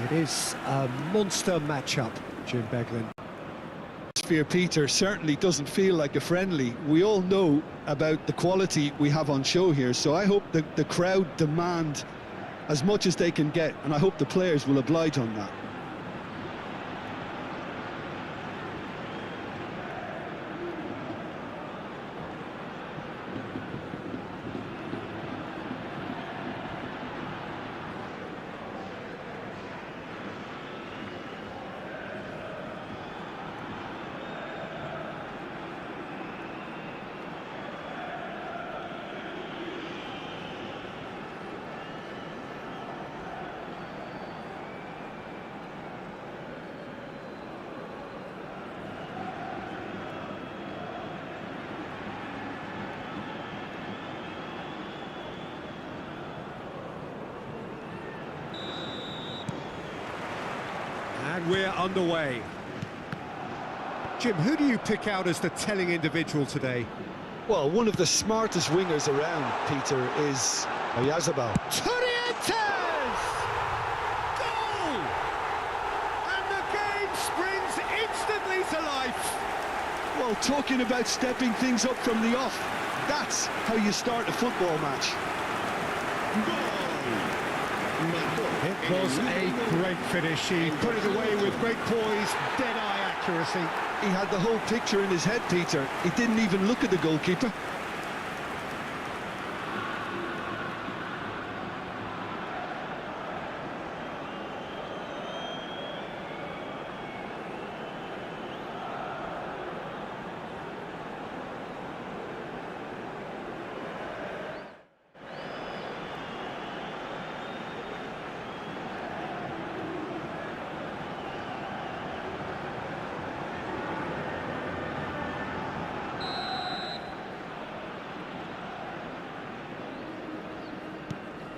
It is a monster matchup, Jim Beglin. Peter, certainly doesn't feel like a friendly. We all know about the quality we have on show here, so I hope that the crowd demand as much as they can get, and I hope the players will oblige on that. And we're underway. Jim, who do you pick out as the telling individual today? Well, one of the smartest wingers around, Peter, is Oyarzabal. Torrientes! Goal! And the game springs instantly to life. Well, talking about stepping things up from the off, that's how you start a football match. It was a great finish. He put it away with great poise, dead-eye accuracy. He had the whole picture in his head, Peter. He didn't even look at the goalkeeper.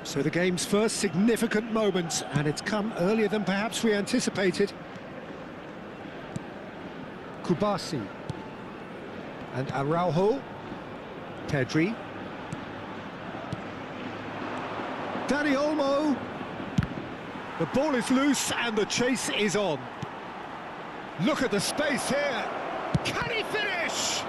So the game's first significant moment, and it's come earlier than perhaps we anticipated. Kubasi and Araujo, Pedri, Dani Olmo. The ball is loose and the chase is on. Look at the space here. Can he finish?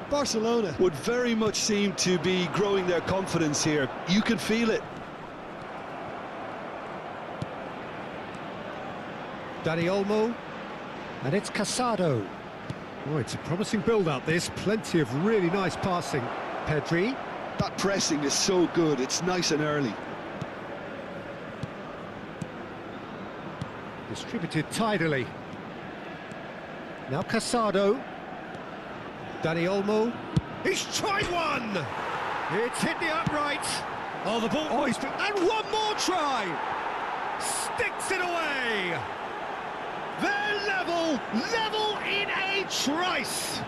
Barcelona would very much seem to be growing their confidence here. You can feel it. Dani Olmo, and it's Casado. Oh, it's a promising build-up, this. Plenty of really nice passing. Pedri. That pressing is so good, it's nice and early. Distributed tidily. Now Casado. Dani Olmo. He's tried one! It's hit the upright. Oh, the ball. Oh, and one more try! Sticks it away! They're level in a trice!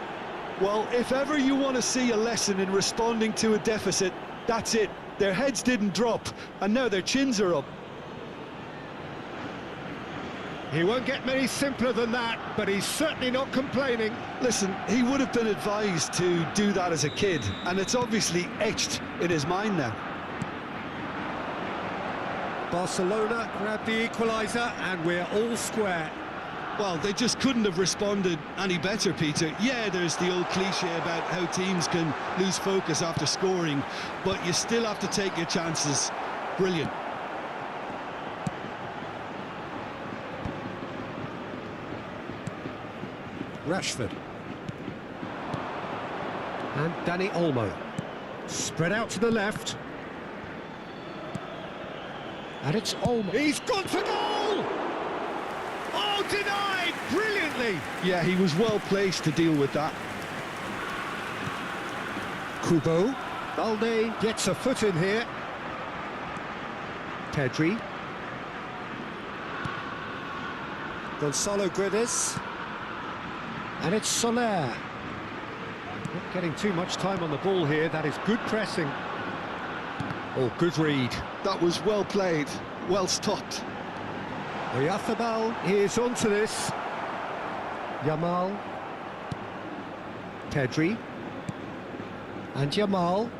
Well, if ever you want to see a lesson in responding to a deficit, that's it. Their heads didn't drop, and now their chins are up. He won't get many simpler than that, but he's certainly not complaining. Listen, he would have been advised to do that as a kid, and it's obviously etched in his mind now. Barcelona grabbed the equaliser, and we're all square. Well, they just couldn't have responded any better, Peter. Yeah, there's the old cliche about how teams can lose focus after scoring, but you still have to take your chances. Brilliant. Rashford. And Dani Olmo. Spread out to the left. And it's Olmo. He's gone for goal! Oh, denied! Brilliantly! Yeah, he was well placed to deal with that. Kubo. Balde gets a foot in here. Pedri. Gonzalo Guedes. And it's Soler. Not getting too much time on the ball here. That is good pressing. Oh, good read. That was well played, well stopped. Oyarzabal is onto this. Yamal. Pedri. And Yamal.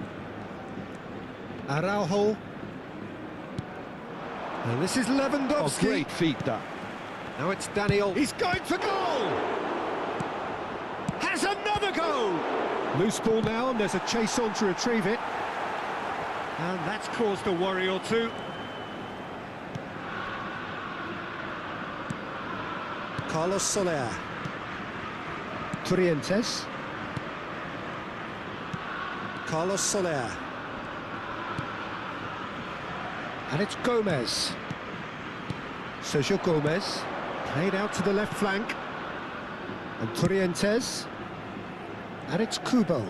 Araujo. And this is Oh, Lewandowski. great feat, that. Now it's Daniel. He's going for goal! Has another goal! Loose ball now, and there's a chase on to retrieve it. And that's caused a worry or two. Carlos Soler. Trientes. Carlos Soler. And it's Gomez. Sergio Gomez. Played out to the left flank. And Trientes. And it's Kubo.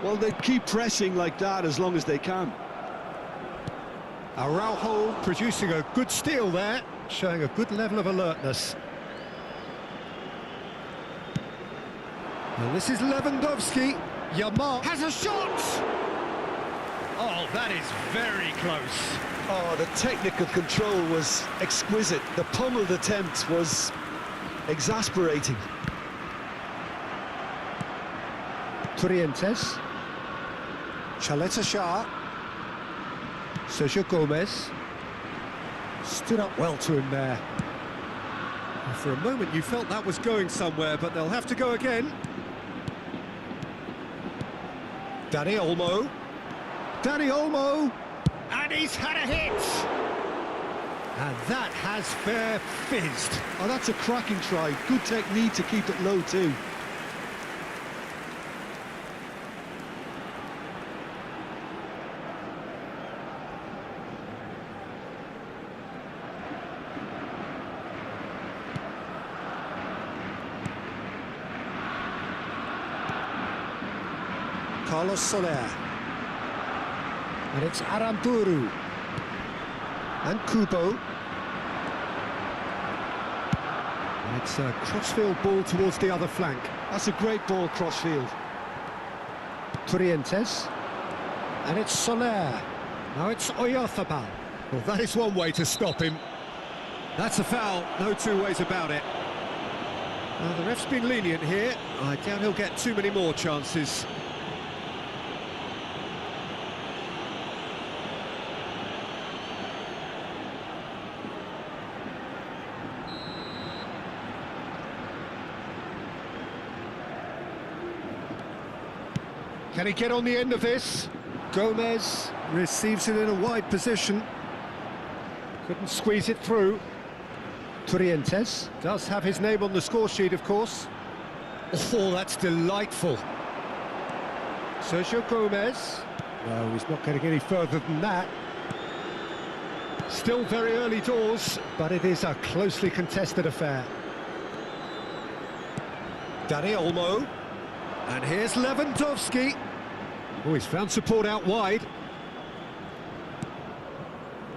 Well, they keep pressing like that as long as they can. Araujo producing a good steal there, showing a good level of alertness. And this is Lewandowski. Yamal has a shot! Oh, that is very close. Oh, the technical control was exquisite. The pummeled attempt was exasperating. Trientes. Chaleta Shah. Sergio Gomez. Stood up well to him there. And for a moment you felt that was going somewhere, but they'll have to go again. Dani Olmo. Dani Olmo. And he's had a hit. And that has fair fizzed. Oh, that's a cracking try. Good technique to keep it low too. Carlos Soler. And it's Aramburu. And Kubo. And it's a crossfield ball towards the other flank. That's a great ball crossfield. Trientes. And it's Soler. Now it's Oyarzabal. Well, that is one way to stop him. That's a foul, no two ways about it. The ref's been lenient here. I doubt he'll get too many more chances. Can he get on the end of this? Gomez receives it in a wide position. Couldn't squeeze it through. Trientes does have his name on the score sheet, of course. Oh, that's delightful. Sergio Gomez. No, he's not getting any further than that. Still very early doors, but it is a closely contested affair. Dani Olmo. And here's Lewandowski. Oh, he's found support out wide.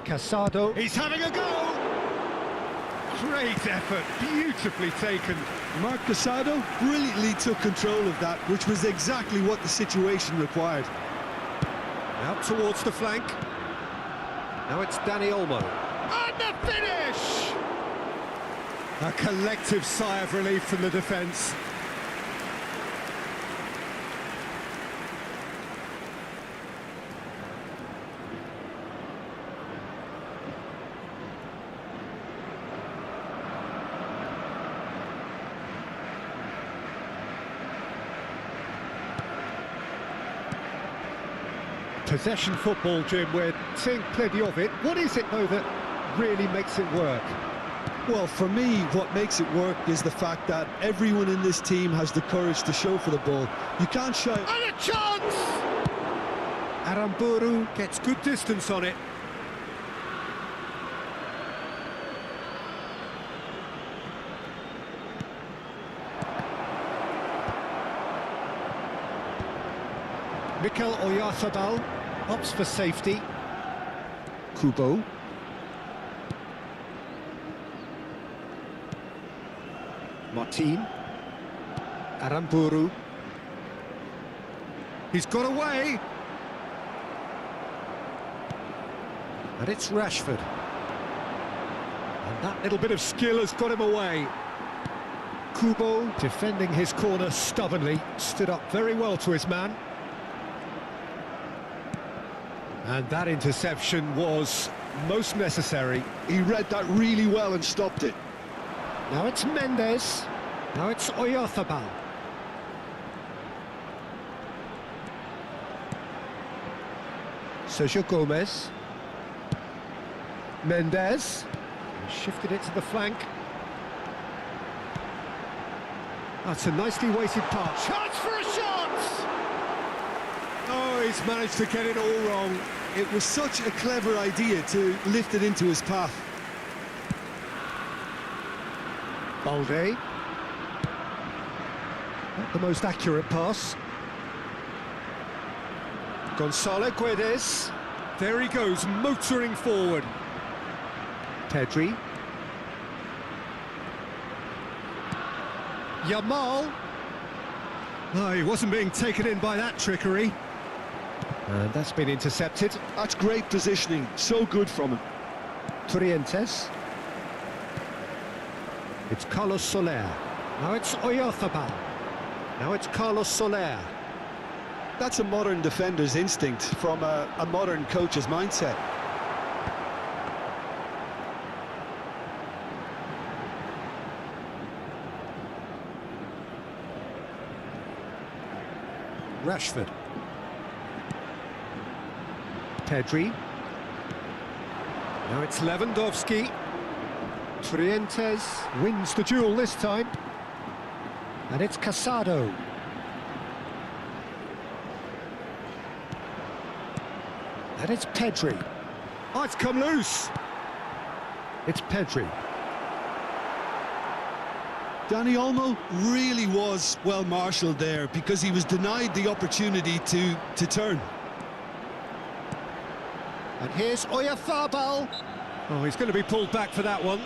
Casado. He's having a go! Great effort, beautifully taken. Marc Casado brilliantly took control of that, which was exactly what the situation required. Out towards the flank. Now it's Dani Olmo. And the finish! A collective sigh of relief from the defence. Possession football, Jim, we're seeing plenty of it. What is it, though, that really makes it work? Well, for me, what makes it work is the fact that everyone in this team has the courage to show for the ball. You can't shy... And a chance! Aramburu gets good distance on it. Mikel Oyarzabal opts for safety. Kubo. Martin. Aramburu. He's got away. And it's Rashford. And that little bit of skill has got him away. Kubo defending his corner stubbornly. Stood up very well to his man. And that interception was most necessary. He read that really well and stopped it. Now it's Mendes. Now it's Oyarzabal. Sergio Gomez. Mendes. Shifted it to the flank. That's a nicely weighted pass. Chance for a shot! Oh, he's managed to get it all wrong. It was such a clever idea to lift it into his path. Balde. Not the most accurate pass. Gonzalo Guedes. There he goes, motoring forward. Pedri. Yamal. No, he wasn't being taken in by that trickery. And that's been intercepted. That's great positioning, so good from him. Trientes. It's Carlos Soler. Now it's Oyarzabal. Now it's Carlos Soler. That's a modern defender's instinct from a modern coach's mindset. Rashford. Pedri. Now it's Lewandowski. Trientes wins the duel this time. And it's Casado. And it's Pedri. Oh, it's come loose. It's Pedri. Dani Olmo really was well marshalled there because he was denied the opportunity to turn. And here's Oyarzabal. Oh, he's going to be pulled back for that one.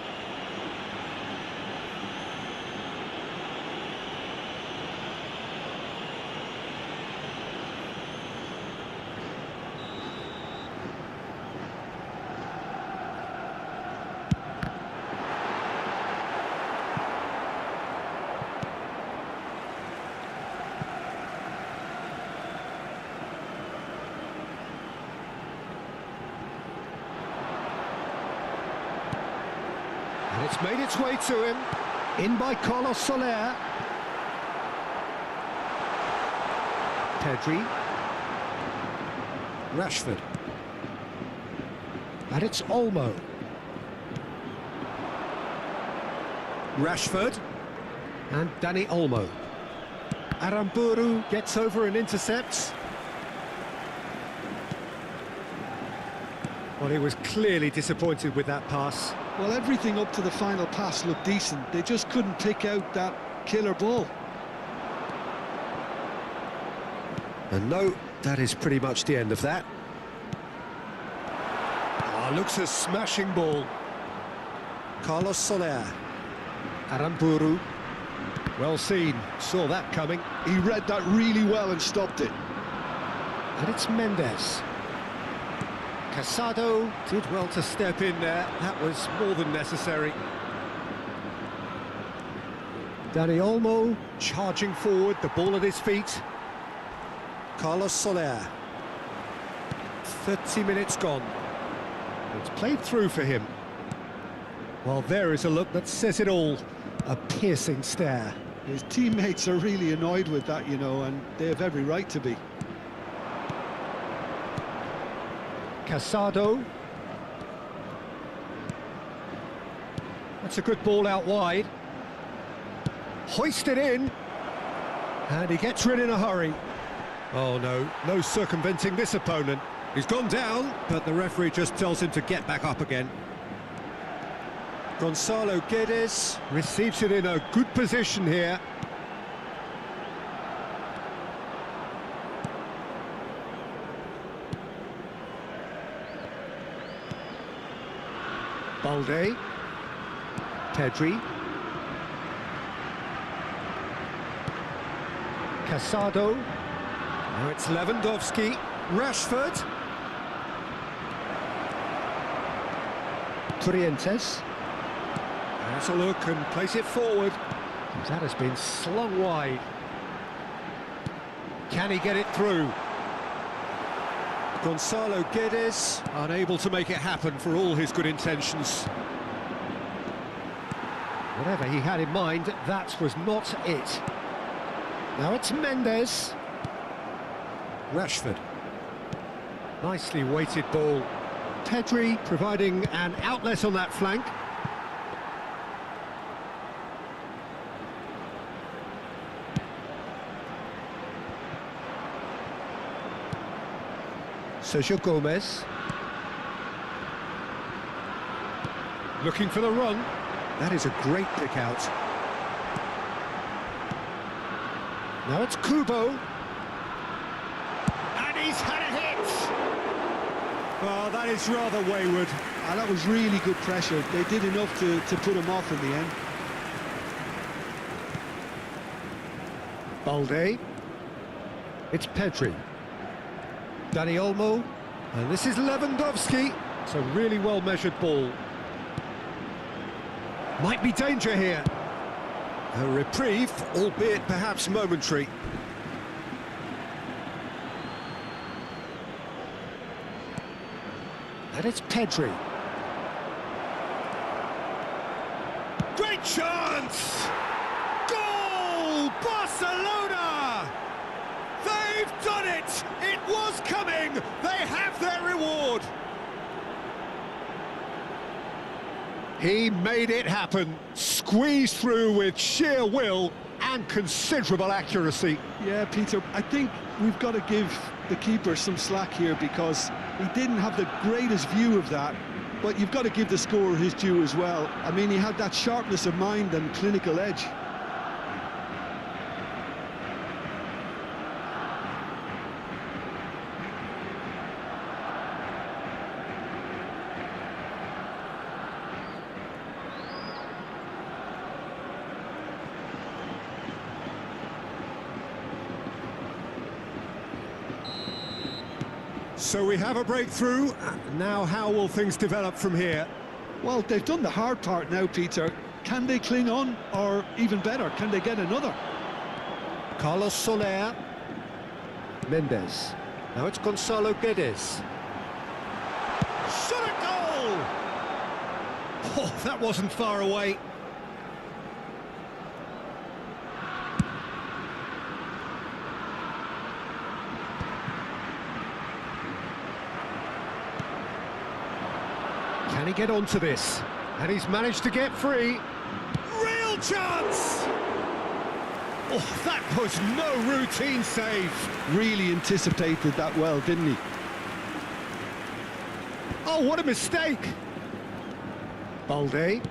And it's made its way to him. In by Carlos Soler. Pedri. Rashford. And it's Olmo. Rashford. And Dani Olmo. Aramburu gets over and intercepts. Well, he was clearly disappointed with that pass. Well, everything up to the final pass looked decent. They just couldn't pick out that killer ball. And no, that is pretty much the end of that. Ah, looks a smashing ball. Carlos Soler. Aramburu. Well seen, saw that coming. He read that really well and stopped it. And it's Mendes. Casado did well to step in there. That was more than necessary. Dani Olmo charging forward, the ball at his feet. Carlos Soler. 30 minutes gone. It's played through for him. Well, there is a look that says it all. A piercing stare. His teammates are really annoyed with that, you know, and they have every right to be. Casado. That's a good ball out wide. Hoisted in. And he gets rid in a hurry. Oh no, no circumventing this opponent. He's gone down, but the referee just tells him to get back up again. Gonzalo Guedes receives it in a good position here. Balde. Pedri. Casado. Now it's Lewandowski. Rashford. Trientes. Has a look and place it forward. That has been slung wide. Can he get it through? Gonzalo Guedes, unable to make it happen for all his good intentions. Whatever he had in mind, that was not it. Now it's Mendes. Rashford. Nicely weighted ball. Pedri providing an outlet on that flank. Sergio Gomez. Looking for the run. That is a great pick out. Now it's Kubo. And he's had a hit! Oh, that is rather wayward. That was really good pressure. They did enough to put him off in the end. Balde. It's Pedri. Dani Olmo. And this is Lewandowski. It's a really well-measured ball. Might be danger here. A reprieve, albeit perhaps momentary. And it's Pedri. Great chance! Goal! Barcelona! They've done it! It was coming! They have their reward! He made it happen, squeezed through with sheer will and considerable accuracy. Yeah, Peter, I think we've got to give the keeper some slack here because he didn't have the greatest view of that, but you've got to give the scorer his due as well. I mean, he had that sharpness of mind and clinical edge. So we have a breakthrough. Now how will things develop from here? Well, they've done the hard part now, Peter. Can they cling on, or even better, can they get another? Carlos Soler. Mendes. Now it's Gonzalo Guedes. Shot a goal! Oh, that wasn't far away. Can he get onto this? And he's managed to get free. Real chance! Oh, that was no routine save. Really anticipated that well, didn't he? Oh, what a mistake! Balde.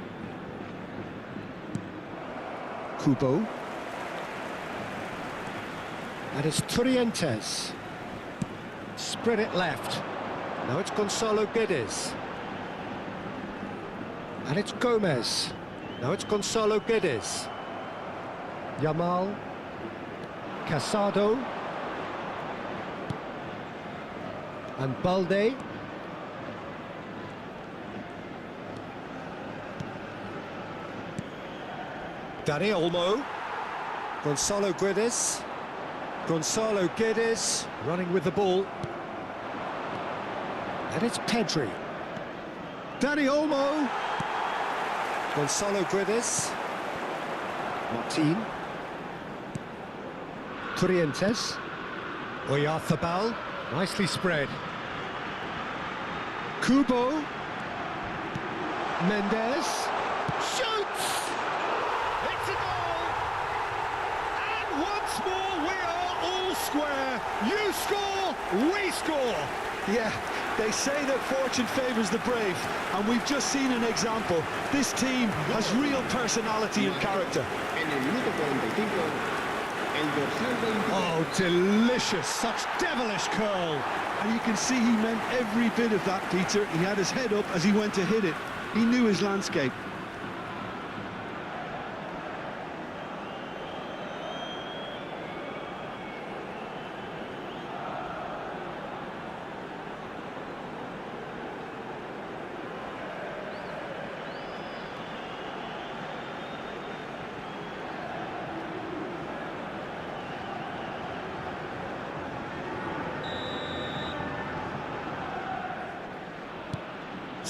Kubo. And it's Turientes. Spread it left. Now it's Gonzalo Guedes. And it's Gomez. Now it's Gonzalo Guedes. Yamal. Casado. And Balde. Dani Olmo. Gonzalo Guedes. Gonzalo Guedes running with the ball. And it's Pedri. Dani Olmo. Gonzalo Guedes. Martin. Turientes. Oyarzabal. Nicely spread. Kubo. Mendes. Shoots! It's a goal! And once more we are all square. You score, we score. Yeah, they say that fortune favours the brave, and we've just seen an example. This team has real personality and character. Oh, delicious, such devilish curl. And you can see he meant every bit of that, Peter. He had his head up as he went to hit it. He knew his landscape.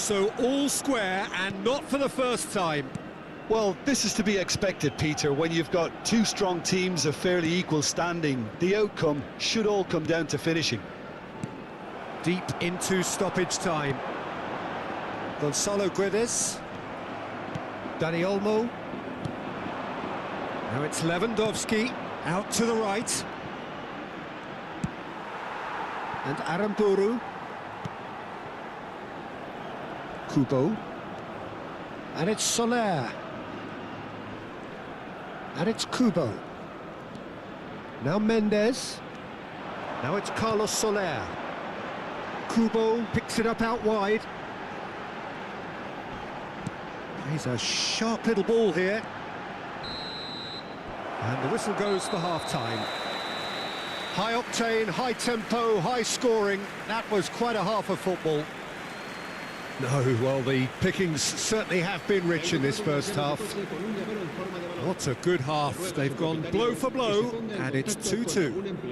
So all square, and not for the first time. Well, this is to be expected, Peter. When you've got two strong teams of fairly equal standing, the outcome should all come down to finishing. Deep into stoppage time. Gonzalo Guedes. Dani Olmo. Now it's Lewandowski, out to the right. And Aramburu. Kubo. And it's Soler. And it's Kubo. Now Mendes. Now it's Carlos Soler. Kubo picks it up out wide. He's a sharp little ball here. And the whistle goes for half-time. High octane, high tempo, high scoring. That was quite a half of football. No, well, the pickings certainly have been rich in this first half. What a good half. They've gone blow for blow, and it's 2-2.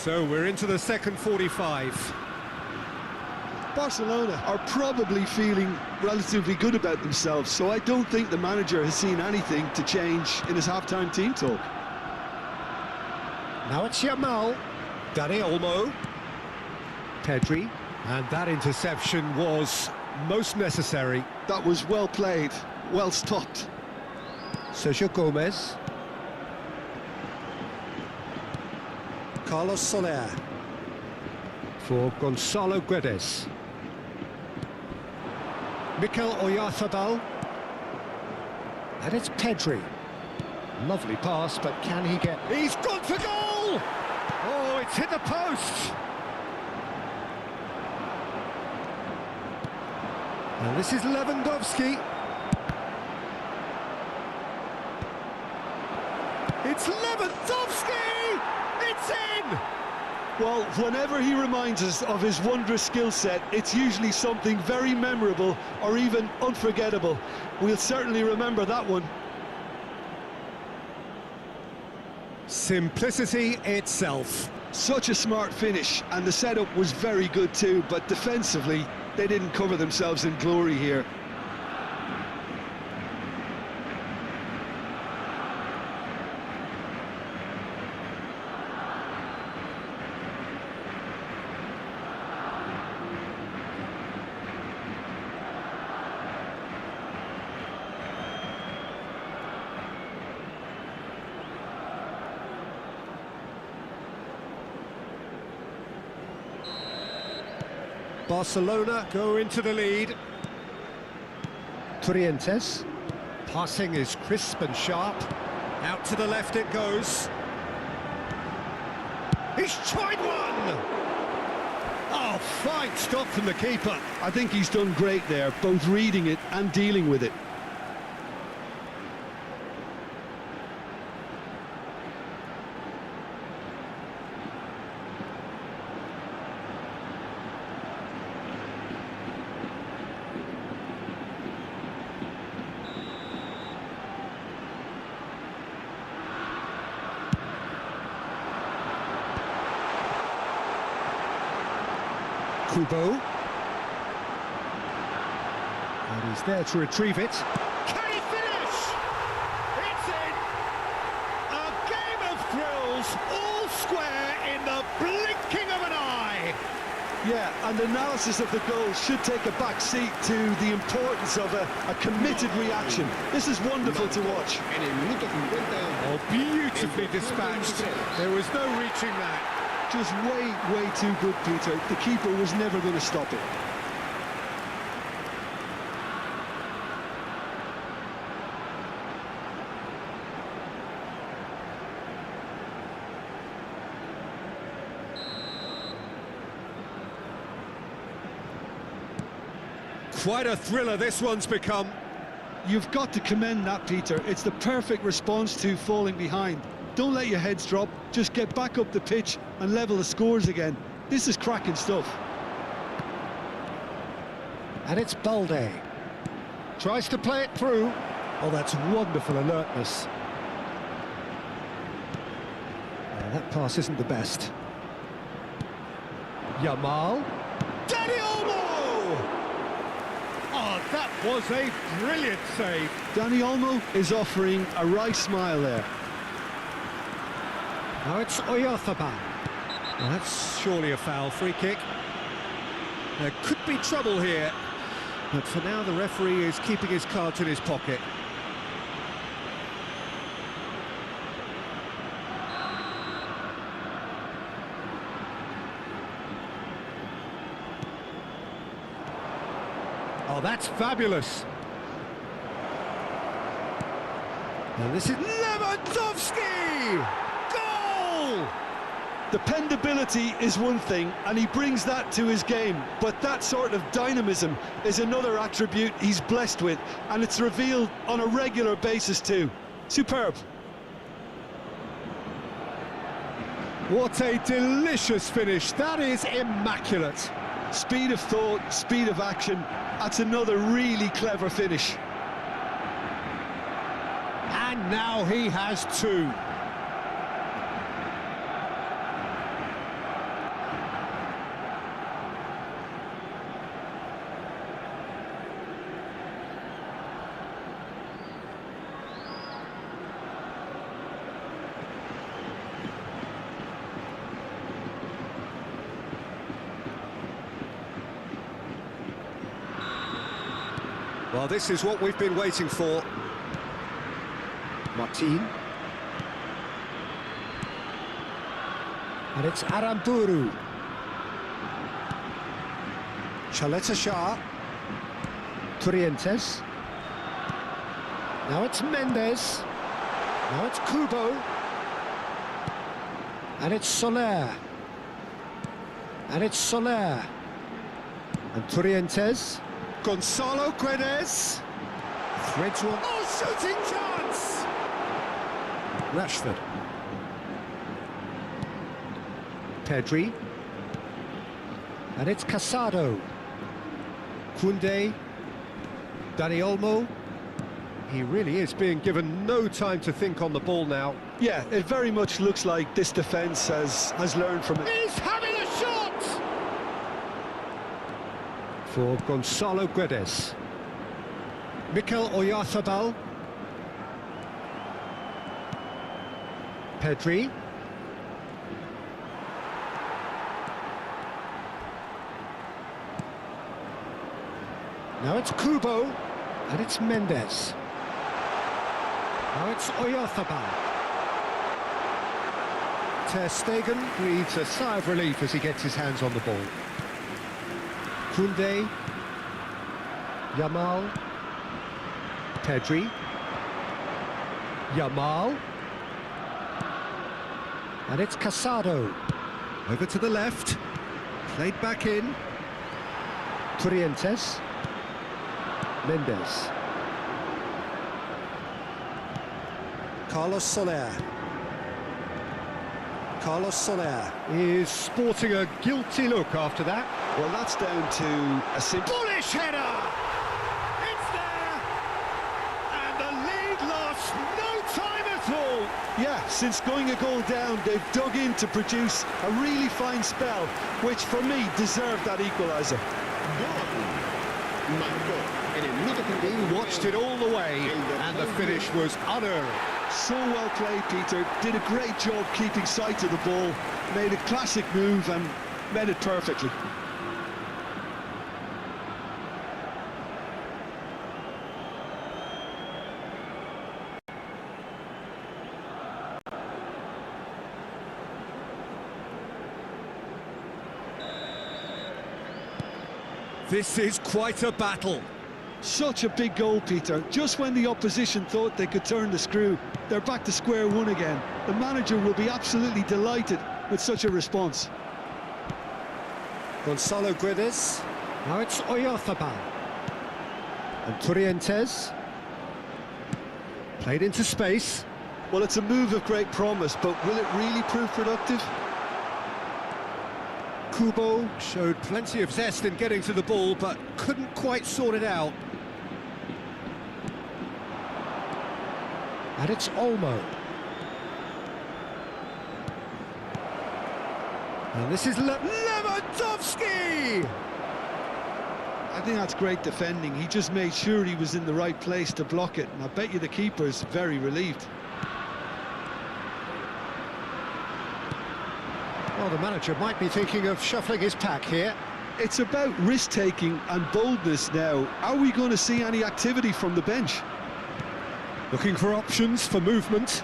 So we're into the second 45. Barcelona are probably feeling relatively good about themselves, so I don't think the manager has seen anything to change in his half-time team talk. Now it's Yamal. Dani Olmo. Pedri. And that interception was most necessary. That was well played, well stopped. Sergio Gomez. Carlos Soler for Gonzalo Guedes. Mikel Oyarzabal. And it's Pedri. Lovely pass, but can he get... He's gone for goal! Oh, it's hit the post! And this is Lewandowski. It's Lewandowski! It's in! Well, whenever he reminds us of his wondrous skill set, it's usually something very memorable or even unforgettable. We'll certainly remember that one. Simplicity itself. Such a smart finish, and the setup was very good too, but defensively, they didn't cover themselves in glory here. Barcelona go into the lead. Trientes. Passing is crisp and sharp. Out to the left it goes. He's tried one! Oh, fine stop from the keeper. I think he's done great there, both reading it and dealing with it. Kubo. And he's there to retrieve it. Can he finish? It's in! A game of thrills, all square in the blinking of an eye. Yeah, and analysis of the goal should take a back seat to the importance of a committed reaction. This is wonderful to watch. Oh, beautifully dispatched. There was no reaching that. Just way too good, Peter. The keeper was never going to stop it. Quite a thriller this one's become. You've got to commend that, Peter. It's the perfect response to falling behind. Don't let your heads drop, just get back up the pitch and level the scores again. This is cracking stuff. And it's Balde. Tries to play it through. Oh, that's wonderful alertness. That pass isn't the best. Yamal. Dani Olmo! Oh, that was a brilliant save. Dani Olmo is offering a right smile there. Now it's Oyarzabal. Well, that's surely a foul. Free kick. There could be trouble here, but for now the referee is keeping his cards in his pocket. Oh, that's fabulous. And this is Lewandowski! Goal! Dependability is one thing, and he brings that to his game, but that sort of dynamism is another attribute he's blessed with, and it's revealed on a regular basis too. Superb. What a delicious finish. That is immaculate. Speed of thought, speed of action. That's another really clever finish. And now he has two. Well, this is what we've been waiting for. Martin. And it's Aramburu. Chaleta Shah. Turientes. Now it's Mendes. Now it's Kubo. And it's Soler. And it's Soler. And Turientes. Gonzalo Guedes. Threads one. Oh, shooting chance! Rashford. Pedri. And it's Casado. Koundé. Dani Olmo. He really is being given no time to think on the ball now. Yeah, it very much looks like this defence has learned from it. He's having a shot! For Gonzalo Guedes. Mikel Oyarzabal. Pedri. Now it's Kubo, and it's Mendes. Now it's Oyarzabal. Ter Stegen breathes a sigh of relief as he gets his hands on the ball. Koundé. Yamal. Pedri. Yamal. And it's Casado. Over to the left. Played back in. Turientes. Mendes. Carlos Soler. Carlos Soler is sporting a guilty look after that. Well, that's down to a simple... Bullish header! It's there! And the lead lost no time at all! Yeah, since going a goal down, they've dug in to produce a really fine spell, which for me deserved that equaliser. He watched it all the way, and the finish was unearned. So well played, Peter. Did a great job keeping sight of the ball, made a classic move and met it perfectly. This is quite a battle. Such a big goal, Peter. Just when the opposition thought they could turn the screw, they're back to square one again. The manager will be absolutely delighted with such a response. Gonzalo Guedes. Now it's Oyarzabal. And Torrientes. Played into space. Well, it's a move of great promise, but will it really prove productive? Kubo showed plenty of zest in getting to the ball, but couldn't quite sort it out. And it's Olmo. And this is Lewandowski! I think that's great defending. He just made sure he was in the right place to block it, and I bet you the keeper's very relieved. Well, the manager might be thinking of shuffling his pack here. It's about risk-taking and boldness now. Are we going to see any activity from the bench? Looking for options for movement.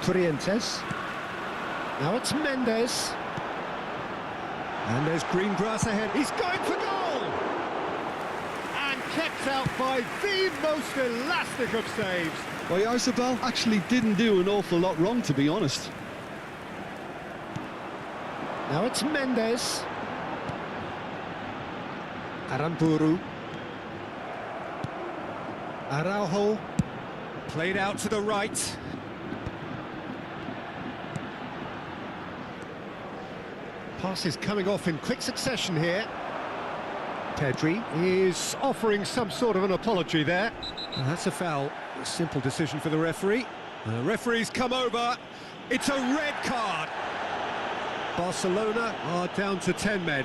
Torrientes. Now it's Mendes. And there's green grass ahead. He's going for goal! And kept out by the most elastic of saves. Well, Oyarzabal actually didn't do an awful lot wrong, to be honest. Now it's Mendes. Aramburu. Araujo. Played out to the right. Passes coming off in quick succession here. Pedri is offering some sort of an apology there. And that's a foul. A simple decision for the referee. The referee's come over. It's a red card. Barcelona are down to 10 men.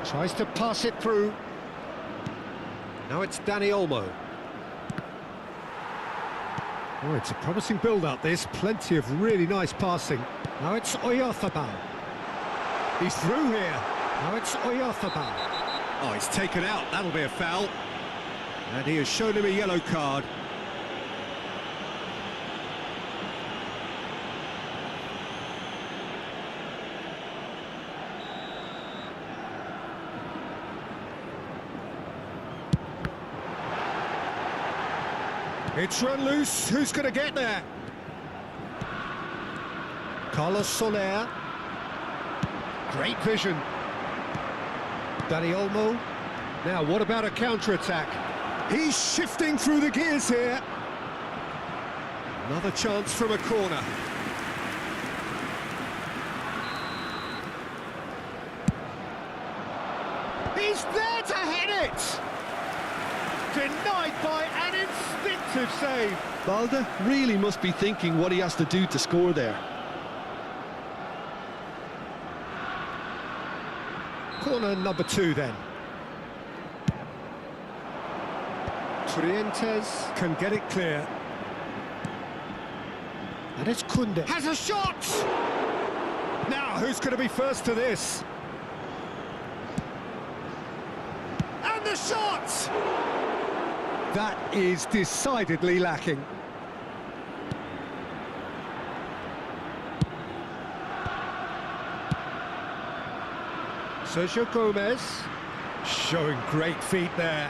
Tries to pass it through. Now it's Dani Olmo. Oh, it's a promising build-up, this. Plenty of really nice passing. Now it's Oyarzabal. He's through here. Now it's Oyarzabal. Oh, he's taken out. That'll be a foul. And he has shown him a yellow card. It's run loose. Who's going to get there? Carlos Soler. Great vision. Dani Olmo. Now, what about a counter-attack? He's shifting through the gears here. Another chance from a corner. He's there to head it! Denied by an instinctive save. Balde really must be thinking what he has to do to score there. Corner number 2 then. Torrientes can get it clear. And it's Kunde. Has a shot! Now, who's going to be first to this? And the shot! That is decidedly lacking. Sergio Gomez showing great feet there.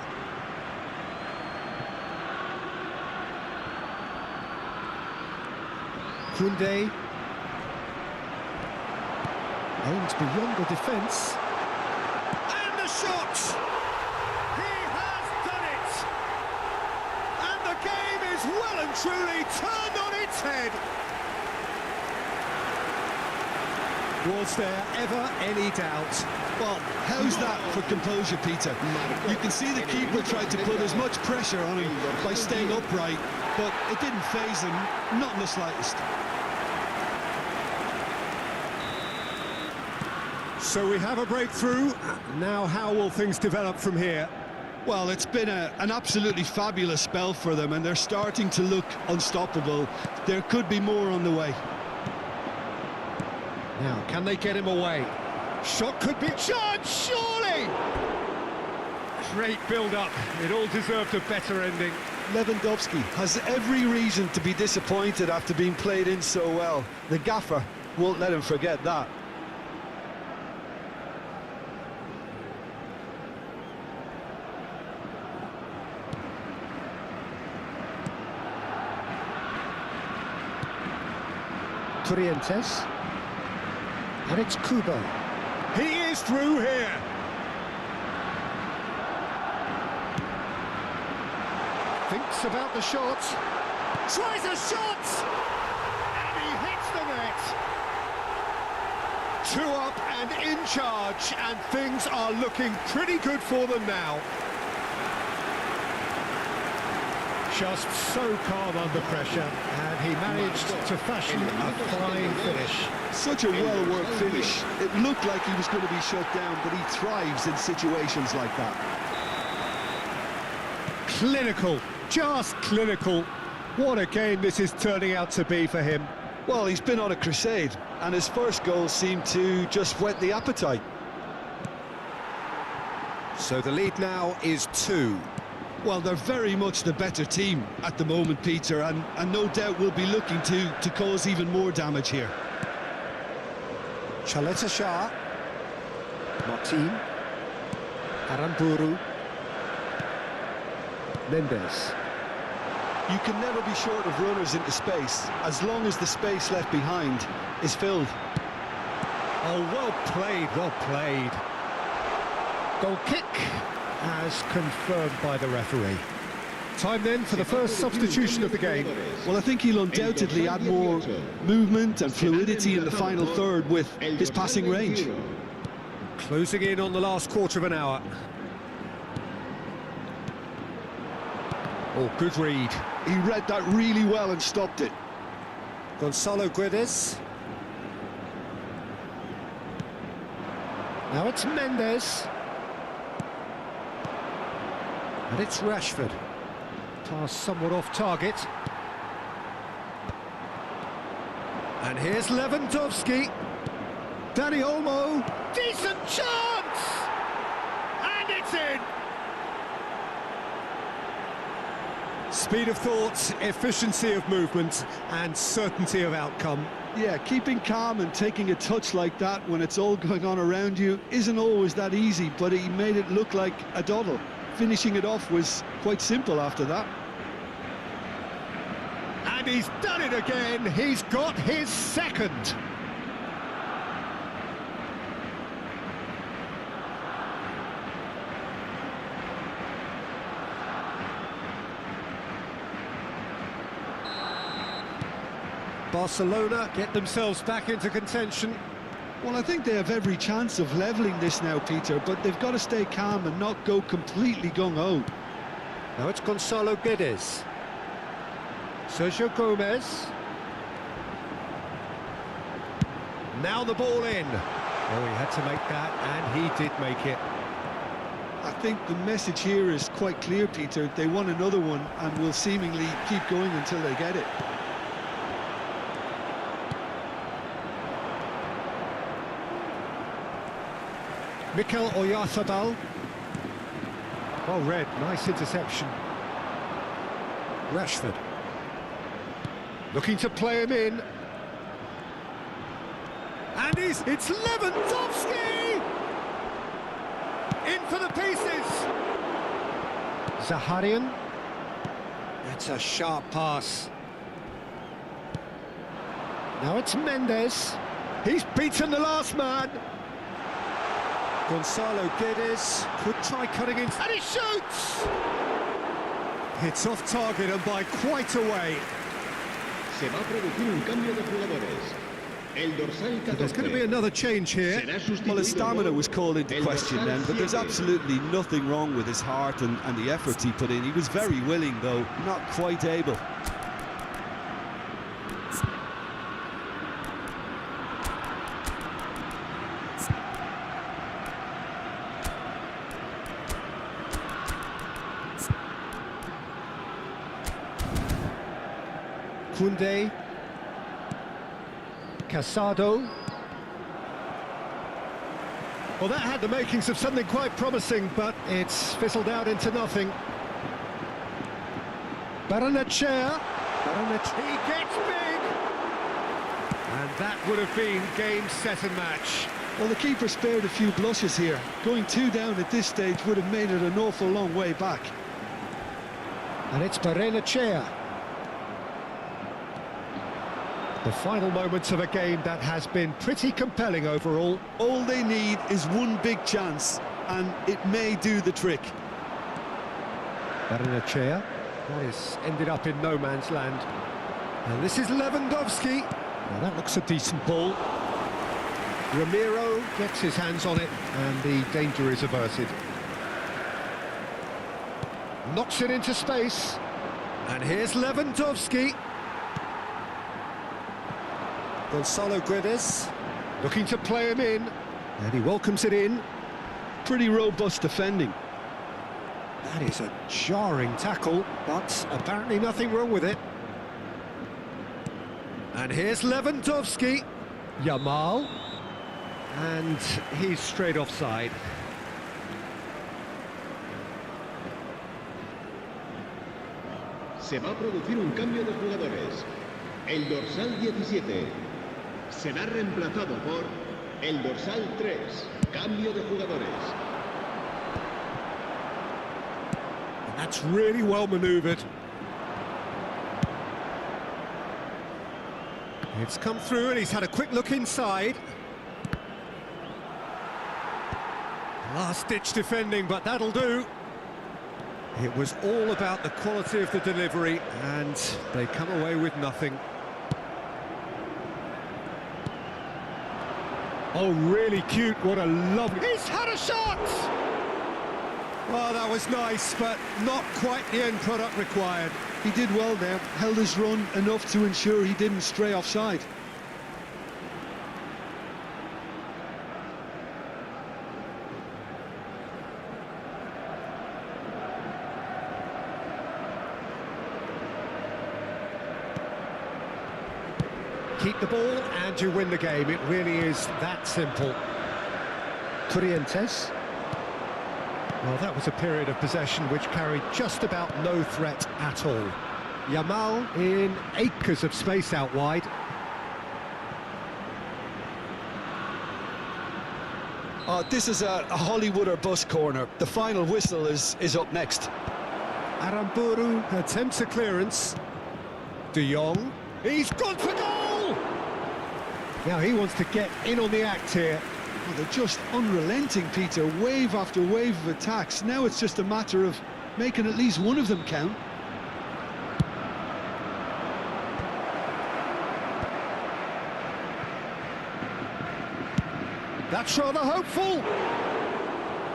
Kunde aims beyond the defence. And the shot! He has done it! And the game is well and truly turned on its head. Was there ever any doubt? Well, how's that for composure, Peter? You can see the keeper tried to put as much pressure on him by staying upright, but it didn't faze him, not in the slightest. So we have a breakthrough. Now how will things develop from here? Well, it's been an absolutely fabulous spell for them, and they're starting to look unstoppable. There could be more on the way. Now, can they get him away? Shot could be charged, surely! Great build-up. It all deserved a better ending. Lewandowski has every reason to be disappointed after being played in so well. The gaffer won't let him forget that. Corrientes. And it's Kubo. He is through here. Thinks about the shot. Tries a shot! And he hits the net. 2 up and in charge, and things are looking pretty good for them now. Just so calm under pressure, and he managed to fashion a flying finish. Such a well-worked finish. It looked like he was going to be shut down, but he thrives in situations like that. Clinical, just clinical. What a game this is turning out to be for him. Well, he's been on a crusade, and his first goal seemed to just whet the appetite. So the lead now is 2. Well, they're very much the better team at the moment, Peter, and no doubt will be looking to cause even more damage here. Chaleta Shah. Martin. Aramburu. Mendes. You can never be short of runners into space, as long as the space left behind is filled. Oh, well played, well played. Goal kick, as confirmed by the referee. Time then for the first substitution of the game. Well, I think he'll undoubtedly add more movement and fluidity in the final third with his passing range. Closing in on the last quarter of an hour. Oh, good read. He read that really well and stopped it. Gonzalo Guedes. Now it's Mendes. And it's Rashford. Pass somewhat off target. And here's Lewandowski. Dani Olmo. Decent chance! And it's in! Speed of thought, efficiency of movement, and certainty of outcome. Yeah, keeping calm and taking a touch like that when it's all going on around you isn't always that easy, but he made it look like a doddle. Finishing it off was quite simple after that. And he's done it again. He's got his second. Barcelona get themselves back into contention. Well, I think they have every chance of levelling this now, Peter, but they've got to stay calm and not go completely gung-ho. Now it's Gonzalo Guedes. Sergio Gomez. Now the ball in. Oh, he had to make that, and he did make it. I think the message here is quite clear, Peter. They want another one and will seemingly keep going until they get it. Mikel Oyarzabal. Well read, nice interception. Rashford. Looking to play him in. And it's Lewandowski! In for the pieces! Zaharian. That's a sharp pass. Now it's Mendes. He's beaten the last man. Gonzalo Guedes could try cutting in, and he shoots! It's off target and by quite a way. There's going to be another change here. Well, his stamina was called into question then, but there's absolutely nothing wrong with his heart and the efforts he put in. He was very willing, though, not quite able. Koundé, Casado. Well, that had the makings of something quite promising, but it's fizzled out into nothing. Barrenetxea. He gets big! And that would have been game, set and match. Well, the keeper spared a few blushes here. Going 2 down at this stage would have made it an awful long way back. And it's Barrenetxea. The final moments of a game that has been pretty compelling overall. All they need is one big chance, and it may do the trick. Barrenechea, that is ended up in no man's land. And this is Lewandowski. Now that looks a decent ball. Ramiro gets his hands on it, and the danger is averted. Knocks it into space. And here's Lewandowski. Gonzalo Guedes looking to play him in, and he welcomes it in. Pretty robust defending. That is a jarring tackle, but apparently nothing wrong with it. And here's Lewandowski. Yamal. And he's straight offside. Se va a producir un cambio de jugadores. El dorsal 17 será reemplazado por el dorsal 3. Cambio de jugadores. And that's really well manoeuvred. It's come through and he's had a quick look inside. Last-ditch defending, but that'll do. It was all about the quality of the delivery, and they come away with nothing. Oh, really cute, what a lovely... He's had a shot! Well, that was nice, but not quite the end product required. He did well there, held his run enough to ensure he didn't stray offside. Keep the ball and you win the game. It really is that simple. Corrientes. Well, that was a period of possession which carried just about no threat at all. Yamal in acres of space out wide. This is a Hollywood or bust corner. The final whistle is up next. Aramburu attempts a clearance. De Jong. He's gone for goal! Now he wants to get in on the act here. Oh, they're just unrelenting, Peter. Wave after wave of attacks. Now it's just a matter of making at least one of them count. That's rather hopeful.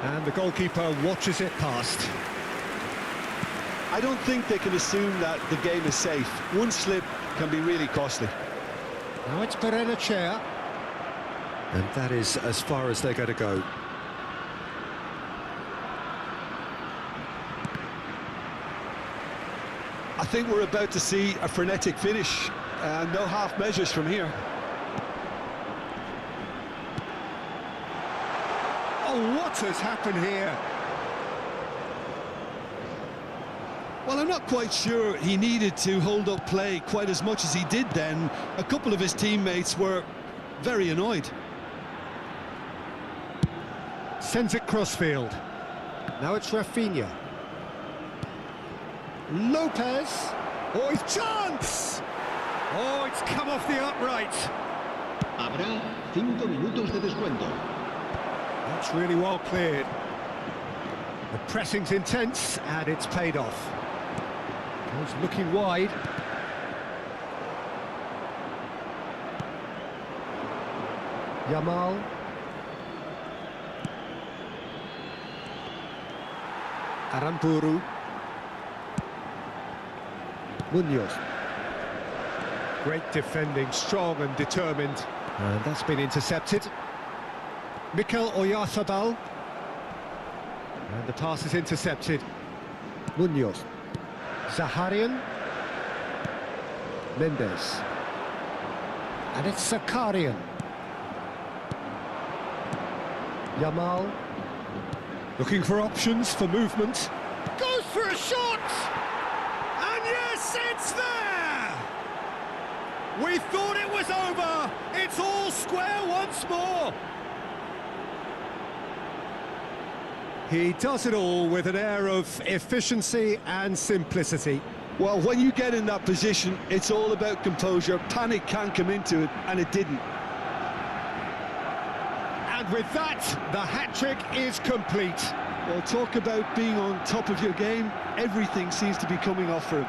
And the goalkeeper watches it past. I don't think they can assume that the game is safe. One slip can be really costly. Now it's Barrenechea. And that is as far as they're going to go. I think we're about to see a frenetic finish. No half measures from here. Oh, what has happened here? Well, I'm not quite sure he needed to hold up play quite as much as he did then. A couple of his teammates were very annoyed. Sends it crossfield. Now it's Rafinha. Lopez. Oh, his chance! Oh, it's come off the upright. Habrá 5 minutos de descuento. That's really well cleared. The pressing's intense, and it's paid off. Goes looking wide. Yamal. Aramburu. Munoz. Great defending, strong and determined. And that's been intercepted. Mikel Oyarzabal. And the pass is intercepted. Munoz. Zaharian. Mendes. And it's Zakarian. Yamal. Looking for options for movement. Goes for a shot! And yes, it's there! We thought it was over. It's all square once more. He does it all with an air of efficiency and simplicity. Well, when you get in that position, it's all about composure. Panic can't come into it, and it didn't. And with that, the hat-trick is complete. Well, talk about being on top of your game. Everything seems to be coming off for him.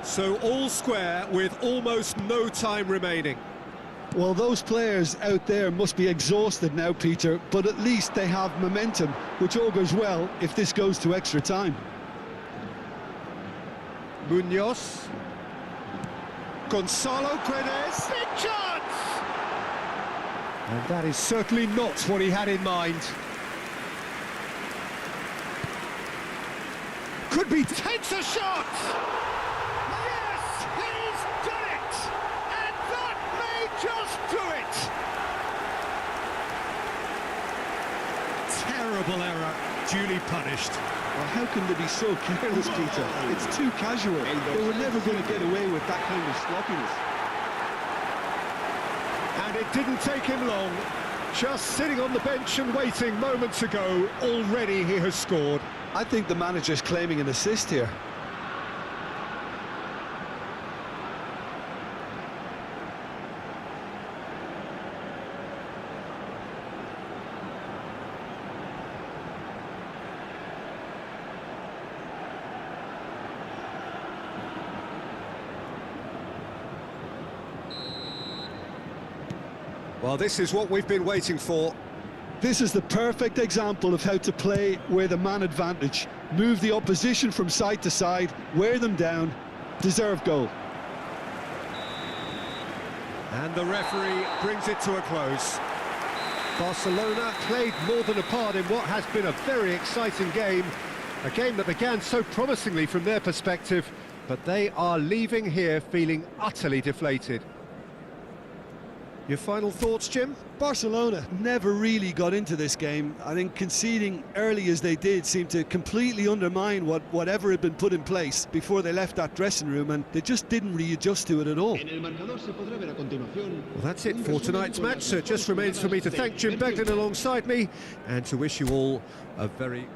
So all square with almost no time remaining. Well, those players out there must be exhausted now, Peter, but at least they have momentum, which augurs well if this goes to extra time. Munoz. Gonzalo Guedes. Big chance! And that is certainly not what he had in mind. Could be takes a shot! Terrible error, duly punished. Well, how can they be so careless, Peter? It's too casual. They were never going to get away with that kind of sloppiness. And it didn't take him long. Just sitting on the bench and waiting moments ago, already he has scored. I think the manager's claiming an assist here. Well, this is what we've been waiting for. This is the perfect example of how to play with a man advantage. Move the opposition from side to side, wear them down, deserve goal. And the referee brings it to a close. Barcelona played more than a part in what has been a very exciting game. A game that began so promisingly from their perspective, but they are leaving here feeling utterly deflated. Your final thoughts, Jim? Barcelona never really got into this game. I think conceding early as they did seemed to completely undermine whatever had been put in place before they left that dressing room, and they just didn't readjust to it at all. Well, that's it for tonight's match, so it just remains for me to thank Jim Beglin alongside me and to wish you all a very...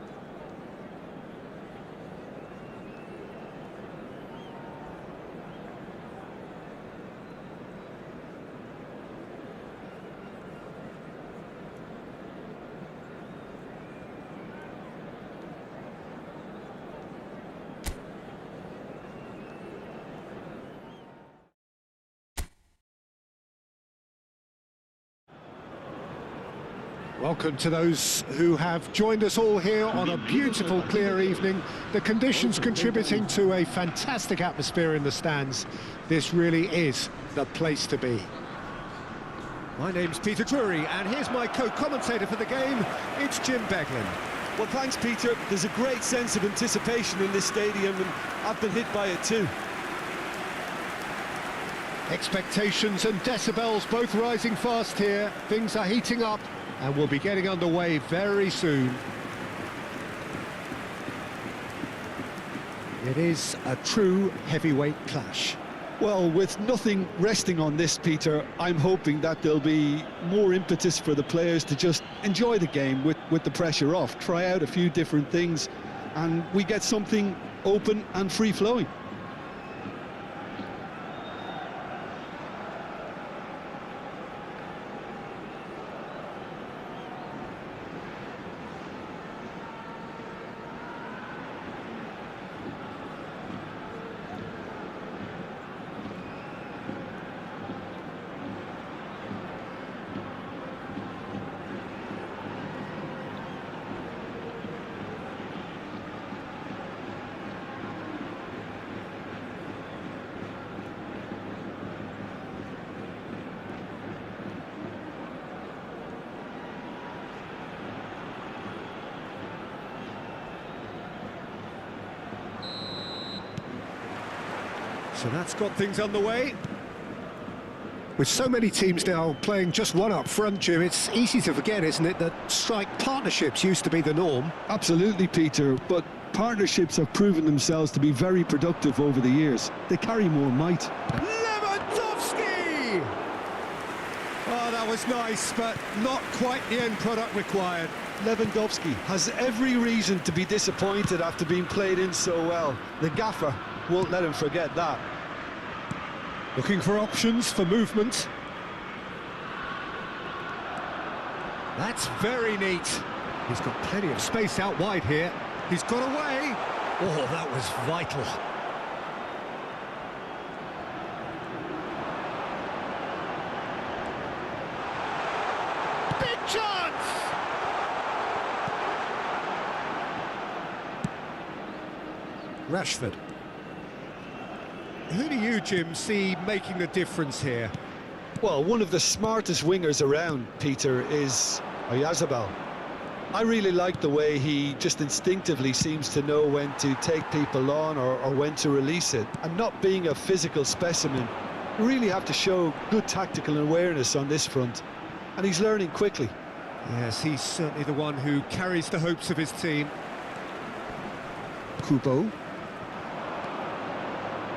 Welcome to those who have joined us all here on a beautiful, clear evening. The conditions contributing to a fantastic atmosphere in the stands. This really is the place to be. My name's Peter Drury, and here's my co-commentator for the game. It's Jim Beglin. Well, thanks, Peter. There's a great sense of anticipation in this stadium, and I've been hit by it too. Expectations and decibels both rising fast here. Things are heating up, and we'll be getting underway very soon. It is a true heavyweight clash. Well, with nothing resting on this, Peter, I'm hoping that there'll be more impetus for the players to just enjoy the game with the pressure off, try out a few different things, and we get something open and free-flowing. So that's got things underway. With so many teams now playing just one up front, Jim, it's easy to forget, isn't it, that strike partnerships used to be the norm. Absolutely, Peter, but partnerships have proven themselves to be very productive over the years. They carry more might. Lewandowski! Oh, that was nice, but not quite the end product required. Lewandowski has every reason to be disappointed after being played in so well. The gaffer won't let him forget that. Looking for options for movement. That's very neat. He's got plenty of space out wide here. He's got away. Oh, that was vital. Big chance! Rashford. Who do you, Jim, see making the difference here? Well, one of the smartest wingers around, Peter, is Oyarzabal. I really like the way he just instinctively seems to know when to take people on or when to release it. And not being a physical specimen, you really have to show good tactical awareness on this front. And he's learning quickly. Yes, he's certainly the one who carries the hopes of his team. Kubo.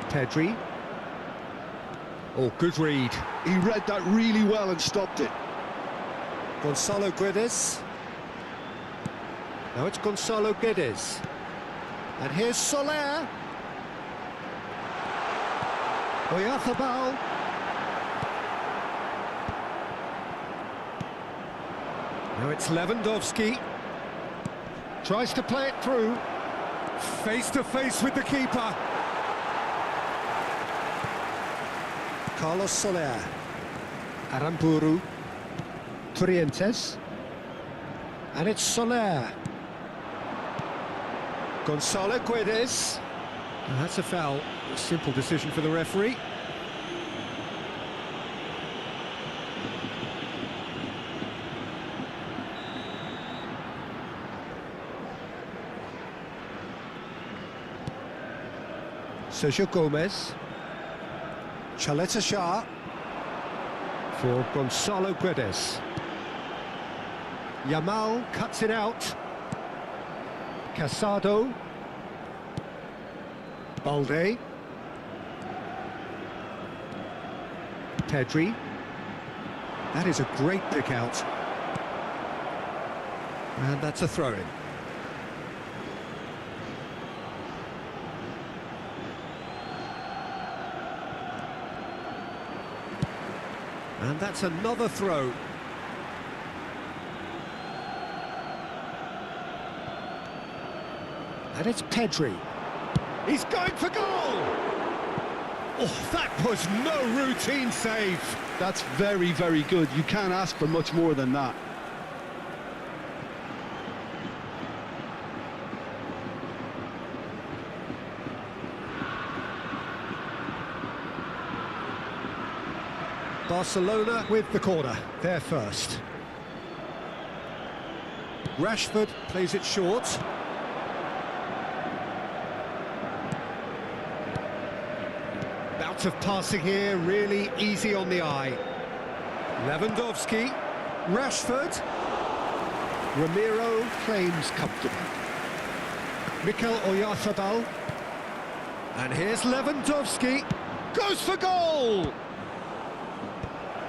Pedri. Oh, good read. He read that really well and stopped it. Gonzalo Guedes. Now it's Gonzalo Guedes. And here's Soler. Oyarzabal. Now it's Lewandowski. Tries to play it through. Face to face with the keeper. Carlos Soler. Aramburu. Trientes. And it's Soler. Gonzalo Guedes. And that's a foul. A simple decision for the referee. Sergio Gomez. Chaleta Shah for Gonzalo Guedes. Yamal cuts it out. Casado. Balde. Pedri. That is a great pick out. And that's a throw-in. And that's another throw. And it's Pedri. He's going for goal! Oh, that was no routine save. That's very, very good. You can't ask for much more than that. Barcelona with the corner, they're first. Rashford plays it short. Bout of passing here, really easy on the eye. Lewandowski, Rashford. Ramiro claims comfortable. Mikel Oyarzabal. And here's Lewandowski. Goes for goal!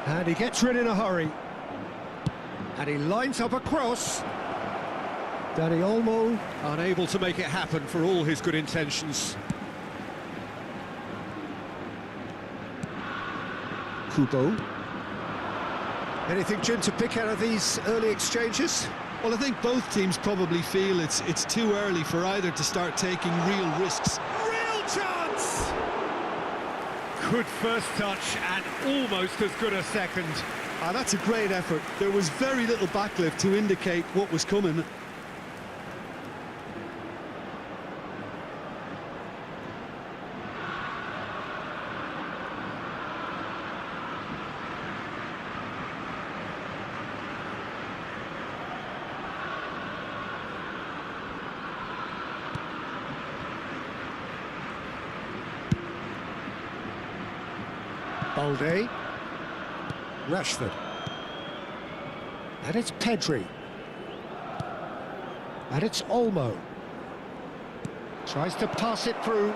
And he gets rid in a hurry. And he lines up a cross. Dani Olmo unable to make it happen for all his good intentions. Kubo. Anything, Jim, to pick out of these early exchanges? Well, I think both teams probably feel it's too early for either to start taking real risks. Real chance! Good first touch and almost as good a second. That's a great effort. There was very little backlift to indicate what was coming. Balde. Rashford. And it's Pedri. And it's Olmo. Tries to pass it through.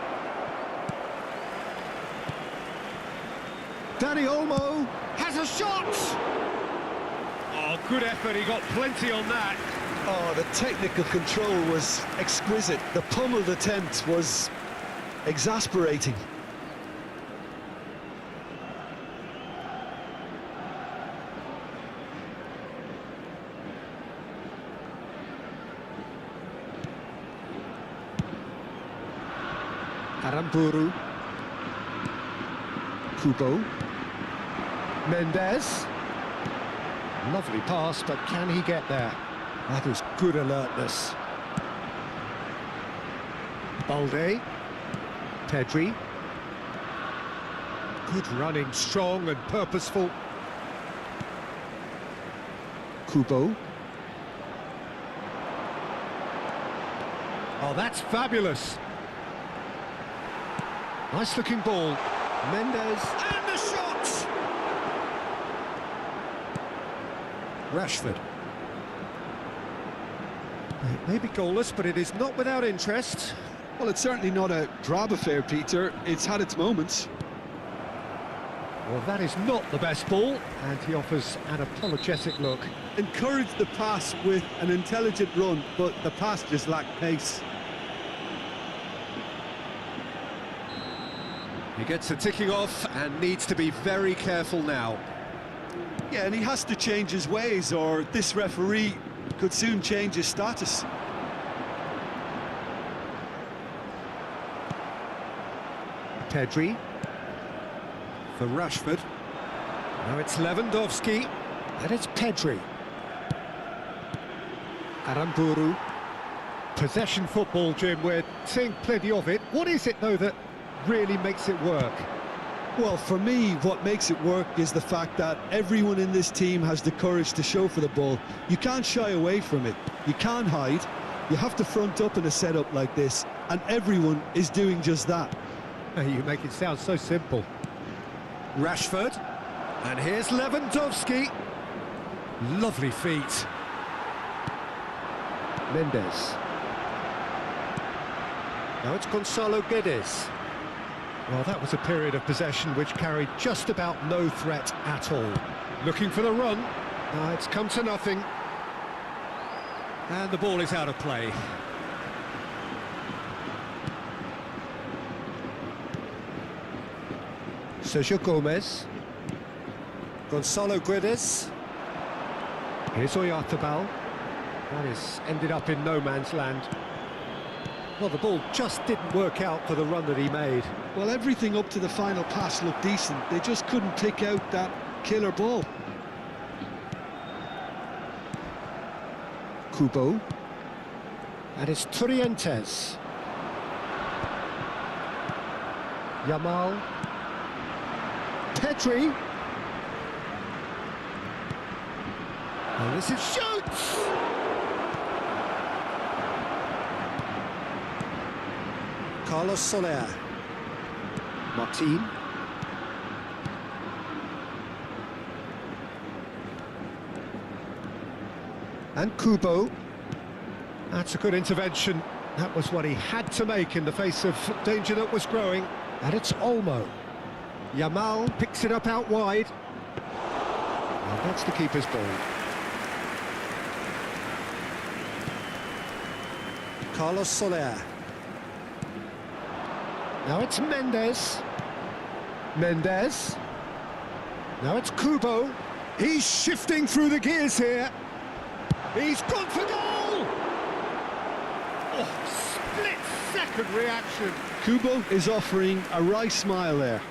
Danny Olmo has a shot! Oh, good effort, he got plenty on that. Oh, the technical control was exquisite. The pummeled attempt was exasperating. Aramburu. Kubo. Mendes. Lovely pass, but can he get there? That is good alertness. Balde. Pedri. Good running, strong and purposeful. Kubo. Oh, that's fabulous. Nice looking ball. Mendes, and the shot! Rashford. It may be goalless, but it is not without interest. Well, it's certainly not a drab affair, Peter. It's had its moments. Well, that is not the best ball, and he offers an apologetic look. Encouraged the pass with an intelligent run, but the pass just lacked pace. He gets a ticking off and needs to be very careful now. Yeah, and he has to change his ways, or this referee could soon change his status. Pedri. For Rashford. Now it's Lewandowski. And it's Pedri. Aramburu. Possession football, Jim. We're seeing plenty of it. What is it, though, that really makes it work? Well, for me, what makes it work is the fact that everyone in this team has the courage to show for the ball. You can't shy away from it. You can't hide. You have to front up in a setup like this, and everyone is doing just that. You make it sound so simple. Rashford. And here's Lewandowski. Lovely feet. Mendes. Now it's Gonzalo Guedes. Well, that was a period of possession which carried just about no threat at all. Looking for the run. It's come to nothing. And the ball is out of play. Sergio Gomez. Gonzalo Guedes. Here's Oyarzabal. That has ended up in no man's land. Well, the ball just didn't work out for the run that he made. Well, everything up to the final pass looked decent. They just couldn't pick out that killer ball. Kubo. And it's Torrientes. Yamal. Pedri. And this is shoots! Carlos Soler. Martin. And Kubo. That's a good intervention. That was what he had to make in the face of danger that was growing. And it's Olmo. Yamal picks it up out wide. And that's the keeper's ball. Carlos Soler. Now it's Mendes. Mendes. Now it's Kubo. He's shifting through the gears here. He's gone for goal! Oh, split-second reaction. Kubo is offering a wry smile there.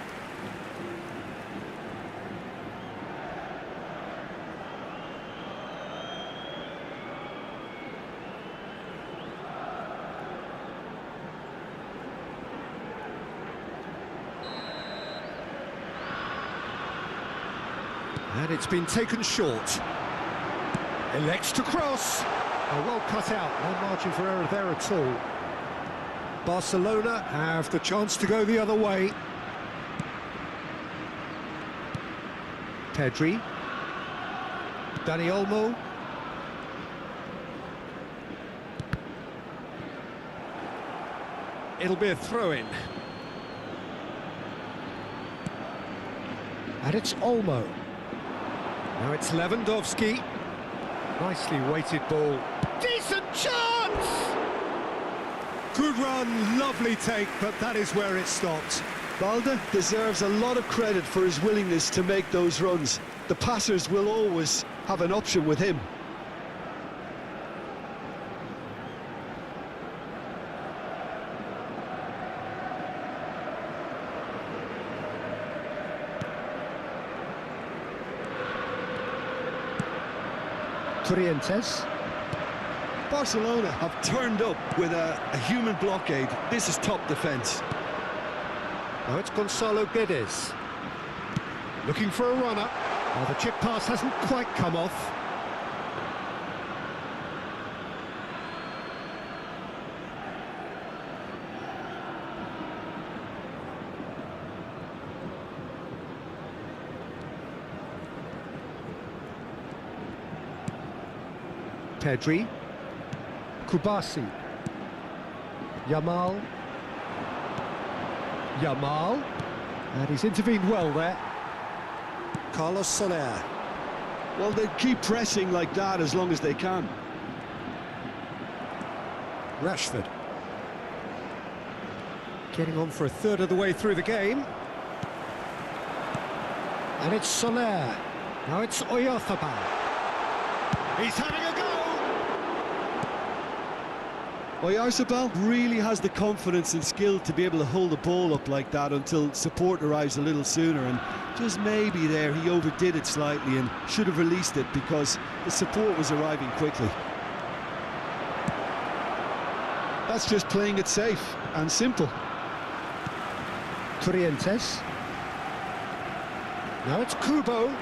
And it's been taken short. Elects to cross. Oh, well cut out, no margin for error there at all. Barcelona have the chance to go the other way. Pedri. Dani Olmo. It'll be a throw-in. And it's Olmo. Now it's Lewandowski. Nicely weighted ball. Decent chance! Good run, lovely take, but that is where it stopped. Balde deserves a lot of credit for his willingness to make those runs. The passers will always have an option with him. Trientes. Barcelona have turned up with a human blockade. This is top defence. Now it's Gonzalo Guedes. Looking for a runner. Well, the chip pass hasn't quite come off. Pedri. Kubasi. Yamal. And he's intervened well there. Carlos Soler. Well, they keep pressing like that as long as they can. Rashford. Getting on for a third of the way through the game. And it's Soler. Now it's Oyarzabal. He's having a go! Oyarzabal really has the confidence and skill to be able to hold the ball up like that until support arrives a little sooner, and just maybe there he overdid it slightly and should have released it because the support was arriving quickly. That's just playing it safe and simple. Trientes. Now it's Kubo.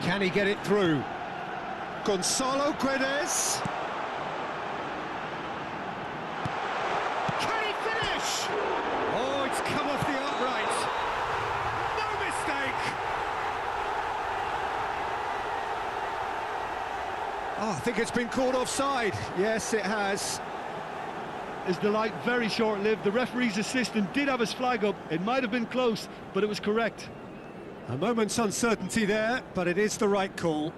Can he get it through? Gonzalo Guedes. Can he finish? Oh, it's come off the upright. No mistake. Oh, I think it's been called offside. Yes, it has. His delight very short-lived. The referee's assistant did have his flag up. It might have been close, but it was correct. A moment's uncertainty there, but it is the right call.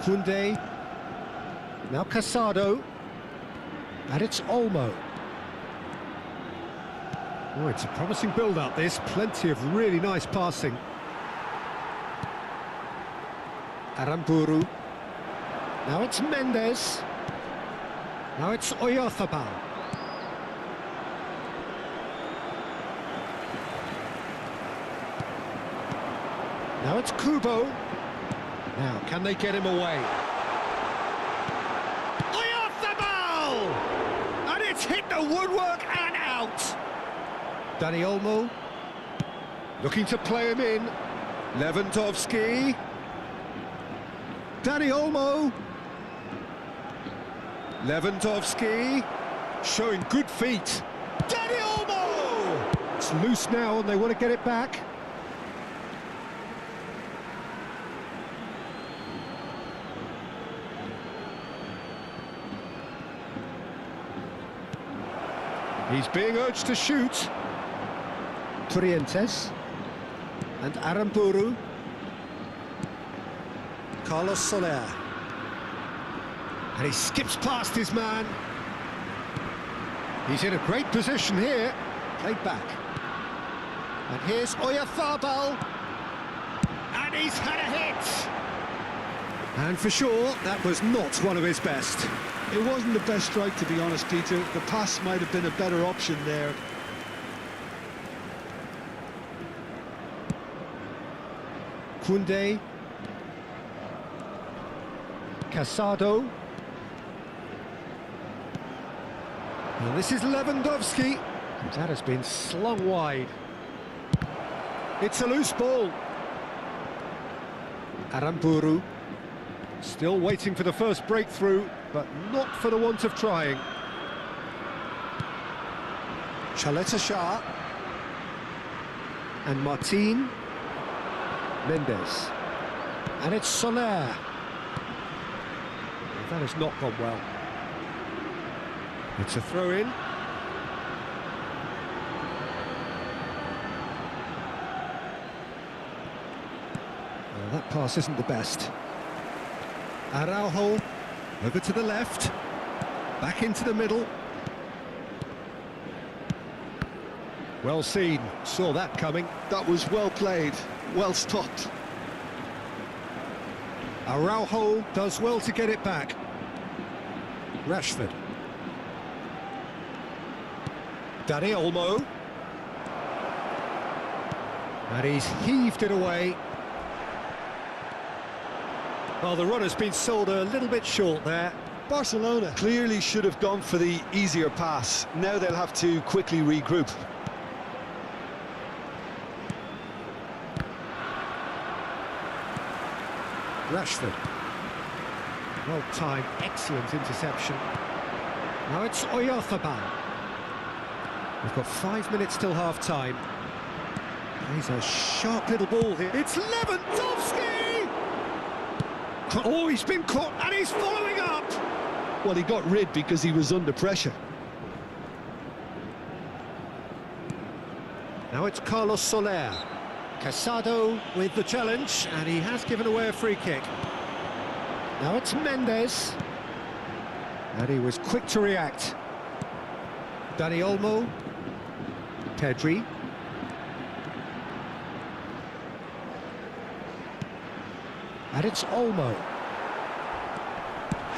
Koundé. Now Casado. And it's Olmo. Oh, it's a promising build-up, this. Plenty of really nice passing. Aramburu. Now it's Mendes. Now it's Oyarzabal. Now it's Kubo. Now, can they get him away? Oyarzabal! And it's hit the woodwork and out. Dani Olmo. Looking to play him in. Lewandowski. Dani Olmo. Lewandowski. Showing good feet. Dani Olmo! It's loose now and they want to get it back. He's being urged to shoot. Trientes. And Aramburu. Carlos Soler. And he skips past his man. He's in a great position here. Played back. And here's Oyarzabal. And he's had a hit. And for sure, that was not one of his best. It wasn't the best strike, to be honest, Peter. The pass might have been a better option there. Koundé. Casado. And this is Lewandowski. That has been slung wide. It's a loose ball. Aramburu. Still waiting for the first breakthrough, but not for the want of trying. Chaleta Shah. And Martin. Mendes. And it's Soler. That has not gone well. It's a throw-in. Well, that pass isn't the best. Araujo, over to the left. Back into the middle. Well seen, saw that coming. That was well played, well stopped. Araujo does well to get it back. Rashford. Dani Olmo. And he's heaved it away. Well, the run has been sold a little bit short there. Barcelona clearly should have gone for the easier pass. Now they'll have to quickly regroup. Rashford. Well-timed, excellent interception. Now it's Oyarzabal. We've got 5 minutes till half-time. He's a sharp little ball here. It's Lewandowski! Oh, he's been caught, and he's following up! Well, he got rid because he was under pressure. Now it's Carlos Soler. Casado with the challenge, and he has given away a free kick. Now it's Mendes. And he was quick to react. Dani Olmo. Pedri. And it's Olmo.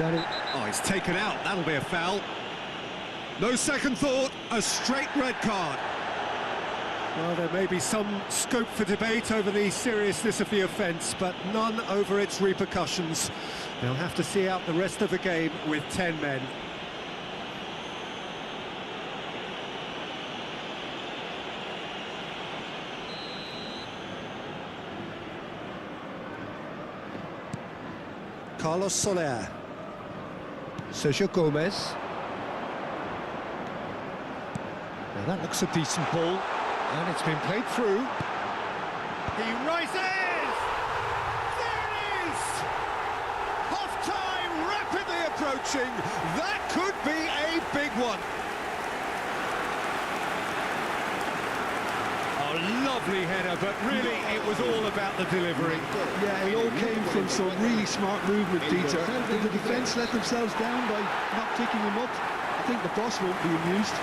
Oh, he's taken out. That'll be a foul. No second thought, a straight red card. Well, there may be some scope for debate over the seriousness of the offence, but none over its repercussions. They'll have to see out the rest of the game with 10 men. Carlos Soler. Sergio Gomez. Now that looks a decent ball. And it's been played through. He rises! There it is! Half-time rapidly approaching. That could be a big one. A lovely header, but really it was all about the delivery. Yeah, it all came from some really smart movement, Peter. Did the defence let themselves down by not picking him up? I think the boss won't be amused.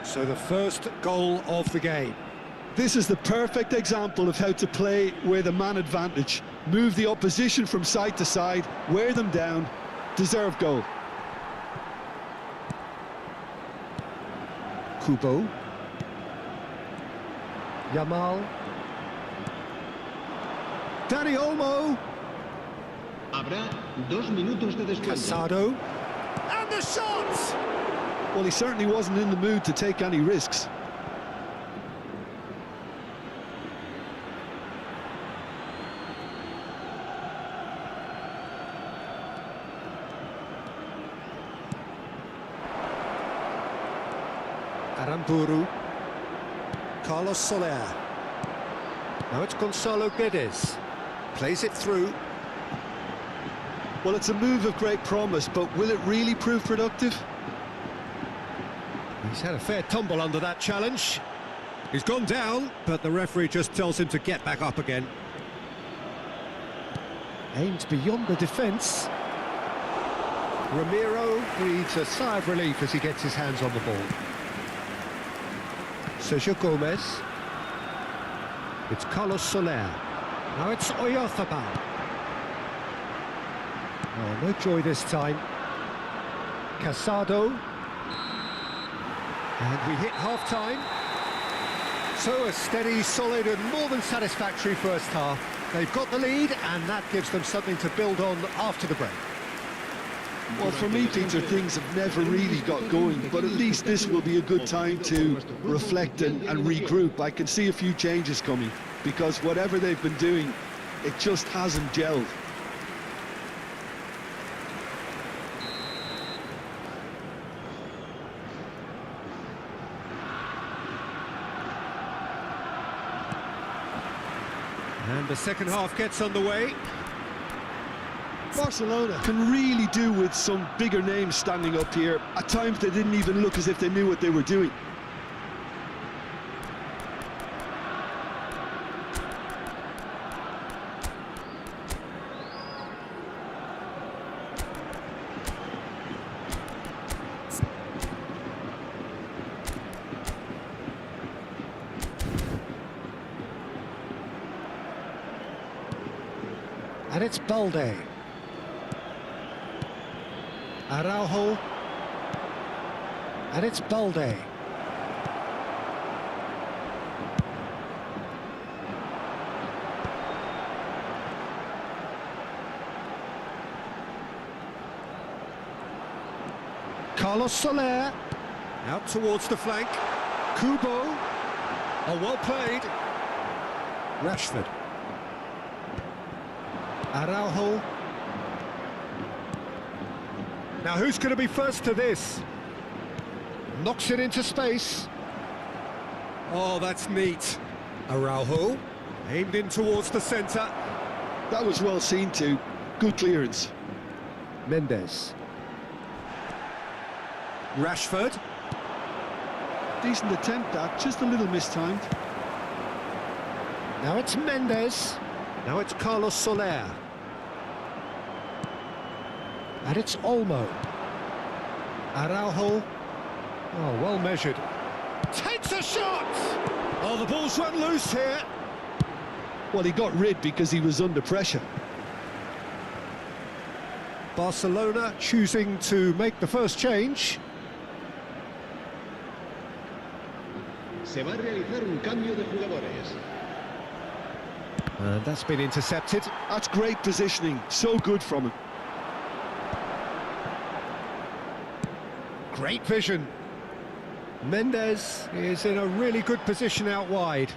So the first goal of the game. This is the perfect example of how to play with a man advantage. Move the opposition from side to side, wear them down, deserve goal. Kubo. Yamal. Dani Olmo. Habrá 2 minutos de descuento. Casado. And the shot! Well, he certainly wasn't in the mood to take any risks. Aramburu. Carlos Soler. Now it's Gonzalo Guedes. Plays it through. Well, it's a move of great promise, but will it really prove productive? He's had a fair tumble under that challenge. He's gone down, but the referee just tells him to get back up again. Aimed beyond the defence. Ramiro breathes a sigh of relief as he gets his hands on the ball. Sergio Gomez. It's Carlos Soler. Now it's Oyarzabal. Oh, no joy this time. Casado. And we hit half-time. So a steady, solid and more than satisfactory first half. They've got the lead and that gives them something to build on after the break. Well, for me, Peter, things have never really got going, but at least this will be a good time to reflect and regroup. I can see a few changes coming, because whatever they've been doing, it just hasn't gelled. And the second half gets underway. Barcelona can really do with some bigger names standing up here. At times they didn't even look as if they knew what they were doing. And it's Balde. Araujo. And it's Balde. Carlos Soler. Out towards the flank. Kubo. Oh, well played. Rashford. Araujo. Now who's going to be first to this? Knocks it into space. Oh, that's neat. Araujo. Aimed in towards the centre. That was well seen too. Good clearance. Mendes. Rashford. Decent attempt that, just a little mistimed. Now it's Mendes. Now it's Carlos Soler. And it's Olmo. Araujo. Oh, well measured. Takes a shot! Oh, the ball's run loose here. Well, he got rid because he was under pressure. Barcelona choosing to make the first change. Se va a realizar un cambio de jugadores. And that's been intercepted. That's great positioning, so good from him. Great vision. Mendes is in a really good position out wide.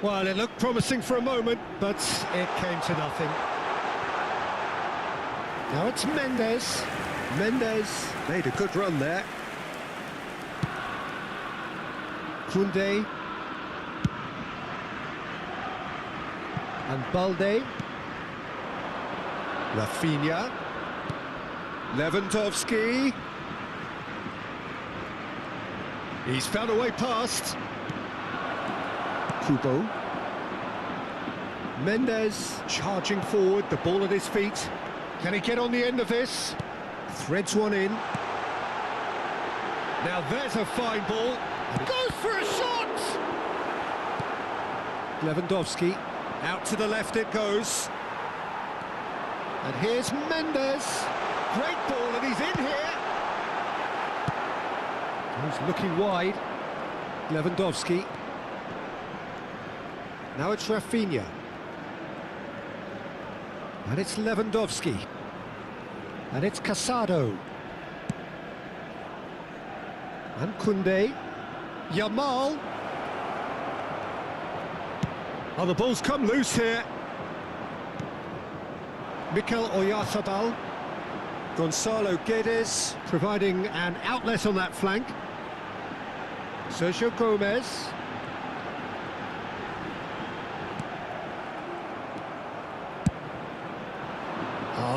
Well, it looked promising for a moment, but it came to nothing. Now it's Mendes. Mendes made a good run there. Koundé. And Balde. Rafinha. Lewandowski. He's found a way past. Kubo. Mendes charging forward, the ball at his feet. Can he get on the end of this? Threads one in. Now there's a fine ball. Goes for a shot! Lewandowski. Out to the left it goes. And here's Mendes. Great ball and he's in here. He's looking wide. Lewandowski. Now it's Rafinha. And it's Lewandowski. And it's Casado. And Koundé. Yamal. Oh, the ball's come loose here. Mikel Oyarzabal. Gonzalo Guedes providing an outlet on that flank. Sergio Gomez.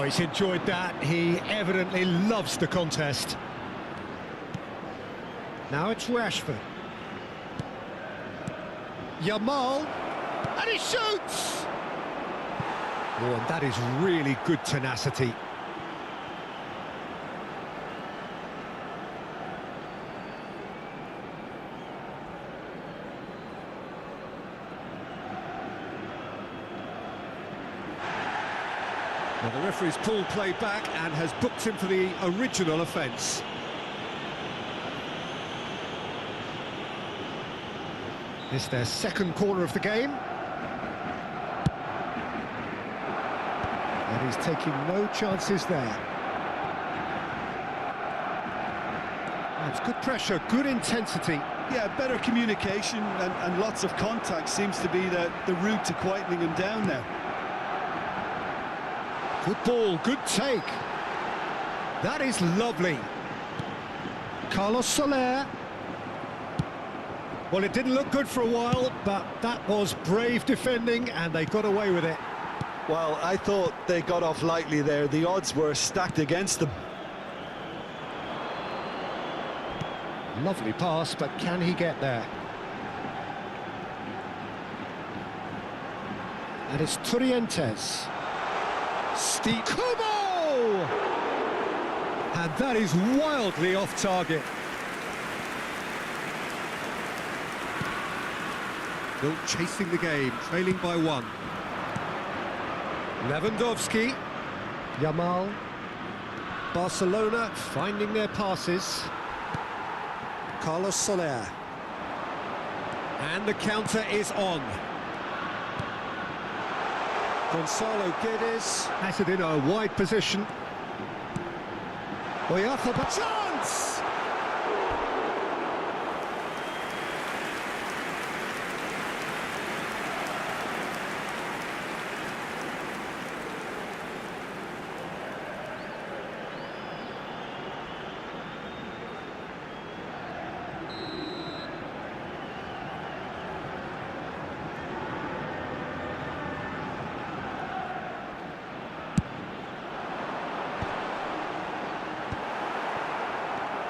Oh, he's enjoyed that. He evidently loves the contest. Now it's Rashford. Yamal, and he shoots! Oh, and that is really good tenacity. Well, the referee's pulled play back and has booked him for the original offence. It's their second corner of the game. And he's taking no chances there. That's good pressure, good intensity. Yeah, better communication and lots of contact seems to be the route to quietening him down now. Good ball, good take. That is lovely. Carlos Soler. Well, it didn't look good for a while, but that was brave defending and they got away with it. Well, I thought they got off lightly there. The odds were stacked against them. Lovely pass, but can he get there? And it's Turrientes. Steep Kubo! And that is wildly off target. Still chasing the game, trailing by one. Lewandowski. Yamal. Barcelona finding their passes. Carlos Soler. And the counter is on. Gonzalo Guedes has it in a wide position. Oyarzabal, chance!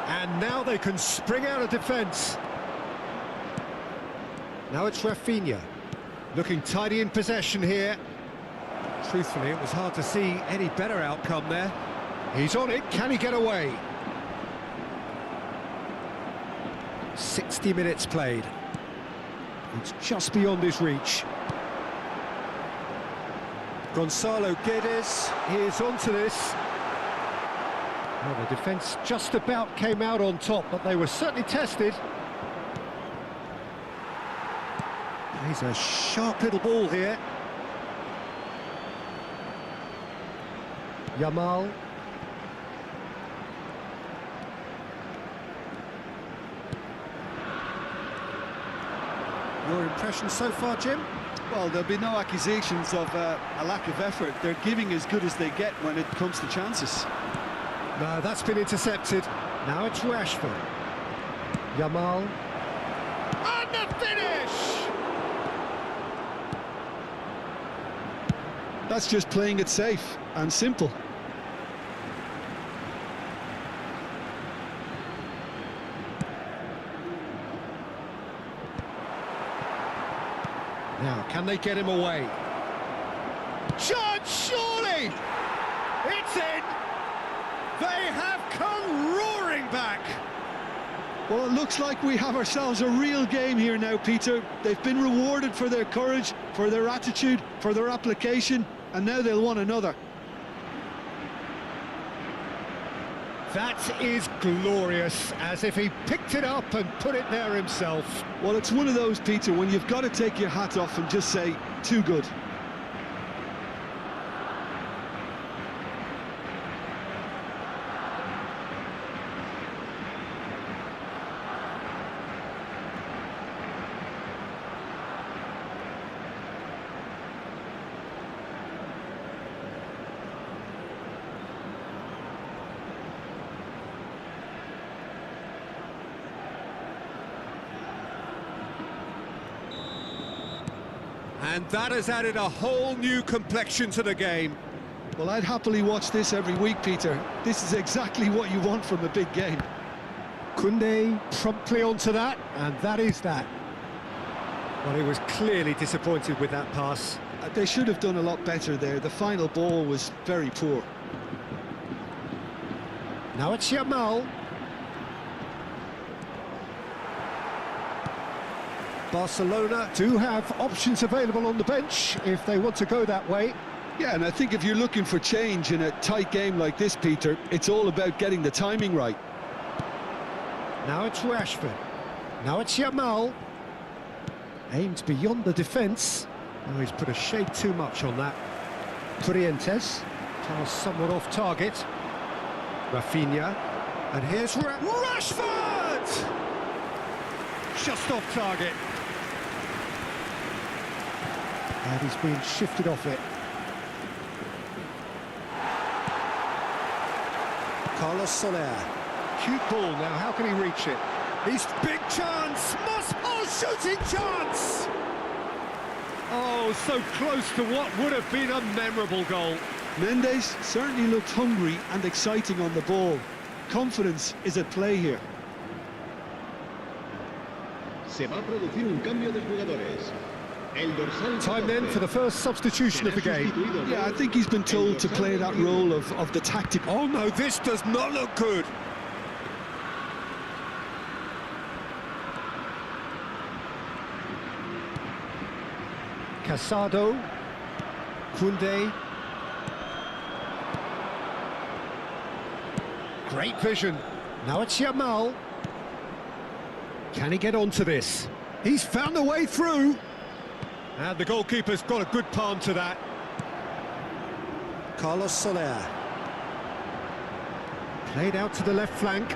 And now they can spring out of defence. Now it's Rafinha, looking tidy in possession here. Truthfully, it was hard to see any better outcome there. He's on it, can he get away? 60 minutes played. It's just beyond his reach. Gonzalo Guedes, he is onto this. Well, the defence just about came out on top, but they were certainly tested. He's a sharp little ball here. Yamal. Your impression so far, Jim? Well, there'll be no accusations of a lack of effort. They're giving as good as they get when it comes to chances. No, that's been intercepted. Now it's Rashford. Yamal. And the finish! That's just playing it safe and simple. Now, can they get him away? Chance, surely! It's in! They have come roaring back! Well, it looks like we have ourselves a real game here now, Peter. They've been rewarded for their courage, for their attitude, for their application, and now they'll want another. That is glorious, as if he picked it up and put it there himself. Well, it's one of those, Peter, when you've got to take your hat off and just say, too good. And that has added a whole new complexion to the game. Well, I'd happily watch this every week, Peter. This is exactly what you want from a big game. Koundé promptly onto that, and that is that. Well, he was clearly disappointed with that pass. They should have done a lot better there. The final ball was very poor. Now it's Yamal. Barcelona do have options available on the bench if they want to go that way. Yeah, and I think if you're looking for change in a tight game like this, Peter, it's all about getting the timing right. Now it's Rashford. Now it's Yamal. Aims beyond the defence. Oh, he's put a shade too much on that. Corrientes. Pass somewhat off target. Rafinha. And here's Rashford! Just off target. And he's being shifted off it. Carlos Soler. Cute ball now, how can he reach it? He's big chance! Shooting chance! Oh, so close to what would have been a memorable goal. Mendes certainly looked hungry and exciting on the ball. Confidence is at play here. Se va a producir un cambio de jugadores. El dorsal Time then for the first substitution of the game. Yeah, I think he's been told to play that role of the tactic. Oh no, this does not look good. Casado, Koundé. Great vision. Now it's Yamal. Can he get onto this? He's found a way through. And the goalkeeper's got a good palm to that. Carlos Soler. Played out to the left flank.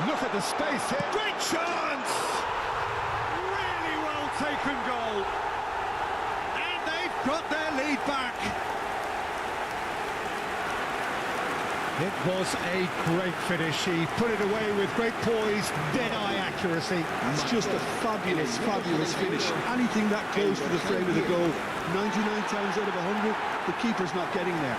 Look at the space here. Great chance! Really well taken goal. And they've got their lead back. It was a great finish. He put it away with great poise, dead-eye accuracy. It's just a fabulous, fabulous finish. Anything that close to the frame of the goal, 99 times out of 100, the keeper's not getting there.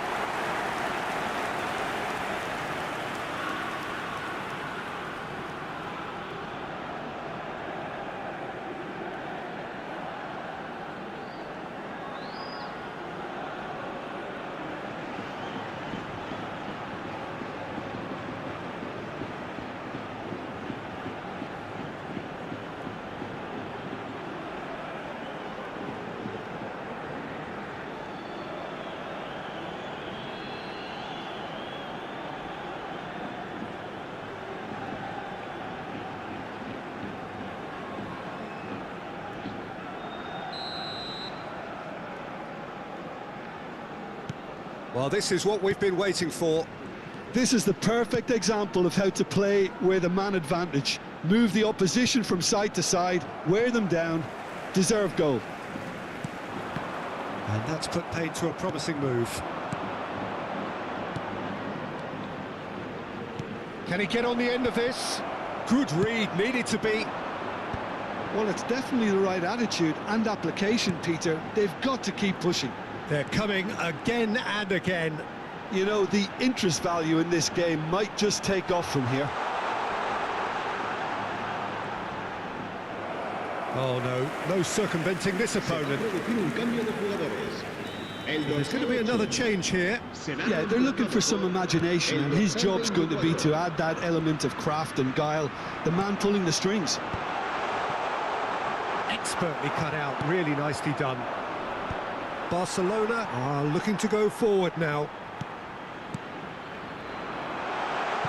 Well, this is what we've been waiting for. This is the perfect example of how to play with a man advantage. Move the opposition from side to side, wear them down, deserve goal. And that's put paid to a promising move. Can he get on the end of this? Good read, needed to be. Well, it's definitely the right attitude and application, Peter. They've got to keep pushing. They're coming again and again. You know, the interest value in this game might just take off from here. Oh no circumventing this opponent. There's going to be another change here. Yeah, they're looking for some imagination, and his job's going to be to add that element of craft and guile, the man pulling the strings. Expertly cut out, really nicely done. Barcelona are looking to go forward now.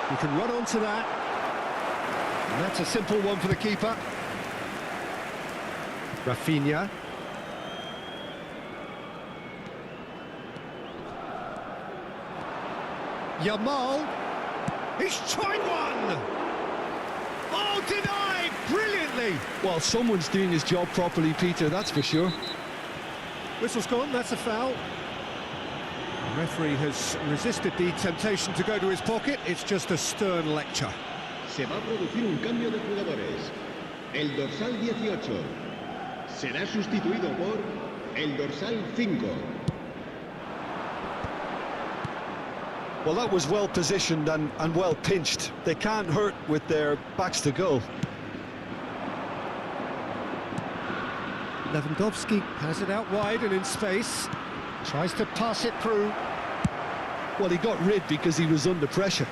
You can run onto that. And that's a simple one for the keeper. Rafinha. Yamal. He's tried one! Oh, denied! Brilliantly! Well, someone's doing his job properly, Peter, that's for sure. Whistle's gone, that's a foul. The referee has resisted the temptation to go to his pocket. It's just a stern lecture. Se va a producir un cambio de jugadores. El dorsal 18 será sustituido por el dorsal 5. Well, that was well positioned and well pinched. They can't hurt with their backs to goal. Lewandowski has it out wide and in space. Tries to pass it through. Well, he got rid because he was under pressure.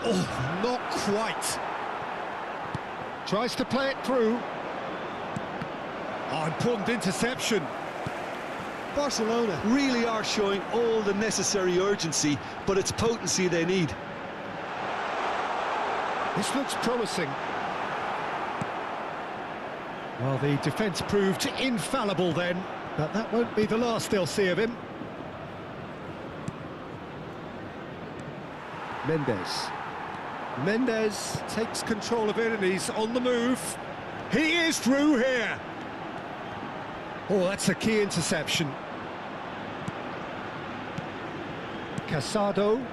Oh, not quite. Tries to play it through. Oh, important interception. Barcelona really are showing all the necessary urgency, but it's potency they need. This looks promising. Well, the defence proved infallible then, but that won't be the last they'll see of him. Mendes takes control of it and he's on the move. He is through here. Oh, that's a key interception. Casado.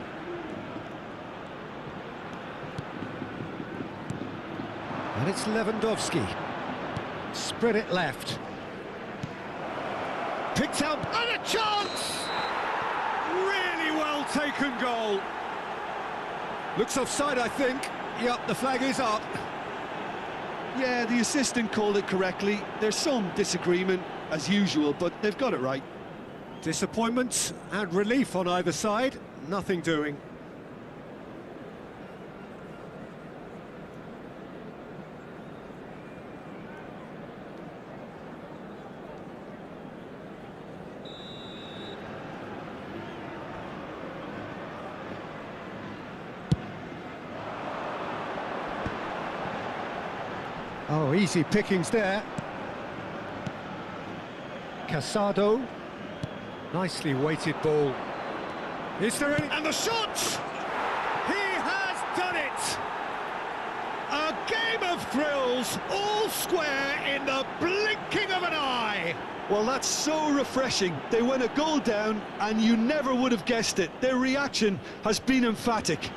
And it's Lewandowski. Spread it left. Picked up and a chance! Really well taken goal. Looks offside, I think. Yep, the flag is up. Yeah, the assistant called it correctly. There's some disagreement, as usual, but they've got it right. Disappointment and relief on either side. Nothing doing. Oh, easy pickings there. Casado. Nicely weighted ball. Is there any... And the shot! He has done it! A game of thrills, all square in the blinking of an eye! Well, that's so refreshing. They went a goal down, and you never would have guessed it. Their reaction has been emphatic.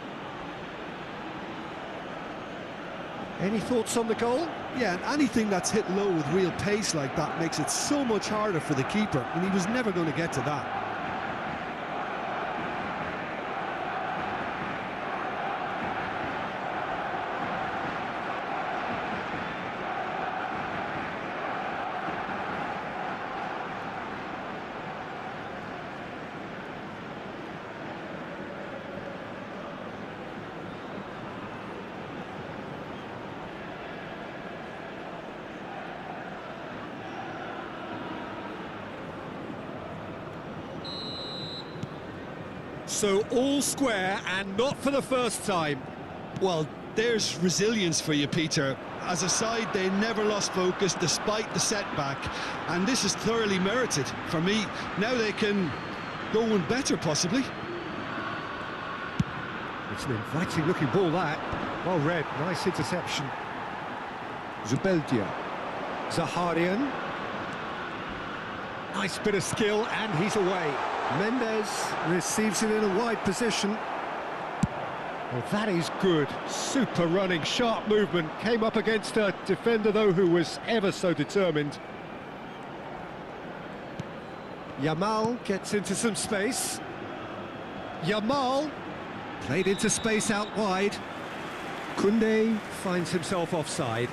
Any thoughts on the goal? Yeah, and anything that's hit low with real pace like that makes it so much harder for the keeper, and he was never going to get to that. So all square and not for the first time. Well, there's resilience for you, Peter. As a side, they never lost focus despite the setback, and this is thoroughly merited for me. Now they can go one better, possibly. It's an inviting looking ball, that. Well read, nice interception. Zubeldia. Zaharian. Nice bit of skill, and he's away. Mendes receives it in a wide position. Well, that is good. Super running, sharp movement. Came up against a defender, though, who was ever so determined. Yamal gets into some space. Yamal played into space out wide. Koundé finds himself offside.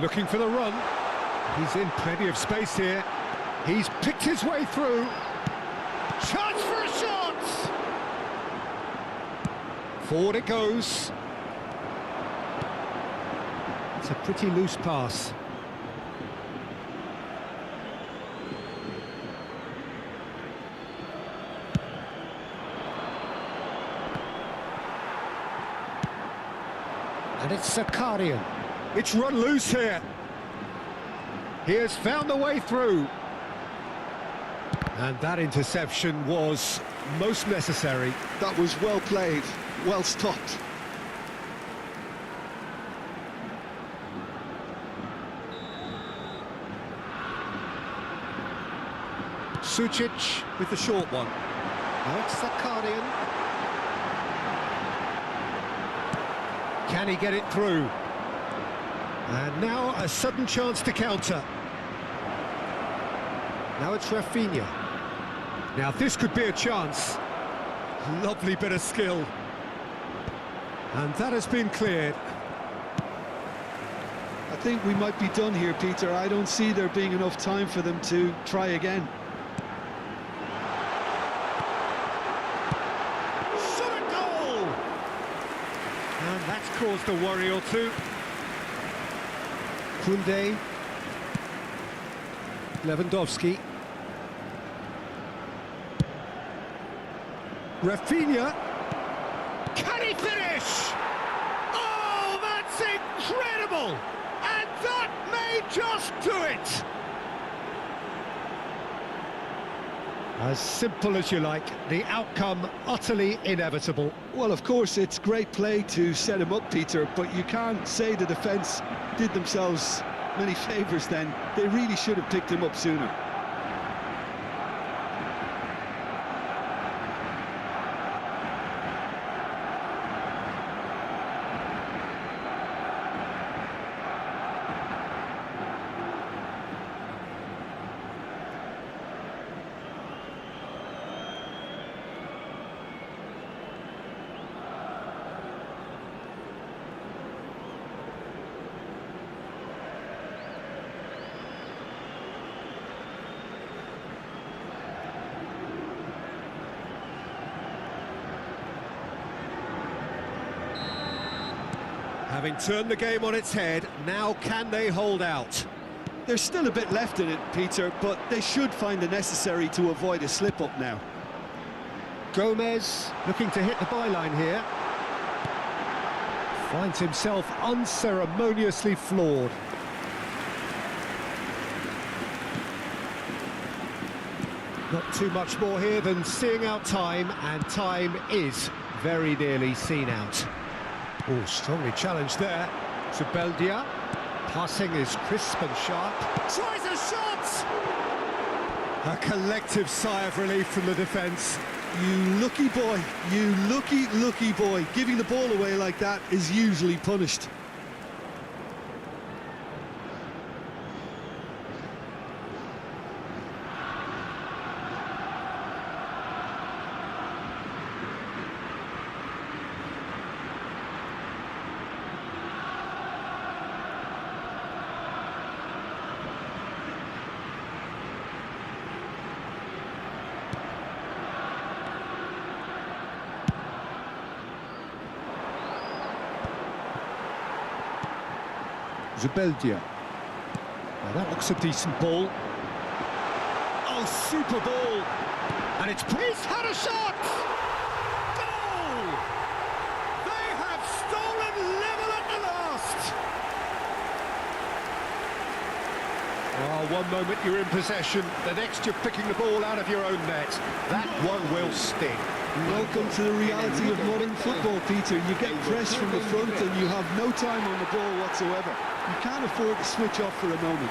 Looking for the run. He's in plenty of space here. He's picked his way through. Chance for a shot! Forward it goes. It's a pretty loose pass. And it's Zakarian. It's run loose here. He has found a way through. And that interception was most necessary. That was well played, well stopped. Sucic with the short one. Now it's Zakarian. Can he get it through? And now a sudden chance to counter. Now it's Rafinha. Now this could be a chance. Lovely bit of skill. And that has been cleared. I think we might be done here, Peter. I don't see there being enough time for them to try again. Shot a goal! And that's caused a worry or two. Koundé. Lewandowski. Rafinha. Can he finish? Oh, that's incredible! And that may just do it! As simple as you like, the outcome utterly inevitable. Well, of course, it's great play to set him up, Peter, but you can't say the defence did themselves many favours then. They really should have picked him up sooner. Having turned the game on its head, now can they hold out? There's still a bit left in it, Peter, but they should find the necessary to avoid a slip-up now. Gomez looking to hit the byline here. Finds himself unceremoniously floored. Not too much more here than seeing out time, and time is very nearly seen out. Oh, strongly challenged there. Zubeldia. Passing is crisp and sharp. Tries a shot! A collective sigh of relief from the defence. You lucky boy, you lucky boy. Giving the ball away like that is usually punished. Zubeldia. Now that looks a decent ball. Oh, super ball! And it's he's had a shot! Goal! They have stolen level at the last! Well, one moment you're in possession, the next you're picking the ball out of your own net. That one will sting. Welcome to the reality of modern football, Peter. You get pressed from the front and you have no time on the ball whatsoever. You can't afford to switch off for a moment.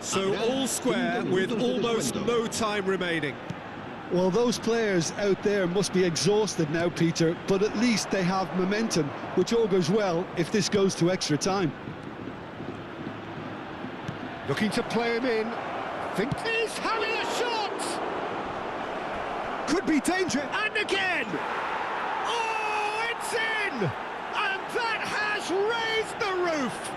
So all square with almost no time remaining. Well, those players out there must be exhausted now, Peter, but at least they have momentum, which augurs well if this goes to extra time. Looking to play him in. Think he's having a shot! Could be danger, and again! Oh, it's in! And that has raised the roof!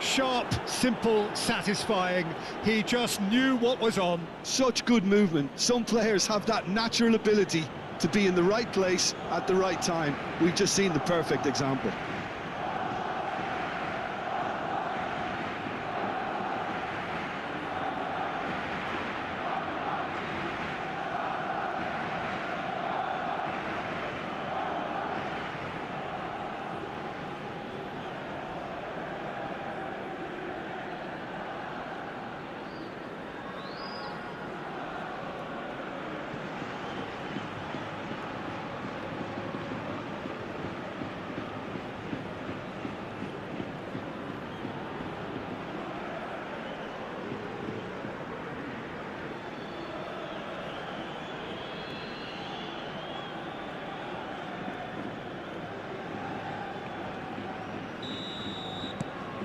Sharp, simple, satisfying. He just knew what was on. Such good movement. Some players have that natural ability to be in the right place at the right time. We've just seen the perfect example.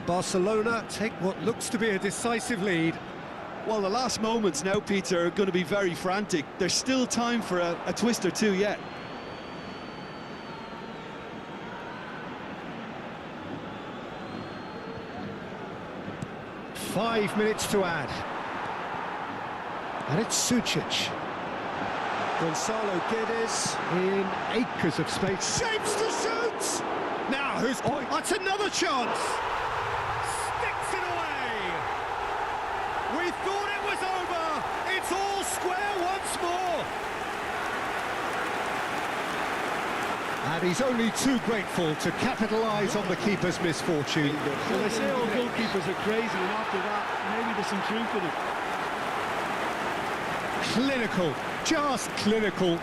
Barcelona take what looks to be a decisive lead. Well, the last moments now, Peter, are going to be very frantic. There's still time for a twist or two yet. Five minutes to add. And it's Sucic. Gonzalo Guedes in acres of space. Shapes to shoot! Now, who's... Oh, that's another chance! Sticks it away! We thought it was over! It's all square once more! And he's only too grateful to capitalise on the keeper's misfortune. Well, they say all goalkeepers are crazy, and after that, maybe there's some truth in it. Clinical, just clinical.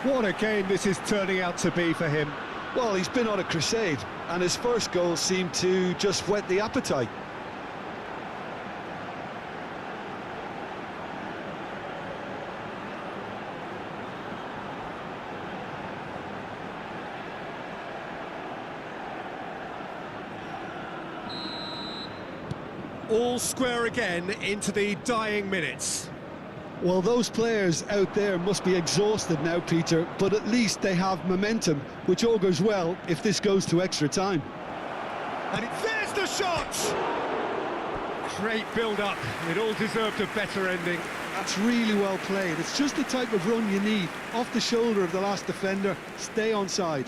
What a game this is turning out to be for him. Well, he's been on a crusade, and his first goal seemed to just whet the appetite. All square again into the dying minutes. Well, those players out there must be exhausted now, Peter, but at least they have momentum, which augurs well if this goes to extra time. And there's the shot! Great build-up. It all deserved a better ending. That's really well played. It's just the type of run you need. Off the shoulder of the last defender, stay onside.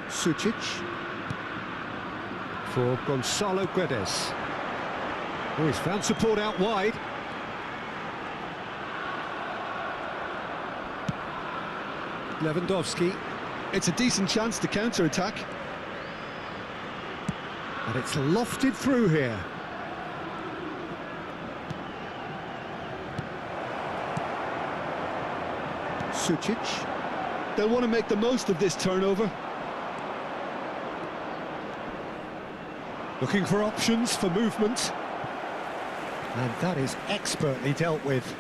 Sucic for Gonzalo Guedes. Oh, he's found support out wide. Lewandowski. It's a decent chance to counter-attack. And it's lofted through here. Sucic. They'll want to make the most of this turnover. Looking for options for movement. And that is expertly dealt with.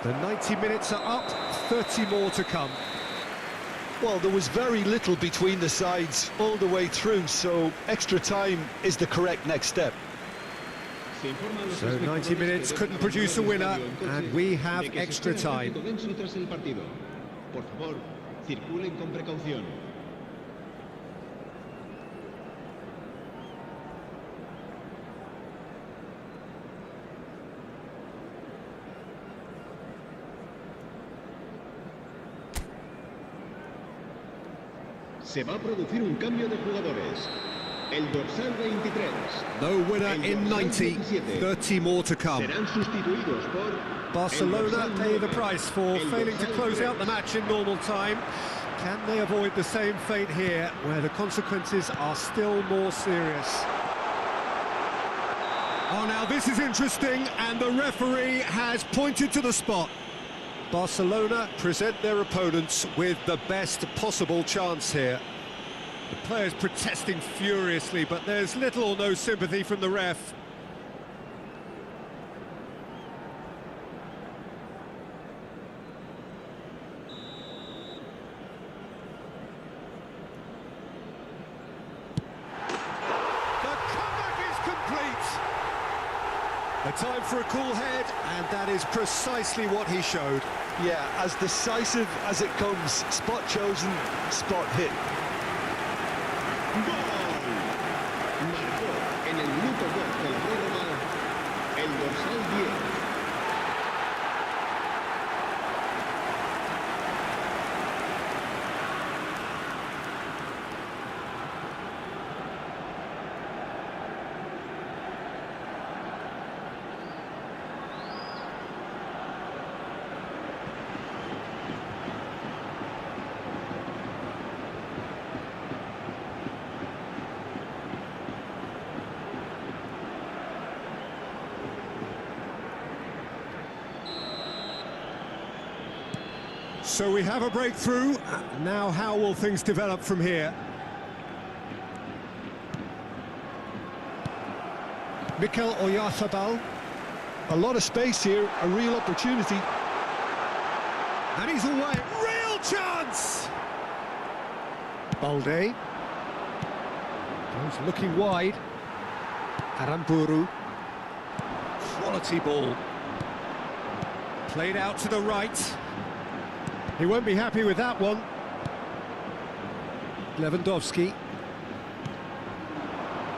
The 90 minutes are up, 30 more to come. Well, there was very little between the sides all the way through, so extra time is the correct next step. So 90 minutes couldn't produce a winner, and we have extra time. Por favor, circulen con precaución. Se va a producir un cambio de jugadores. El dorsal 23. No winner in 90, 30 more to come. Serán sustituidos por Barcelona pay the price for failing to close out the match in normal time. Can they avoid the same fate here, where the consequences are still more serious? Oh, now this is interesting, and the referee has pointed to the spot. Barcelona present their opponents with the best possible chance here. The players protesting furiously, but there's little or no sympathy from the ref. A time for a cool head, and that is precisely what he showed. Yeah, as decisive as it comes. Spot chosen, spot hit. ¡Gol! Marcó en el minuto 2 de la prórroga el dorsal 10. So we have a breakthrough. Now how will things develop from here? Mikel Oyarzabal. A lot of space here, a real opportunity. And he's away. Real chance! Balde. Goes looking wide. Aramburu. Quality ball. Played out to the right. He won't be happy with that one. Lewandowski.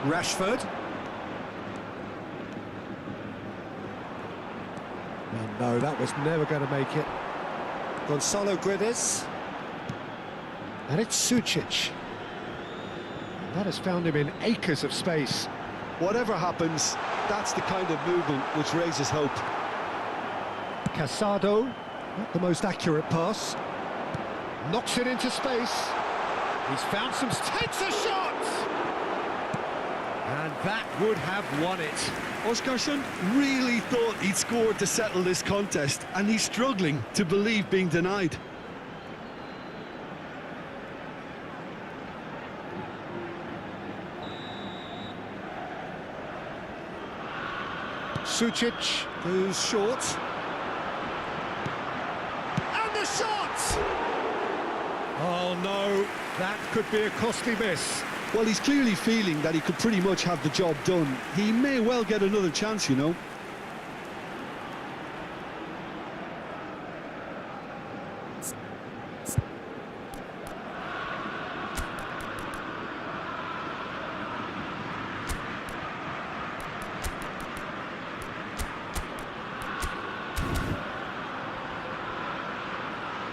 Rashford. Oh, no, that was never going to make it. Gonzalo Guedes. And it's Sucic. That has found him in acres of space. Whatever happens, that's the kind of movement which raises hope. Casado. Not the most accurate pass. Knocks it into space. He's found some... Takes a shot! And that would have won it. Oskarsson really thought he'd scored to settle this contest, and he's struggling to believe being denied. Sucic goes short. Oh no, that could be a costly miss. Well, he's clearly feeling that he could pretty much have the job done. He may well get another chance, you know.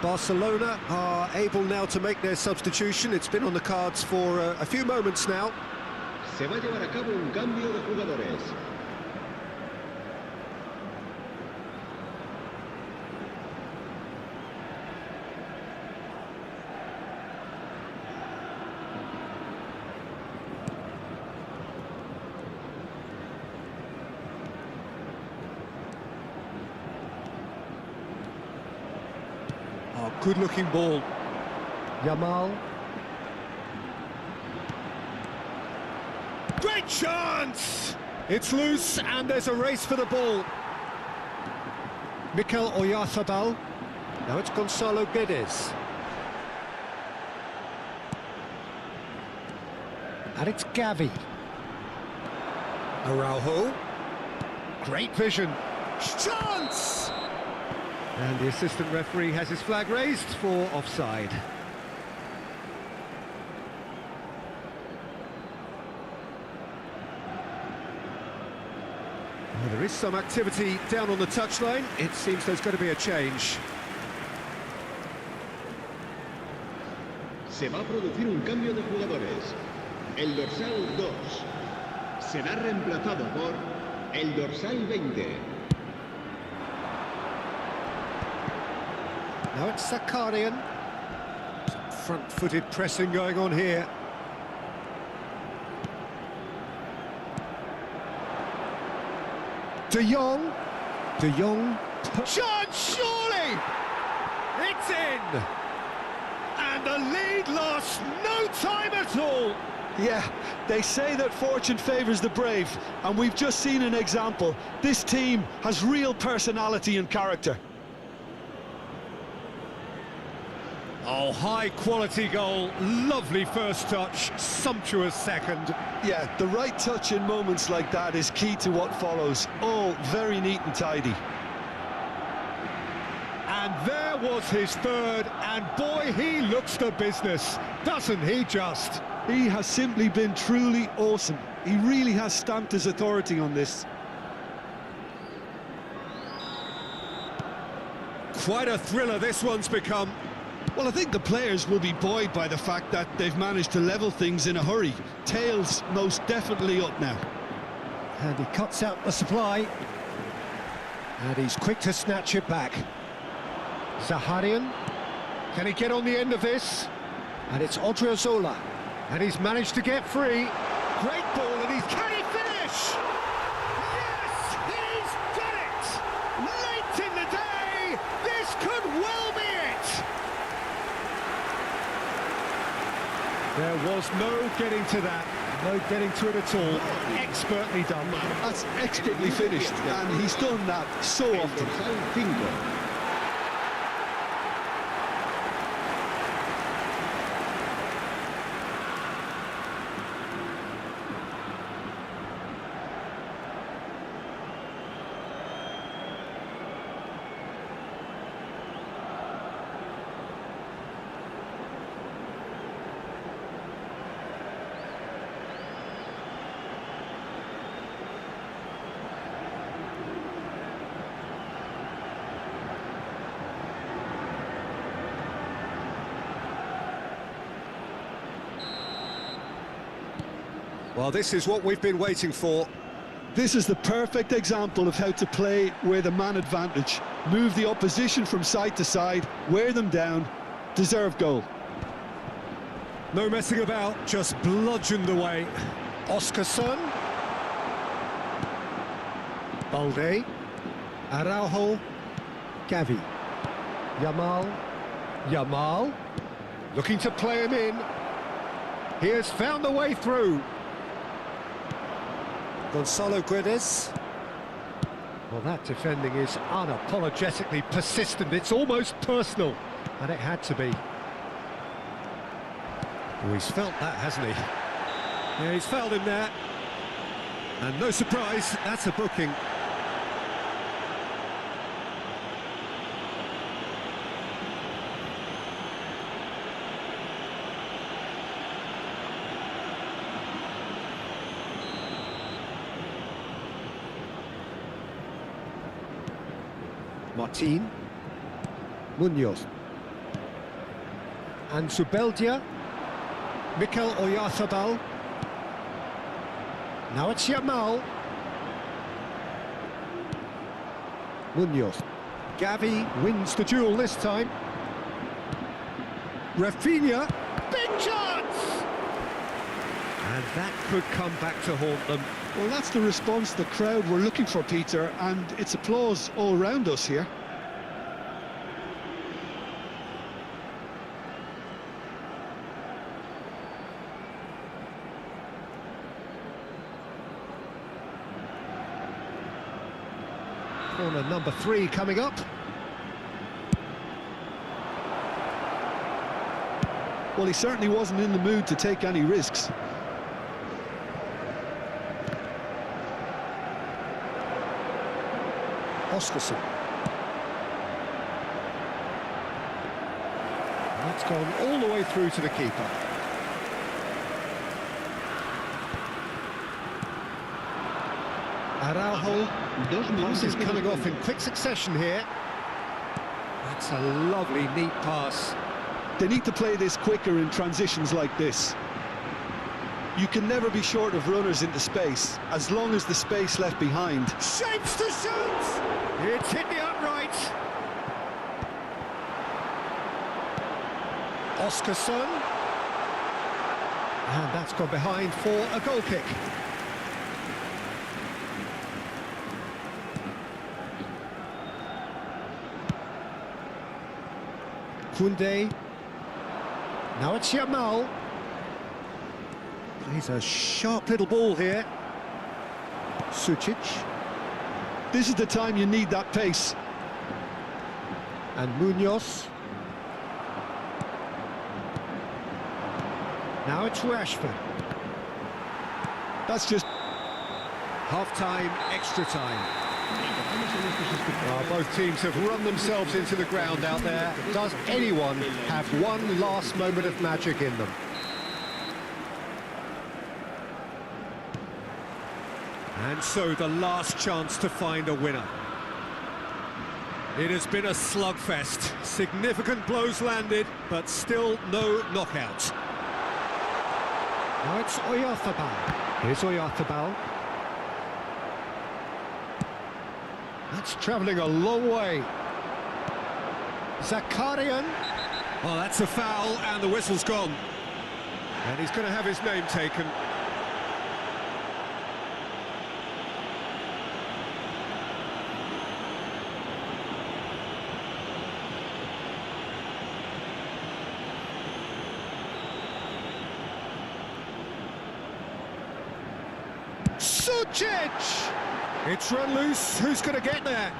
Barcelona are able now to make their substitution. It's been on the cards for a few moments now. Se va a llevar a cabo un cambio de jugadores. Oh, good-looking ball. Yamal. Great chance! It's loose, and there's a race for the ball. Mikel Oyarzabal. Now it's Gonzalo Guedes. And it's Gavi. Araujo. Great vision. Chance! And the assistant referee has his flag raised for offside. Well, there is some activity down on the touchline. It seems there's going to be a change. Se va a producir un cambio de jugadores. El dorsal 2 será reemplazado por el dorsal 20. Now it's Zakarian. Some front-footed pressing going on here. De Jong. De Jong. Chance, surely! It's in! And the lead lost no time at all! Yeah, they say that fortune favours the brave, and we've just seen an example. This team has real personality and character. Oh, high-quality goal, lovely first touch, sumptuous second. Yeah, the right touch in moments like that is key to what follows. All very neat and tidy. And there was his third, and boy, he looks the business, doesn't he just? He has simply been truly awesome. He really has stamped his authority on this. Quite a thriller this one's become. Well, I think the players will be buoyed by the fact that they've managed to level things in a hurry. Tails most definitely up now. And he cuts out the supply. And he's quick to snatch it back. Zaharian. Can he get on the end of this? And it's Odriozola. And he's managed to get free. Great ball, and can he finish? Yes, he's done it! Late in the day, this could well be it! There was no getting to that, no getting to it at all. Expertly done. That's expertly finished, and he's done that so often. Well, this is what we've been waiting for. This is the perfect example of how to play with a man advantage. Move the opposition from side to side, wear them down, deserve goal. No messing about, just bludgeoned away. Oskarsson. Balde. Araujo. Gavi. Yamal. Looking to play him in. He has found the way through. Gonzalo Guedes. Well, that defending is unapologetically persistent. It's almost personal, and it had to be. Oh, he's felt that, hasn't he? Yeah, he's fouled him there. And no surprise, that's a booking. Martin, Munoz, and Zubeldia, Mikel Oyarzabal. Now it's Yamal. Munoz. Gavi wins the duel this time. Rafinha, big chance! And that could come back to haunt them. Well, that's the response the crowd were looking for, Peter, and it's applause all round us here. Corner number 3 coming up. Well, he certainly wasn't in the mood to take any risks. Oskarsson. That's gone all the way through to the keeper. Araujo. Pass is coming off in quick succession here. That's a lovely, neat pass. They need to play this quicker in transitions like this. You can never be short of runners into space, as long as the space left behind. Shapes to shoot! It's hit the upright. Oskarsson. And that's gone behind for a goal kick. Koundé. Now it's Yamal. He's a sharp little ball here. Sucic. This is the time you need that pace. And Munoz. Now it's Rashford. That's just... Half-time, extra time. Both teams have run themselves into the ground out there. Does anyone have one last moment of magic in them? And so the last chance to find a winner. It has been a slugfest. Significant blows landed, but still no knockout. Now it's Oyarzabal. Here's Oyarzabal. That's travelling a long way. Zakarian. Well, that's a foul, and the whistle's gone. And he's going to have his name taken. Sucic! It's run loose. Who's going to get there?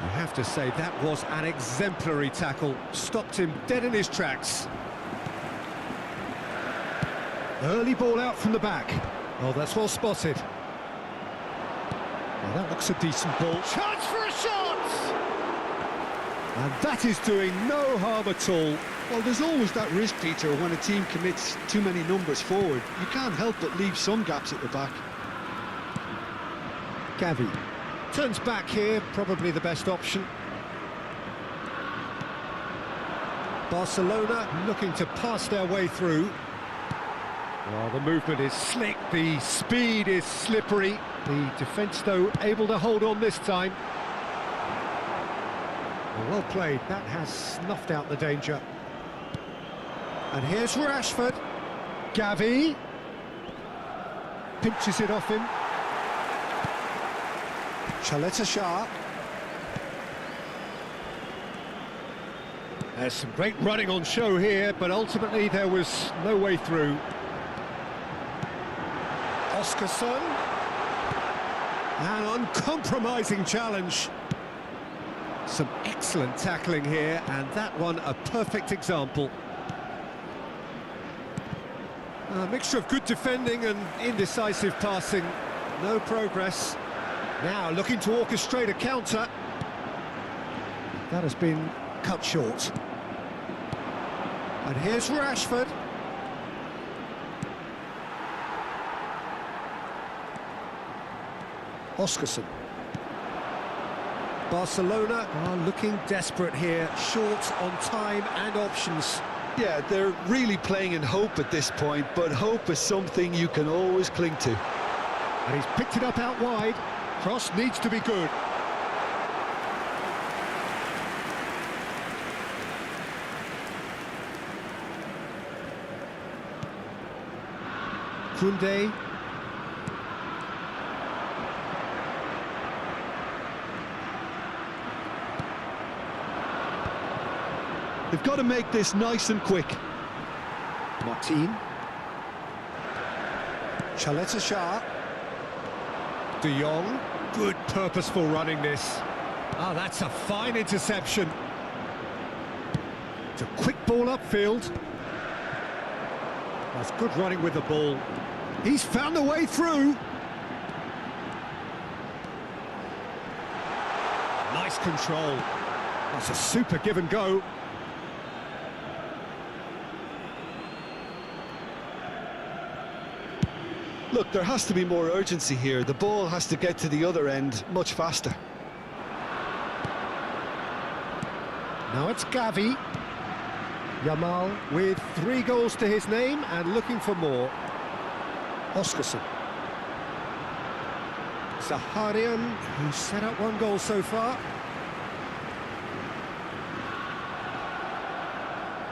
You have to say that was an exemplary tackle. Stopped him dead in his tracks. Early ball out from the back. Oh, that's well spotted. Well, that looks a decent ball. Chance for a shot! And that is doing no harm at all. Well, there's always that risk, Peter, when a team commits too many numbers forward. You can't help but leave some gaps at the back. Gavi turns back here, probably the best option. Barcelona looking to pass their way through. Well, the movement is slick, the speed is slippery. The defence, though, able to hold on this time. Well played, that has snuffed out the danger. And here's Rashford. Gavi. Pinches it off him. Shah. There's some great running on show here, but ultimately there was no way through. Oscarson. An uncompromising challenge. Some excellent tackling here, and that one a perfect example. A mixture of good defending and indecisive passing. No progress. Now looking to orchestrate a counter. That has been cut short. And here's Rashford. Oscarson. Barcelona are looking desperate here, short on time and options. Yeah, they're really playing in hope at this point, but hope is something you can always cling to. And he's picked it up out wide. Cross needs to be good. Koundé. They've got to make this nice and quick. Martin. Shah. De Jong. Good purposeful running this. Ah, that's a fine interception. It's a quick ball upfield. That's good running with the ball. He's found a way through. Nice control. That's a super give and go. Look, there has to be more urgency here. The ball has to get to the other end much faster. Now it's Gavi. Yamal with 3 goals to his name and looking for more. Oscarson. Zakarian, who's set up 1 goal so far.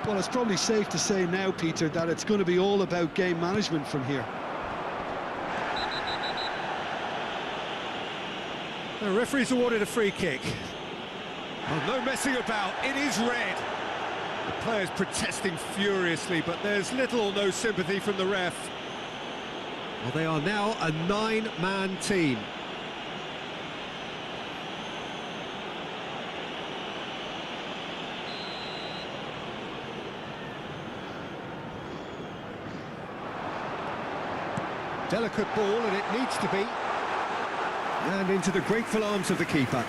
Well, it's probably safe to say now, Peter, that it's going to be all about game management from here. The referee's awarded a free kick. Oh, no messing about, it is red. The players protesting furiously, but there's little or no sympathy from the ref. Well, they are now a 9-man team. Delicate ball, and it needs to be. And into the grateful arms of the keeper.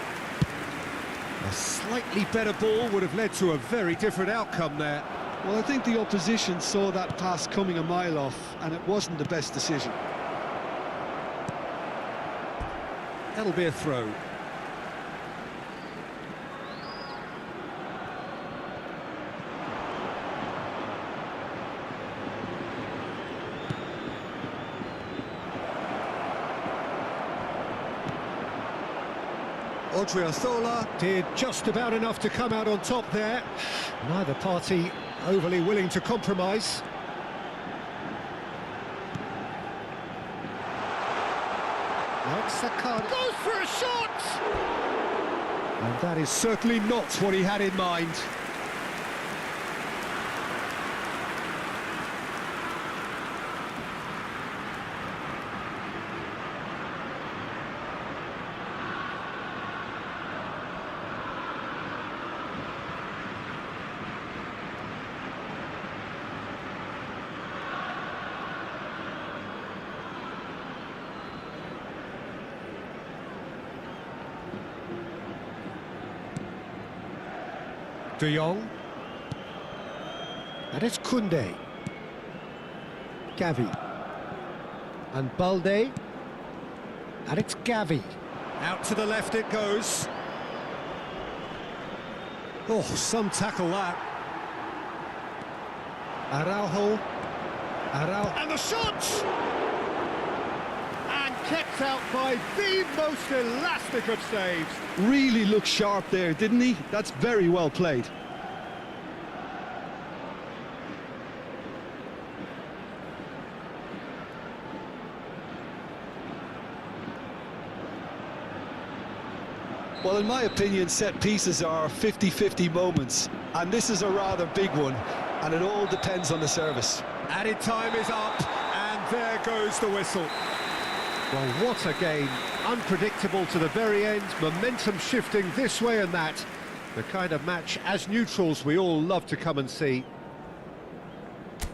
A slightly better ball would have led to a very different outcome there. Well, I think the opposition saw that pass coming a mile off, and it wasn't the best decision. That'll be a throw. Odriozola did just about enough to come out on top there. Neither party overly willing to compromise. Sakad goes for a shot! And that is certainly not what he had in mind. De Jong. And it's Koundé. Gavi. And Balde. And it's Gavi. Out to the left it goes. Oh, some tackle that. Araujo. And the shot! And kept out by the most elastic of saves. Really looked sharp there, didn't he? That's very well played. Well, in my opinion, set pieces are 50-50 moments, and this is a rather big one, and it all depends on the service. Added time is up, and there goes the whistle. Well, what a game. Unpredictable to the very end, momentum shifting this way and that. The kind of match, as neutrals, we all love to come and see.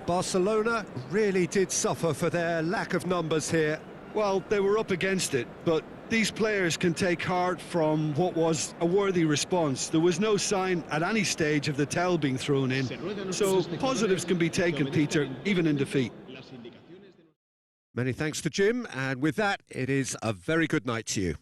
Barcelona really did suffer for their lack of numbers here. Well, they were up against it, but these players can take heart from what was a worthy response. There was no sign at any stage of the towel being thrown in. So positives can be taken, Peter, even in defeat. Many thanks to Jim, and with that, it is a very good night to you.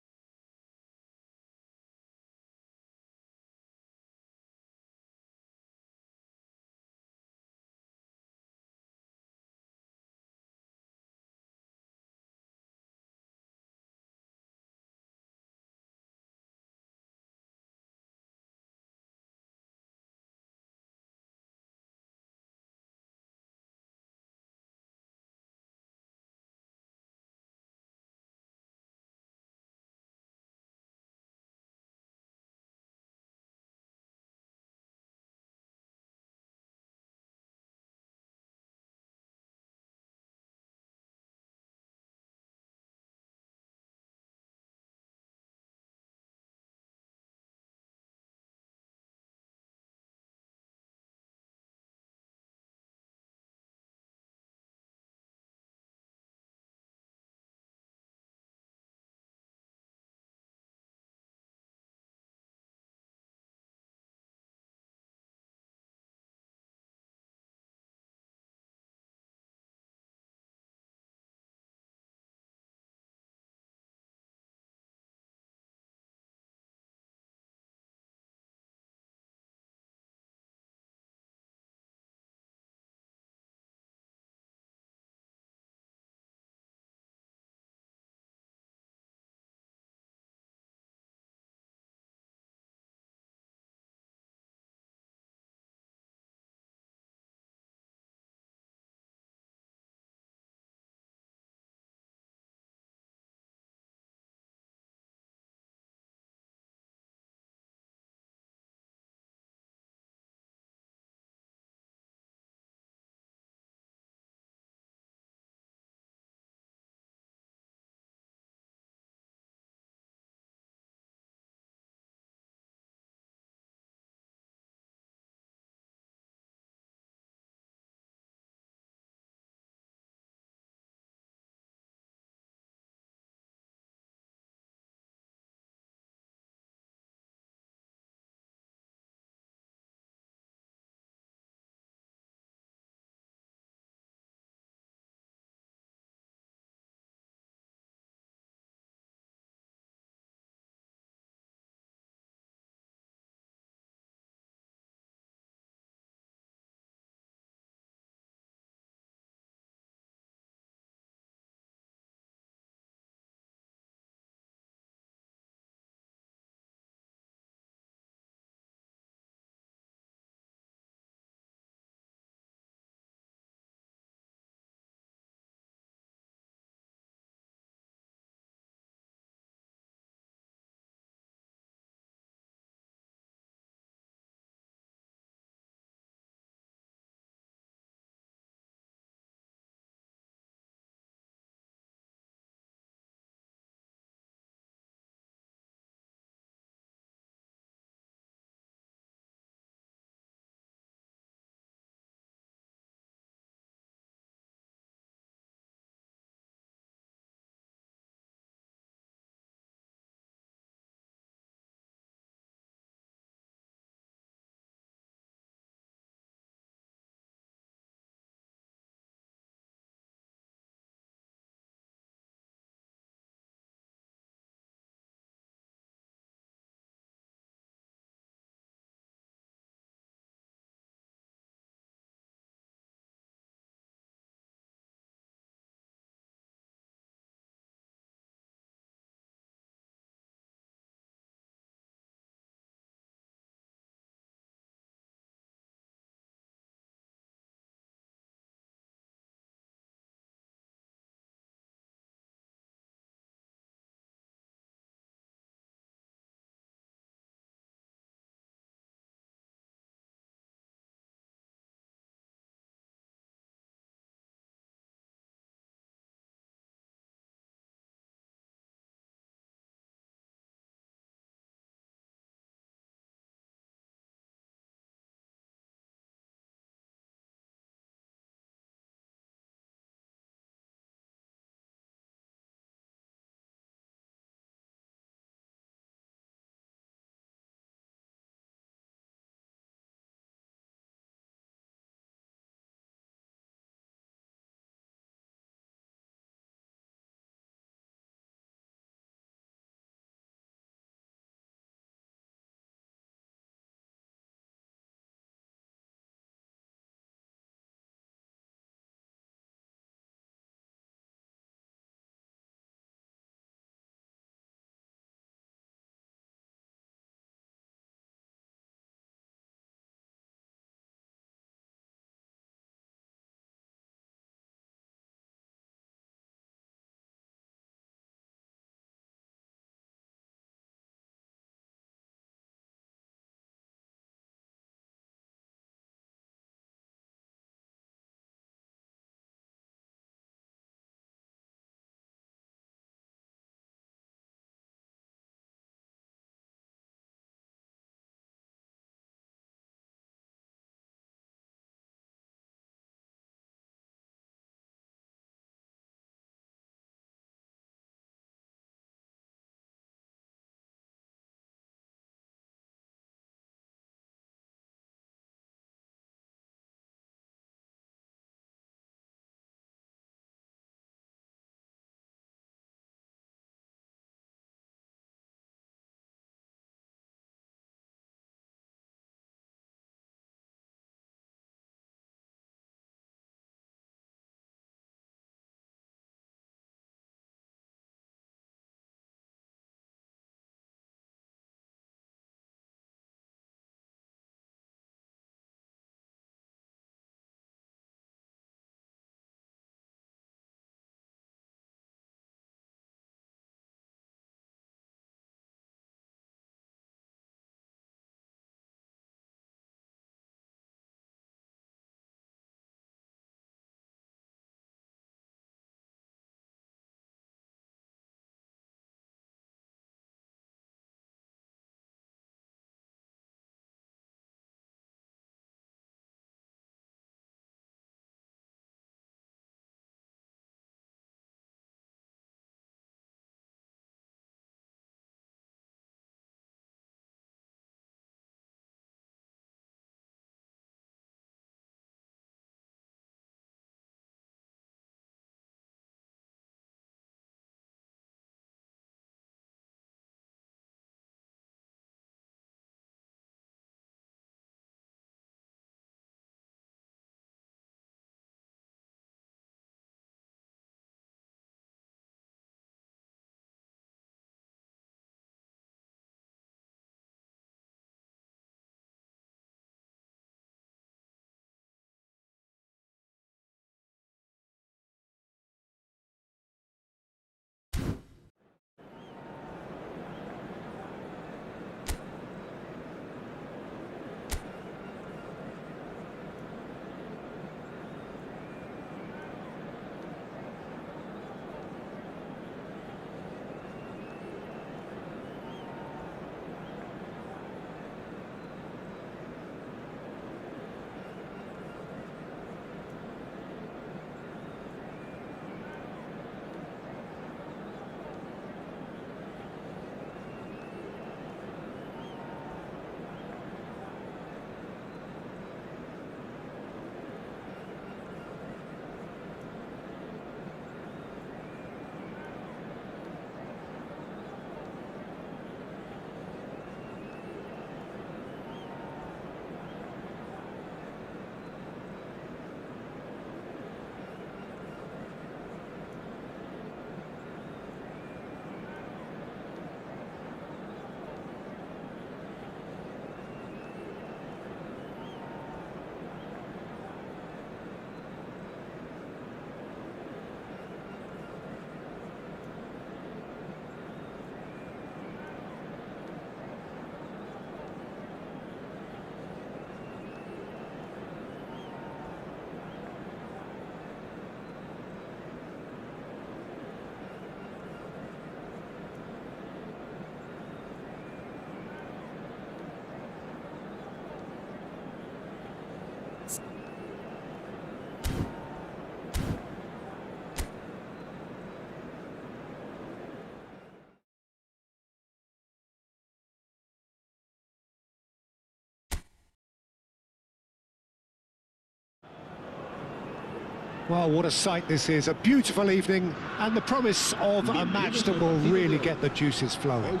Well, what a sight this is, a beautiful evening, and the promise of a match that will really get the juices flowing.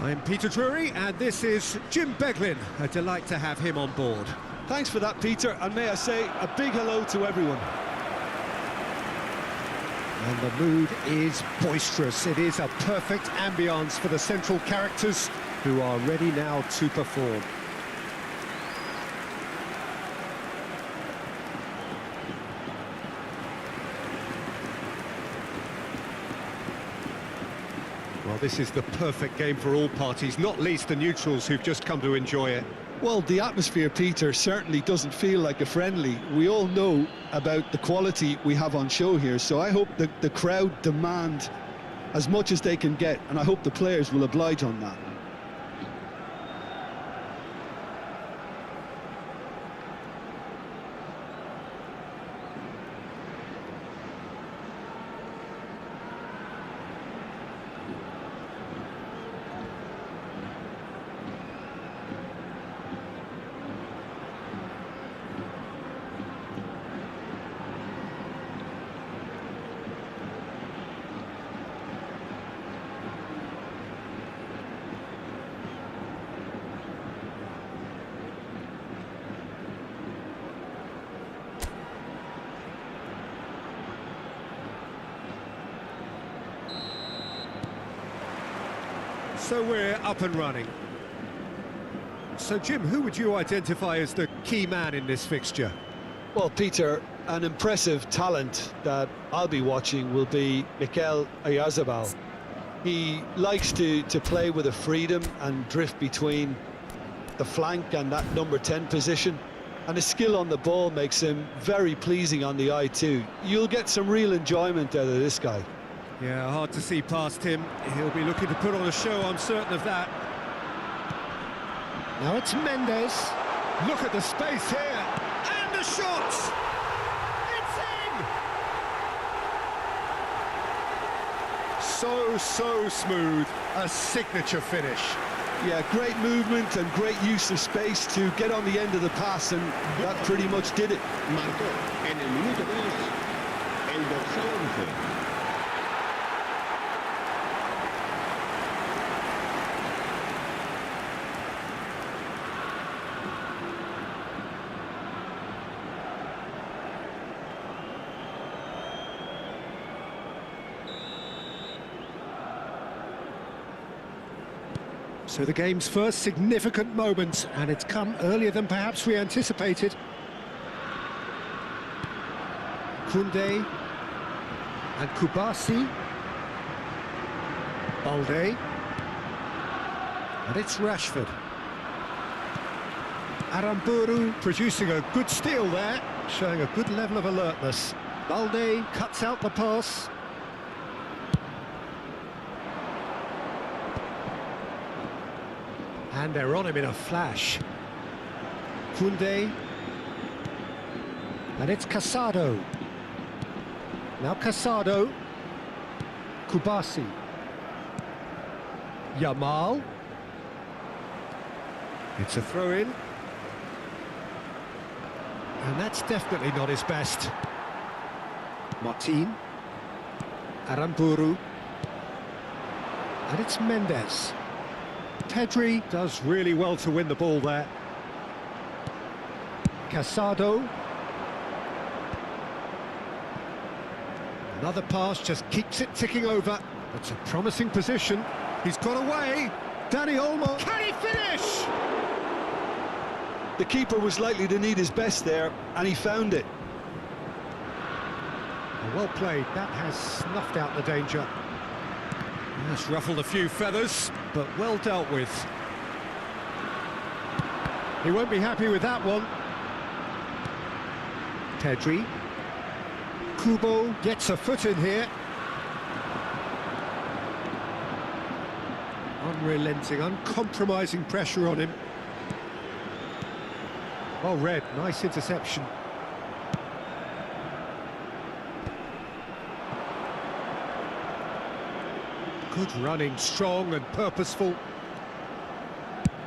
I'm Peter Drury, and this is Jim Beglin. A delight to have him on board. Thanks for that, Peter, and may I say a big hello to everyone. And the mood is boisterous. It is a perfect ambience for the central characters who are ready now to perform. Well, this is the perfect game for all parties, not least the neutrals who've just come to enjoy it. Well, the atmosphere, Peter, certainly doesn't feel like a friendly. We all know about the quality we have on show here, so I hope that the crowd demand as much as they can get, and I hope the players will oblige on that. So we're up and running. So, Jim, who would you identify as the key man in this fixture? Well, Peter, an impressive talent that I'll be watching will be Mikel Oyarzabal. He likes to play with a freedom and drift between the flank and that number 10 position, and his skill on the ball makes him very pleasing on the eye too. You'll get some real enjoyment out of this guy. Yeah, hard to see past him. He'll be looking to put on a show, I'm certain of that. Now it's Mendes. Look at the space here. And the shot! It's in! So smooth. A signature finish. Yeah, great movement and great use of space to get on the end of the pass, and that pretty much did it. Marcó en el minuto 2 el dorsal 11. So the game's first significant moment, and it's come earlier than perhaps we anticipated. Koundé and Kubasi. Balde. And it's Rashford. Aramburu producing a good steal there, showing a good level of alertness. Balde cuts out the pass. And they're on him in a flash. Koundé. And it's Casado. Now Casado. Kubasi. Yamal. It's a throw-in. And that's definitely not his best. Martin. Aramburu. And it's Mendes. Pedri does really well to win the ball there. Casado. Another pass just keeps it ticking over. It's a promising position. He's got away. Dani Olmo. Can he finish? The keeper was likely to need his best there, and he found it. Well played. That has snuffed out the danger. That's ruffled a few feathers, but well dealt with. He won't be happy with that one. Pedri. Kubo gets a foot in here. Unrelenting, uncompromising pressure on him. Oh, Red, nice interception. Good running, strong and purposeful.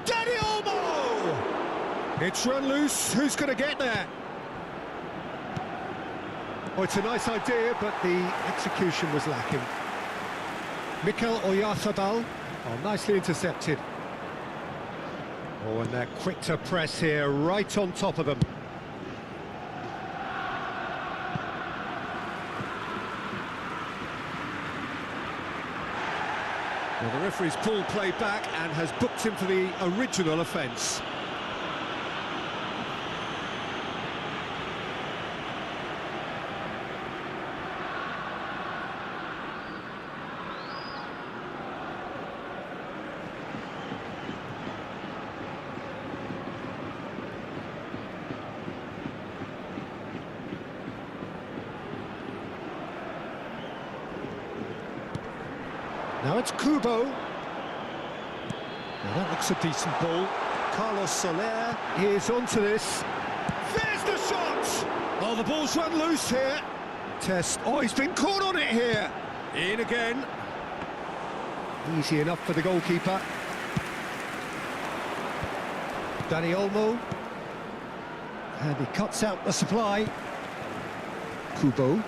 Dani Olmo! It's run loose, who's going to get there? Oh, it's a nice idea, but the execution was lacking. Mikel Oyarzabal, oh, nicely intercepted. Oh, and they're quick to press here, right on top of them. Well, the referee's pulled play back and has booked him for the original offence. Now it's Kubo. Now that looks a decent ball. Carlos Soler is onto this. There's the shot! Oh, the ball's run loose here. Test. Oh, he's been caught on it here. In again. Easy enough for the goalkeeper. Dani Olmo. And he cuts out the supply. Kubo.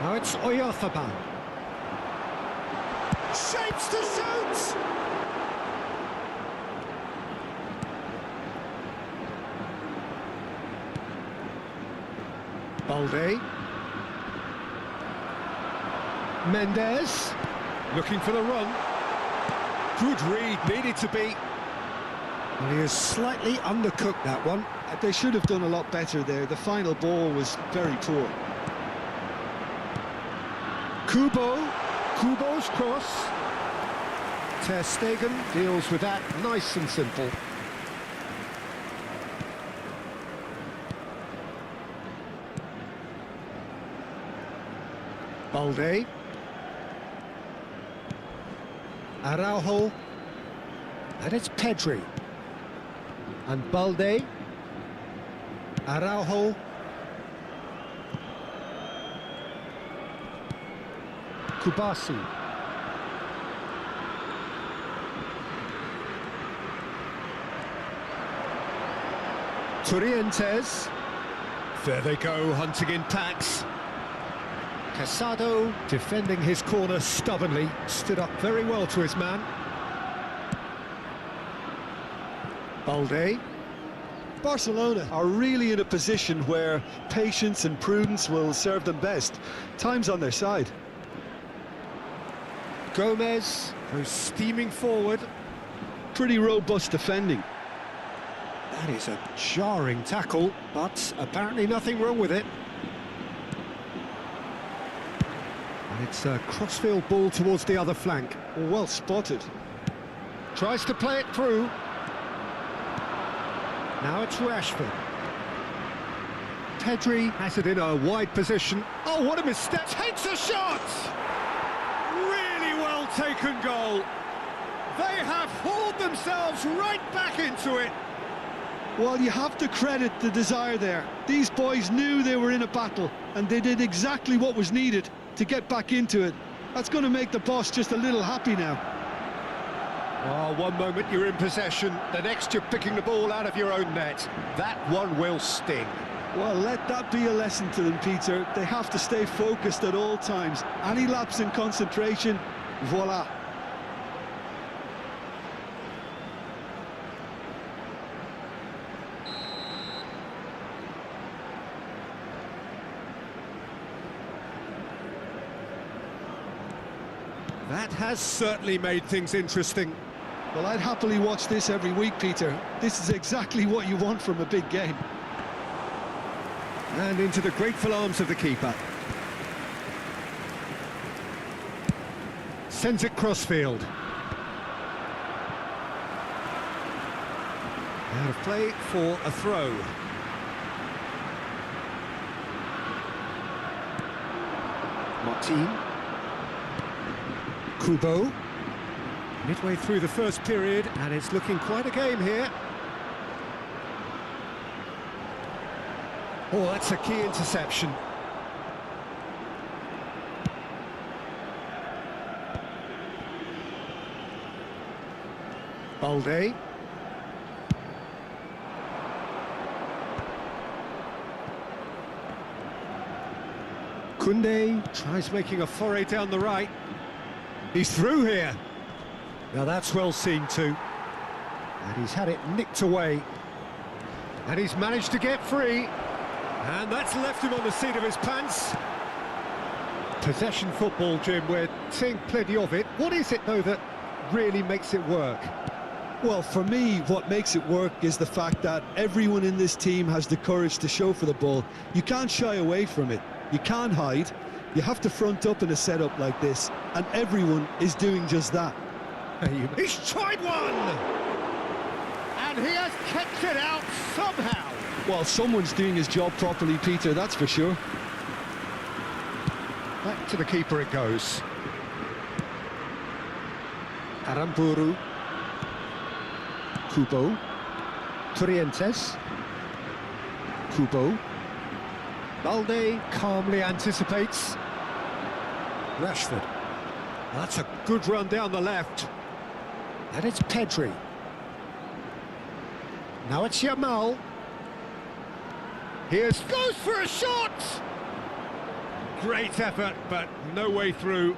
Now it's Oyarzabal. Shapes to shoot! Balde. Mendes. Looking for the run. Good read, needed to be. And he has slightly undercooked that one. They should have done a lot better there. The final ball was very poor. Kubo's cross. Ter Stegen deals with that nice and simple. Balde. Araujo. And it's Pedri. And Balde. Araujo. Kubasi. Torrientes. There they go, hunting in packs. Casado defending his corner stubbornly, stood up very well to his man. Balde. Barcelona are really in a position where patience and prudence will serve them best. Time's on their side. Gomez goes steaming forward. Pretty robust defending. That is a jarring tackle, but apparently nothing wrong with it. And it's a crossfield ball towards the other flank. Well spotted. Tries to play it through. Now it's Rashford. Pedri has it in a wide position. Oh, what a mistake! Takes a shot! Really well taken goal. They have hauled themselves right back into it. Well, you have to credit the desire there. These boys knew they were in a battle, and they did exactly what was needed to get back into it. That's going to make the boss just a little happy now. Oh, one moment you're in possession, the next you're picking the ball out of your own net. That one will sting. Well, let that be a lesson to them, Peter. They have to stay focused at all times. Any lapse in concentration, voila. That has certainly made things interesting. Well, I'd happily watch this every week, Peter. This is exactly what you want from a big game. And into the grateful arms of the keeper. Sends it crossfield. Out of play for a throw. Martin. Kubo. Midway through the first period, and it's looking quite a game here. Oh, that's a key interception. Balde. Koundé tries making a foray down the right. He's through here. Now that's well seen too. And he's had it nicked away. And he's managed to get free. And that's left him on the seat of his pants. Possession football, Jim, we're seeing plenty of it. What is it, though, that really makes it work? Well, for me, what makes it work is the fact that everyone in this team has the courage to show for the ball. You can't shy away from it. You can't hide. You have to front up in a setup like this, and everyone is doing just that. He's tried one! And he has kept it out somehow. Well, someone's doing his job properly, Peter, that's for sure. Back to the keeper it goes. Aramburu. Kubo. Trientes. Kubo. Balde calmly anticipates. Rashford. That's a good run down the left. And it's Pedri. Now it's Yamal. Here's goes for a shot! Great effort, but no way through.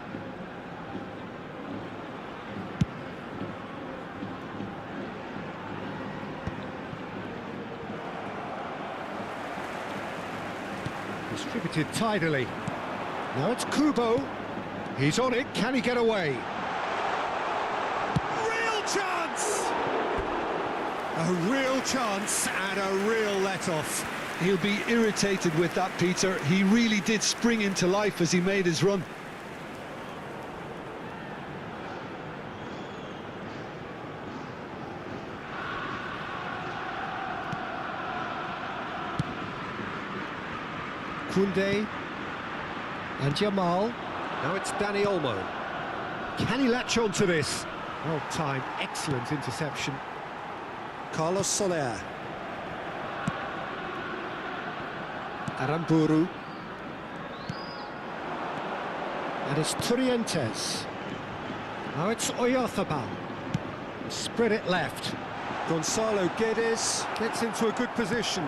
Distributed tidily. Now it's Kubo. He's on it. Can he get away? Real chance! A real chance and a real let-off. He'll be irritated with that, Peter. He really did spring into life as he made his run. Koundé and Yamal. Now it's Dani Olmo. Can he latch on to this? Well timed, excellent interception. Carlos Soler. Aramburu. And it's Trientes. Now it's Oyarzabal. Spread it left. Gonzalo Guedes gets into a good position.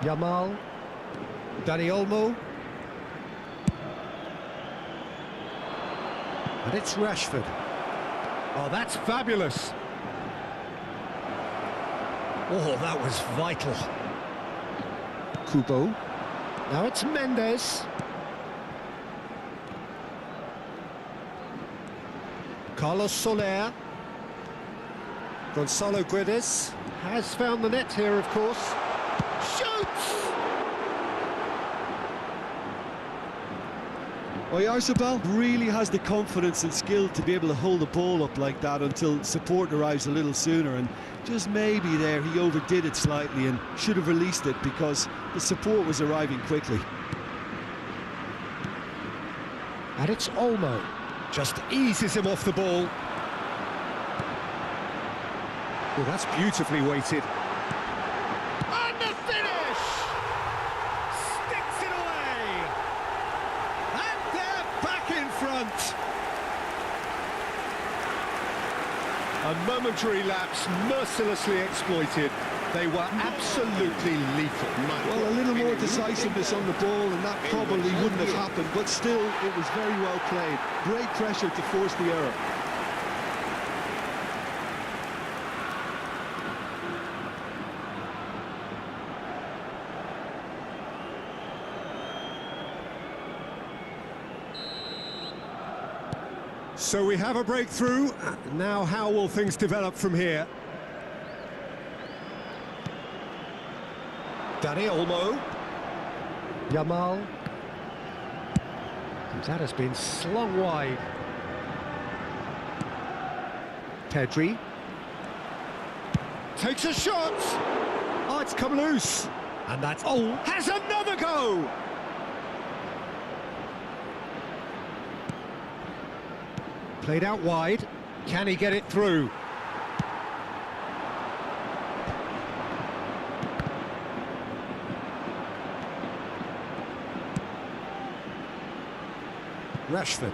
Yamal. Dani Olmo. And it's Rashford. Oh, that's fabulous. Oh, that was vital. Kubo. Now it's Mendes. Carlos Soler. Gonzalo Guedes has found the net here, of course. Shoots! Oyarzabal really has the confidence and skill to be able to hold the ball up like that until support arrives a little sooner, and just maybe there he overdid it slightly and should have released it because the support was arriving quickly. And it's Olmo. Just eases him off the ball. Oh, that's beautifully weighted. And the finish! Sticks it away! And they're back in front! A momentary lapse mercilessly exploited. They were absolutely lethal. Well, a little more decisiveness on the ball and that probably wouldn't have happened, but still it was very well played. Great pressure to force the error. So we have a breakthrough. Now how will things develop from here? Dani Olmo. Yamal. That has been slung wide. Pedri. Takes a shot! Oh, it's come loose. And that's... Oh, has another go! Played out wide. Can he get it through? Rashford.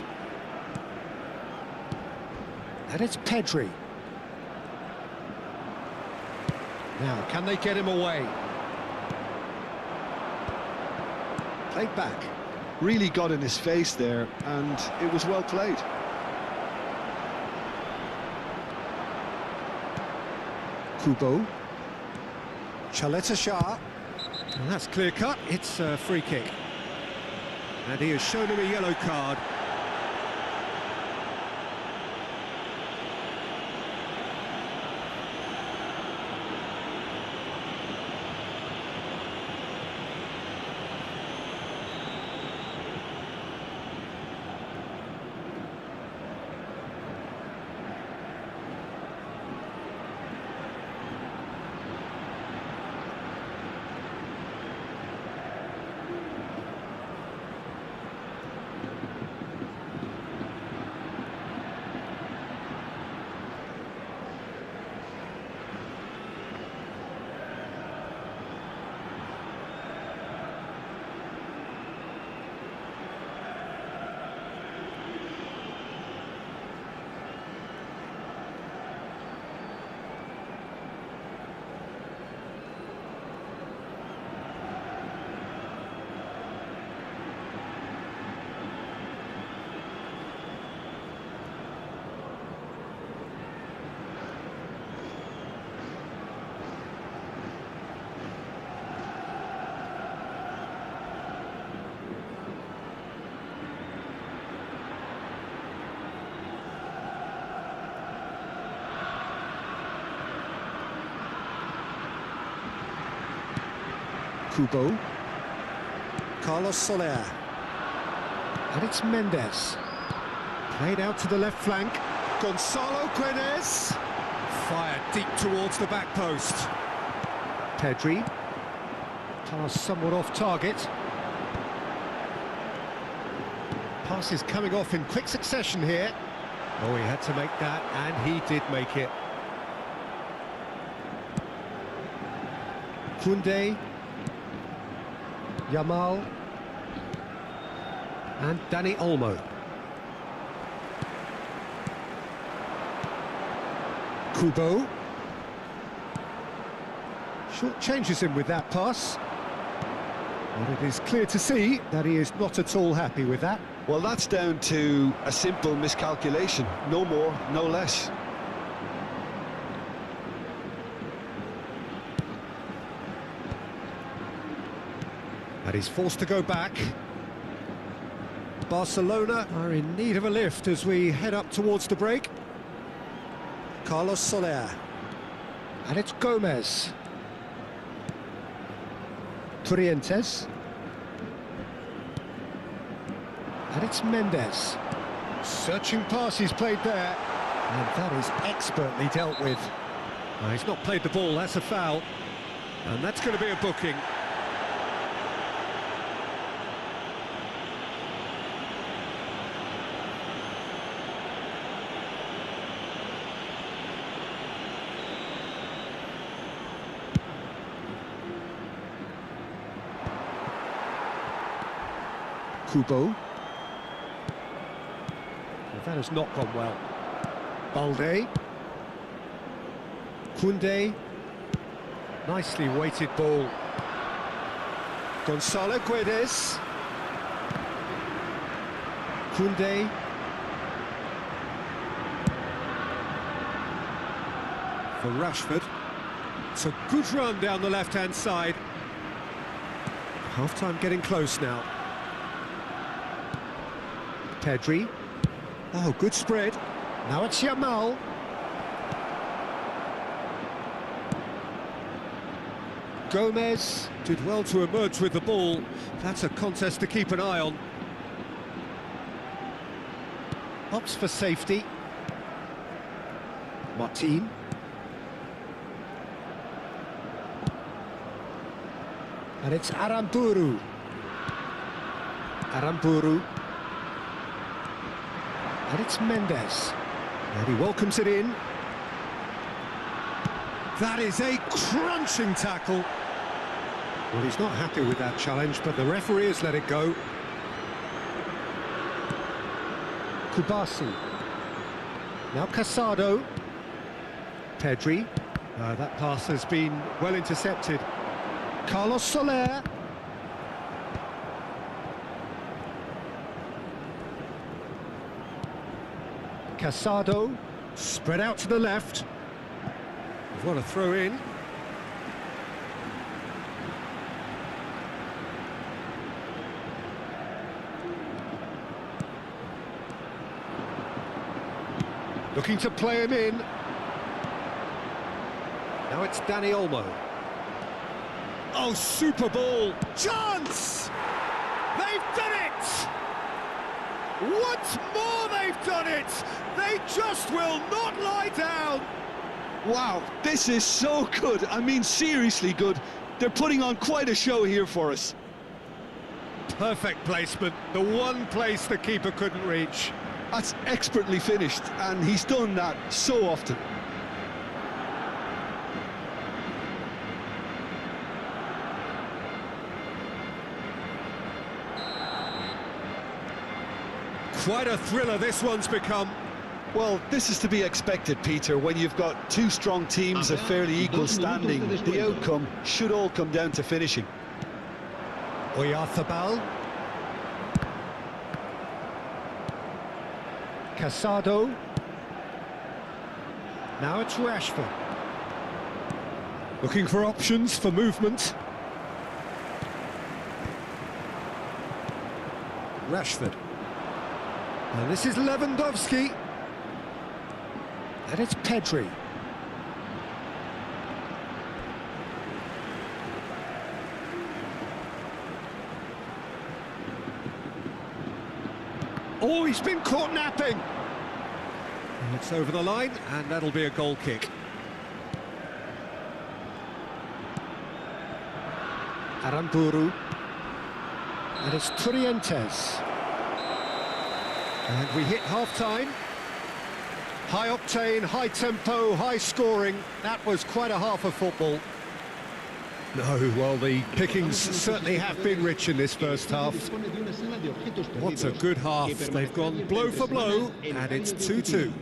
And it's Pedri. Now, can they get him away? Played back. really got in his face there, and it was well played. Kubo. Chaleta Shah. And that's clear cut. It's a free kick. And he has shown him a yellow card. Kubo. Carlos Soler. And it's Mendes. Played out to the left flank. Gonzalo Guedes. Fired deep towards the back post. Pedri. Pass somewhat off target. Pass is coming off in quick succession here. Oh, he had to make that, and he did make it. Koundé. Yamal. And Dani Olmo. Kubo. Short changes him with that pass. But it is clear to see that he is not at all happy with that. Well, that's down to a simple miscalculation. No more, no less. And he's forced to go back. Barcelona are in need of a lift as we head up towards the break. Carlos Soler. And it's Gomez. Trientes. And it's Mendes. Searching pass he's played there. And that is expertly dealt with. He's not played the ball, that's a foul. And that's going to be a booking. Kubo. Well, that has not gone well. Balde. Koundé. Nicely weighted ball. Gonzalo Guedes. Koundé. For Rashford. It's a good run down the left-hand side. Half-time getting close now. Pedri. Oh, good spread. Now it's Yamal. Gomez did well to emerge with the ball. That's a contest to keep an eye on. Opts for safety. Martin. And it's Aramburu. Aramburu. And it's Mendes. And he welcomes it in. That is a crunching tackle. Well, he's not happy with that challenge, but the referee has let it go. Kubasi. Now Casado. Pedri. That pass has been well intercepted. Carlos Soler. Casado, spread out to the left. What a throw in. Looking to play him in. Now it's Dani Olmo. Oh, super ball. Chance! They've done it! Once more they've done it! They just will not lie down! Wow, this is so good. I mean, seriously good. They're putting on quite a show here for us. Perfect placement. The one place the keeper couldn't reach. That's expertly finished, and he's done that so often. Quite a thriller this one's become. Well, this is to be expected, Peter. When you've got two strong teams of fairly equal standing, the outcome should all come down to finishing. Oyarzabal. Casado. Now it's Rashford. Looking for options for movement. Rashford. And this is Lewandowski. And it's Pedri. Oh, he's been caught napping. And it's over the line, and that'll be a goal kick. Aramburu. And it's Turientes. And we hit half-time. High octane, high tempo, high scoring. That was quite a half of football. No, well, the pickings certainly have been rich in this first half. What a good half. They've gone blow for blow, and it's 2-2.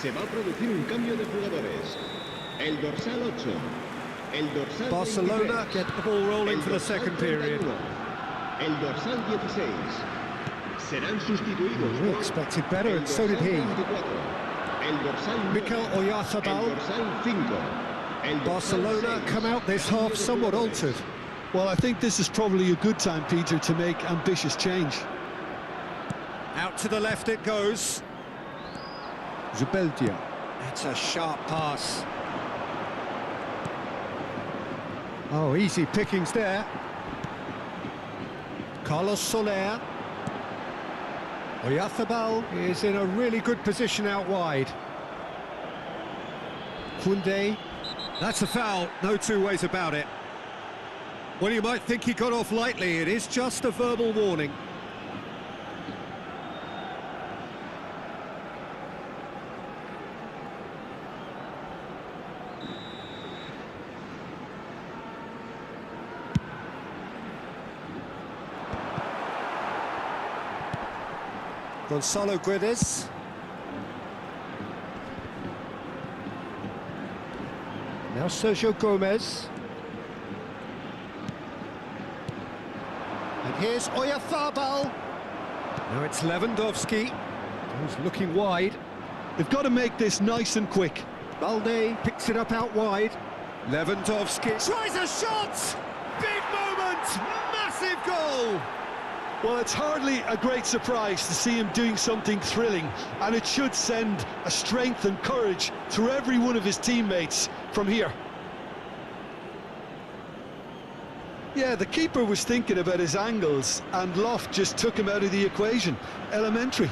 Se va a producir un cambio de jugadores. El dorsal 8. El dorsal Barcelona 23. get the ball rolling for the second period. El dorsal 16. Serán sustituidos. We expected better, and so did he. El dorsal 9. Mikel Oyarzabal. El dorsal 5. El dorsal Barcelona 6. come out this half somewhat altered. Well, I think this is probably a good time, Peter, to make ambitious change. Out to the left it goes. Zubeldia. It's a sharp pass. Oh, easy pickings there. Carlos Soler. Oyarzabal is in a really good position out wide. Koundé. That's a foul, no two ways about it. Well, you might think he got off lightly. It is just a verbal warning. Gonzalo Guedes. Now Sergio Gomez. And here's Oyarzabal. Now it's Lewandowski. Who's looking wide. They've got to make this nice and quick. Balde picks it up out wide. Lewandowski tries a shot! Big moment! Massive goal! Well, it's hardly a great surprise to see him doing something thrilling, and it should send a strength and courage through every one of his teammates from here. Yeah, the keeper was thinking about his angles, and Loft just took him out of the equation. Elementary.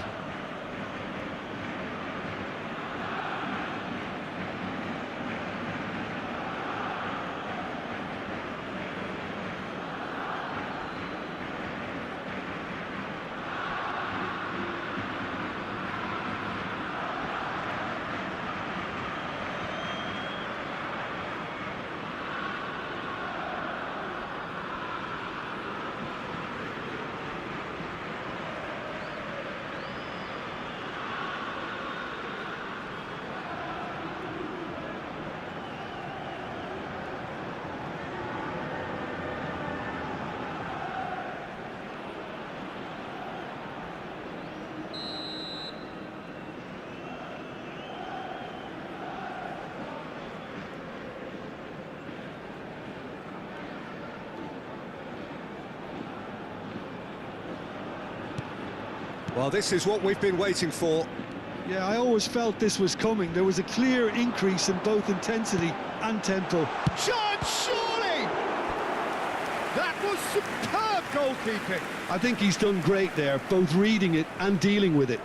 Well, this is what we've been waiting for. Yeah, I always felt this was coming. There was a clear increase in both intensity and tempo. Chance, surely! That was superb goalkeeping. I think he's done great there, both reading it and dealing with it.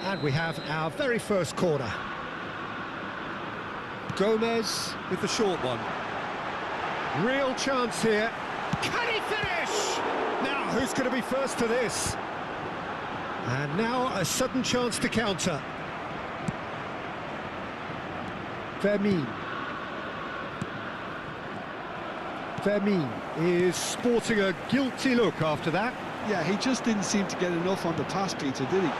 And we have our very first corner. Gomez with the short one. Real chance here. Can he finish? Now, who's going to be first to this? And now a sudden chance to counter. Fermin. Fermin is sporting a guilty look after that. Yeah, he just didn't seem to get enough on the pass, Peter, did he?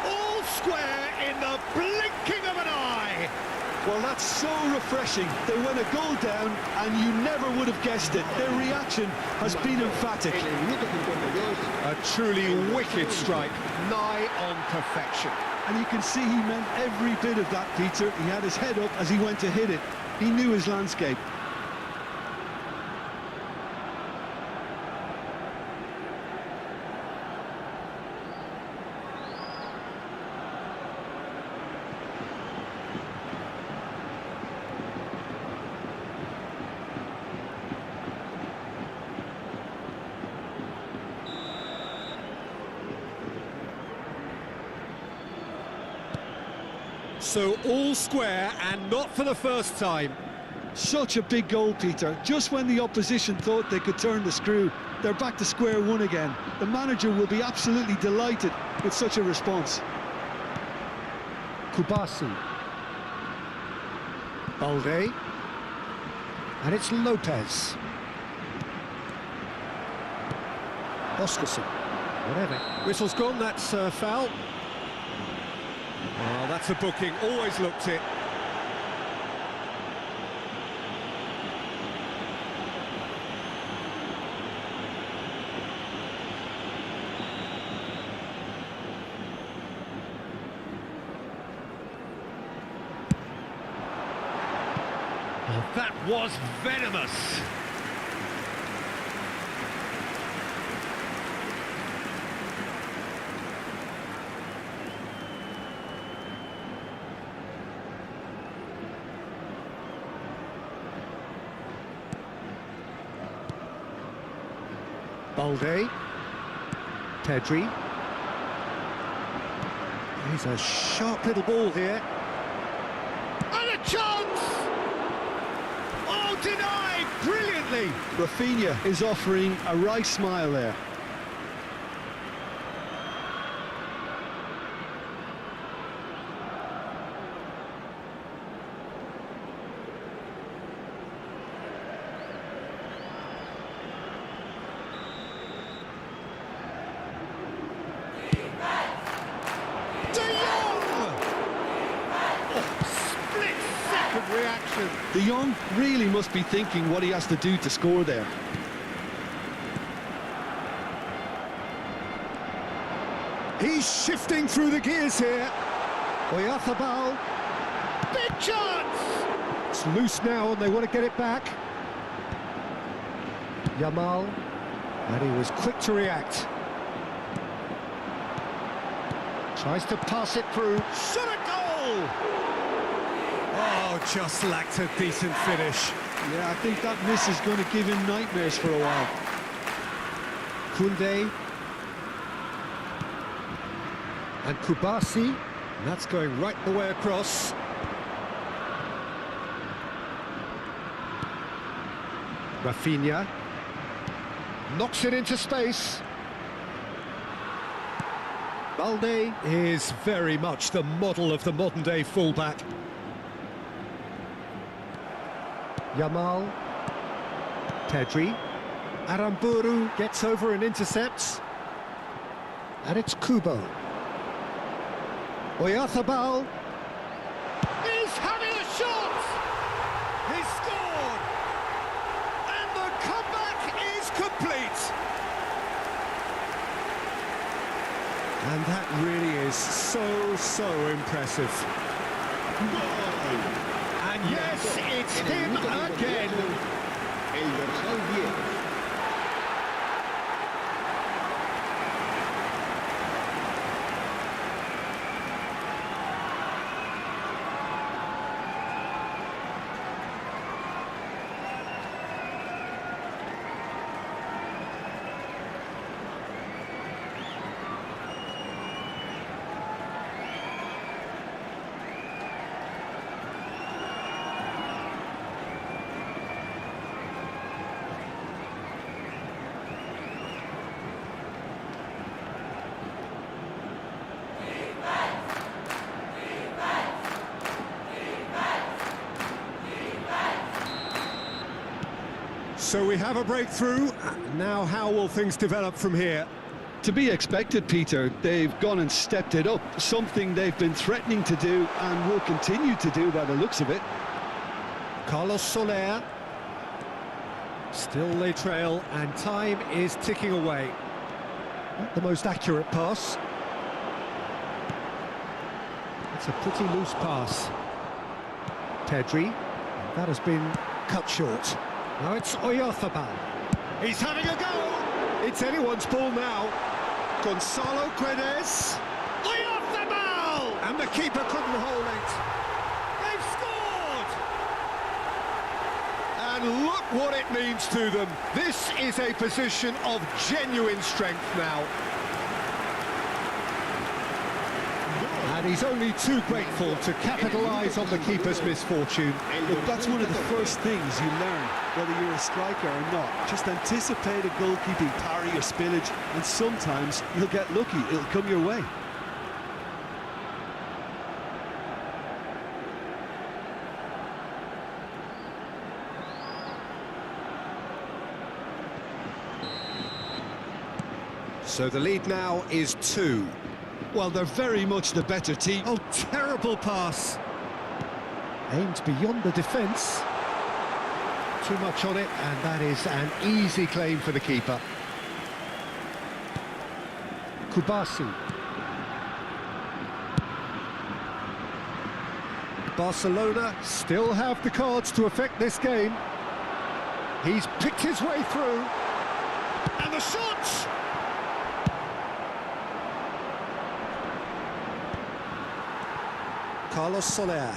All square in the blinking of an eye. Well, that's so refreshing. They went a goal down and you never would have guessed it. Their reaction has been emphatic. A truly wicked strike, nigh on perfection. And you can see he meant every bit of that, Peter. He had his head up as he went to hit it. He knew his landscape. So all square, and not for the first time. Such a big goal, Peter. Just when the opposition thought they could turn the screw, they're back to square one again. The manager will be absolutely delighted with such a response. Kubasi. Balde. And it's Lopez. Oscarson. Whatever. Whistle's gone, that's foul. Well, that's a booking, always looked it. Oh, that was venomous. Balde. Pedri. He's a sharp little ball here. And a chance! Oh, denied brilliantly! Rafinha is offering a right smile there. Reaction. De Jong really must be thinking what he has to do to score there. He's shifting through the gears here. Oyarzabal. Big chance! It's loose now and they want to get it back. Yamal. And he was quick to react. Tries to pass it through. Shot a goal! Oh, just lacked a decent finish. Yeah, I think that miss is going to give him nightmares for a while. Koundé. And Kubasi. And that's going right the way across. Rafinha. Knocks it into space. Balde is very much the model of the modern-day fullback. Yamal. Pedri. Aramburu gets over and intercepts. And it's Kubo. Oyarzabal. He's having a shot! He's scored! And the comeback is complete! And that really is so impressive. ¡Gol! And yes, it's him again. El dorsal 10. So we have a breakthrough. Now how will things develop from here? To be expected, Peter. They've gone and stepped it up, something they've been threatening to do and will continue to do by the looks of it. Carlos Soler. Still they trail and time is ticking away. Not the most accurate pass. It's a pretty loose pass. Pedri. That has been cut short. Now it's Oyarzabal. He's having a go! It's anyone's ball now. Gonzalo Guedes. Oyarzabal! And the keeper couldn't hold it. They've scored! And look what it means to them. This is a position of genuine strength now. And he's only too grateful to capitalise on the keeper's misfortune. Look, that's one of the first things you learn, whether you're a striker or not. Just anticipate a goalkeeping parry or spillage, and sometimes you'll get lucky, it'll come your way. So the lead now is 2. Well, they're very much the better team. Oh, terrible pass. Aimed beyond the defence. Too much on it, and that is an easy claim for the keeper. Kubasi. Barcelona still have the cards to affect this game. He's picked his way through. And the shot! Carlos Soler.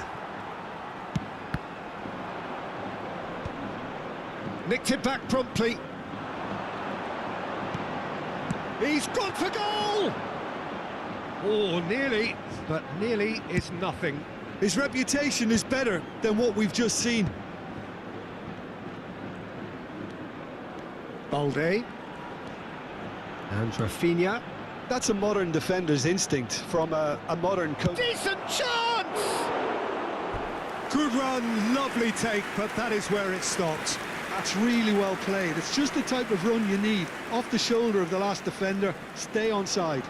Nicked it back promptly. He's gone for goal! Oh, nearly, but nearly is nothing. His reputation is better than what we've just seen. Balde. And Rafinha. That's a modern defender's instinct from a modern coach. Decent chance! Good run, lovely take, but that is where it stopped. That's really well played. It's just the type of run you need. Off the shoulder of the last defender, stay onside.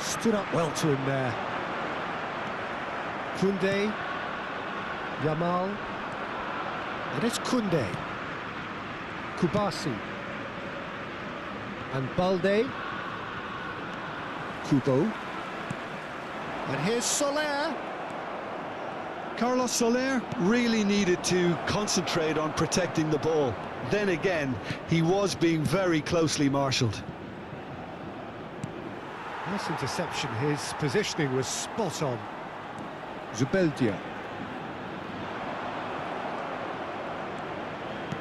Stood up well to him there. Koundé, Yamal, and it's Koundé, Kubasi, and Balde, Kubo, and here's Soler. Carlos Soler really needed to concentrate on protecting the ball. Then again, he was being very closely marshalled. Nice interception, his positioning was spot on. Zubeldia.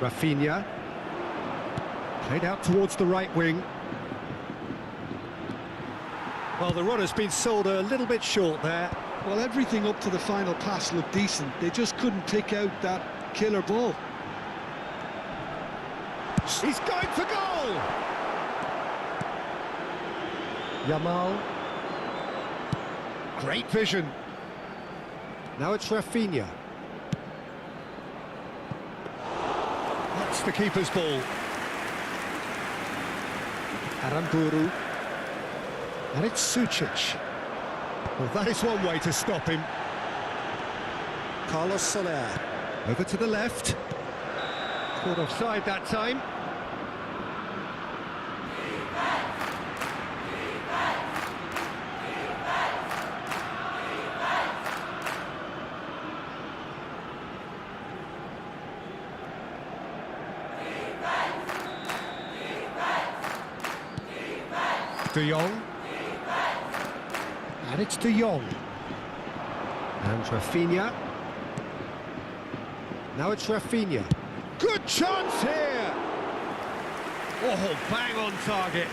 Rafinha. Played out towards the right wing. Well, the run has been sold a little bit short there. Well, everything up to the final pass looked decent. They just couldn't pick out that killer ball. He's going for goal! Yamal. Great vision. Now it's Rafinha. That's the keeper's ball. Aramburu. And it's Sucic. Well, that is one way to stop him. Carlos Soler. Over to the left. Caught offside that time. De Jong. And it's De Jong. And Rafinha. Now it's Rafinha. Good chance here! Oh, bang on target.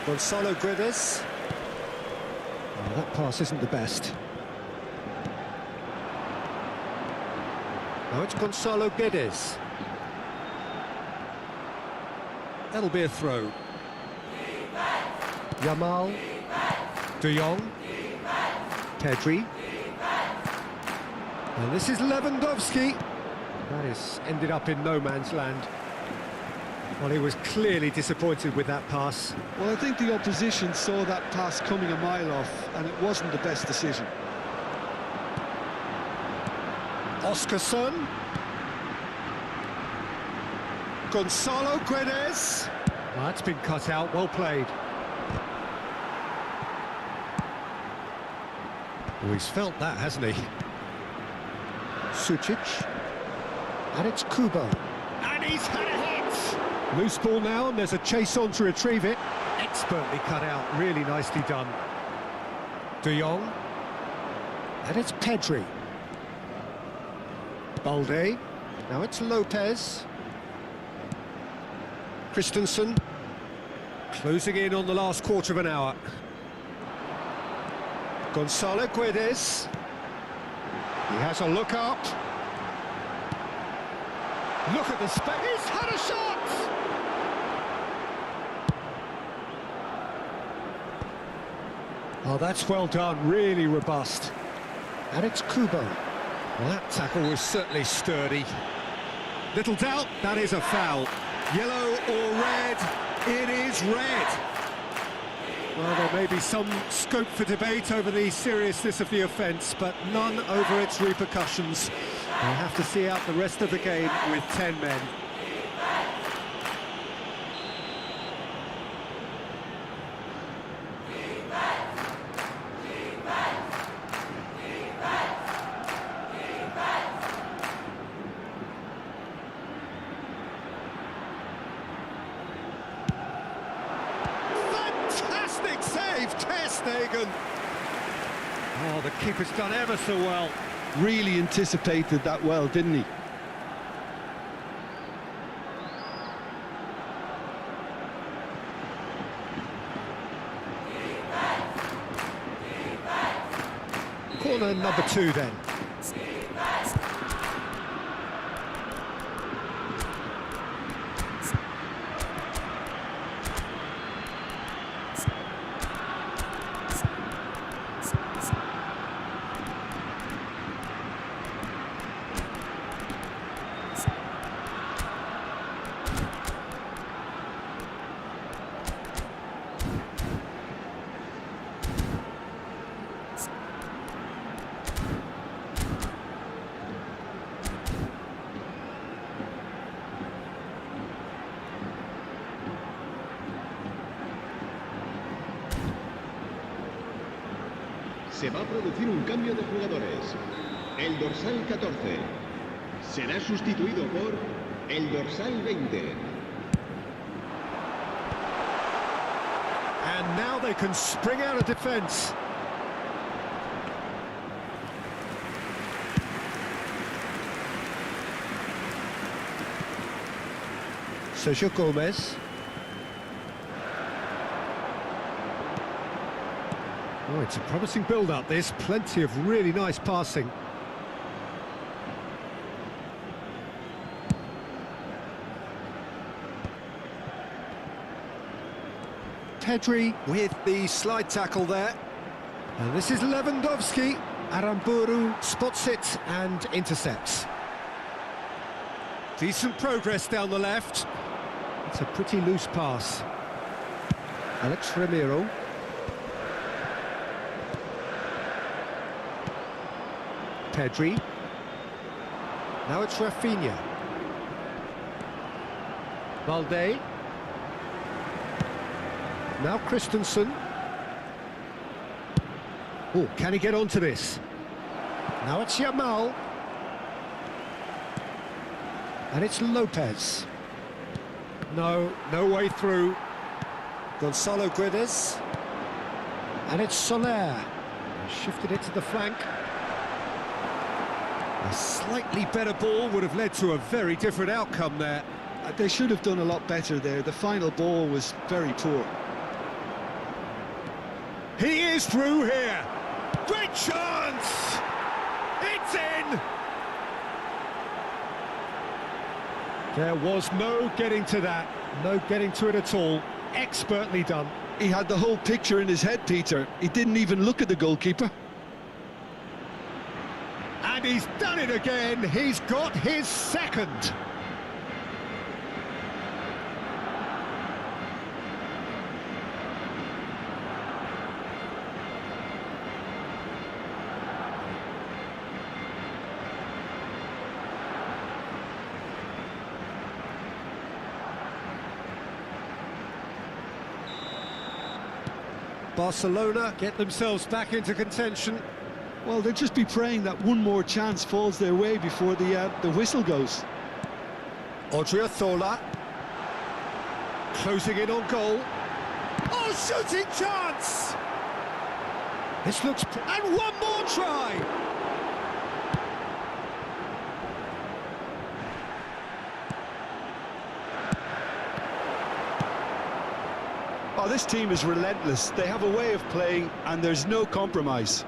Gonzalo Guedes. Oh, that pass isn't the best. Now it's Gonzalo Guedes. That'll be a throw. Yamal, De Jong, Pedri, and this is Lewandowski. That is ended up in no man's land. Well, he was clearly disappointed with that pass. Well, I think the opposition saw that pass coming a mile off, and it wasn't the best decision. Oscarson. Gonzalo Guedes. Well, that's been cut out, well played. Oh, he's felt that, hasn't he? Sucic. And it's Kubo. And he's had a hit! Loose ball now, and there's a chase on to retrieve it. Expertly cut out, really nicely done. De Jong. And it's Pedri. Balde. Now it's Lopez. Christensen. Closing in on the last quarter of an hour. Gonzalo Guedes. He has a look up. Look at the space. He's had a shot! Oh, that's well done. Really robust. And it's Kubo. Well, that tackle was certainly sturdy. Little doubt, that is a foul. Yellow or red? It is red. Well, there may be some scope for debate over the seriousness of the offence, but none over its repercussions. They'll have to see out the rest of the game with 10 men. Oh, the keeper's done ever so well. Really anticipated that well, didn't he? Corner number 2 then. Se va a producir un cambio de jugadores. El dorsal 14 será sustituido por el dorsal 20. And now they can spring out of defence. Sergio Gomez. Oh, it's a promising build-up, this. Plenty of really nice passing. Pedri with the slide tackle there. And this is Lewandowski. Aramburu spots it and intercepts. Decent progress down the left. It's a pretty loose pass. Alex Ramiro. Pedri. Now it's Rafinha. Valde. Now Christensen. Oh, can he get onto this? Now it's Yamal. And it's Lopez. No way through. Gonzalo Guedes. And it's Soler. Shifted it to the flank. A slightly better ball would have led to a very different outcome there. They should have done a lot better there. The final ball was very poor. He is through here. Great chance! It's in! There was no getting to that. No getting to it at all. Expertly done. He had the whole picture in his head, Peter. He didn't even look at the goalkeeper. And he's done it again. He's got his second. Barcelona get themselves back into contention. Well, they'll just be praying that one more chance falls their way before the whistle goes. Odriozola closing in on goal. Oh, shooting chance! This looks... and one more try! Oh, this team is relentless. They have a way of playing and there's no compromise.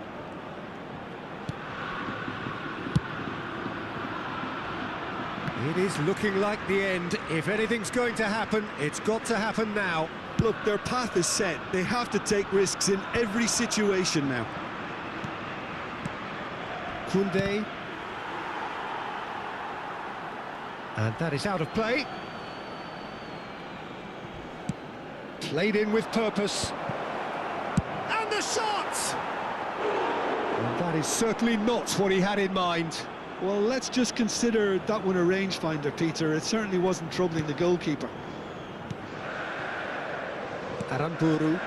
It is looking like the end. If anything's going to happen, it's got to happen now. Look, their path is set. They have to take risks in every situation now. Koundé. And that is out of play. Played in with purpose. And the shot! And that is certainly not what he had in mind. Well, let's just consider that one a rangefinder, Peter. It certainly wasn't troubling the goalkeeper. Aramburu.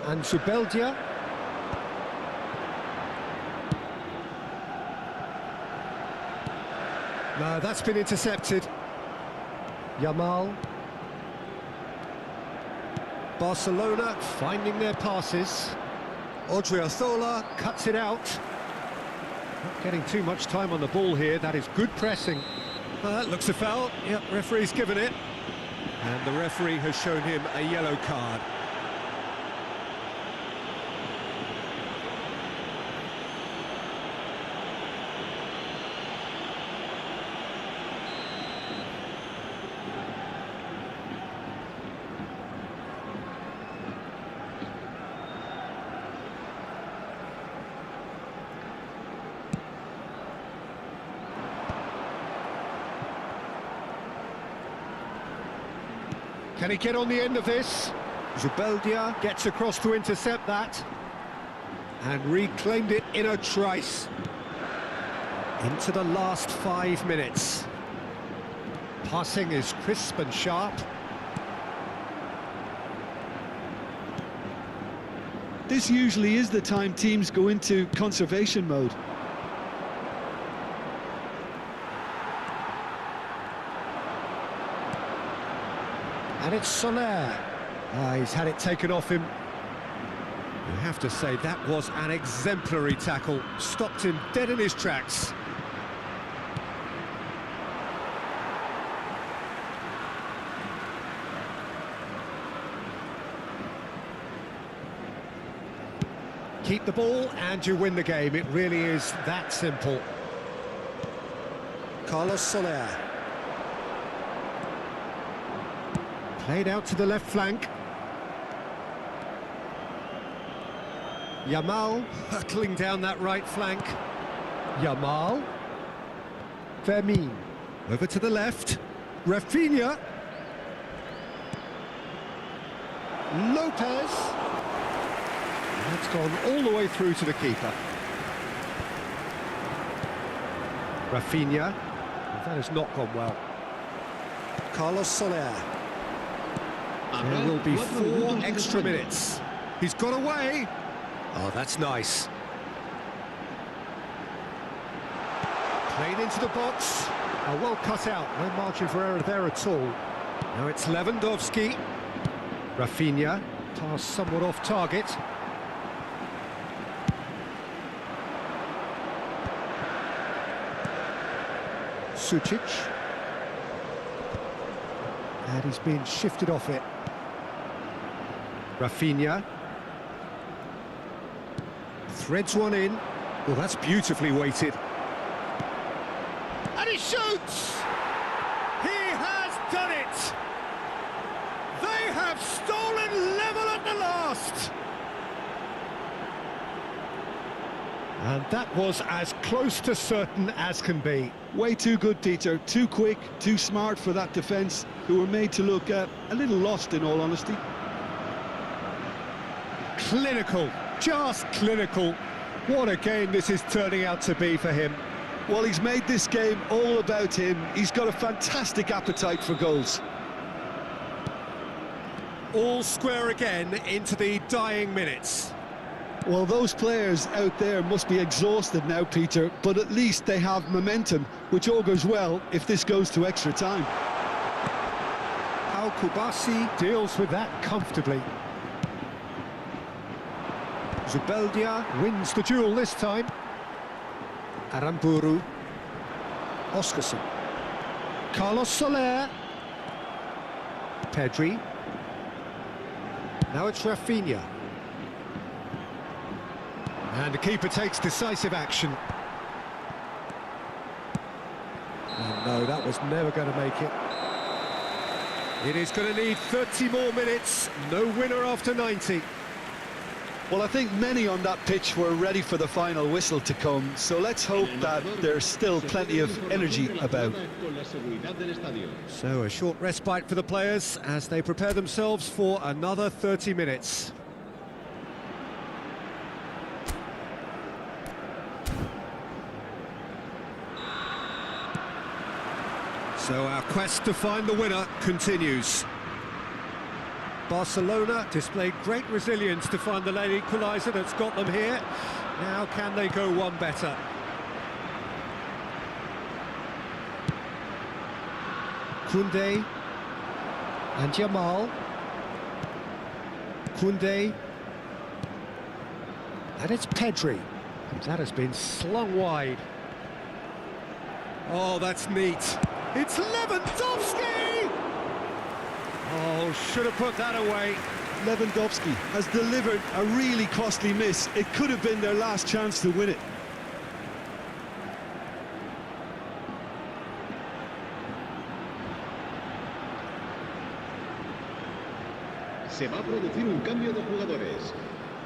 And Zubeldia. No, that's been intercepted. Yamal. Barcelona finding their passes. Odriozola cuts it out. Not getting too much time on the ball here. That is good pressing. That looks a foul. Yep, referee's given it. And the referee has shown him a yellow card. Can he get on the end of this? Zubeldia gets across to intercept that. And reclaimed it in a trice. Into the last 5 minutes. Passing is crisp and sharp. This usually is the time teams go into conservation mode. And it's Soler. He's had it taken off him. You have to say that was an exemplary tackle. Stopped him dead in his tracks. Keep the ball and you win the game. It really is that simple. Carlos Soler. Played out to the left flank. Yamal hurtling down that right flank. Yamal. Fermin. Over to the left. Rafinha. Lopez. That's gone all the way through to the keeper. Rafinha. That has not gone well. Carlos Soler. There will be 4 extra minutes. He's got away. Oh, that's nice. Played into the box. Oh, well cut out. No margin for error there at all. Now it's Lewandowski. Rafinha. Pass somewhat off target. Sucic. And he's been shifted off it. Rafinha. Threads one in. Well, that's beautifully weighted. And he shoots! He has done it! They have stolen level at the last! And that was as close to certain as can be. Way too good, Peter. Too quick, too smart for that defence, who were made to look a little lost, in all honesty. Clinical, just clinical. What a game this is turning out to be for him. Well, he's made this game all about him. He's got a fantastic appetite for goals. All square again into the dying minutes. Well, those players out there must be exhausted now, Peter, but at least they have momentum, which augurs well if this goes to extra time. How Kubasi deals with that comfortably. Zubeldia wins the duel this time. Aramburu. Oscarson. Carlos Soler. Pedri. Now it's Rafinha. And the keeper takes decisive action. Oh no, that was never going to make it. It is going to need 30 more minutes. No winner after 90. Well, I think many on that pitch were ready for the final whistle to come, so let's hope that there's still plenty of energy about. So a short respite for the players as they prepare themselves for another 30 minutes. So our quest to find the winner continues. Barcelona displayed great resilience to find the late equaliser that's got them here. Now can they go one better? Koundé and Yamal. Koundé. And it's Pedri. That has been slung wide. Oh, that's neat. It's Lewandowski! Oh, should have put that away. Lewandowski has delivered a really costly miss. It could have been their last chance to win it. Se va a producir un cambio de jugadores.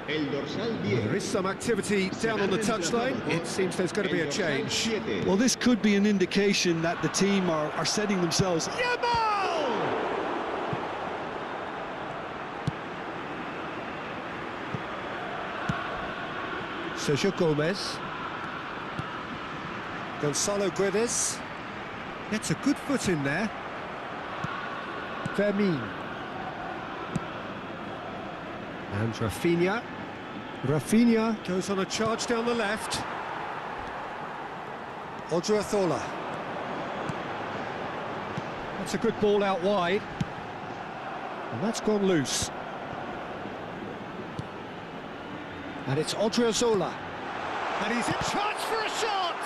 El dorsal 10. There is some activity down on the touchline. It seems there's going to be a change. Well, this could be an indication that the team are setting themselves. Yamal! Sergio Gomez. Gonzalo Guedes. Gets a good foot in there. Fermin. And Rafinha. Rafinha goes on a charge down the left. Odriozola. That's a good ball out wide. And that's gone loose. And it's Odriozola. And he's in charge for a shot!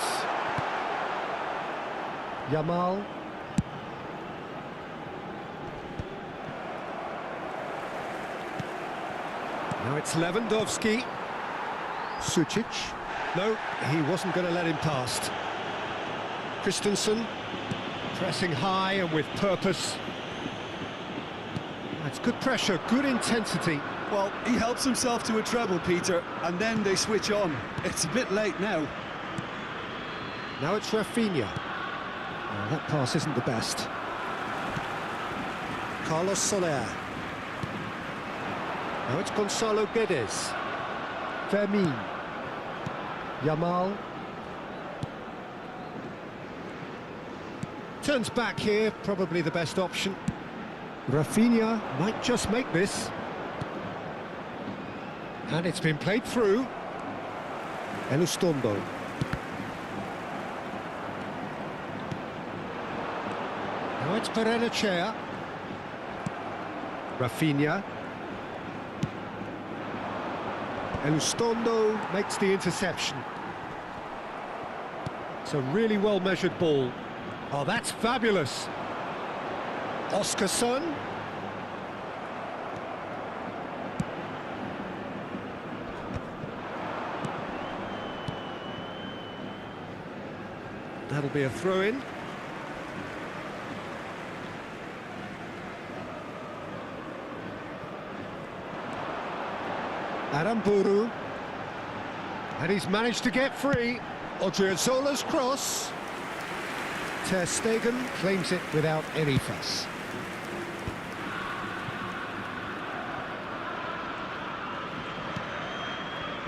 Yamal. Now it's Lewandowski. Sucic. No, he wasn't going to let him past. Christensen. Pressing high and with purpose. That's good pressure, good intensity. Well, he helps himself to a treble, Peter, and then they switch on. It's a bit late now. Now it's Rafinha. Oh, that pass isn't the best. Carlos Soler. Now it's Gonzalo Guedes. Fermin. Yamal. Turns back here, probably the best option. Rafinha might just make this. And it's been played through. Elustondo. Now it's Barrenechea. Rafinha. Elustondo makes the interception. It's a really well-measured ball. Oh, that's fabulous. Oscarson. That'll be a throw-in. Aramburu. And he's managed to get free. Odriozola's cross. Ter Stegen claims it without any fuss.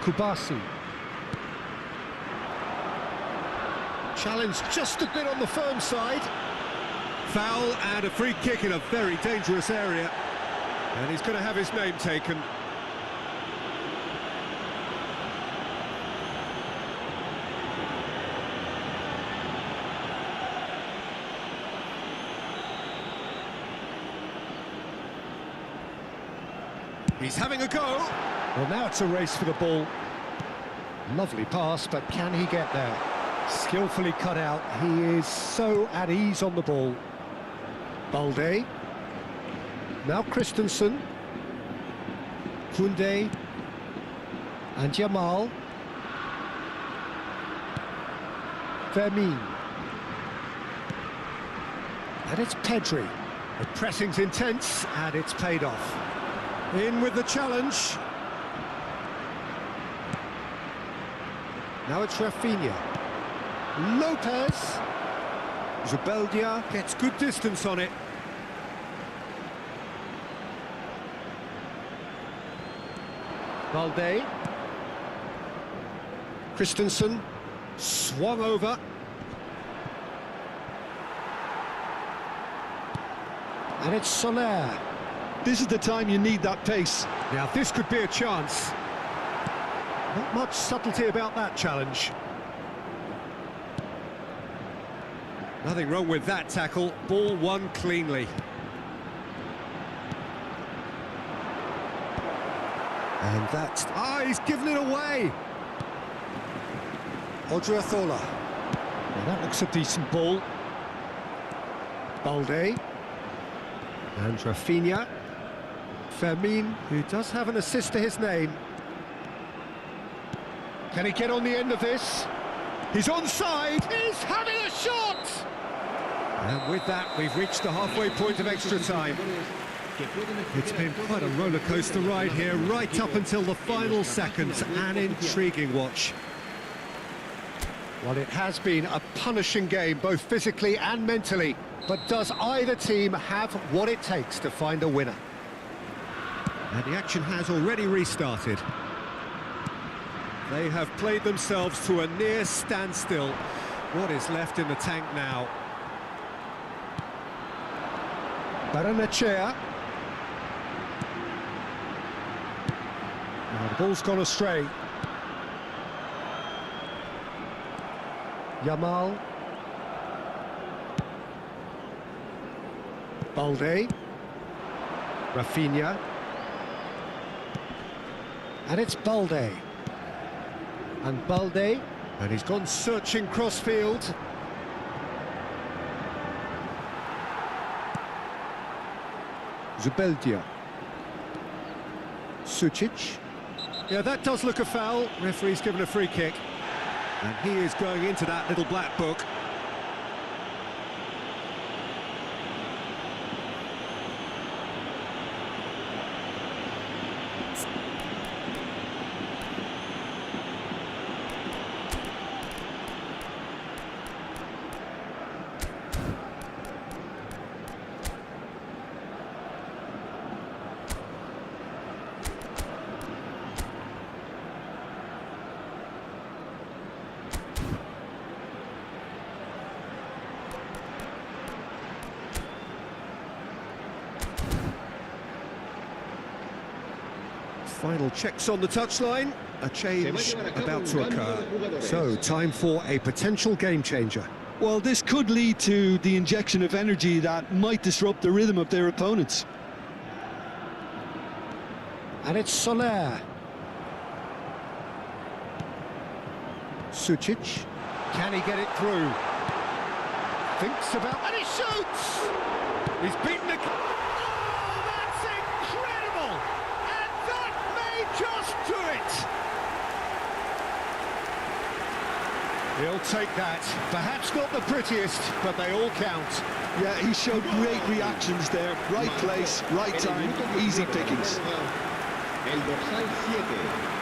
Kubasi. Challenge just a bit on the firm side. Foul and a free kick in a very dangerous area. And he's going to have his name taken. He's having a go. Well, now it's a race for the ball. Lovely pass, but can he get there? Skillfully cut out. He is so at ease on the ball. Balde. Now Christensen. Koundé. And Yamal. Fermin. And it's Pedri. The pressing's intense, and it's paid off. In with the challenge. Now it's Rafinha. Lopez. Zubeldia gets good distance on it. Balde. Christensen. Swung over. And it's Soler. This is the time you need that pace. Now this could be a chance. Not much subtlety about that challenge. Nothing wrong with that tackle. Ball won cleanly. And that's... Ah, he's given it away! Odriozola. Well, that looks a decent ball. Balde. And Rafinha. Fermin, who does have an assist to his name. Can he get on the end of this? He's onside! He's having a shot! And with that, we've reached the halfway point of extra time. It's been quite a roller coaster ride here, right up until the final seconds. An intriguing watch. Well, it has been a punishing game, both physically and mentally. But does either team have what it takes to find a winner? And the action has already restarted. They have played themselves to a near standstill. What is left in the tank now? Barrenechea. The ball's gone astray. Yamal. Balde. Rafinha. And it's Balde. And Balde. And he's gone searching crossfield. Zubeldia. Sucic. Yeah, that does look a foul. Referee's given a free kick. And he is going into that little black book. Final checks on the touchline. A change about to occur. So, time for a potential game changer. Well, this could lead to the injection of energy that might disrupt the rhythm of their opponents. And it's Soler. Sucic. Can he get it through? Thinks about... and he shoots! He's beaten the... oh, that's incredible! And that may just do it! He'll take that. Perhaps not the prettiest, but they all count. Yeah, he showed great reactions there. Right place, right time, easy pickings. El dorsal 7.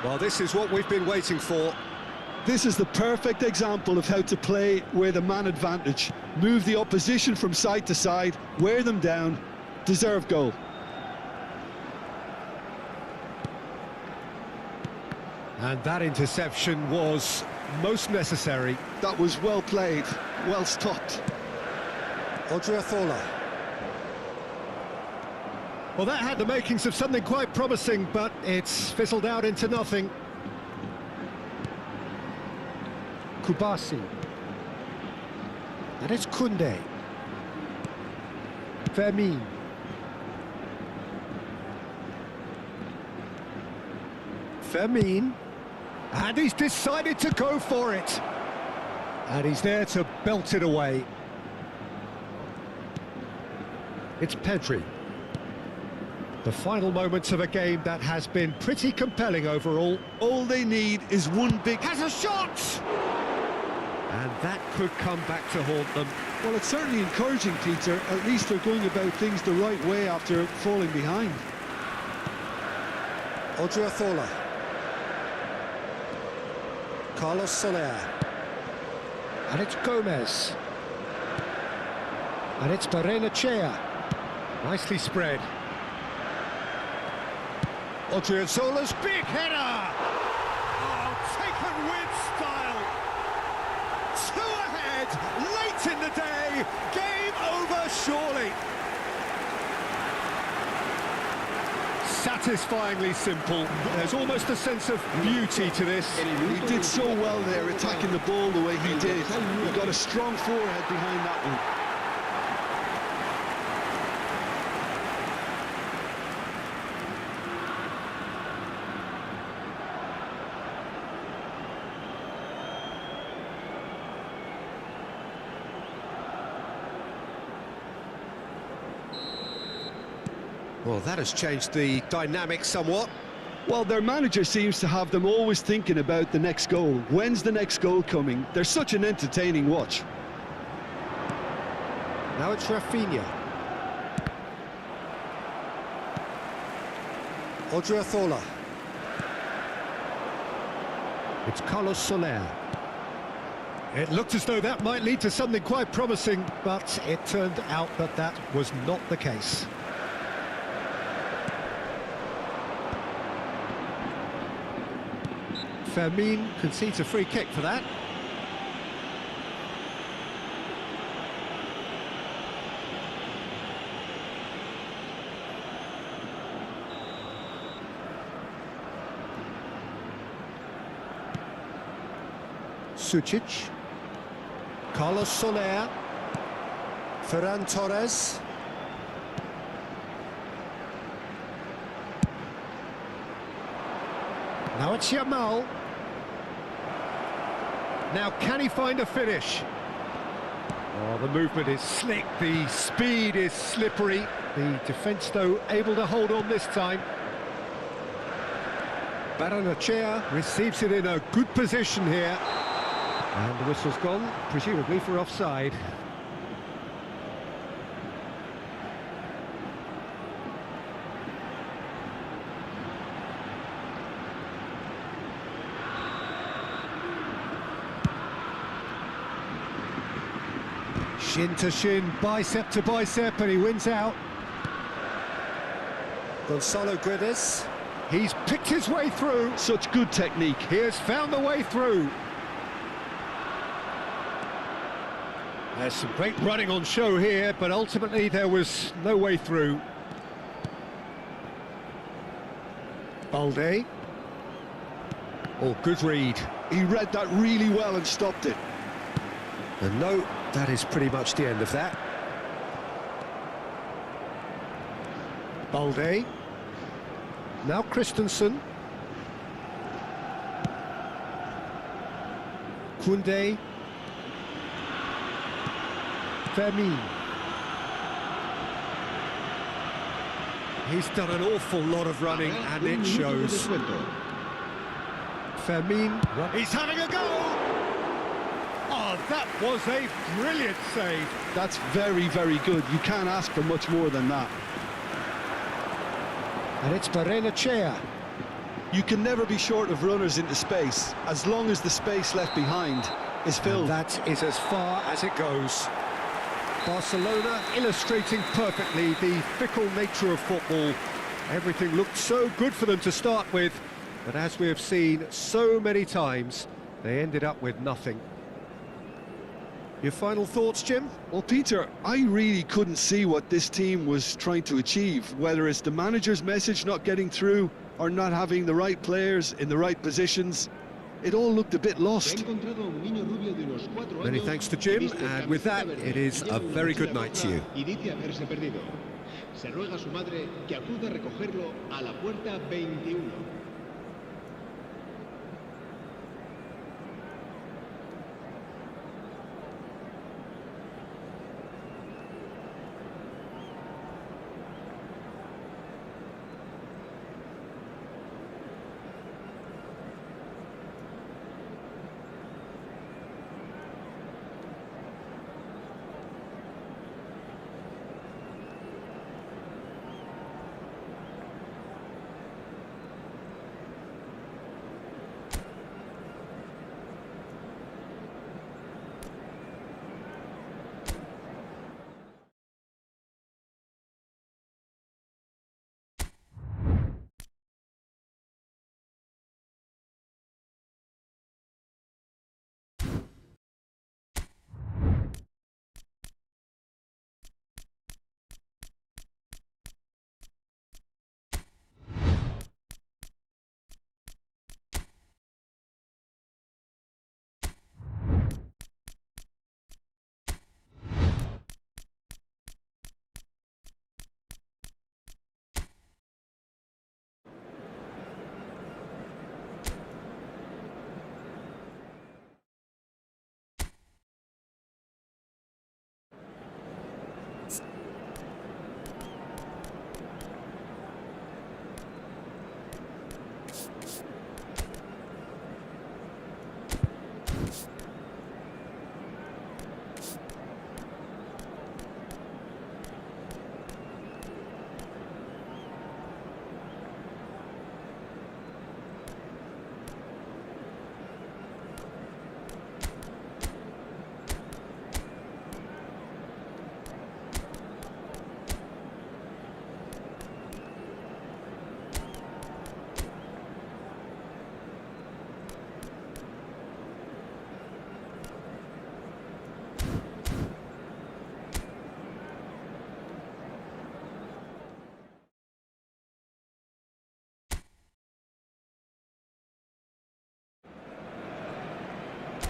Well, this is what we've been waiting for. This is the perfect example of how to play with a man advantage. Move the opposition from side to side, wear them down, deserve goal. And that interception was most necessary. That was well played, well stopped. Odriozola. Well, that had the makings of something quite promising, but it's fizzled out into nothing. Kubasi. And it's Koundé. Fermin. Fermin. And he's decided to go for it. And he's there to belt it away. It's Pedri. The final moments of a game that has been pretty compelling overall. All they need is one big... Has a shot! And that could come back to haunt them. Well, it's certainly encouraging, Peter. At least they're going about things the right way after falling behind. Odriozola. Carlos Soler. And it's Gomez. And it's Barrenechea. Nicely spread. Odriozola's big header! Oh, taken with style! 2 ahead, late in the day, game over surely! Satisfyingly simple. There's almost a sense of beauty to this. He did so well there, attacking the ball the way he did. He got a strong forehead behind that one. Well, that has changed the dynamic somewhat. Well, their manager seems to have them always thinking about the next goal. When's the next goal coming? They're such an entertaining watch. Now it's Rafinha. Odriozola. It's Carlos Soler. It looked as though that might lead to something quite promising, but it turned out that that was not the case. Fermin concedes a free kick for that. Sucic, Carlos Soler, Ferran Torres. Now it's Yamal. Now can he find a finish? Oh, the movement is slick, the speed is slippery. The defence, though, able to hold on this time. Barrenechea receives it in a good position here. And the whistle's gone, presumably for offside. Shin to shin, bicep to bicep, and he wins out. Gonzalo Guedes, he's picked his way through. Such good technique. He has found the way through. There's some great running on show here, but ultimately there was no way through. Balde. Oh, good read. He read that really well and stopped it. And no, that is pretty much the end of that. Balde. Now Christensen. Koundé. Fermin. He's done an awful lot of running and it shows. Fermin, he's having a go! Oh, that was a brilliant save. That's very, very good. You can't ask for much more than that. And it's Barrenechea. You can never be short of runners into space, as long as the space left behind is filled. And that is as far as it goes. Barcelona illustrating perfectly the fickle nature of football. Everything looked so good for them to start with, but as we have seen so many times, they ended up with nothing. Your final thoughts, Jim? Well, Peter, I really couldn't see what this team was trying to achieve, whether it's the manager's message not getting through or not having the right players in the right positions. It all looked a bit lost. Many thanks to Jim, and with that, it is a very good night to you. Se ruega a su madre que acuda a recogerlo a la puerta 21.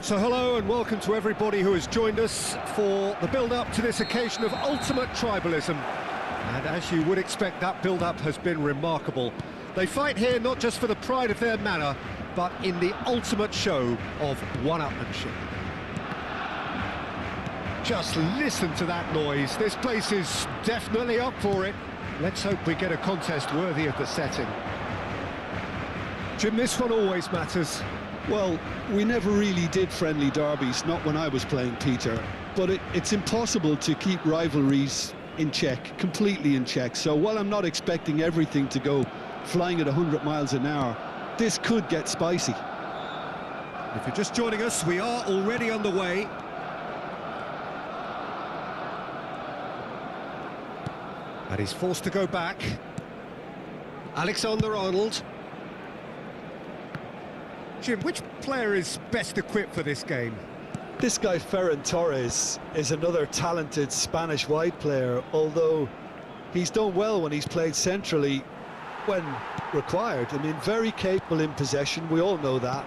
So hello and welcome to everybody who has joined us for the build-up to this occasion of ultimate tribalism. And as you would expect, that build-up has been remarkable. They fight here not just for the pride of their manor, but in the ultimate show of one-upmanship. Just listen to that noise. This place is definitely up for it. Let's hope we get a contest worthy of the setting. Jim, this one always matters. Well, we never really did friendly derbies, not when I was playing, Peter. But it's impossible to keep rivalries in check, completely in check. So while I'm not expecting everything to go flying at 100 miles an hour, this could get spicy. If you're just joining us, we are already underway. And he's forced to go back. Alexander-Arnold. Jim, which player is best equipped for this game? This guy, Ferran Torres, is another talented Spanish wide player, although he's done well when he's played centrally when required. I mean, very capable in possession, we all know that,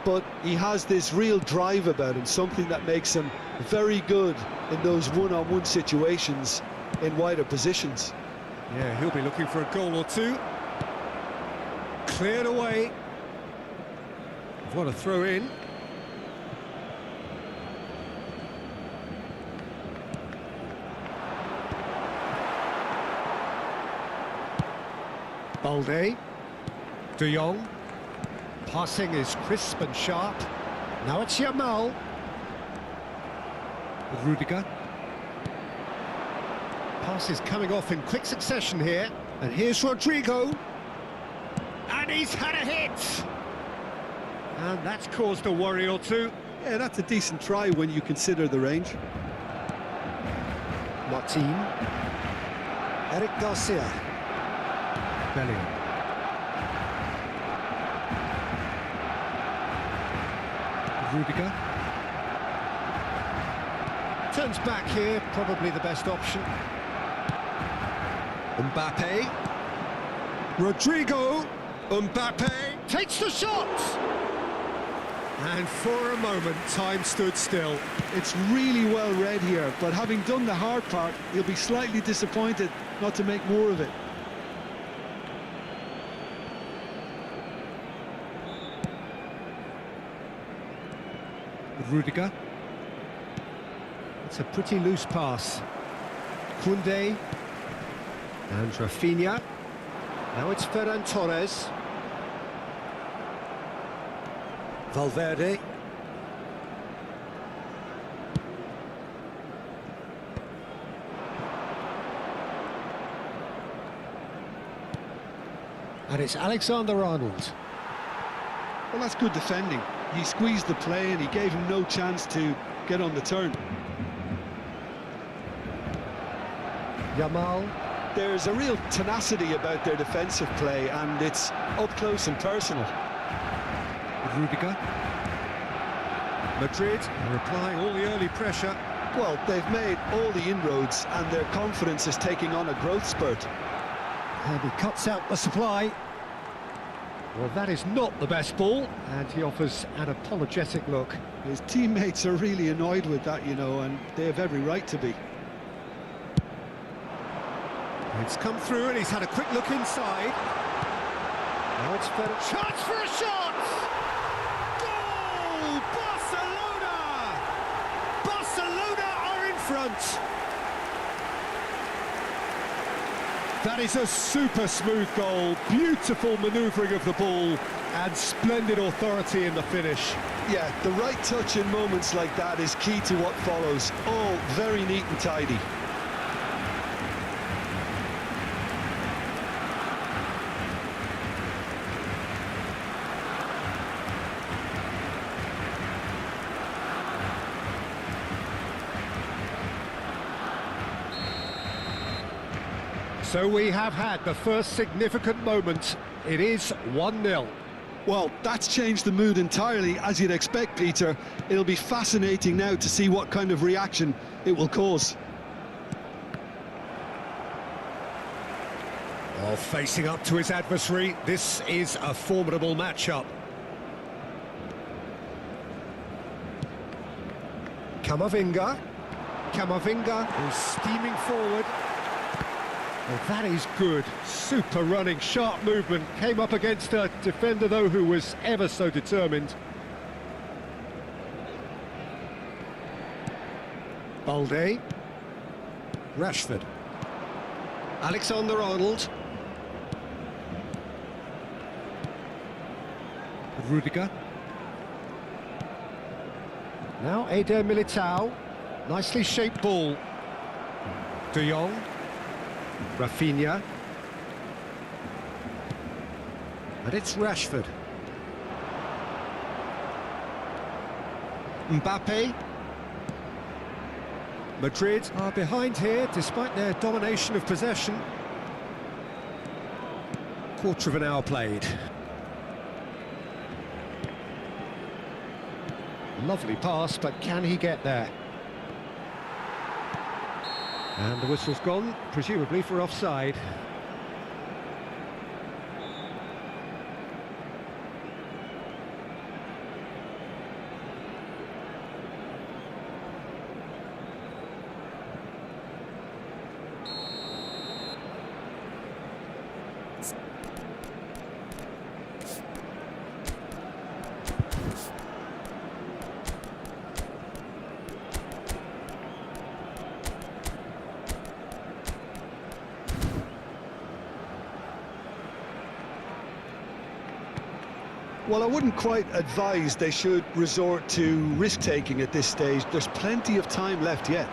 but he has this real drive about him, something that makes him very good in those one-on-one situations in wider positions. Yeah, he'll be looking for a goal or two. Cleared away. What a throw in. Balde. De Jong. Passing is crisp and sharp. Now it's Yamal. Rudiger. Pass is coming off in quick succession here. And here's Rodrigo. And he's had a hit. And that's caused a worry or two. Yeah, that's a decent try when you consider the range. Martin. Eric Garcia. Bellingham. Rudiger. Turns back here, probably the best option. Mbappe. Rodrigo. Mbappe takes the shot! And for a moment, time stood still. It's really well read here, but having done the hard part, he'll be slightly disappointed not to make more of it. Rudiger. It's a pretty loose pass. Koundé. And Rafinha. Now it's Ferran Torres. Valverde. And it's Alexander-Arnold. Well, that's good defending. He squeezed the play and he gave him no chance to get on the turn. Yamal. There's a real tenacity about their defensive play, and it's up close and personal. Rudiger. Madrid are applying all the early pressure. Well, they've made all the inroads and their confidence is taking on a growth spurt. And he cuts out the supply. Well, that is not the best ball, and he offers an apologetic look. His teammates are really annoyed with that, you know, and they have every right to be. It's come through and he's had a quick look inside. Now it's for a chance for a shot! Goal! Barcelona! Barcelona are in front! That is a super smooth goal, beautiful manoeuvring of the ball and splendid authority in the finish. Yeah, the right touch in moments like that is key to what follows. All very neat and tidy. So we have had the first significant moment. It is 1-0. Well, that's changed the mood entirely, as you'd expect, Peter. It'll be fascinating now to see what kind of reaction it will cause. Oh, facing up to his adversary, this is a formidable matchup. Camavinga. Camavinga is steaming forward. Well, that is good. Super running, sharp movement. Came up against a defender, though, who was ever so determined. Balde. Rashford. Alexander-Arnold. Rudiger. Now Eder Militao. Nicely shaped ball. De Jong. Rafinha. And it's Rashford. Mbappe. Madrid are behind here despite their domination of possession. Quarter of an hour played. Lovely pass, but can he get there? And the whistle's gone, presumably for offside. Well, I wouldn't quite advise they should resort to risk-taking at this stage. There's plenty of time left yet.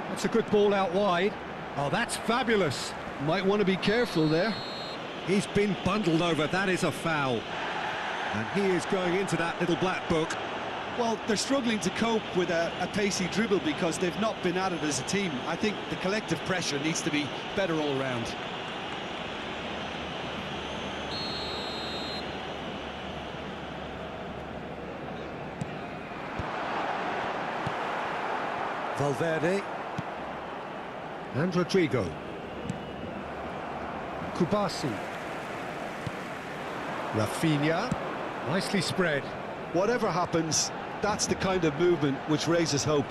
That's a good ball out wide. Oh, that's fabulous. Might want to be careful there. He's been bundled over, that is a foul. And he is going into that little black book. Well, they're struggling to cope with a pacey dribble because they've not been at it as a team. I think the collective pressure needs to be better all around. Valverde. And Rodrigo. Kubasi. Rafinha. Nicely spread. Whatever happens, that's the kind of movement which raises hope.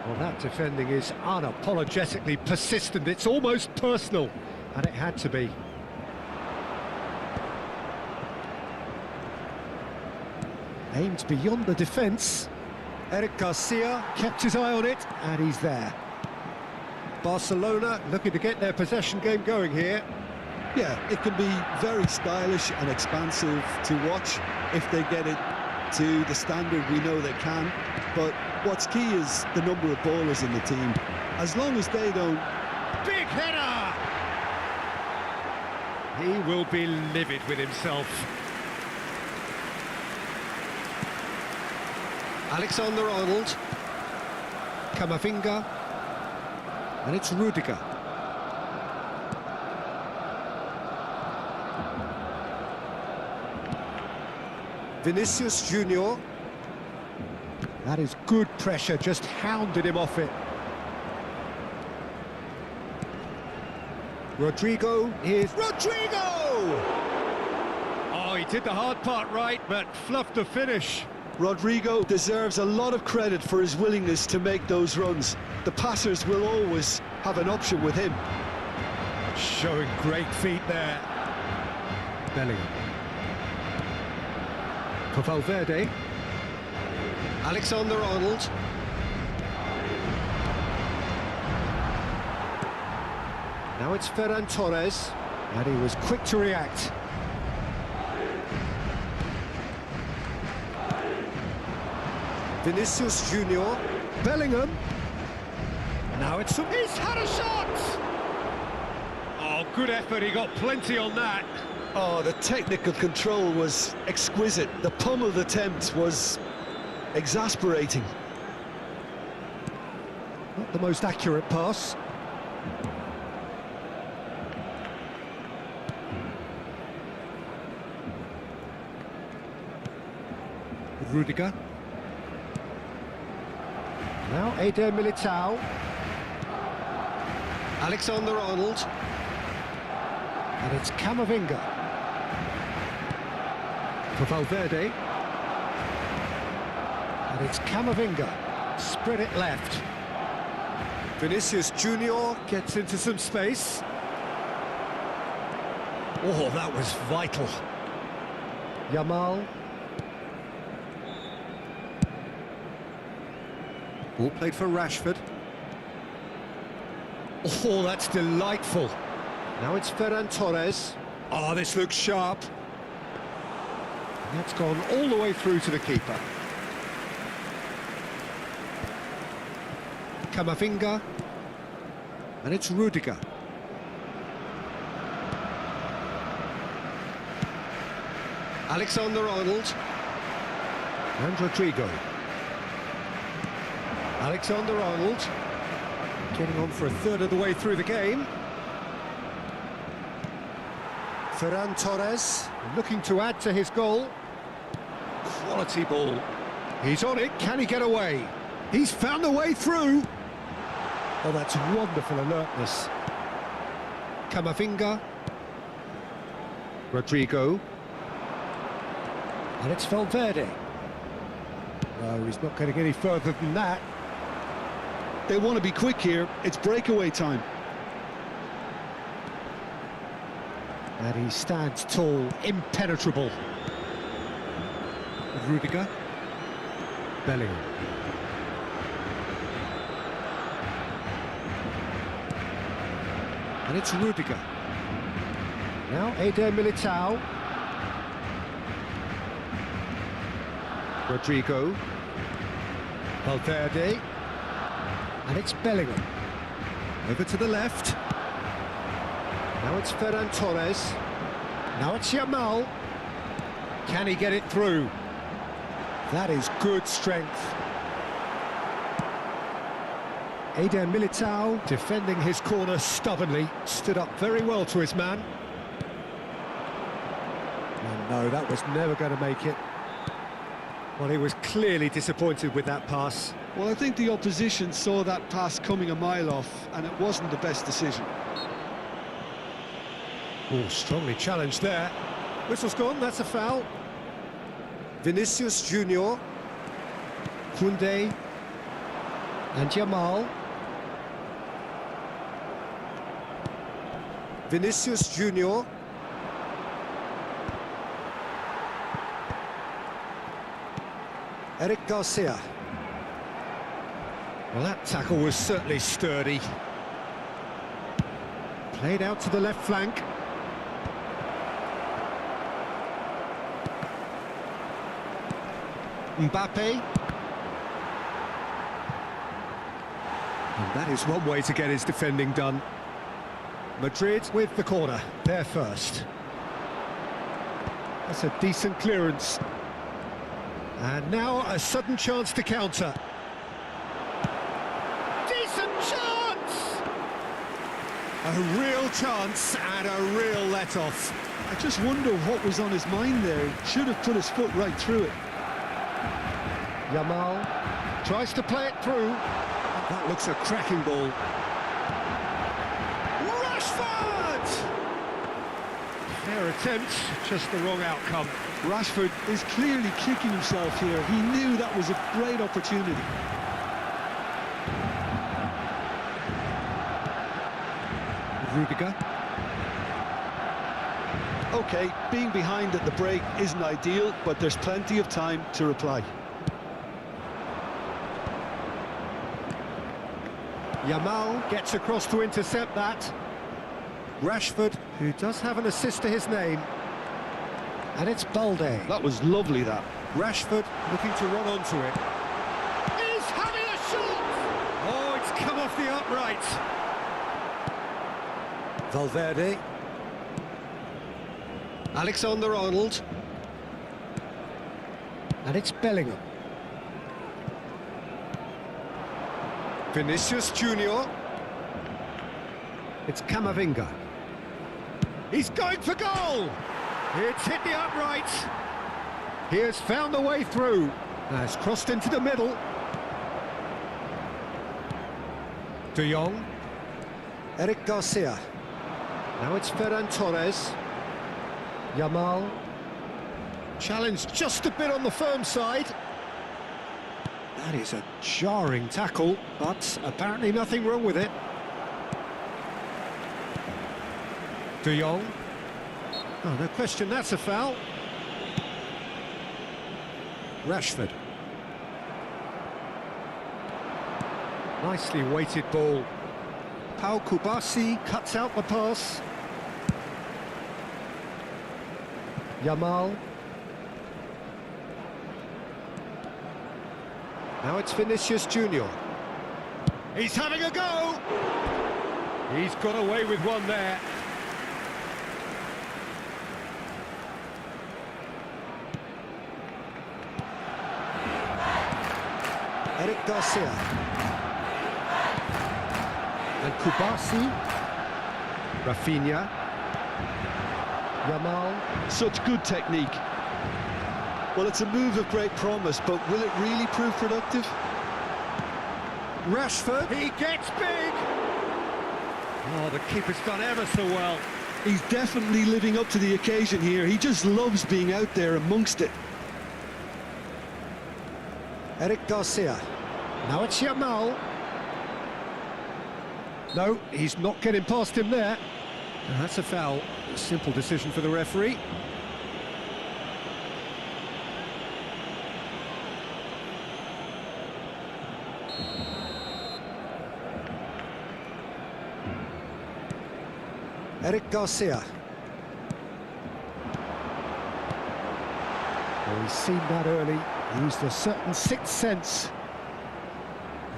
Well, that defending is unapologetically persistent. It's almost personal. And it had to be. Aimed beyond the defence. Eric Garcia kept his eye on it, and he's there. Barcelona looking to get their possession game going here. Yeah, it can be very stylish and expansive to watch if they get it to the standard we know they can. But what's key is the number of ballers in the team. As long as they don't... Big header! He will be livid with himself. Alexander-Arnold. Camavinga. And it's Rudiger. Vinicius Junior. That is good pressure, just hounded him off it. Rodrigo is... Rodrigo! Oh, he did the hard part right, but fluffed the finish. Rodrigo deserves a lot of credit for his willingness to make those runs. The passers will always have an option with him. Showing great feet there. Bellingham. For Valverde. Alexander-Arnold. Now it's Ferran Torres, and he was quick to react. Vinicius Junior. Bellingham. Now it's... He's had a shot! Oh, good effort, he got plenty on that. Oh, the technical control was exquisite. The pummeled attempt was exasperating. Not the most accurate pass. Rudiger. Now Eder Militao. Alexander-Arnold. And it's Camavinga. For Valverde. And it's Camavinga. Spread it left. Vinicius Junior gets into some space. Oh, that was vital. Yamal. Ball played for Rashford. Oh, that's delightful. Now it's Ferran Torres. Oh, this looks sharp. That's gone all the way through to the keeper. Camavinga. And it's Rudiger. Alexander-Arnold. And Rodrigo. Alexander-Arnold. Getting on for a third of the way through the game. Ferran Torres looking to add to his goal. Quality ball. He's on it. Can he get away? He's found a way through. Oh, that's wonderful alertness. Camavinga. Rodrigo. And it's Valverde. No, he's not getting any further than that. They want to be quick here. It's breakaway time. And he stands tall, impenetrable. Rudiger. Bellingham. And it's Rudiger. Now Eder Militao. Rodrigo. Valverde. And it's Bellingham. Over to the left. Now it's Ferran Torres. Now it's Yamal. Can he get it through? That is good strength. Eder Militao defending his corner stubbornly. Stood up very well to his man. Oh no, that was never going to make it. Well, he was clearly disappointed with that pass. Well, I think the opposition saw that pass coming a mile off, and it wasn't the best decision. Oh, strongly challenged there. Whistle's gone, that's a foul. Vinicius Junior. Koundé. And Yamal. Vinicius Junior. Eric Garcia. Well, that tackle was certainly sturdy. Played out to the left flank. Mbappe. And that is one way to get his defending done. Madrid with the corner, there first. That's a decent clearance. And now a sudden chance to counter. Decent chance! A real chance and a real let-off. I just wonder what was on his mind there. He should have put his foot right through it. Yamal tries to play it through. That looks a cracking ball. Rashford! Fair attempt, just the wrong outcome. Rashford is clearly kicking himself here. He knew that was a great opportunity. Rudiger. Okay, being behind at the break isn't ideal, but there's plenty of time to reply. Yamal gets across to intercept that. Rashford, who does have an assist to his name. And it's Balde. That was lovely, that. Rashford looking to run onto it. He's having a shot! Oh, it's come off the upright. Valverde. Alexander-Arnold. And it's Bellingham. Vinicius Junior. It's Camavinga. He's going for goal! It's hit the upright. He has found a way through. Has crossed into the middle. De Jong. Eric Garcia. Now it's Ferran Torres. Yamal. Challenged just a bit on the firm side. That is a jarring tackle, but apparently nothing wrong with it. De Jong. Oh, no question, that's a foul. Rashford. Nicely weighted ball. Pau Kubasi cuts out the pass. Yamal. Now it's Vinicius Junior. He's having a go! He's got away with one there. Eric Garcia. And Kubasi. Rafinha. Yamal. Such good technique. Well, it's a move of great promise, but will it really prove productive? Rashford, he gets big! Oh, the keeper's done ever so well. He's definitely living up to the occasion here. He just loves being out there amongst it. Eric Garcia. Now it's Yamal. No, he's not getting past him there. And that's a foul. A simple decision for the referee. Eric Garcia. Oh, he's seen that early. Used a certain sixth sense.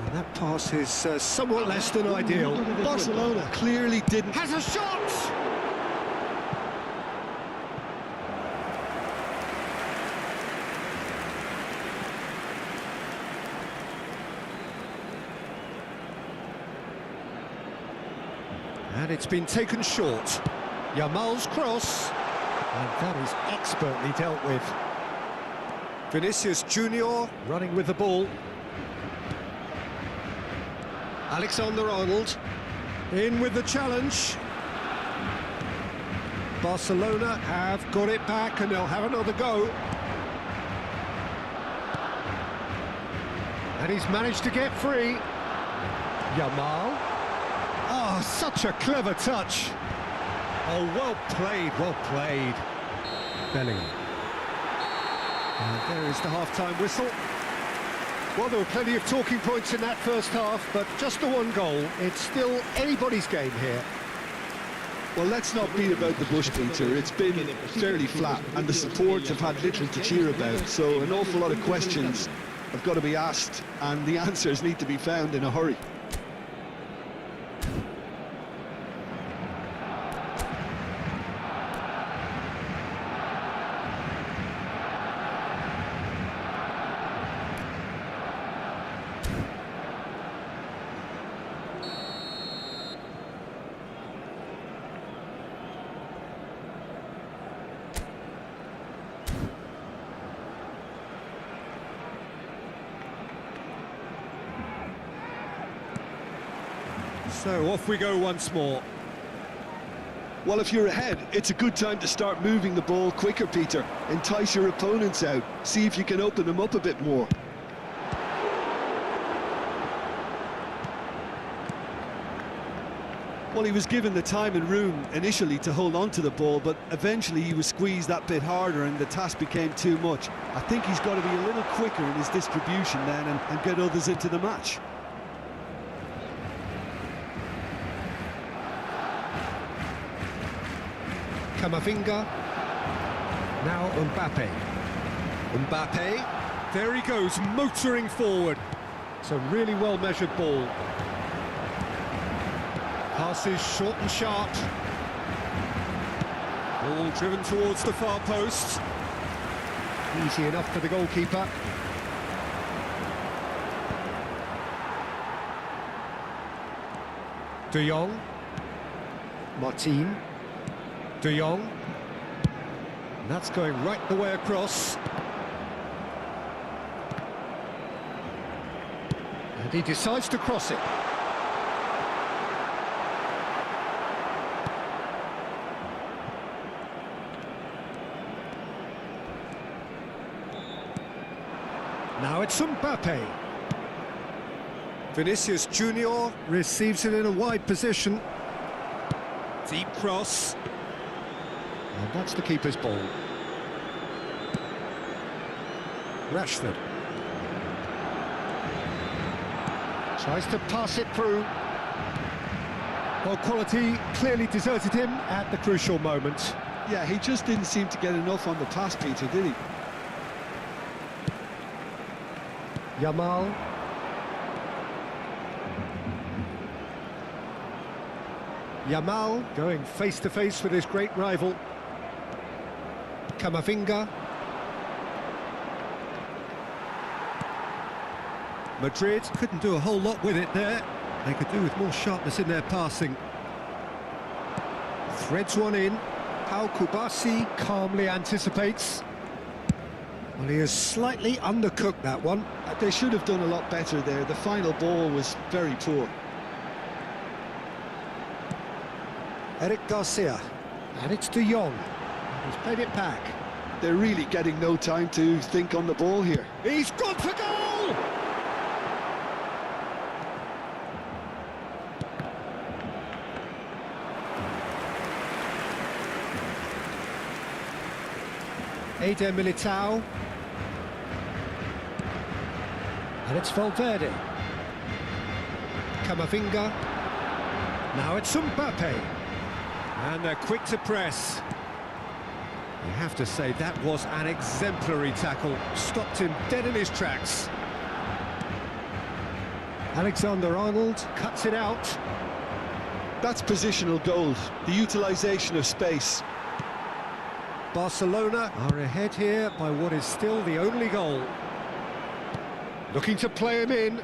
And that pass is somewhat less than ideal. Barcelona clearly didn't... Has a shot! And it's been taken short. Yamal's cross. And that is expertly dealt with. Vinicius Junior running with the ball. Alexander-Arnold in with the challenge. Barcelona have got it back and they'll have another go. And he's managed to get free. Yamal. Oh, such a clever touch. Oh, well played, well played. Bellingham. And there is the half-time whistle. Well, there were plenty of talking points in that first half, but just the one goal. It's still anybody's game here. Well, let's not beat about the bush, Peter. It's been fairly flat, and the support have had little to cheer about, so an awful lot of questions have got to be asked, and the answers need to be found in a hurry. So off we go once more. Well, if you're ahead, it's a good time to start moving the ball quicker, Peter. Entice your opponents out. See if you can open them up a bit more. Well, he was given the time and room initially to hold on to the ball, but eventually he was squeezed that bit harder and the task became too much. I think he's got to be a little quicker in his distribution then and get others into the match. Camavinga. Now Mbappe. Mbappe. There he goes, motoring forward. It's a really well-measured ball. Passes short and sharp. Ball driven towards the far post. Easy enough for the goalkeeper. De Jong. Martin. De Jong. And that's going right the way across. And he decides to cross it. Now it's Mbappe. Vinicius Junior receives it in a wide position. Deep cross. And that's the keeper's ball. Rashford. Tries to pass it through. Well, quality clearly deserted him at the crucial moment. Yeah, he just didn't seem to get enough on the pass, Peter, did he? Yamal. Yamal going face-to-face with his great rival. Camavinga. Madrid couldn't do a whole lot with it there. They could do with more sharpness in their passing. Threads one in. Pau Kubasi calmly anticipates. Well, he has slightly undercooked that one. They should have done a lot better there. The final ball was very poor. Eric Garcia. And it's De Jong. He's played it back. They're really getting no time to think on the ball here. He's gone for goal! Eder Militao. And it's Valverde. Camavinga. Now it's Mbappe. And they're quick to press. You have to say that was an exemplary tackle. Stopped him dead in his tracks. Alexander-Arnold cuts it out. That's positional gold, the utilisation of space. Barcelona are ahead here by what is still the only goal. Looking to play him in.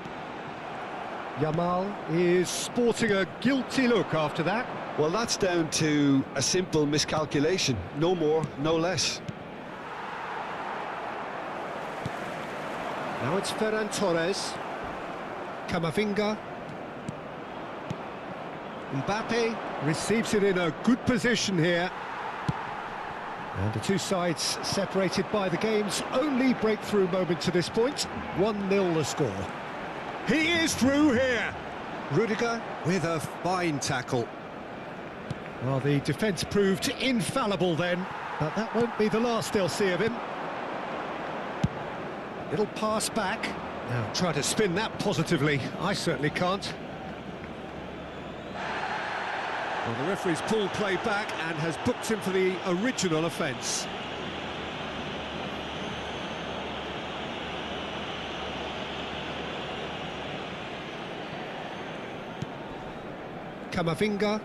Yamal is sporting a guilty look after that. Well, that's down to a simple miscalculation. No more, no less. Now it's Ferran Torres. Camavinga. Mbappe receives it in a good position here. And the two sides separated by the game's only breakthrough moment to this point. 1-0 the score. He is through here. Rudiger with a fine tackle. Well, the defence proved infallible then, but that won't be the last they'll see of him. Little pass back. Now try to spin that positively. I certainly can't. Well, the referee's pulled play back and has booked him for the original offence. Camavinga.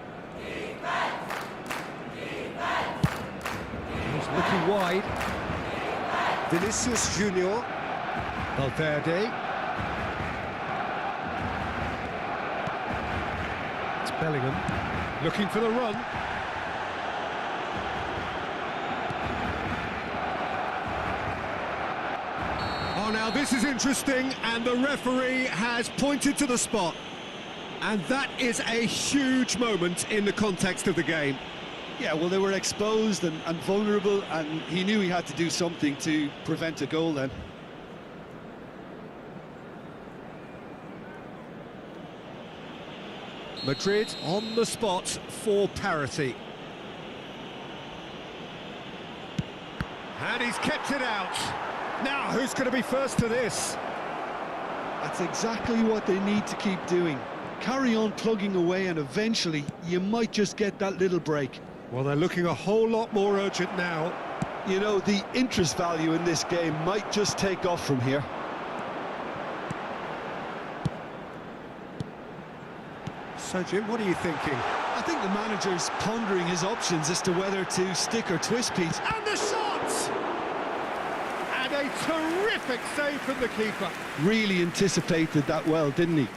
He's looking wide. Vinicius Junior. Valverde. It's Bellingham. Looking for the run. Oh, now this is interesting, and the referee has pointed to the spot. And that is a huge moment in the context of the game. Yeah, well, they were exposed and vulnerable, and he knew he had to do something to prevent a goal then. Madrid on the spot for parity. And he's kept it out. Now, who's going to be first to this? That's exactly what they need to keep doing. Carry on plugging away, and eventually you might just get that little break. Well, they're looking a whole lot more urgent now. You know, the interest value in this game might just take off from here. So, Jim, what are you thinking? I think the manager's pondering his options as to whether to stick or twist, Pete. And the shot! And a terrific save from the keeper. Really anticipated that well, didn't he?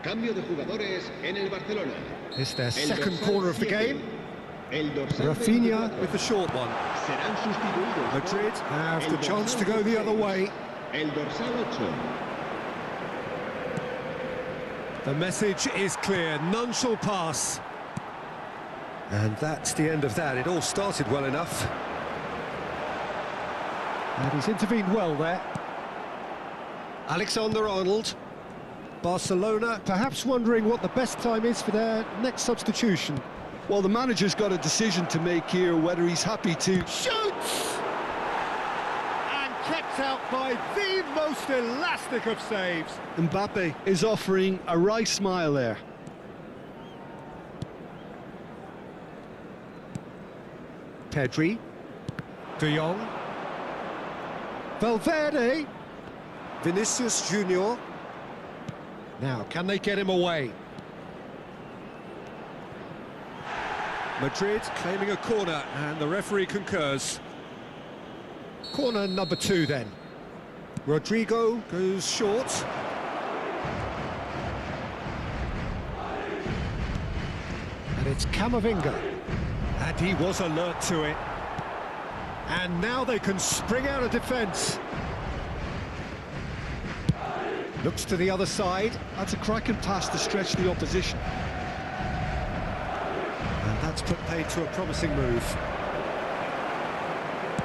Cambio de jugadores en el Barcelona. It's their El second dorsal corner of the 7. game. El dorsal Rafinha 24. with the short one. Serán sustituidos. Madrid por have el the chance to dorsal go the other 16. way. El dorsal 8. The message is clear, none shall pass. And that's the end of that. It all started well enough. And he's intervened well there. Alexander-Arnold. Barcelona perhaps wondering what the best time is for their next substitution. Well, the manager's got a decision to make here, whether he's happy to... Shoots! And kept out by the most elastic of saves. Mbappe is offering a wry smile there. Pedri. De Jong. Valverde. Vinicius Junior. Now, can they get him away? Madrid claiming a corner, and the referee concurs. Corner number 2 then. Rodrigo goes short. And it's Camavinga. And he was alert to it. And now they can spring out of defence. Looks to the other side. That's a cracking pass to stretch the opposition. And that's put paid to a promising move.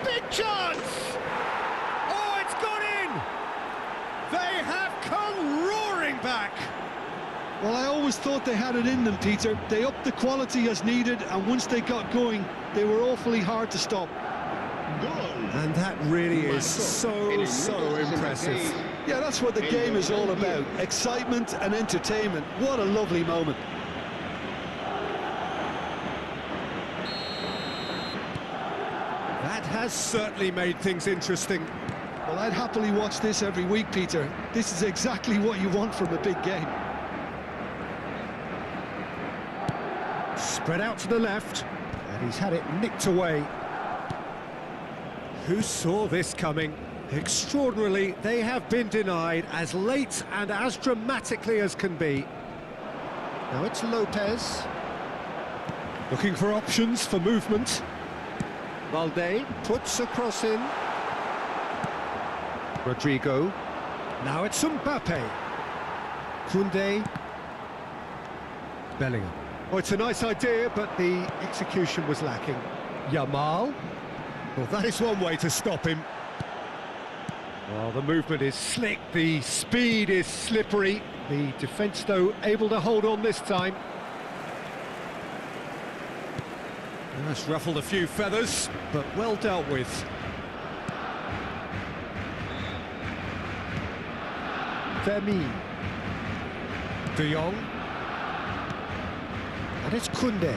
Big chance! Oh, it's gone in! They have come roaring back! Well, I always thought they had it in them, Peter. They upped the quality as needed, and once they got going, they were awfully hard to stop. And that really is so impressive. Yeah, that's what the game is all about. Excitement and entertainment. What a lovely moment. That has certainly made things interesting. Well, I'd happily watch this every week, Peter. This is exactly what you want from a big game. Spread out to the left, and he's had it nicked away. Who saw this coming? Extraordinarily, they have been denied as late and as dramatically as can be. Now it's Lopez. Looking for options for movement. Valde puts a cross in. Rodrigo. Now it's Mbappe. Koundé. Bellingham. Oh, it's a nice idea, but the execution was lacking. Yamal. Well, that is one way to stop him. Well, the movement is slick, the speed is slippery. The defence, though, able to hold on this time. That's ruffled a few feathers, but well dealt with. Vermeer. De Jong. And it's Koundé.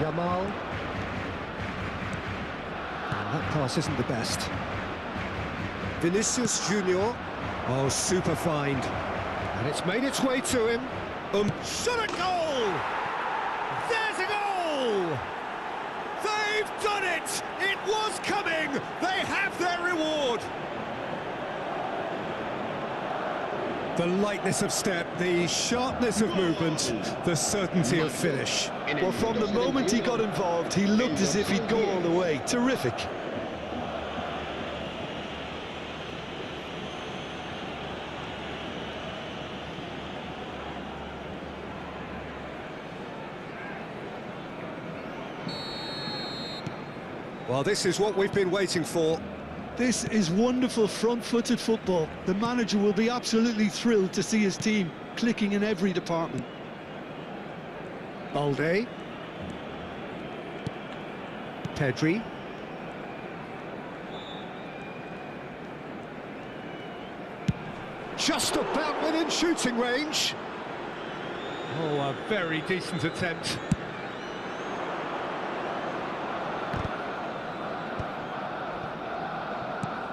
Yamal. That pass isn't the best. Vinicius Junior. Oh, super find. And it's made its way to him. Shot a goal! There's a goal! They've done it! It was coming! They have their reward! The lightness of step, the sharpness of movement, the certainty of finish. Well, from the moment he got involved, he looked as if he'd go all the way. Terrific. Well, this is what we've been waiting for. This is wonderful front-footed football. The manager will be absolutely thrilled to see his team clicking in every department. Balde. Pedri. Just about within shooting range. Oh, a very decent attempt.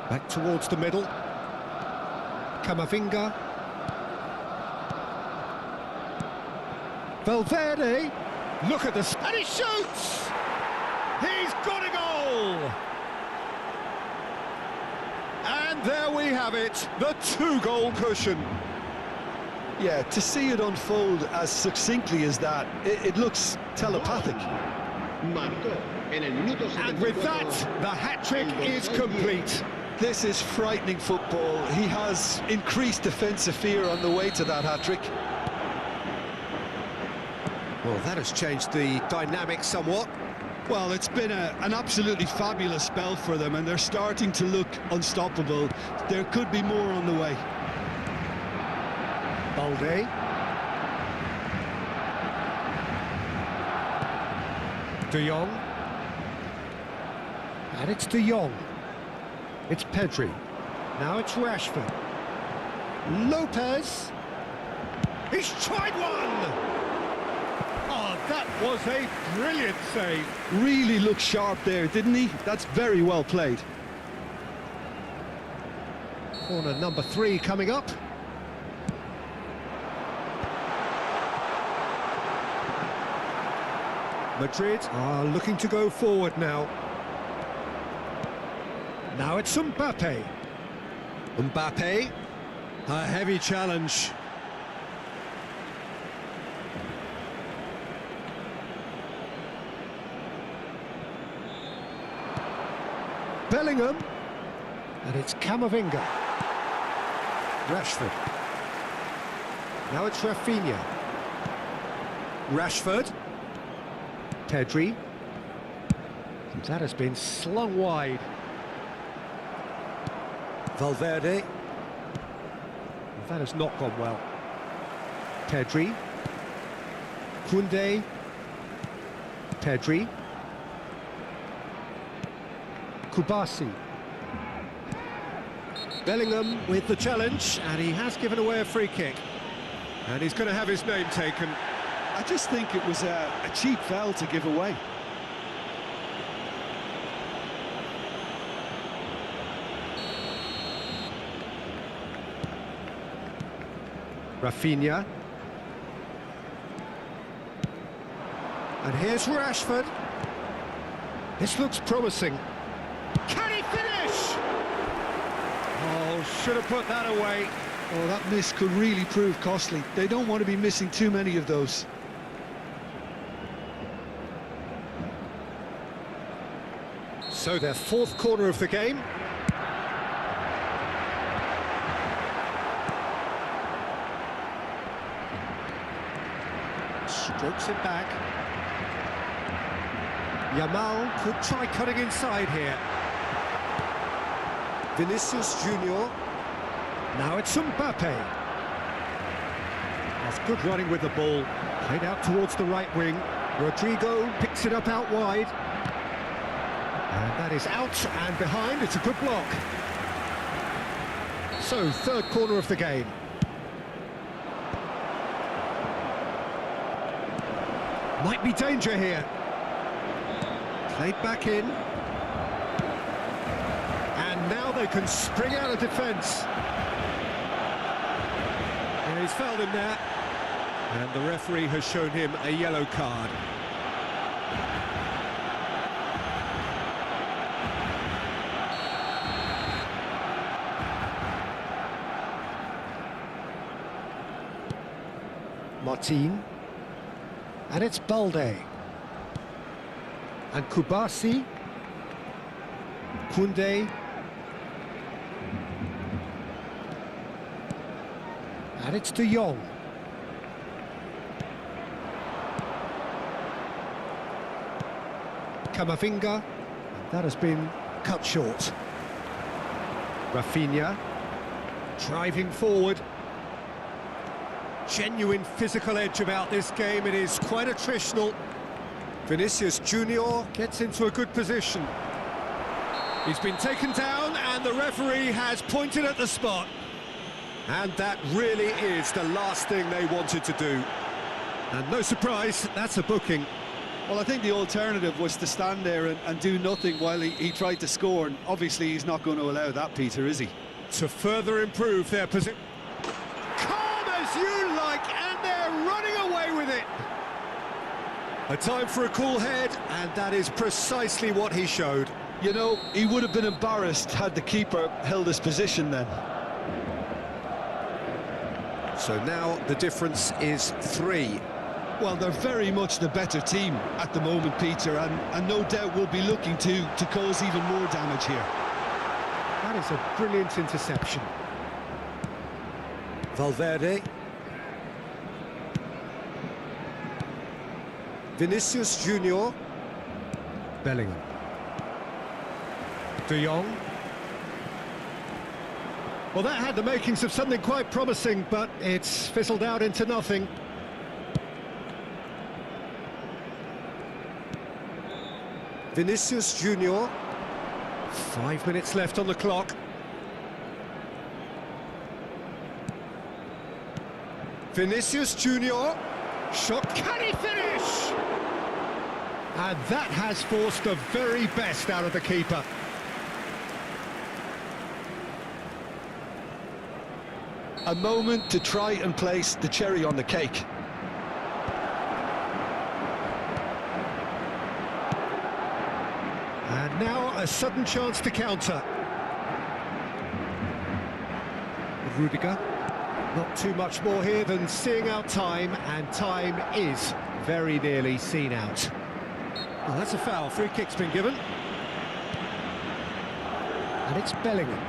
Back towards the middle. Camavinga. Valverde. Look at this. And he shoots! He's got a goal! And there we have it, the 2-goal cushion. Yeah, to see it unfold as succinctly as that, it looks telepathic. Marcó en el minuto And with 74. that, the hat-trick is complete. This is frightening football. He has increased defensive fear on the way to that hat-trick. Well, that has changed the dynamic somewhat. Well, it's been an absolutely fabulous spell for them, and they're starting to look unstoppable. There could be more on the way. Balde. De Jong. And it's De Jong. It's Pedri. Now it's Rashford. Lopez. He's tried one! Oh, that was a brilliant save. Really looked sharp there, didn't he? That's very well played. Corner number 3 coming up. Madrid are looking to go forward now. Now it's Mbappe. Mbappe, a heavy challenge. Bellingham, and it's Camavinga. Rashford. Now it's Rafinha. Rashford. Pedri. That has been slung wide. Valverde. That has not gone well. Pedri. Koundé. Pedri. Kubasi. Bellingham with the challenge, and he has given away a free kick. And he's going to have his name taken. I just think it was a cheap foul to give away. Rafinha. And here's Rashford. This looks promising. Can he finish? Oh, should have put that away. Oh, that miss could really prove costly. They don't want to be missing too many of those. So their 4th corner of the game. Strokes it back. Yamal could try cutting inside here. Vinicius Junior. Now it's Mbappe. That's good running with the ball. Played out towards the right wing. Rodrigo picks it up out wide. And that is out and behind. It's a good block. So, 3rd corner of the game. Might be danger here. Played back in. And now they can spring out of defence. Yeah, he's fouled him there. And the referee has shown him a yellow card. Martin. And it's Balde. And Kubasi. Koundé. And it's De Jong. Camavinga. That has been cut short. Rafinha. Driving forward. Genuine physical edge about this game. It is quite attritional. Vinicius Junior gets into a good position. He's been taken down and the referee has pointed at the spot. And that really is the last thing they wanted to do. And no surprise, that's a booking. Well, I think the alternative was to stand there and do nothing while he tried to score. And obviously he's not going to allow that, Peter, is he? To further improve their position. Calm as you like, and they're running away with it. A time for a cool head, and that is precisely what he showed. You know, he would have been embarrassed had the keeper held his position then. So now the difference is 3. Well, they're very much the better team at the moment, Peter, and no doubt will be looking to cause even more damage here. That is a brilliant interception. Valverde. Vinicius Junior. Bellingham. De Jong. Well, that had the makings of something quite promising, but it's fizzled out into nothing. Vinicius Junior. 5 minutes left on the clock. Vinicius Junior. Shot, can he finish? And that has forced the very best out of the keeper. A moment to try and place the cherry on the cake. And now a sudden chance to counter. Rudiger. Not too much more here than seeing out time, and time is very nearly seen out. Well, that's a foul. Free kick's been given. And it's Bellingham.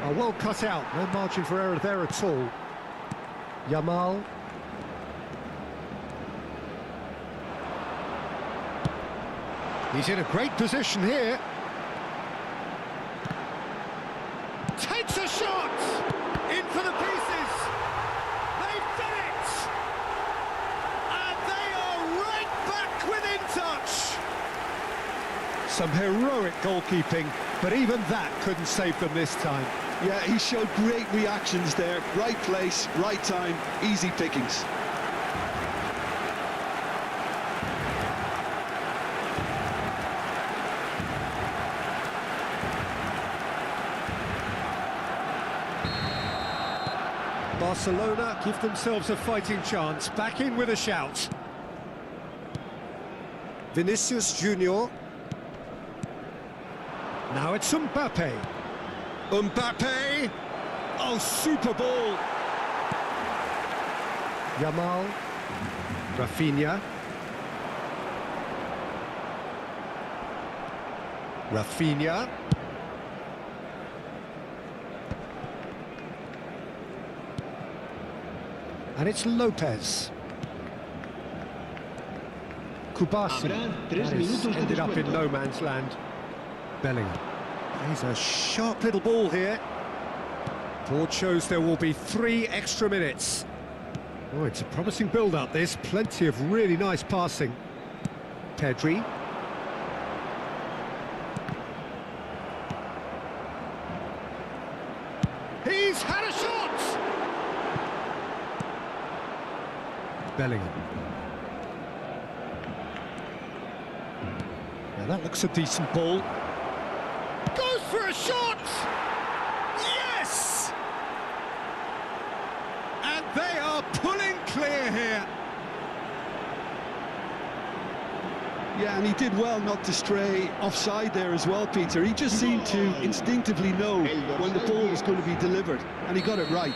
Oh, well cut out. No margin for error there at all. Yamal. He's in a great position here. Takes a shot! In for the pieces! They've done it! And they are right back within touch! Some heroic goalkeeping, but even that couldn't save them this time. Yeah, he showed great reactions there. Right place, right time, easy pickings. Barcelona give themselves a fighting chance, back in with a shout. Vinicius Junior. Now it's Mbappe. Mbappe! Oh, super ball! Yamal. Rafinha. Rafinha. And it's Lopez. Kubasi. That has ended up in no man's land. Bellingham. He's a sharp little ball here. Board shows there will be 3 extra minutes. Oh, it's a promising build-up, this. Plenty of really nice passing. Pedri. He's had a shot! Bellingham. Now that looks a decent ball. Goes for a shot! Yes! And they are pulling clear here. Yeah, and he did well not to stray offside there as well, Peter. He just seemed to instinctively know when the ball was going to be delivered, and he got it right.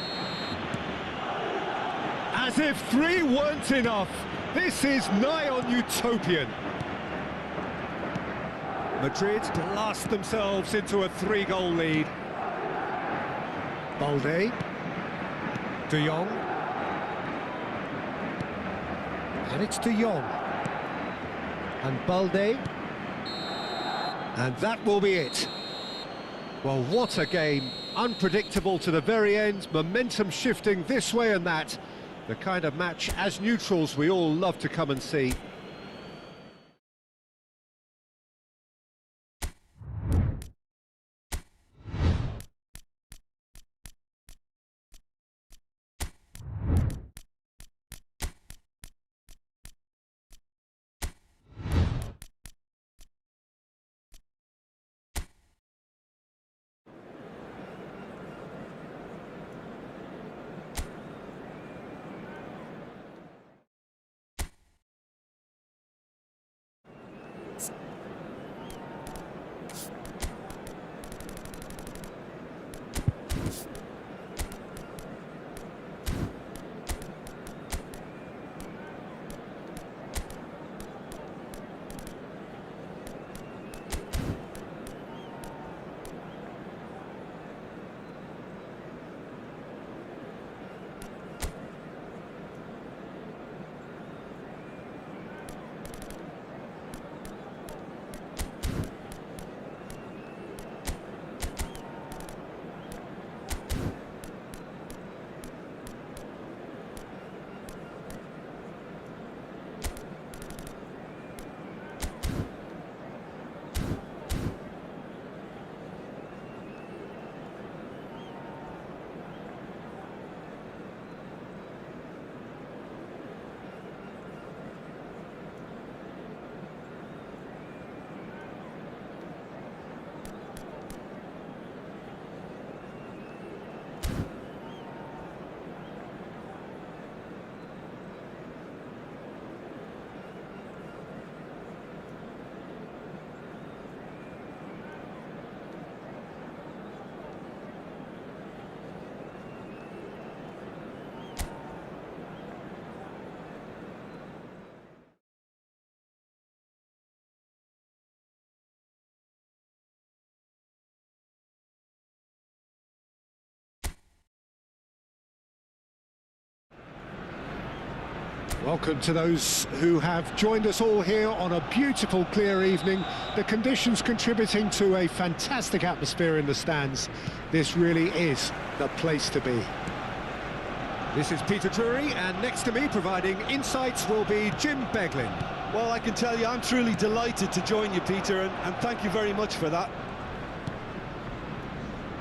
As if 3 weren't enough, this is nigh on utopian. Madrid blast themselves into a 3-goal lead. Balde. De Jong. And it's De Jong. And Balde. And that will be it. Well, what a game. Unpredictable to the very end, momentum shifting this way and that. The kind of match, as neutrals, we all love to come and see. Welcome to those who have joined us all here on a beautiful, clear evening. The conditions contributing to a fantastic atmosphere in the stands. This really is the place to be. This is Peter Drury, and next to me, providing insights, will be Jim Beglin. Well, I can tell you, I'm truly delighted to join you, Peter, and thank you very much for that.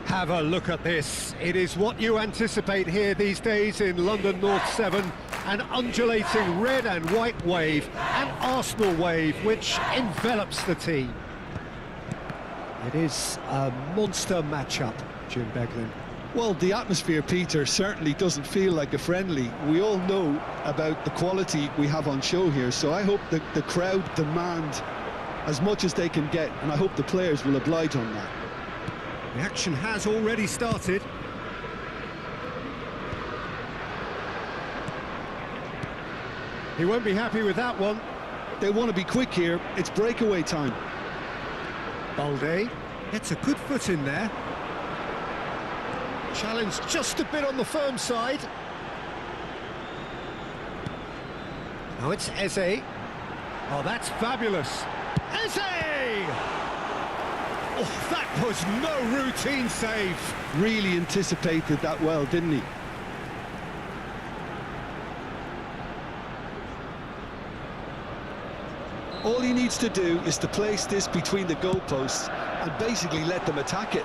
Have a look at this. It is what you anticipate here these days in London North 7. An undulating red and white wave, an Arsenal wave which envelops the team. It is a monster matchup, Jim Beglin. Well, the atmosphere, Peter, certainly doesn't feel like a friendly. We all know about the quality we have on show here, so I hope that the crowd demand as much as they can get, and I hope the players will oblige on that. The action has already started. He won't be happy with that one. They want to be quick here. It's breakaway time. Balde gets a good foot in there. Challenge just a bit on the firm side. Now it's Eze. Oh, that's fabulous. Eze! Oh, that was no routine save. Really anticipated that well, didn't he? All he needs to do is to place this between the goalposts and basically let them attack it.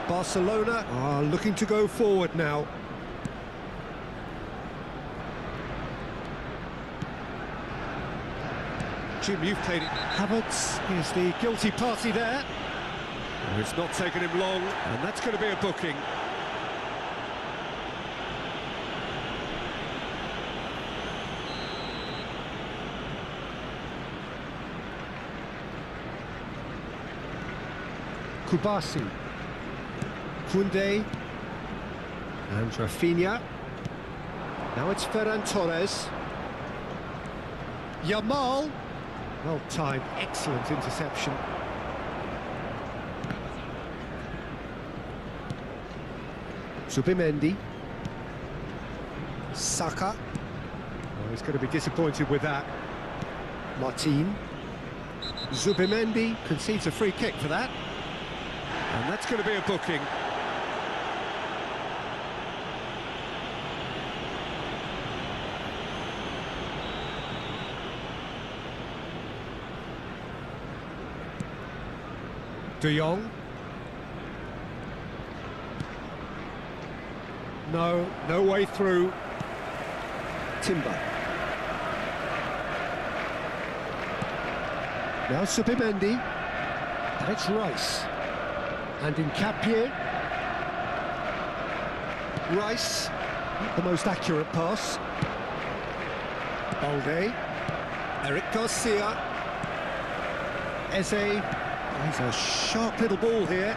Barcelona are looking to go forward now. Jim, you've played it. Havertz is the guilty party there. Oh, it's not taken him long, and that's going to be a booking. Kubasi, Koundé, and Rafinha. Now it's Ferran Torres. Yamal, well timed, excellent interception. Zubimendi, Saka. Oh, he's going to be disappointed with that. Martin, Zubimendi concedes a free kick for that. And that's going to be a booking. De Jong. No way through. Timber. Now Zubimendi. And it's Rice. And in Cappier, Rice, not the most accurate pass. Balde, Eric Garcia, Eze, he's a sharp little ball here,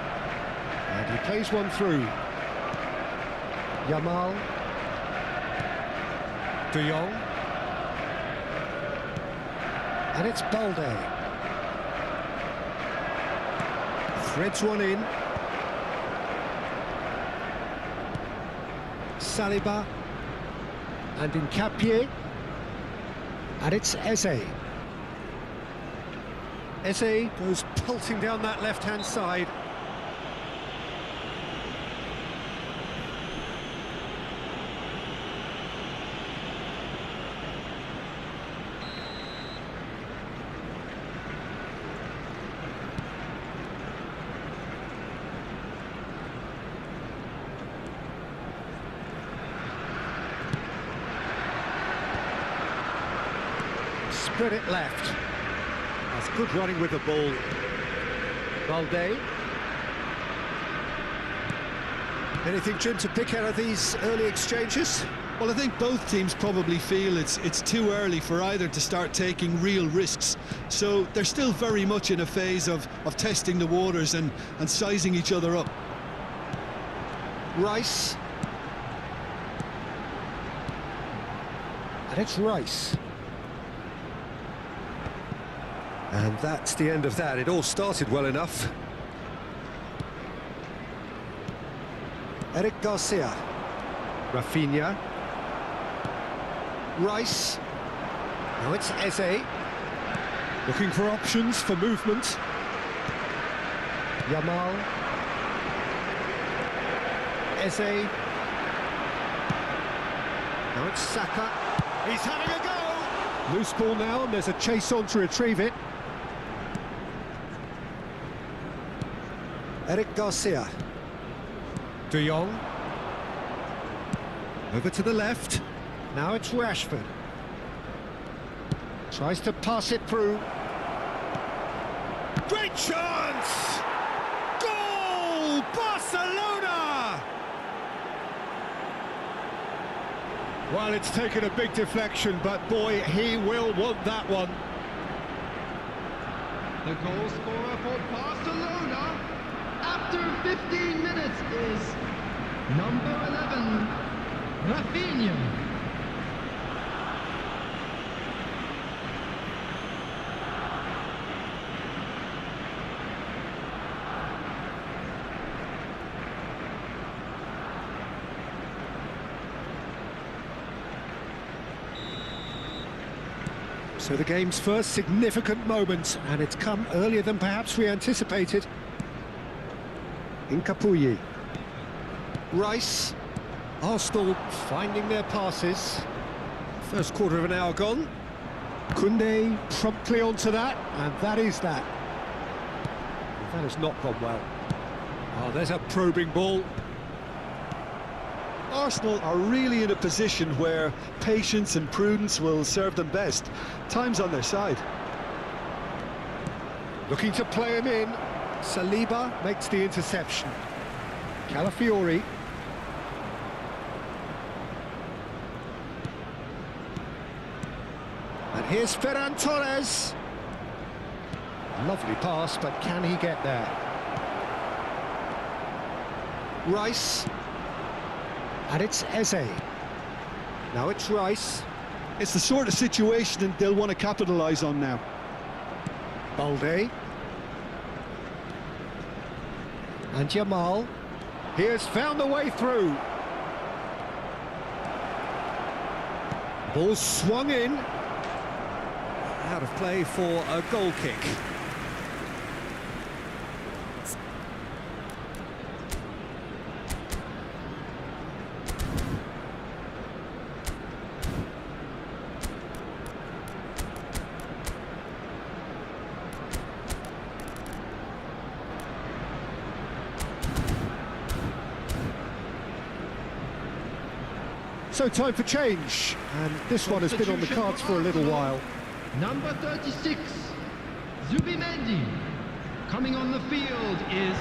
and he plays one through. Yamal, De Jong, and it's Balde. Threads one in. Saliba. And in Cappier. And it's Eze. Eze goes pulsing down that left-hand side. Spread it left. That's good running with the ball. Balde. Anything, Jim, to pick out of these early exchanges? Well, I think both teams probably feel it's too early for either to start taking real risks. So they're still very much in a phase of testing the waters and sizing each other up. Rice. And it's Rice. And that's the end of that. It all started well enough. Eric Garcia. Rafinha. Rice. Now it's Eze. Looking for options for movement. Yamal. Eze. Now it's Saka. He's having a go! Loose ball now, and there's a chase on to retrieve it. Eric Garcia. De Jong. Over to the left. Now it's Rashford. Tries to pass it through. Great chance! Goal! Barcelona! Well, it's taken a big deflection, but boy, he will want that one. The goal scorer for Barcelona after 15 minutes is number 11, Rafinha. So the game's first significant moment, and it's come earlier than perhaps we anticipated. Incapuyi. Rice. Arsenal finding their passes. First quarter of an hour gone. Koundé promptly onto that, and that is that. That has not gone well. Oh, there's a probing ball. Arsenal are really in a position where patience and prudence will serve them best. Time's on their side. Looking to play him in. Saliba makes the interception. Calafiori. And here's Ferran Torres. Lovely pass, but can he get there? Rice. And it's Eze. Now it's Rice. It's the sort of situation that they'll want to capitalise on now. Balde. And Yamal. He has found the way through. Ball swung in. Out of play for a goal kick. So time for change, and this one has been on the cards for a little while. Number 36, Zubimendi. Coming on the field is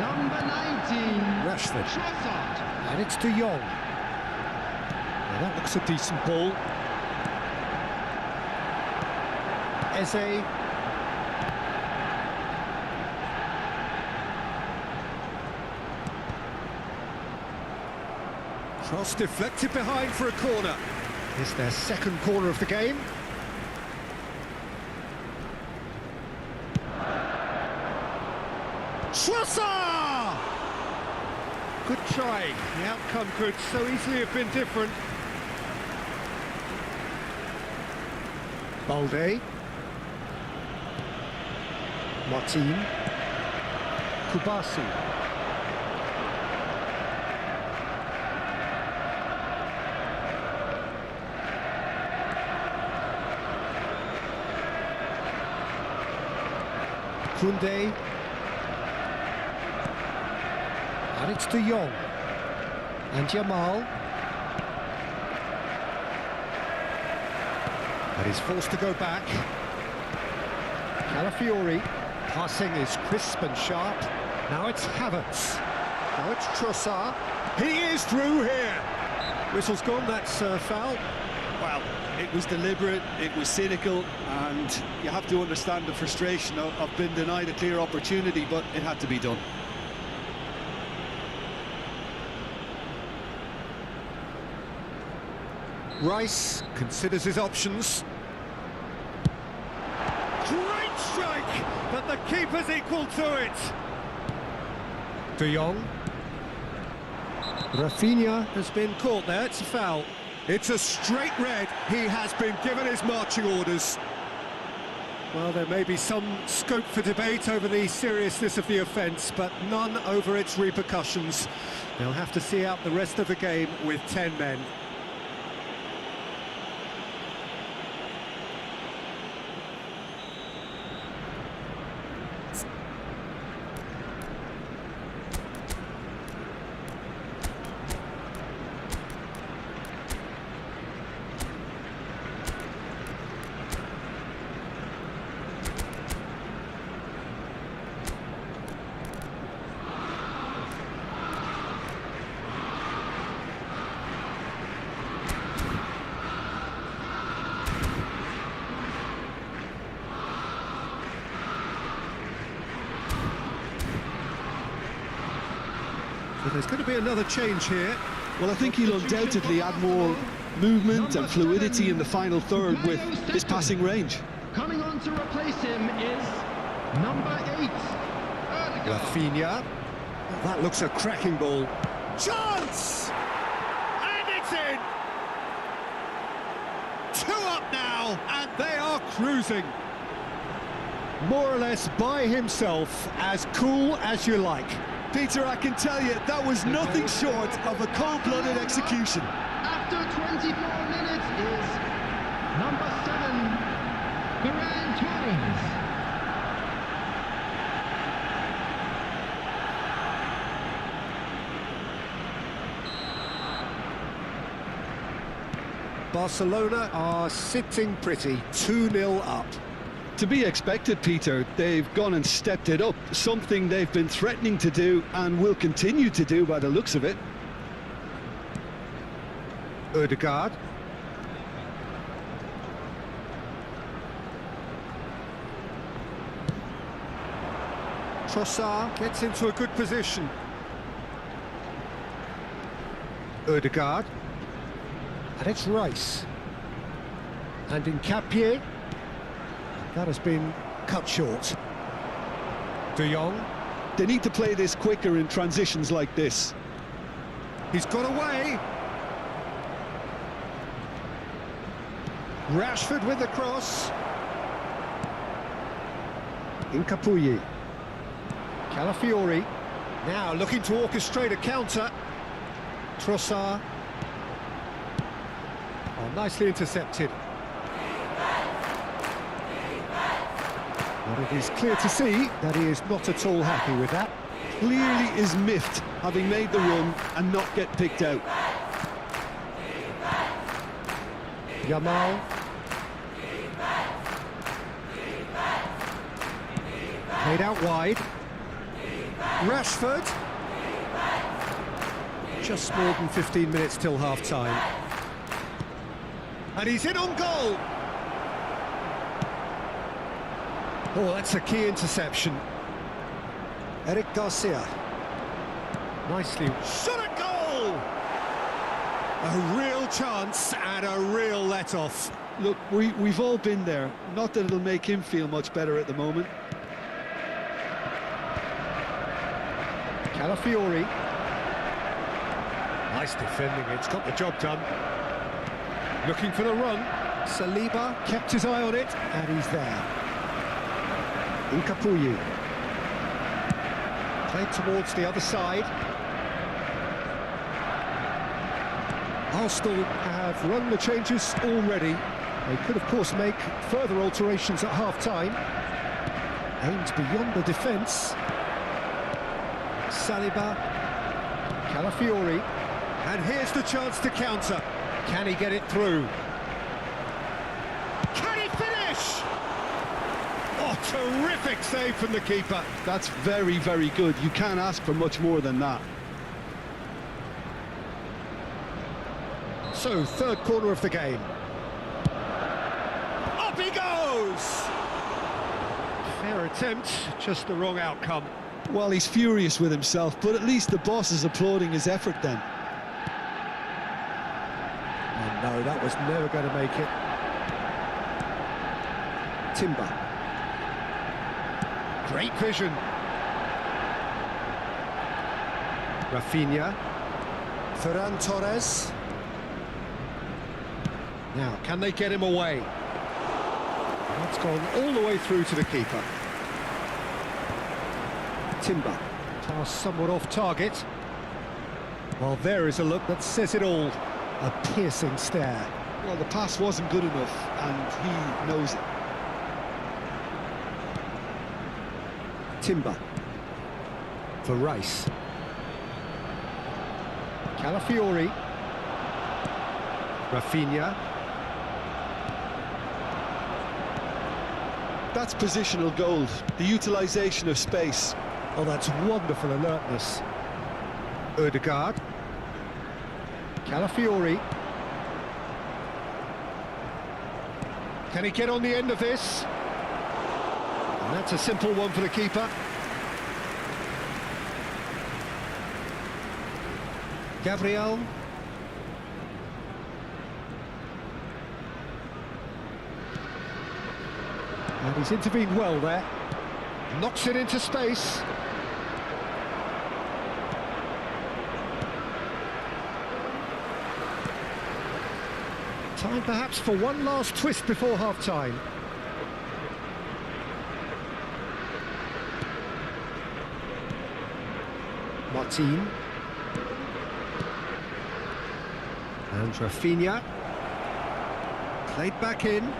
number 19, Rashford. Trossard. And it's De Jong. Now that looks a decent ball. Eze. Cross deflected behind for a corner. It's their second corner of the game. Trossard! Good try. The outcome could so easily have been different. Balde. Martin. Kubasi. Koundé. And it's De Jong. And Yamal. But he's forced to go back. Calafiori. Passing is crisp and sharp. Now it's Havertz. Now it's Trossard. He is through here. Whistle's gone, that's foul. Well, it was deliberate, it was cynical, and you have to understand the frustration of being denied a clear opportunity, but it had to be done. Rice considers his options. Great strike, but the keeper's equal to it. De Jong. Rafinha has been caught there, it's a foul. It's a straight red. He has been given his marching orders. Well, there may be some scope for debate over the seriousness of the offence, but none over its repercussions. They'll have to see out the rest of the game with 10 men. So there's going to be another change here. Well, I think he'll undoubtedly add more movement and fluidity in the final third with his passing range. Coming on to replace him is number 8, Rafinha. That looks a cracking ball. Chance! And it's in! 2 up now, and they are cruising. More or less by himself, as cool as you like. Peter, I can tell you, that was nothing short of a cold-blooded execution. After 24 minutes is number 7, Ferran Torres. Barcelona are sitting pretty, 2-0 up. To be expected, Peter. They've gone and stepped it up, something they've been threatening to do and will continue to do by the looks of it. Ødegaard. Trossard gets into a good position. Ødegaard. And it's Rice. And in Capier. That has been cut short. De Jong. They need to play this quicker in transitions like this. He's got away. Rashford with the cross. Incapuyi. Calafiori. Now looking to orchestrate a counter. Trossard. Oh, nicely intercepted. But it is clear to see that he is not at all happy with that. Clearly is miffed, having made the run and not get picked out. Yamal. Played out wide. Rashford. Just more than 15 minutes till half-time. And he's in on goal. Oh, that's a key interception. Eric Garcia. Nicely shot at goal! A real chance and a real let-off. Look, we've all been there. Not that it'll make him feel much better at the moment. Calafiori. Nice defending, it's got the job done. Looking for the run. Saliba kept his eye on it, and he's there. Incapuyi. Played towards the other side. Arsenal have run the changes already. They could, of course, make further alterations at half-time. Aimed beyond the defence. Saliba. Calafiori. And here's the chance to counter. Can he get it through? Can he finish? Oh, terrific save from the keeper. That's very, very good. You can't ask for much more than that. So, third corner of the game. Up he goes! Fair attempt, just the wrong outcome. Well, he's furious with himself, but at least the boss is applauding his effort then. Oh no, that was never going to make it. Timber. Great vision. Rafinha. Ferran Torres. Now, can they get him away? That's gone all the way through to the keeper. Timber. Pass somewhat off target. Well, there is a look that says it all. A piercing stare. Well, the pass wasn't good enough, and he knows it. Timber. For Rice. Calafiori. Rafinha. That's positional gold, the utilisation of space. Oh, that's wonderful alertness. Ødegaard. Calafiori. Can he get on the end of this? And that's a simple one for the keeper. Gabriel. And he's intervened well there. Knocks it into space. Time perhaps for one last twist before half-time. Martin. And Rafinha. Played back in.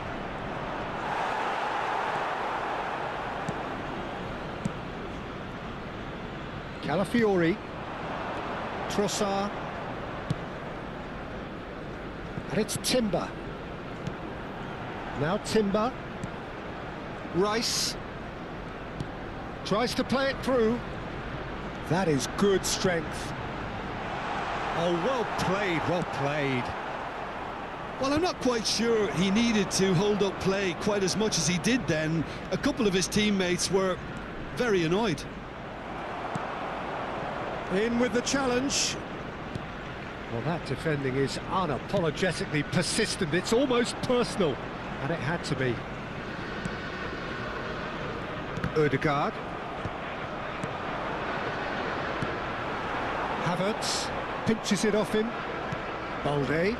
Calafiori. Trossard. And it's Timber. Now Timber. Rice. Tries to play it through. That is good strength. Oh, well played, well played. Well, I'm not quite sure he needed to hold up play quite as much as he did then. A couple of his teammates were very annoyed. In with the challenge. Well, that defending is unapologetically persistent. It's almost personal, and it had to be. Ødegaard. Havertz pinches it off him. Balde.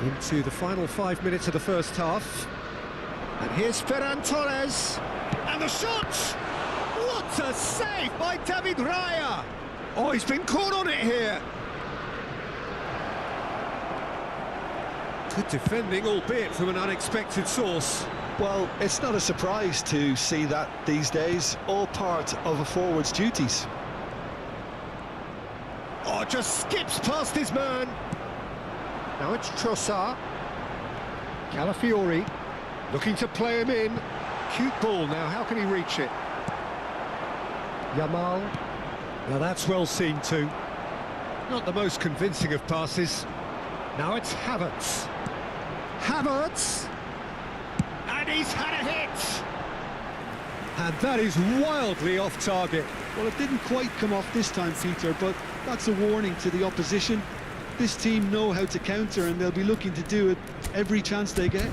Into the final 5 minutes of the first half. And here's Ferran Torres. And the shot! What a save by David Raya! Oh, he's been caught on it here. Good defending, albeit from an unexpected source. Well, it's not a surprise to see that these days, all part of a forward's duties. Oh, just skips past his man. Now it's Trossard. Calafiori looking to play him in. Cute ball now, how can he reach it? Yamal. Now that's well seen too. Not the most convincing of passes. Now it's Havertz. Havertz! And he's had a hit! And that is wildly off target. Well, it didn't quite come off this time, Peter, but that's a warning to the opposition. This team know how to counter, and they'll be looking to do it every chance they get.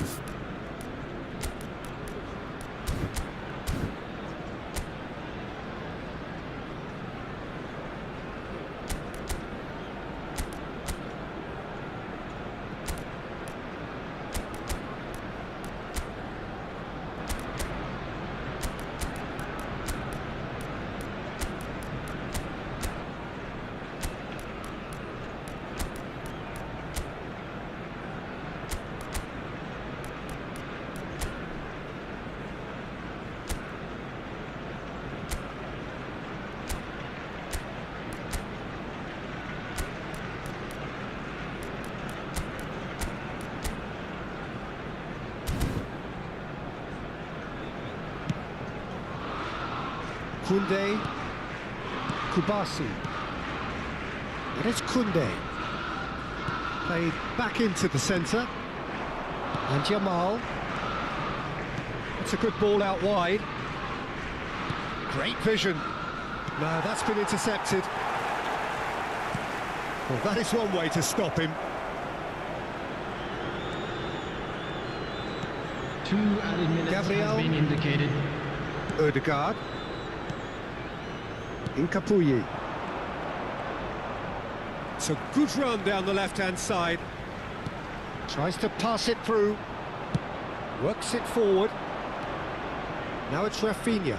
Koundé, Kubasi, and it's Koundé, played back into the centre, and Yamal, it's a good ball out wide, great vision, no, that's been intercepted, well that is one way to stop him. 2 added minutes Gabriel. has been indicated. Ødegaard. Incapuyi. It's a good run down the left-hand side. Tries to pass it through. Works it forward. Now it's Rafinha.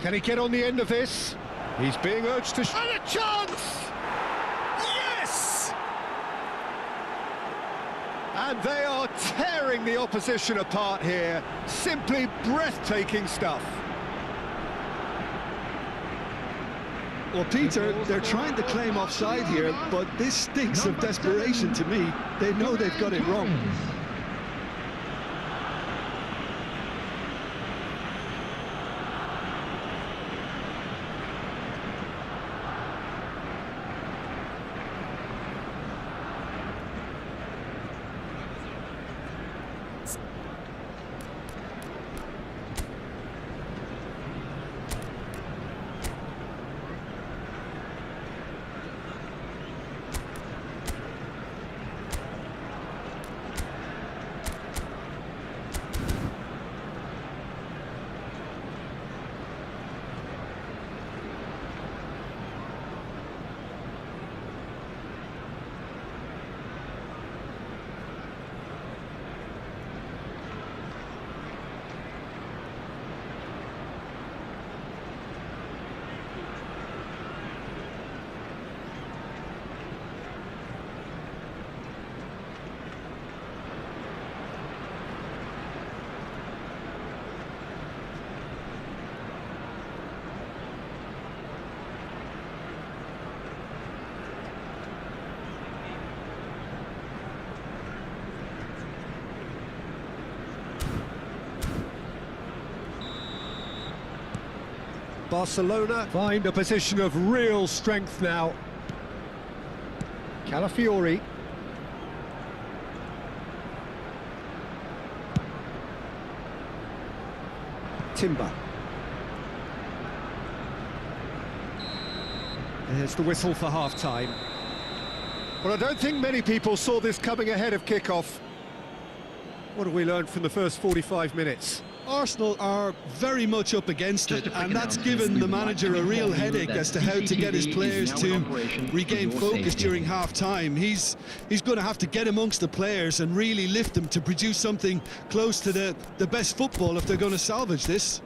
Can he get on the end of this? He's being urged to... And a chance! Yes! And they are tearing the opposition apart here. Simply breathtaking stuff. Well, Peter, they're trying to claim offside here, but this stinks of desperation to me. They know they've got it wrong. Barcelona find a position of real strength now. Calafiori. Timber. There's the whistle for half-time. Well, I don't think many people saw this coming ahead of kick-off. What have we learned from the first 45 minutes? Arsenal are very much up against it, and that's given the manager a real headache as to how to get his players to regain focus during half-time. He's going to have to get amongst the players and really lift them to produce something close to the best football if they're going to salvage this.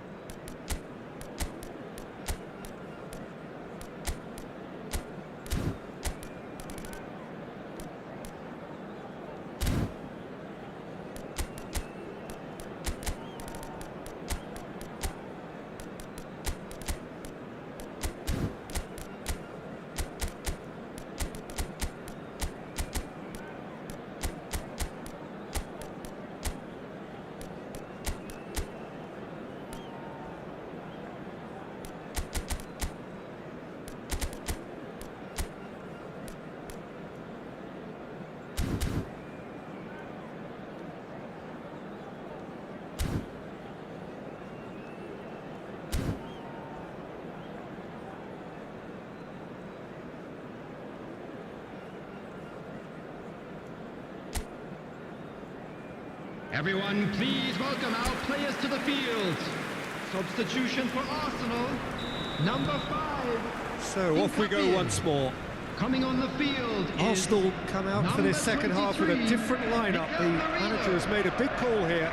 Everyone, please welcome our players to the field. Substitution for Arsenal, number 5. So off we go once more. Coming on the field Arsenal come out for this second half with a different lineup. The manager has made a big call here.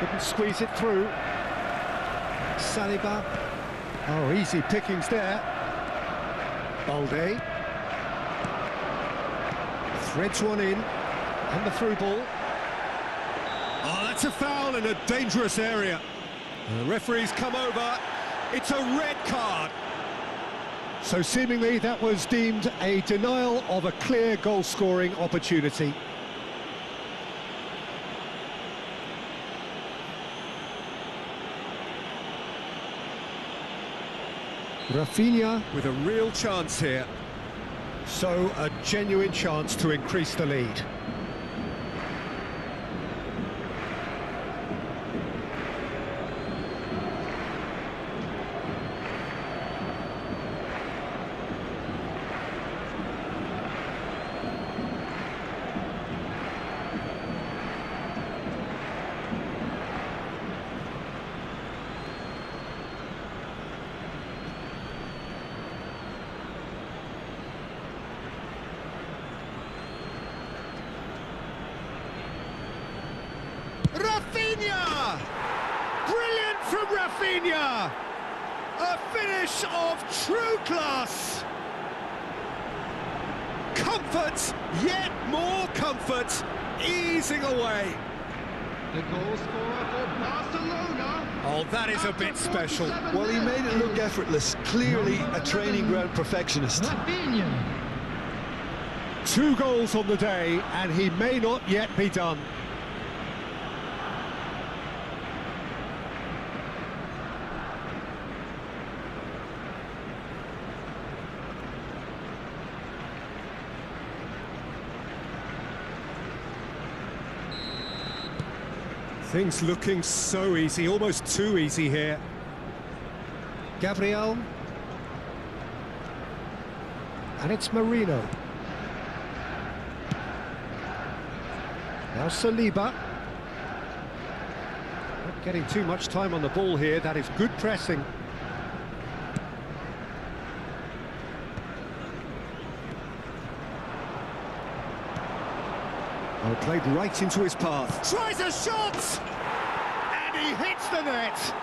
Couldn't squeeze it through. Saliba. Oh, easy pickings there. Balde. Threads one in. And the through ball. Oh, that's a foul in a dangerous area. The referee's come over. It's a red card. So seemingly that was deemed a denial of a clear goal-scoring opportunity. Rafinha with a real chance here. So a genuine chance to increase the lead. from Rafinha! A finish of true class! Comfort, yet more comfort, easing away. The goal scorer for Barcelona. Oh, that is a bit special. Well, he made it look effortless. Clearly a training ground perfectionist. Rafinha. 2 goals on the day, and he may not yet be done. Things looking so easy, almost too easy here. Gabriel. And it's Marino. Now Saliba. Not getting too much time on the ball here, that is good pressing. Oh, played right into his path. Tries a shot! And he hits the net!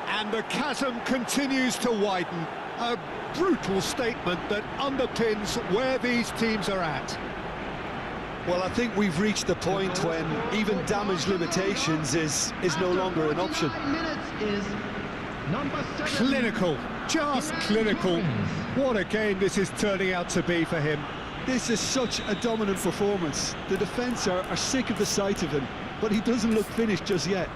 And the chasm continues to widen. A brutal statement that underpins where these teams are at. Well, I think we've reached the point when even damage limitations is no longer an option. Clinical, just clinical. What a game this is turning out to be for him. This is such a dominant performance. The defence are sick of the sight of him, but he doesn't look finished just yet.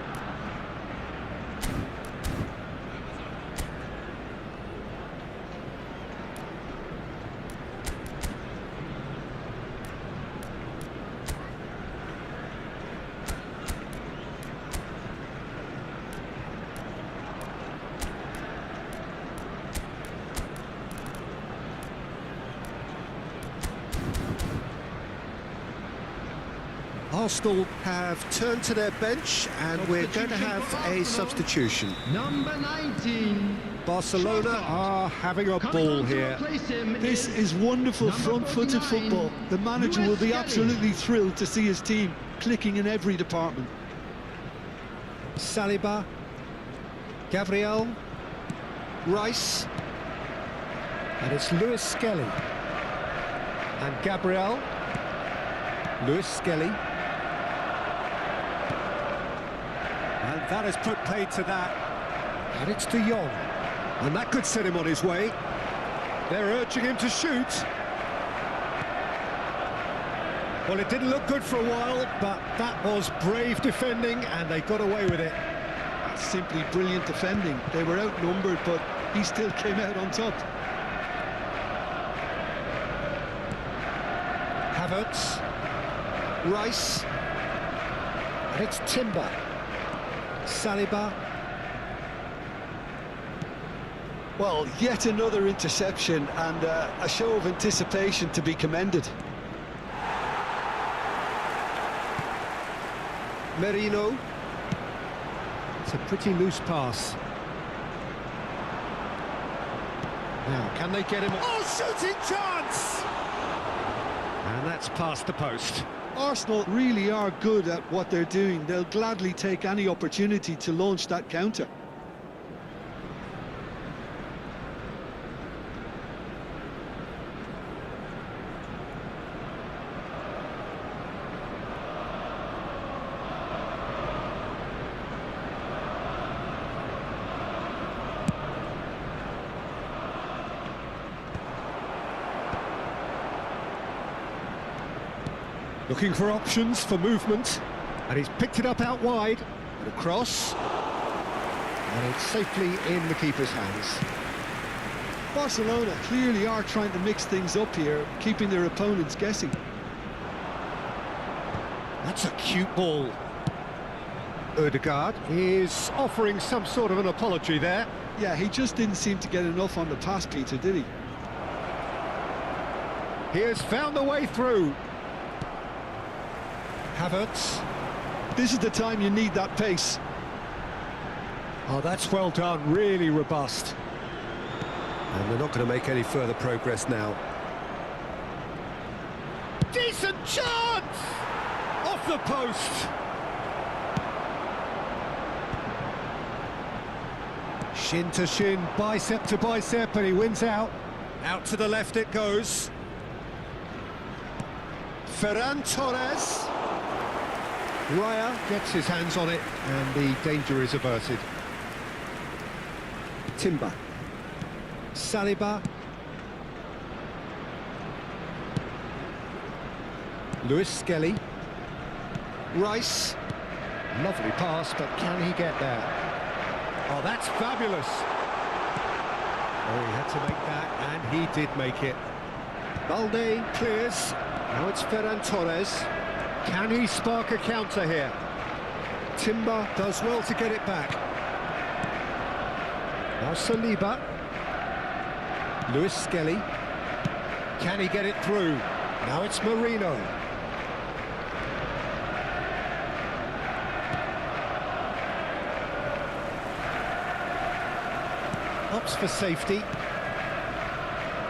Arsenal have turned to their bench and we're going to have a substitution. Number 19. Barcelona are having a ball here. This is wonderful front-footed football. The manager will be absolutely thrilled to see his team clicking in every department. Saliba, Gabriel, Rice, and it's Lewis Skelly. And Gabriel, Lewis Skelly. And that has put paid to that. And it's De Jong. And that could set him on his way. They're urging him to shoot. Well, it didn't look good for a while, but that was brave defending, and they got away with it. That's simply brilliant defending. They were outnumbered, but he still came out on top. Havertz, Rice, and it's Timber, Saliba. Well, yet another interception and a show of anticipation to be commended. Merino. It's a pretty loose pass. Now, can they get him? Oh, shooting chance! And that's past the post. Arsenal really are good at what they're doing. They'll gladly take any opportunity to launch that counter. Looking for options for movement, and he's picked it up out wide, and across, and it's safely in the keeper's hands. Barcelona clearly are trying to mix things up here, keeping their opponents guessing. That's a cute ball. Ødegaard is offering some sort of an apology there. Yeah, he just didn't seem to get enough on the pass, Peter, did he? He has found the way through. Havertz. This is the time you need that pace. Oh, that's well done, really robust. And they're not going to make any further progress now. Decent chance! Off the post! Shin to shin, bicep to bicep, and he wins out. Out to the left it goes. Ferran Torres. Raya gets his hands on it, and the danger is averted. Timber. Saliba. Lewis Skelly. Rice. Lovely pass, but can he get there? Oh, that's fabulous. Oh, he had to make that, and he did make it. Balde clears. Now it's Ferran Torres. Can he spark a counter here? Timber does well to get it back. Now Saliba. Lewis Skelly. Can he get it through? Now it's Marino. Opts for safety.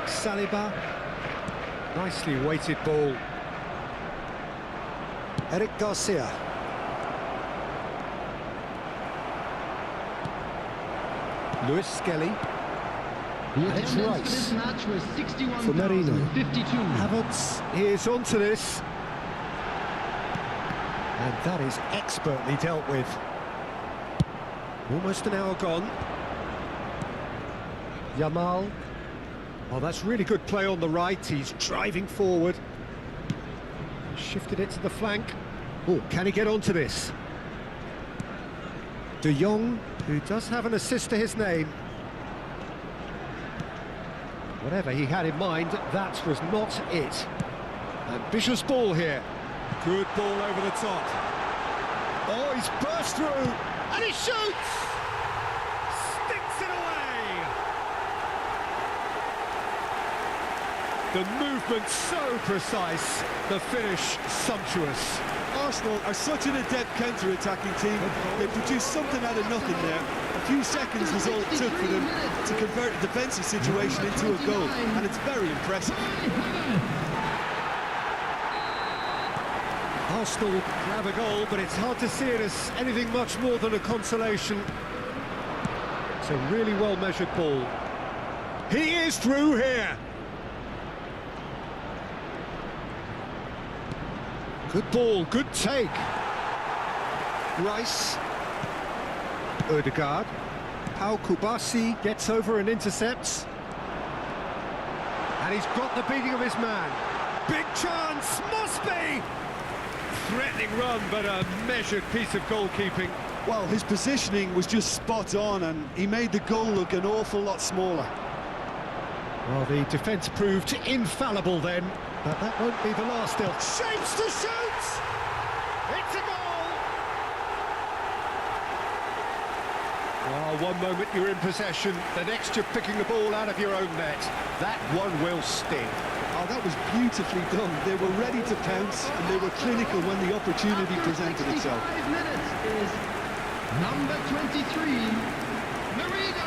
Saliba. Nicely weighted ball. Eric Garcia. Lewis Skelly. The And it's attendance for Rice. this match was For Marino. 61,052. Havertz is onto this. And that is expertly dealt with. Almost an hour gone. Yamal. Oh, that's really good play on the right. He's driving forward. Shifted it to the flank. Oh, can he get onto this? De Jong, who does have an assist to his name. Whatever he had in mind, that was not it. Ambitious ball here. Good ball over the top. Oh, he's burst through, and he shoots! Sticks it away! The movement so precise, the finish sumptuous. Arsenal are such an adept counter-attacking team. They produced something out of nothing there. A few seconds was all it took for them to convert a defensive situation into a goal, and it's very impressive. Arsenal grab a goal, but it's hard to see it as anything much more than a consolation. It's a really well-measured ball. He is through here. Good ball, good take. Rice. Odegaard. Pau Kubasi gets over and intercepts. And he's got the beating of his man. Big chance, must be! Threatening run, but a measured piece of goalkeeping. Well, his positioning was just spot on, and he made the goal look an awful lot smaller. Well, the defence proved infallible then, but that won't be the last still. Shapes to shoot! It's a goal! Oh, one moment you're in possession, the next you're picking the ball out of your own net. That one will sting. Oh, that was beautifully done. They were ready to pounce, and they were clinical when the opportunity presented itself. 65 minutes is number 23, Marino.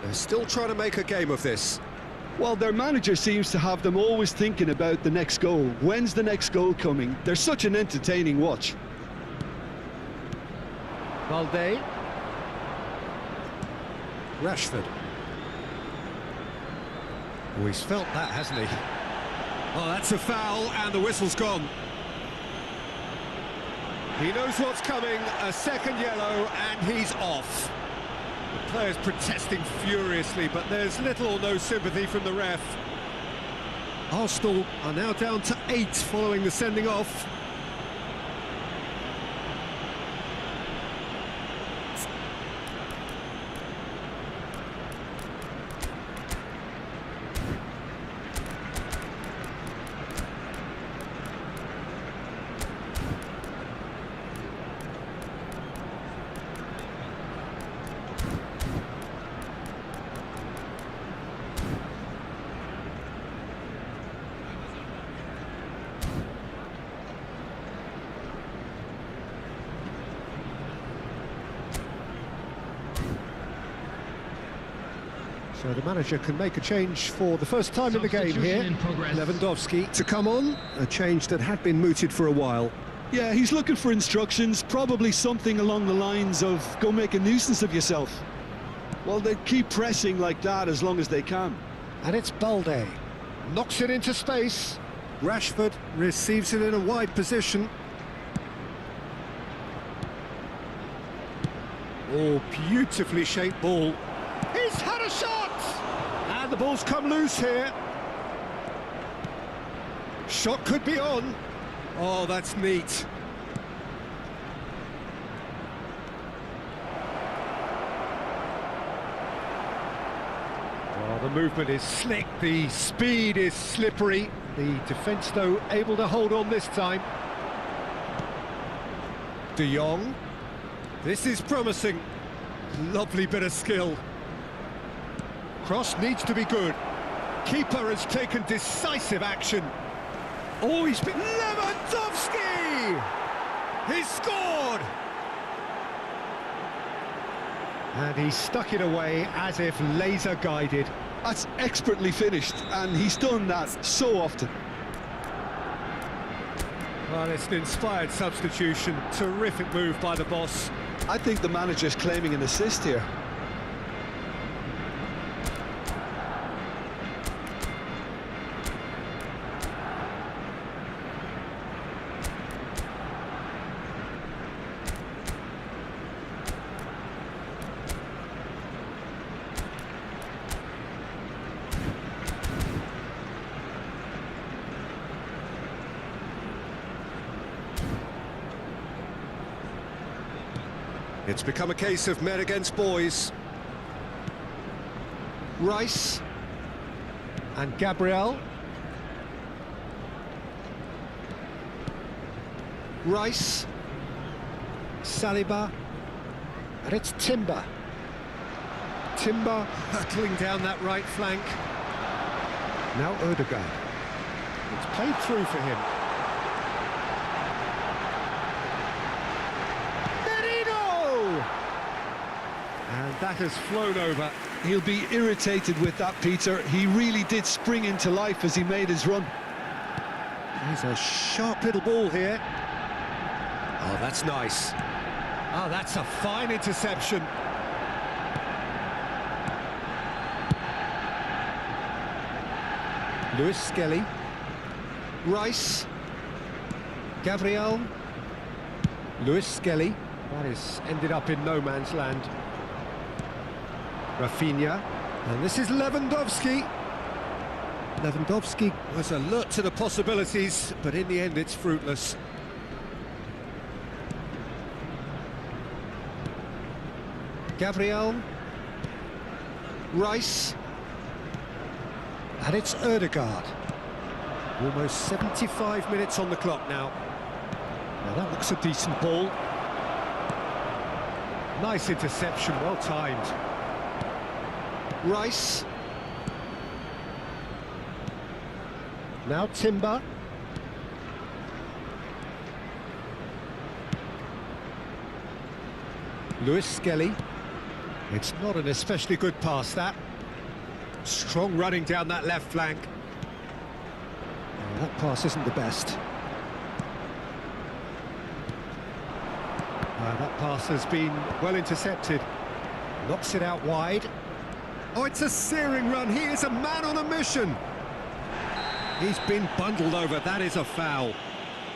They're still trying to make a game of this. Well, their manager seems to have them always thinking about the next goal. When's the next goal coming? They're such an entertaining watch. Valde. Rashford. Oh, he's felt that, hasn't he? Oh, that's a foul, and the whistle's gone. He knows what's coming, a second yellow, and he's off. The players protesting furiously, but there's little or no sympathy from the ref. Arsenal are now down to 8 following the sending off. So the manager can make a change for the first time in the game here. Lewandowski to come on, a change that had been mooted for a while. Yeah, he's looking for instructions, probably something along the lines of go make a nuisance of yourself. Well, they keep pressing like that as long as they can. And it's Balde. Knocks it into space. Rashford receives it in a wide position. Oh, beautifully shaped ball. He's had a shot! And the ball's come loose here. Shot could be on. Oh, that's neat. Oh, the movement is slick, the speed is slippery. The defence, though, able to hold on this time. De Jong. This is promising. Lovely bit of skill. Cross needs to be good. Keeper has taken decisive action. Oh, he's been... Lewandowski! He's scored! And he stuck it away as if laser-guided. That's expertly finished, and he's done that so often. Well, it's an inspired substitution. Terrific move by the boss. I think the manager's claiming an assist here. It's become a case of men against boys. Rice and Gabriel. Rice, Saliba, and it's Timber. Timber hurtling down that right flank. Now Odegaard. It's played through for him. And that has flown over. He'll be irritated with that, Peter. He really did spring into life as he made his run. There's a sharp little ball here. Oh, that's nice. Oh, that's a fine interception. Lewis Skelly. Rice. Gabriel. Lewis Skelly. That has ended up in no man's land. Rafinha, and this is Lewandowski. Lewandowski was alert to the possibilities, but in the end it's fruitless. Gabriel, Rice, and it's Odegaard. Almost 75 minutes on the clock now. Now that looks a decent ball. Nice interception, well timed. Rice. Now Timber. Lewis Skelly. It's not an especially good pass, that. Strong running down that left flank. Oh, that pass isn't the best. That pass has been well intercepted. Knocks it out wide. Oh, it's a searing run. He is a man on a mission. He's been bundled over. That is a foul.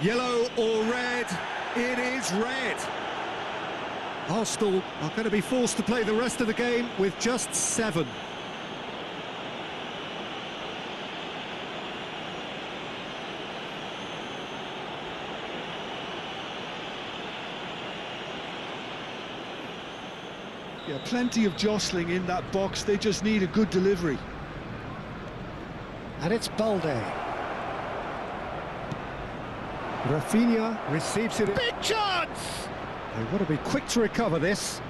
Yellow or red? It is red. Arsenal are going to be forced to play the rest of the game with just 7. Yeah, plenty of jostling in that box. They just need a good delivery. And it's Balde. Rafinha receives it. Big chance! They want to be quick to recover this.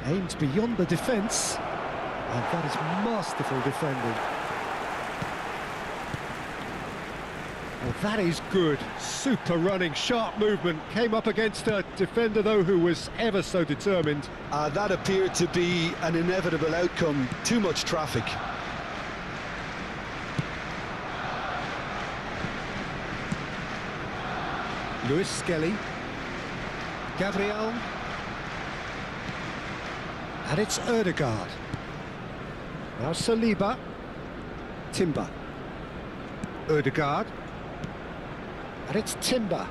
Aimed beyond the defence. And that is masterful defending. Well, that is good. Super running, sharp movement. Came up against a defender, though, who was ever so determined. That appeared to be an inevitable outcome. Too much traffic. Lewis Skelly. Gabriel. And it's Ødegaard. Now Saliba. Timber. Ødegaard. And it's Timber.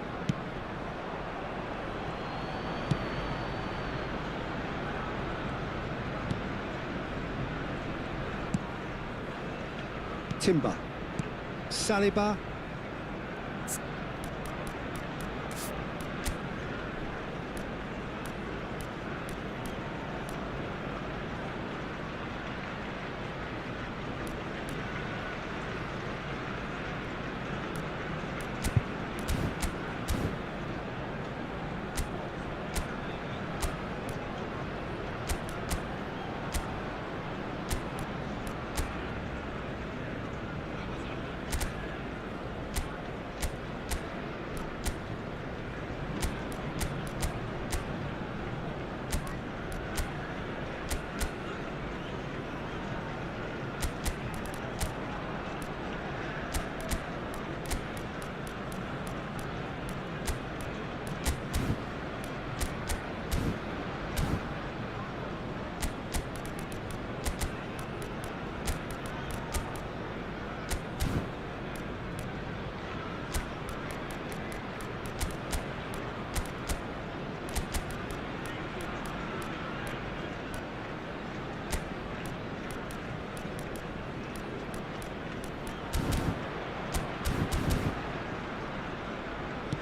Timber. Saliba.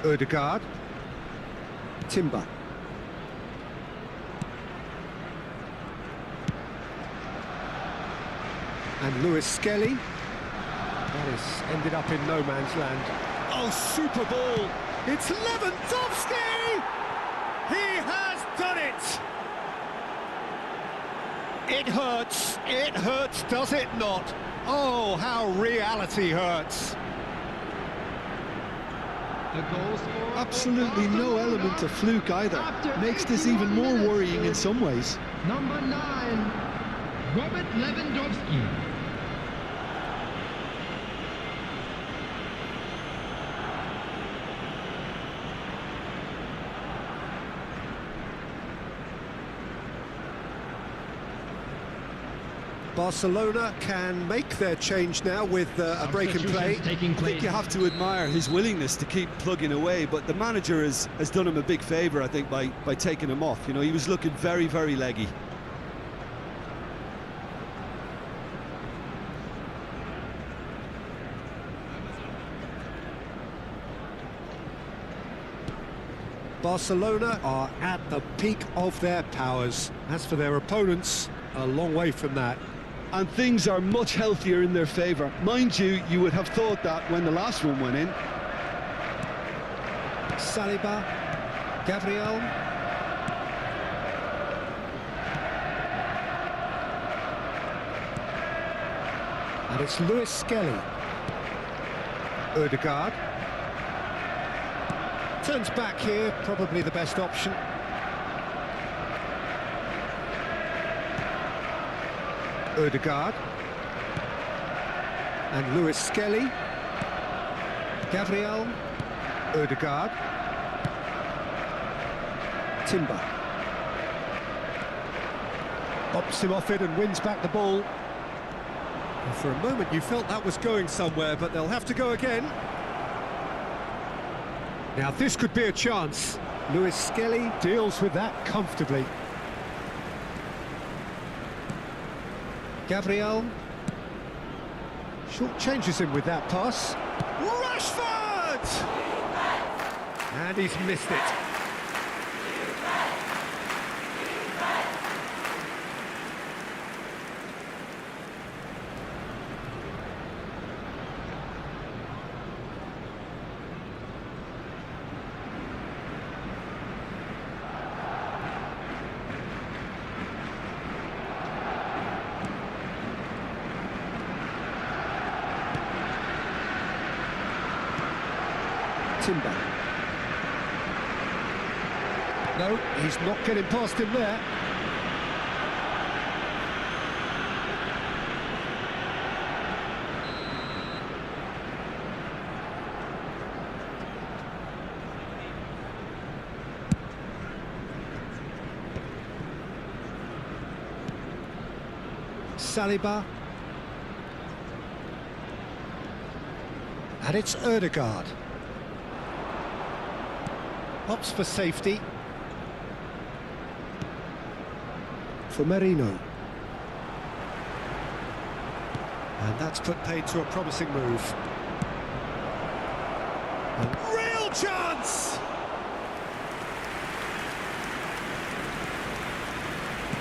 Ødegaard. Timber. And Lewis Skelly. That has ended up in no man's land. Oh, super ball! It's Lewandowski! He has done it! It hurts, does it not? Oh, how reality hurts. Absolutely no element of fluke either. Makes this even more worrying in some ways. Number 9, Robert Lewandowski. Barcelona can make their change now with a break in play. I think you have to admire his willingness to keep plugging away, but the manager has done him a big favour, I think, by taking him off. You know, he was looking very, very leggy. Barcelona are at the peak of their powers. As for their opponents, a long way from that. And things are much healthier in their favour. Mind you, you would have thought that when the last one went in. Saliba, Gabriel. And it's Lewis Skelly. Ødegaard. Turns back here, probably the best option. Ødegaard. And Lewis Skelly. Gabriel. Ødegaard. Timber. Bops him off it and wins back the ball. And for a moment you felt that was going somewhere, but they'll have to go again. Now this could be a chance. Lewis Skelly deals with that comfortably. Gabriel. Short changes him with that pass. Rashford! And he's missed it. Timber. No, he's not getting past him there. Saliba. And it's Ødegaard. Pops for safety. For Merino. And that's put paid to a promising move. A real chance!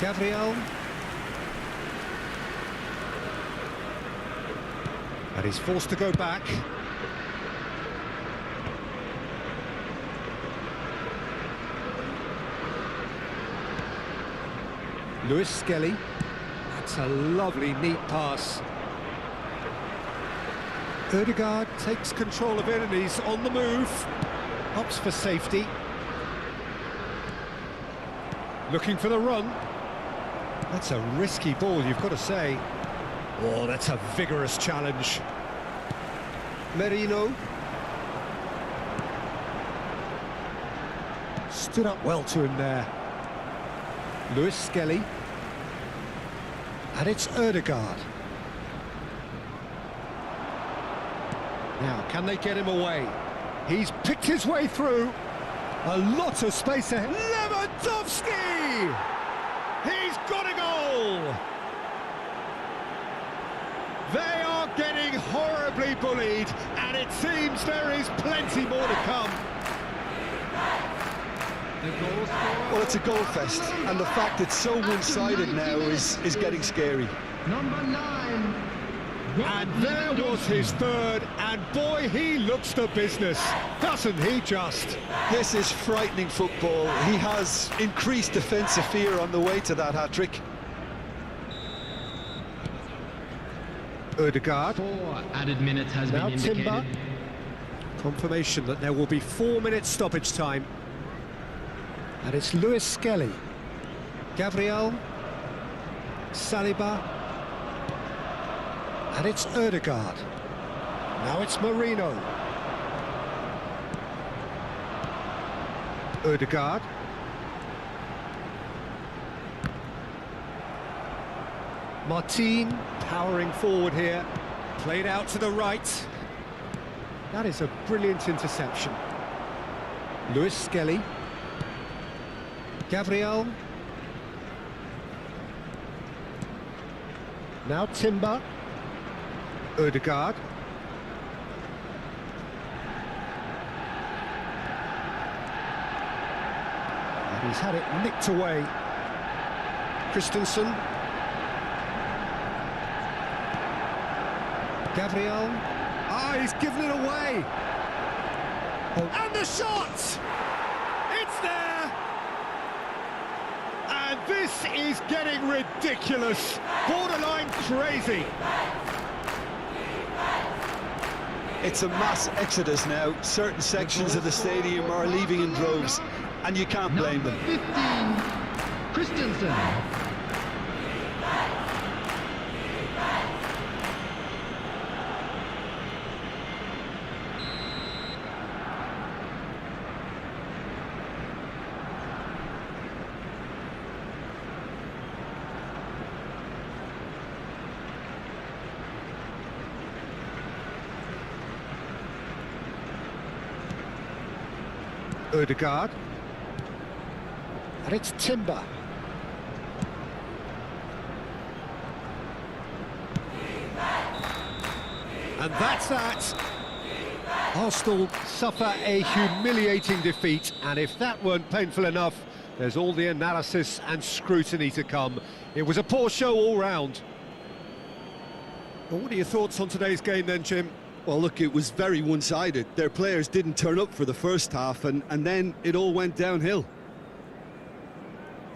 Gabriel. And he's forced to go back. Lewis Skelly. That's a lovely, neat pass. Ødegaard takes control of it and he's on the move. Hops for safety. Looking for the run. That's a risky ball, you've got to say. Oh, that's a vigorous challenge. Merino. Stood up well to him there. Lewis Skelly. And it's Ødegaard. Now, can they get him away? He's picked his way through. A lot of space ahead. Lewandowski! He's got a goal! They are getting horribly bullied, and it seems there is plenty more to come. Well, it's a goal fest, and the fact it's so one-sided now is getting scary. Number 9. And there was his third, and boy, he looks the business, doesn't he just? This is frightening football. He has increased defensive fear on the way to that hat-trick. Ødegaard. 4 added minutes has Now been indicated. Timber. Confirmation that there will be 4 minutes stoppage time. And it's Lewis Skelly. Gabriel. Saliba. And it's Ødegaard. Now it's Merino. Ødegaard. Martin powering forward here. Played out to the right. That is a brilliant interception. Lewis Skelly. Gabriel. Now Timber. Ødegaard. And he's had it nicked away. Christensen. Gabriel. Ah, he's given it away. Oh. And the shot! It's there! And this is getting ridiculous. Borderline crazy. It's a mass exodus now. Certain sections of the stadium are leaving in droves, and you can't blame them. 15, Christensen. Ødegaard. And it's Timber. And that's that. Arsenal suffer a humiliating defeat, and if that weren't painful enough, there's all the analysis and scrutiny to come. It was a poor show all round. Well, what are your thoughts on today's game then, Jim? Well, look, it was very one-sided. Their players didn't turn up for the first half, and then it all went downhill.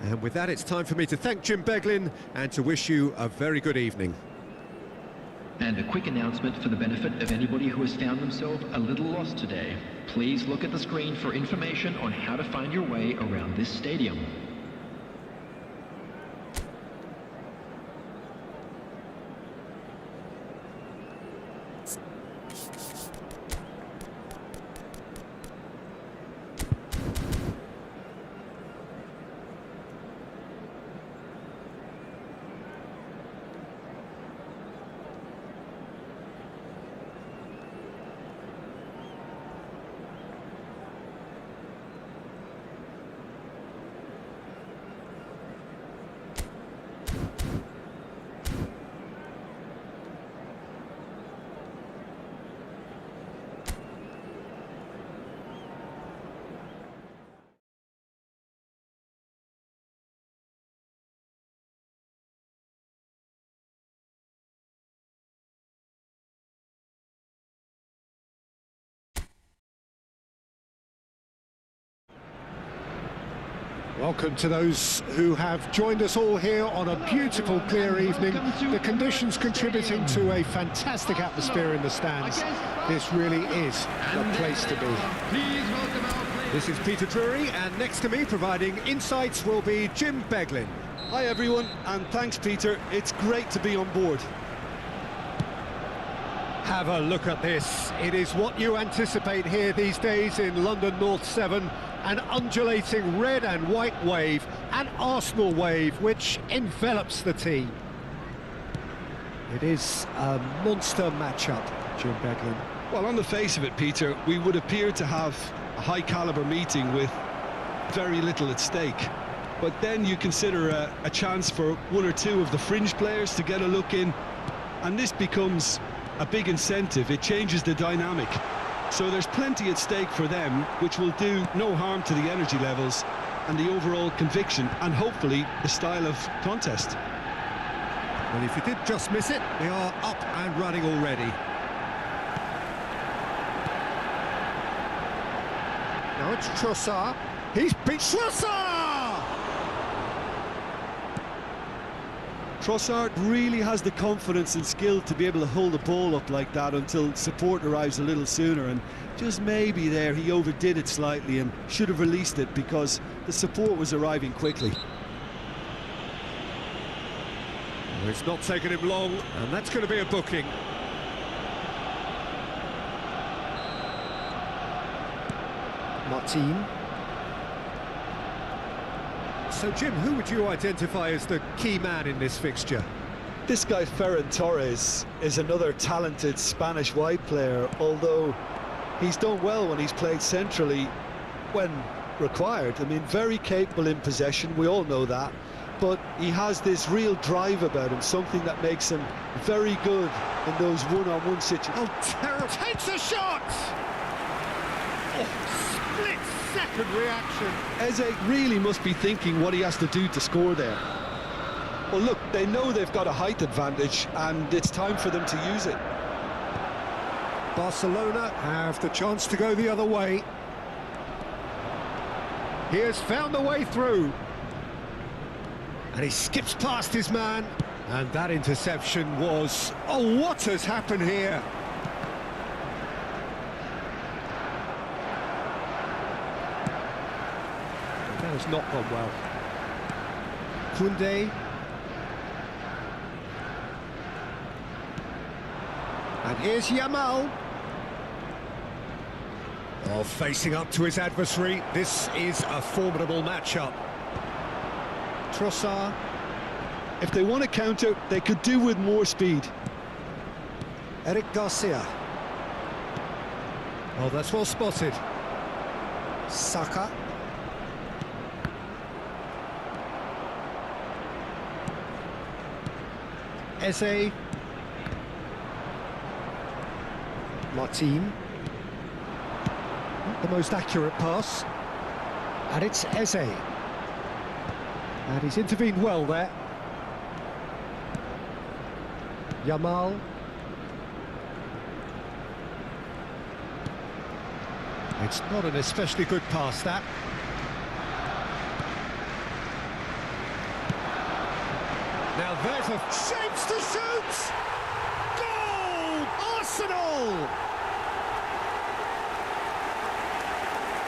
And with that, it's time for me to thank Jim Beglin and to wish you a very good evening. And a quick announcement for the benefit of anybody who has found themselves a little lost today. Please look at the screen for information on how to find your way around this stadium. Welcome to those who have joined us all here on a beautiful, clear evening. The conditions contributing to a fantastic atmosphere in the stands. This really is the place to be. This is Peter Drury, and next to me providing insights will be Jim Beglin. Hi everyone, and thanks Peter. It's great to be on board. Have a look at this. It is what you anticipate here these days in London North 7. An undulating red and white wave, an Arsenal wave, which envelops the team. It is a monster matchup, Jim Beglin. Well, on the face of it, Peter, we would appear to have a high-caliber meeting with very little at stake. But then you consider a chance for one or two of the fringe players to get a look in, and this becomes a big incentive. It changes the dynamic. So there's plenty at stake for them, which will do no harm to the energy levels and the overall conviction, and hopefully the style of contest. Well, if you did just miss it, they are up and running already. Now it's Trossard. He's beat Trossard! Trossard really has the confidence and skill to be able to hold the ball up like that until support arrives a little sooner, and just maybe there he overdid it slightly and should have released it because the support was arriving quickly. Well, it's not taken him long, and that's going to be a booking. Martin. So, Jim, who would you identify as the key man in this fixture? This guy, Ferran Torres, is another talented Spanish wide player, although he's done well when he's played centrally when required. I mean, very capable in possession, we all know that, but he has this real drive about him, something that makes him very good in those one-on-one situations. Oh, terrible! Takes a shot! Oh, split-second reaction. Eze really must be thinking what he has to do to score there. Well, look, they know they've got a height advantage, and it's time for them to use it. Barcelona have the chance to go the other way. He has found the way through. And he skips past his man. And that interception was... Oh, what has happened here? That has not gone well. Koundé. And here's Yamal. Oh, facing up to his adversary. This is a formidable matchup. Trossard. If they want to counter, they could do with more speed. Eric Garcia. Oh, that's well spotted. Saka. Eze. Martin. Not the most accurate pass. And it's Eze. And he's intervened well there. Yamal. It's not an especially good pass, that. Now there's a chance to shoot! Goal! Arsenal!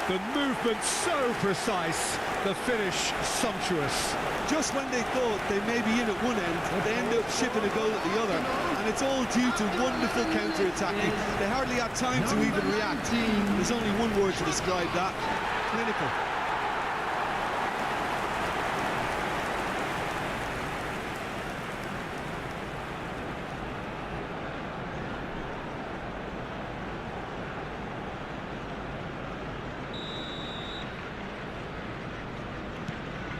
The movement so precise, the finish sumptuous. Just when they thought they may be in at one end, they end up shipping a goal at the other, and it's all due to wonderful counter-attacking. They hardly had time to even react. There's only one word to describe that: clinical.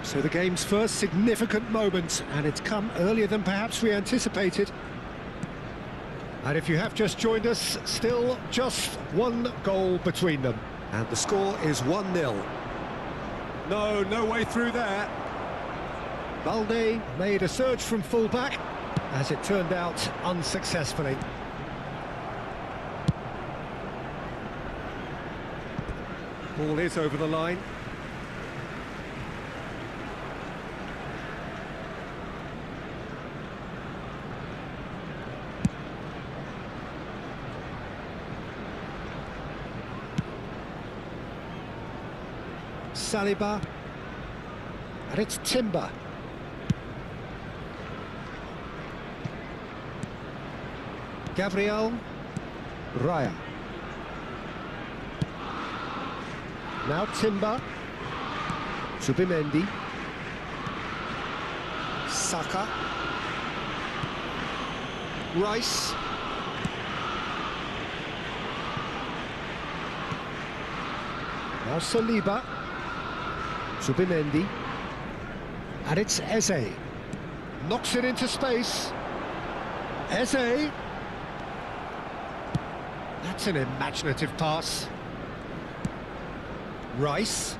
So the game's first significant moment, and it's come earlier than perhaps we anticipated. And if you have just joined us, still just one goal between them. And the score is 1-0. No way through there. Balde made a surge from full-back, as it turned out unsuccessfully. Ball is over the line. Saliba, and it's Timber. Gabriel, Raya. Now Timber, Subimendi, Saka, Rice. Now Saliba. Subimendi, and it's Eze. Knocks it into space. Eze. That's an imaginative pass. Rice.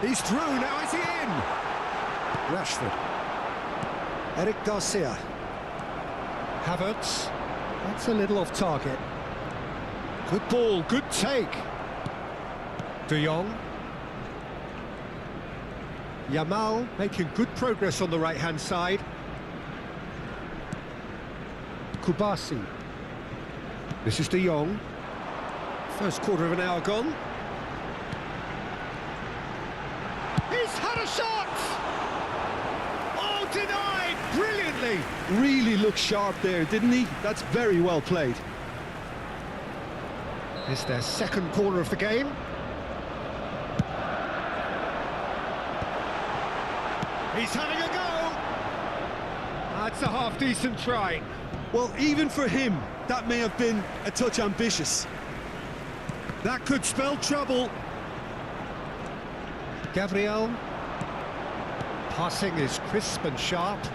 He's through, now is he in? Rashford. Eric Garcia. Havertz. That's a little off target. Good ball, good take. De Jong. Yamal making good progress on the right-hand side. Kubasi. This is De Jong. First quarter of an hour gone. He's had a shot! Oh, denied brilliantly! Really looked sharp there, didn't he? That's very well played. It's their second corner of the game. He's having a go! That's a half-decent try. Well, even for him, that may have been a touch ambitious. That could spell trouble. Gabriel. Passing is crisp and sharp.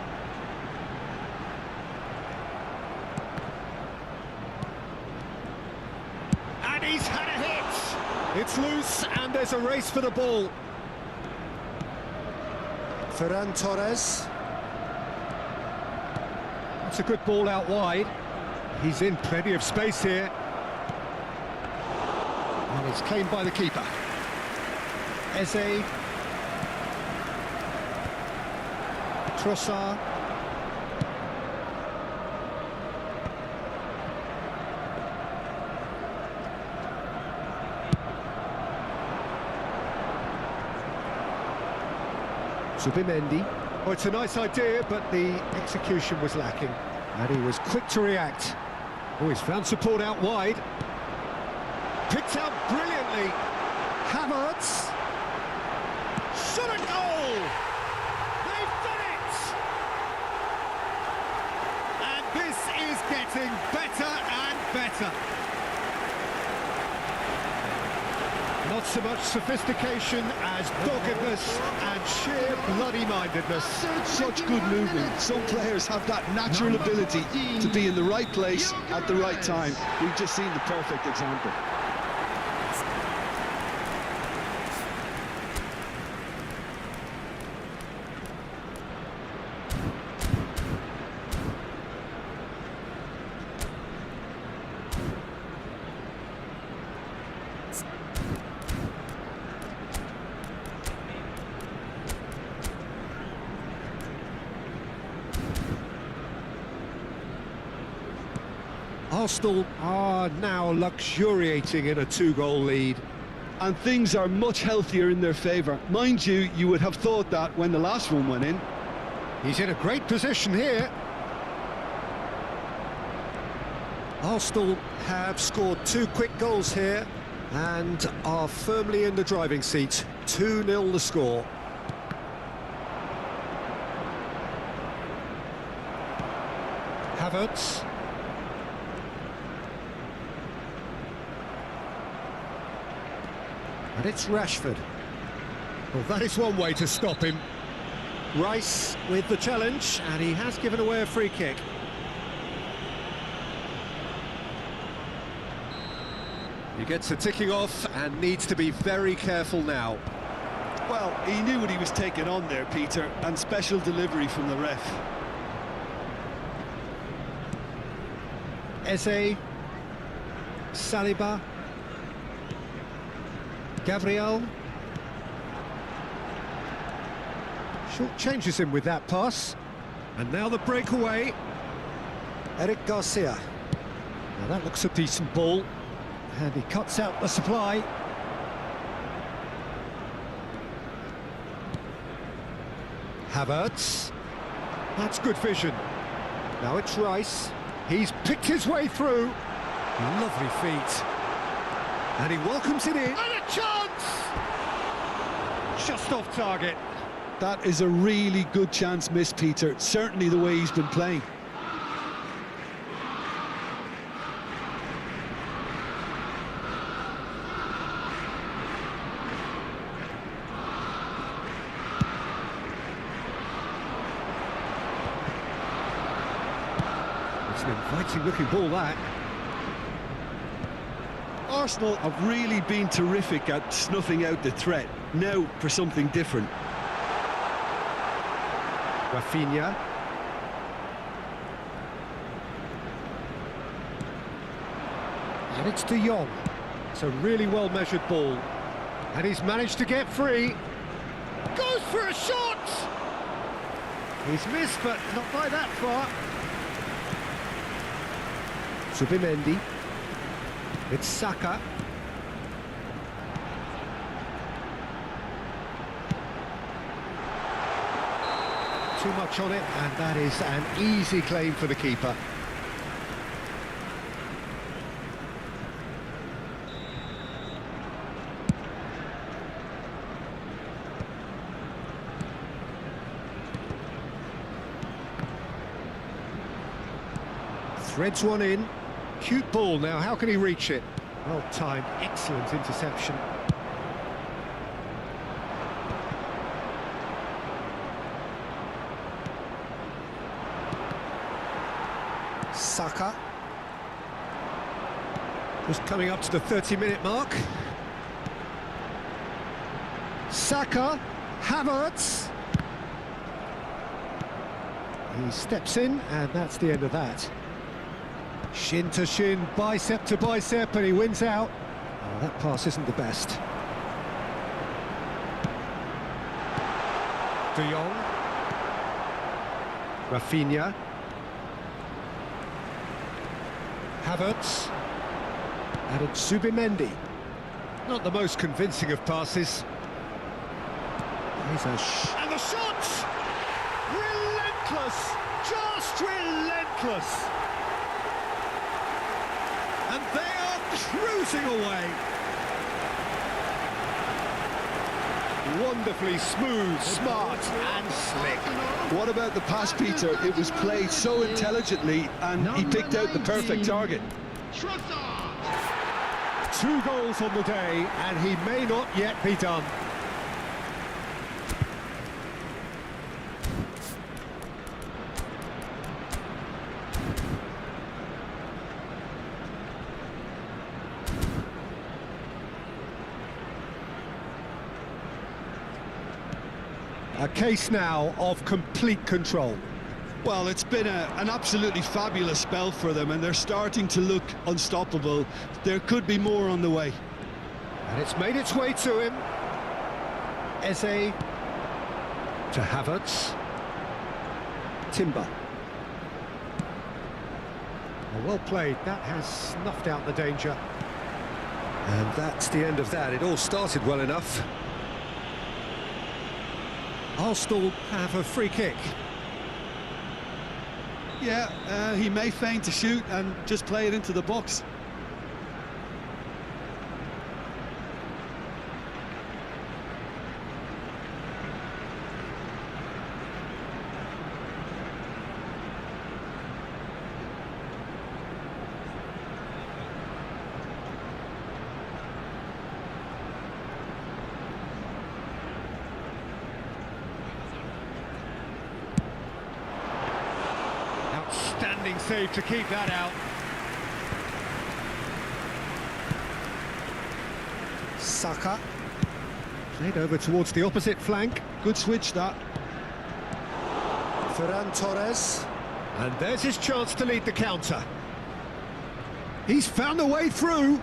And he's had a hit! It's loose, and there's a race for the ball. Ferran Torres. That's a good ball out wide. He's in plenty of space here. And it's claimed by the keeper. Eze. Trossard. Subimendi. Oh, it's a nice idea, but the execution was lacking. And he was quick to react. Oh, he's found support out wide. Picked out brilliantly. Havertz. Shot a goal! They've done it! And this is getting better and better. Not so much sophistication as doggedness and sheer bloody-mindedness. Such good movement. Some players have that natural ability to be in the right place at the right time. We've just seen the perfect example. Arsenal are now luxuriating in a 2-goal lead. And things are much healthier in their favour. Mind you, you would have thought that when the last one went in. He's in a great position here. Arsenal have scored 2 quick goals here and are firmly in the driving seat. 2-0 the score. Havertz. And it's Rashford. Well, that is one way to stop him. Rice with the challenge, and he has given away a free kick. He gets a ticking off and needs to be very careful now. Well, he knew what he was taking on there, Peter, and special delivery from the ref. Eze. Saliba. Gabriel. Short changes him with that pass. And now the breakaway. Eric Garcia. Now that looks a decent ball. And he cuts out the supply. Havertz. That's good vision. Now it's Rice. He's picked his way through. Lovely feet. And he welcomes it in. And a chance! Just off target. That is a really good chance missed, Peter. Certainly the way he's been playing. It's an inviting looking ball, that. Arsenal have really been terrific at snuffing out the threat. Now for something different. Rafinha. And it's De Jong. It's a really well-measured ball. And he's managed to get free. Goes for a shot! He's missed, but not by that far. Zubimendi. It's Saka. Too much on it, and that is an easy claim for the keeper. Threads one in. Cute ball now, how can he reach it? Well timed, excellent interception. Saka. Just coming up to the 30-minute mark. Saka, Havertz. He steps in, and that's the end of that. Shin to shin, bicep to bicep, and he wins out. Oh, that pass isn't the best. De Jong. Rafinha. Havertz. And it's Zubimendi. Not the most convincing of passes. Here's and the shot! Relentless! Just relentless! And they are cruising away. Wonderfully smooth, smart and slick. What about the pass, Peter? It was played so intelligently and he picked out the perfect target. 2 goals on the day, and he may not yet be done. A case now of complete control. Well, it's been an absolutely fabulous spell for them, and they're starting to look unstoppable. There could be more on the way. And it's made its way to him. Eze to Havertz. Timber. Well played. That has snuffed out the danger. And that's the end of that. It all started well enough. Arsenal have a free kick. Yeah, he may feign to shoot and just play it into the box. Outstanding save to keep that out. Saka. Played over towards the opposite flank. Good switch, that. Ferran Torres. And there's his chance to lead the counter. He's found a way through.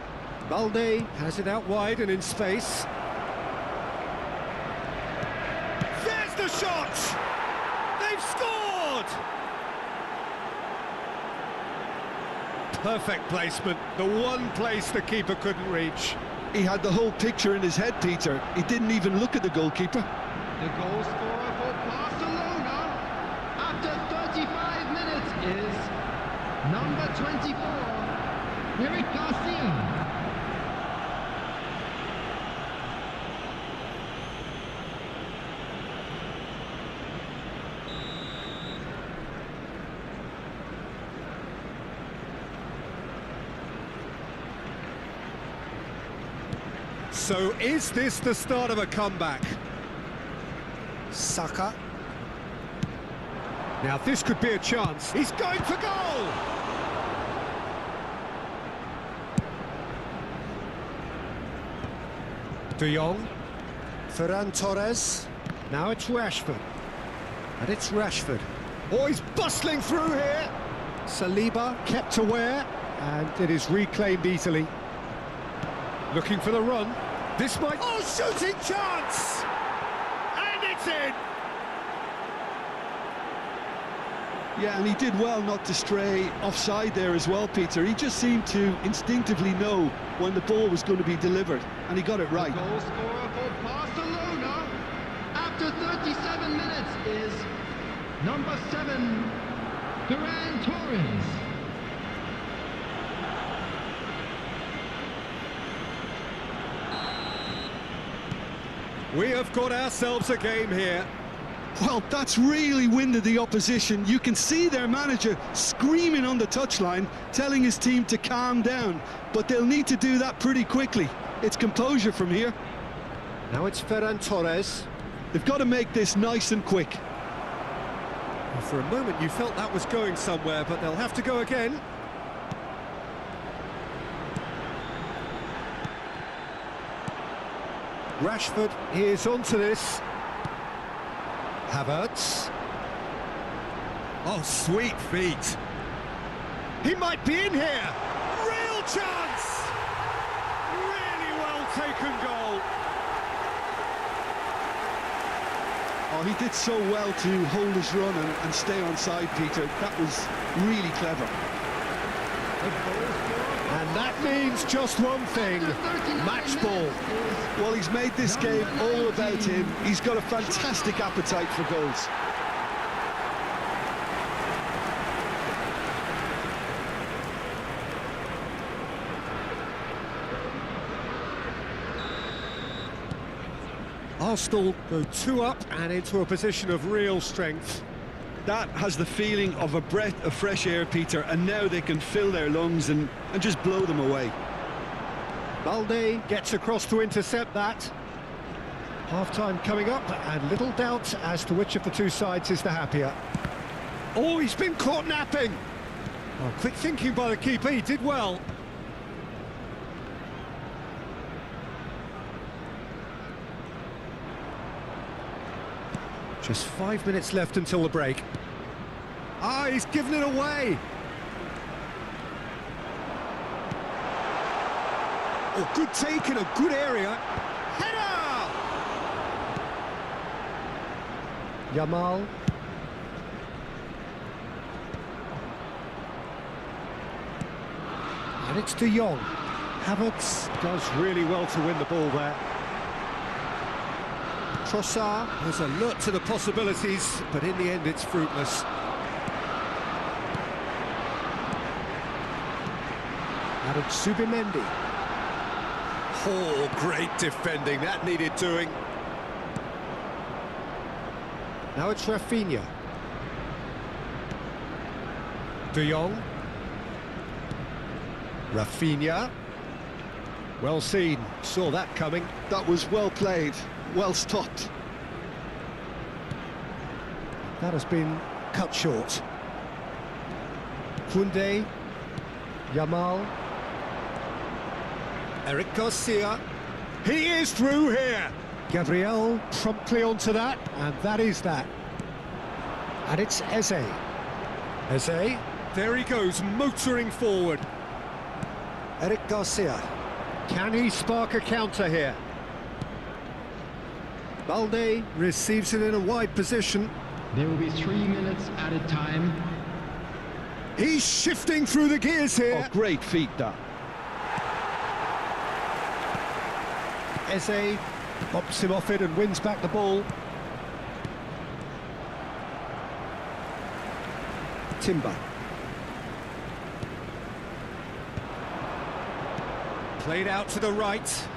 Balde has it out wide and in space. There's the shot! They've scored! Perfect placement, the one place the keeper couldn't reach. He had the whole picture in his head, Peter. He didn't even look at the goalkeeper. The goal scorer for Barcelona after 35 minutes is number 24, Eric Garcia. So is this the start of a comeback? Saka. Now this could be a chance. He's going for goal! De Jong. Ferran Torres. Now it's Rashford. And it's Rashford. Oh, he's bustling through here! Saliba kept aware, and it is reclaimed easily. Looking for the run. This might... Oh, shooting chance! And it's in! Yeah, and he did well not to stray offside there as well, Peter. He just seemed to instinctively know when the ball was going to be delivered, and he got it right. The goal scorer for Barcelona after 37 minutes is number 7, Ferran Torres. We have got ourselves a game here. Well, that's really winded the opposition. You can see their manager screaming on the touchline, telling his team to calm down. But they'll need to do that pretty quickly. It's composure from here. Now it's Ferran Torres. They've got to make this nice and quick. For a moment you felt that was going somewhere, but they'll have to go again. Rashford is onto this. Havertz. Oh, sweet feet. He might be in here. Real chance! Really well taken goal. Oh, he did so well to hold his run and stay on side, Peter. That was really clever. And that means just one thing, match ball. Well, he's made this game all about him. He's got a fantastic appetite for goals. Arsenal go 2 up and into a position of real strength. That has the feeling of a breath of fresh air, Peter, and now they can fill their lungs and just blow them away. Balde gets across to intercept that. Half-time coming up, and little doubt as to which of the two sides is the happier. Oh, he's been caught napping! Oh, quick thinking by the keeper, he did well. Just 5 minutes left until the break. Ah, he's given it away! Oh, good take in a good area. Header! Yamal. And it's De Jong. Havertz does really well to win the ball there. Trossard was alert to the possibilities, but in the end it's fruitless. Adam Subimendi. Oh, great defending, that needed doing. Now it's Rafinha. De Jong. Rafinha. Well seen, saw that coming. That was well played, well stopped. That has been cut short. Koundé. Yamal. Eric Garcia. He is through here. Gabriel promptly onto that, and that is that. And it's Eze. Eze, there he goes, motoring forward. Eric Garcia. Can he spark a counter here? Balde receives it in a wide position. There will be 3 minutes added time. He's shifting through the gears here. Oh, great feat, that. Eze bops him off it and wins back the ball. Timber. Played out to the right.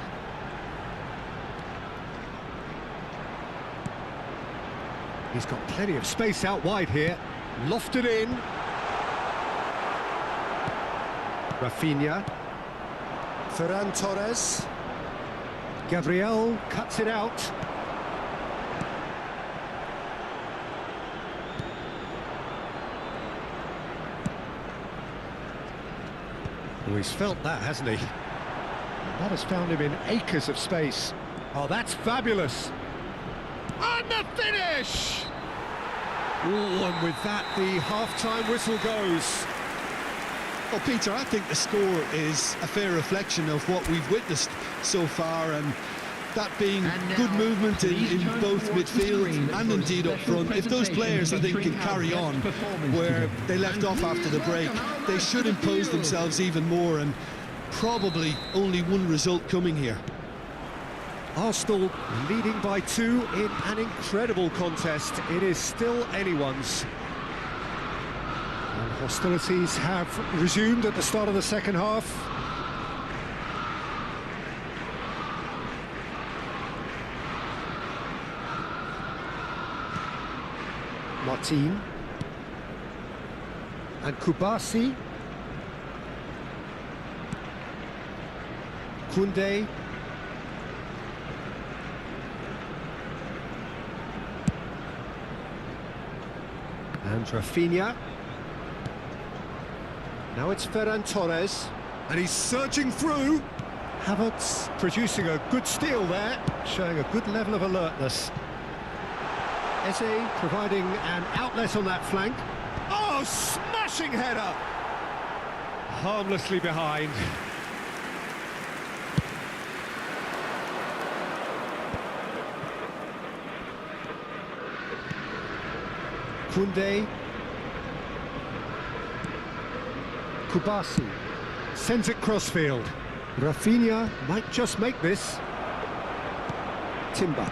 He's got plenty of space out wide here. Lofted in. Rafinha. Ferran Torres. Gabriel cuts it out. Oh, he's felt that, hasn't he? That has found him in acres of space. Oh, that's fabulous. And the finish! Oh, and with that, the half-time whistle goes. Well, Peter, I think the score is a fair reflection of what we've witnessed so far, and that being good movement in both midfield and indeed up front. If those players, I think, can carry on where they left off after the break, they should impose themselves even more, and probably only one result coming here. Arsenal leading by 2 in an incredible contest. It is still anyone's. And hostilities have resumed at the start of the second half. Martin. And Kubasi. Koundé. And Rafinha. Now it's Ferran Torres, and he's surging through. Havertz producing a good steal there, showing a good level of alertness. Eze providing an outlet on that flank. Oh, smashing header! Harmlessly behind. Koundé. Kubasi sends it crossfield. Rafinha might just make this. Timber.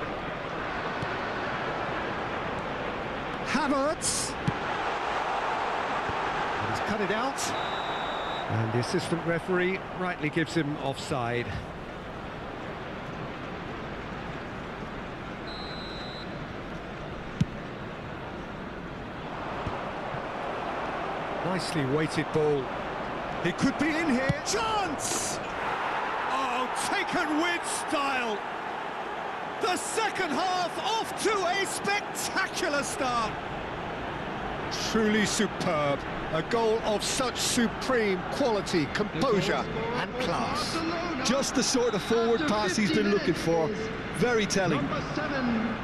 Havertz. And he's cut it out. And the assistant referee rightly gives him offside. Nicely weighted ball. He could be in here. Chance! Oh, taken with style. The second half off to a spectacular start. Truly superb. A goal of such supreme quality, composure and class. Just the sort of forward pass he's been looking for. Very telling. Number 7,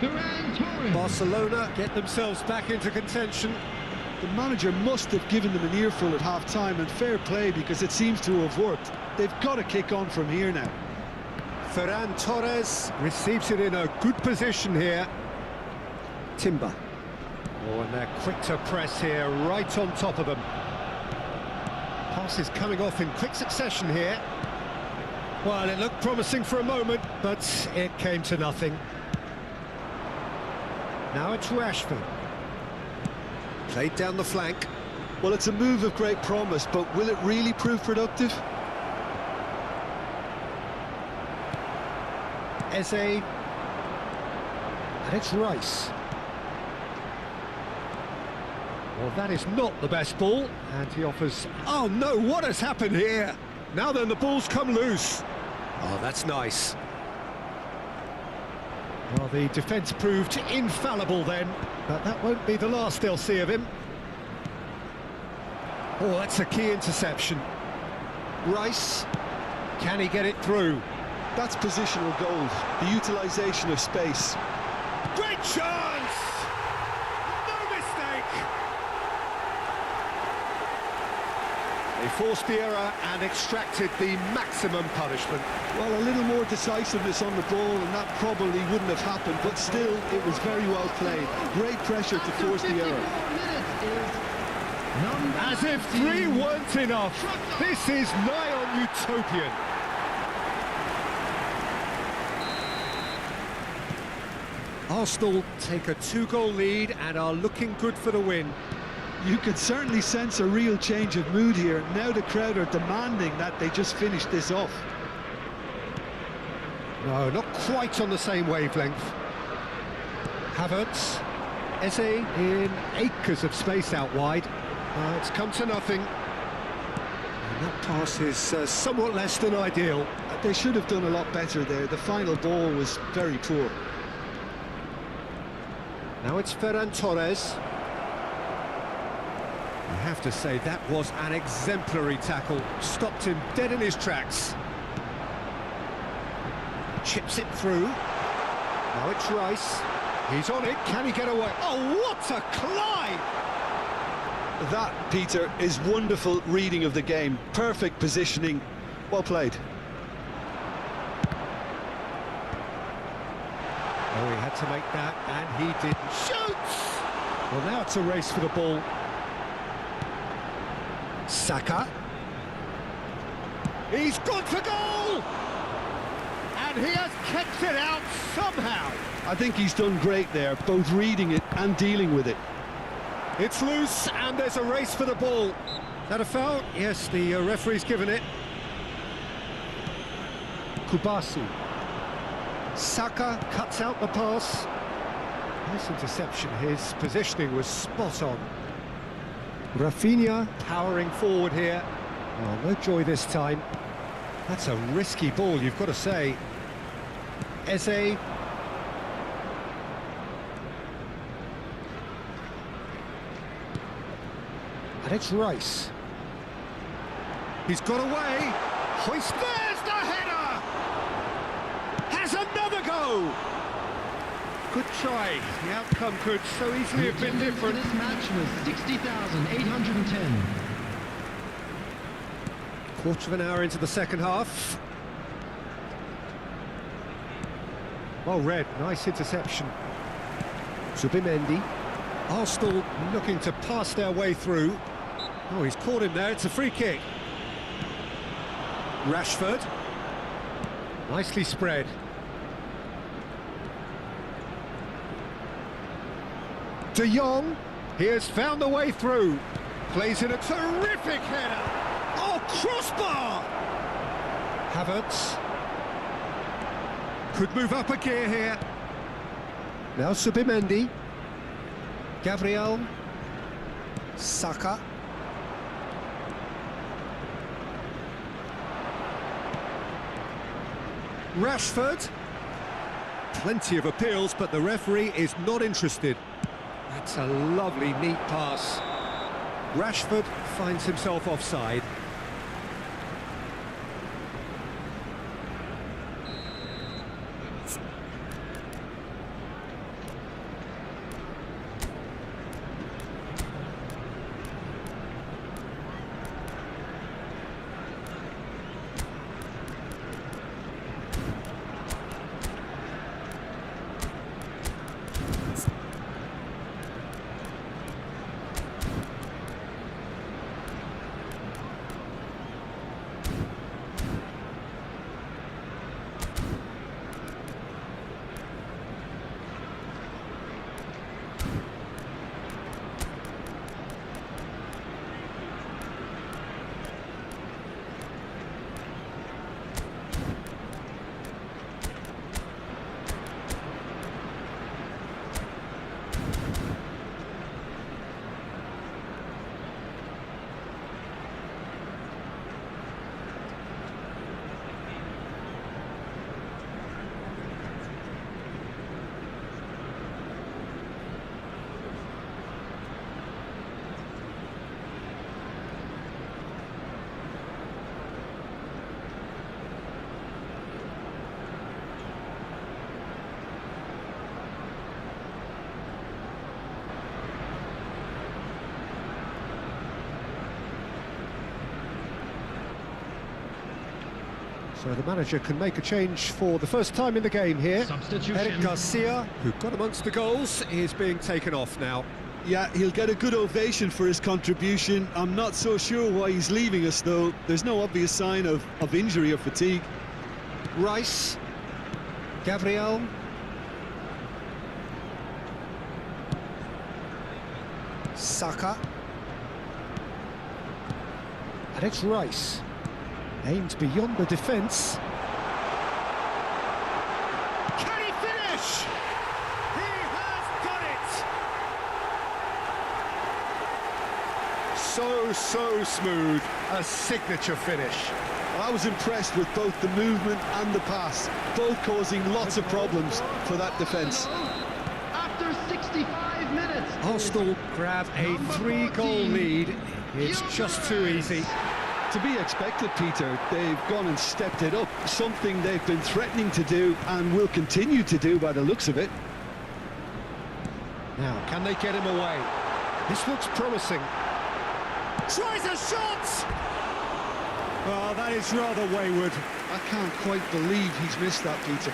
Ferran Torres. Barcelona get themselves back into contention. The manager must have given them an earful at half-time, and fair play, because it seems to have worked. They've got to kick on from here now. Ferran Torres receives it in a good position here. Timber. Oh, and they're quick to press here, right on top of them. Passes coming off in quick succession here. Well, it looked promising for a moment, but it came to nothing. Now it's Rashford. Played down the flank. Well, it's a move of great promise, but will it really prove productive? Eze. And it's Rice. Well, that is not the best ball, and he offers... Oh no, what has happened here? Now then, the ball's come loose. Oh, that's nice. Well, the defence proved infallible then, but that won't be the last they'll see of him. Oh, that's a key interception. Rice, can he get it through? That's positional gold, the utilisation of space. Great chance! No mistake! They forced the error and extracted the maximum punishment. Well, a little more decisiveness on the ball, and that probably wouldn't have happened, but still, it was very well played. Great pressure to force the error. As if 3 weren't enough. This is nigh on utopian. Arsenal take a 2-goal lead and are looking good for the win. You can certainly sense a real change of mood here. Now the crowd are demanding that they just finish this off. No, not quite on the same wavelength. Havertz. Eze in acres of space out wide. It's come to nothing. And that pass is somewhat less than ideal. They should have done a lot better there. The final ball was very poor. Now it's Ferran Torres. I have to say that was an exemplary tackle. Stopped him dead in his tracks. Chips it through. Now it's Rice. He's on it. Can he get away? Oh, what a climb! That, Peter, is wonderful reading of the game. Perfect positioning. Well played. Oh, he had to make that, and he didn't. Shoots! Well, now it's a race for the ball. Saka. He's gone for goal! And he has kept it out somehow. I think he's done great there, both reading it and dealing with it. It's loose, and there's a race for the ball. Is that a foul? Yes, the referee's given it. Kubasi. Saka cuts out the pass. Nice interception. His positioning was spot on. Rafinha powering forward here. Oh, no joy this time. That's a risky ball, you've got to say. Eze. And it's Rice. He's got away. Hoist, there's the header! Has another go! Good try. The outcome could so easily have been different. This match was 60,810. Quarter of an hour into the second half. Well read, nice interception. Zubimendi. Arsenal looking to pass their way through. Oh, he's caught him there, it's a free kick. Rashford. Nicely spread. De Jong. He has found the way through. Plays in a terrific header. Oh, crossbar! Havertz. Could move up a gear here. Now Zubimendi. Gabriel. Saka. Rashford. Plenty of appeals, but the referee is not interested. That's a lovely, neat pass. Rashford finds himself offside. So the manager can make a change for the first time in the game here. Substitution. Eric Garcia, who got amongst the goals, is being taken off now. Yeah, he'll get a good ovation for his contribution. I'm not so sure why he's leaving us, though. There's no obvious sign of injury or fatigue. Rice. Gabriel. Saka. And it's Rice. Aimed beyond the defence. Can he finish? He has done it! So smooth. A signature finish. I was impressed with both the movement and the pass, both causing lots of problems for that defence. After 65 minutes. Arsenal grab a 3-goal lead. It's just too easy. To be expected, Peter. They've gone and stepped it up, something they've been threatening to do and will continue to do by the looks of it. Now, can they get him away? This looks promising. Tries a shot! Oh, that is rather wayward. I can't quite believe he's missed that, Peter.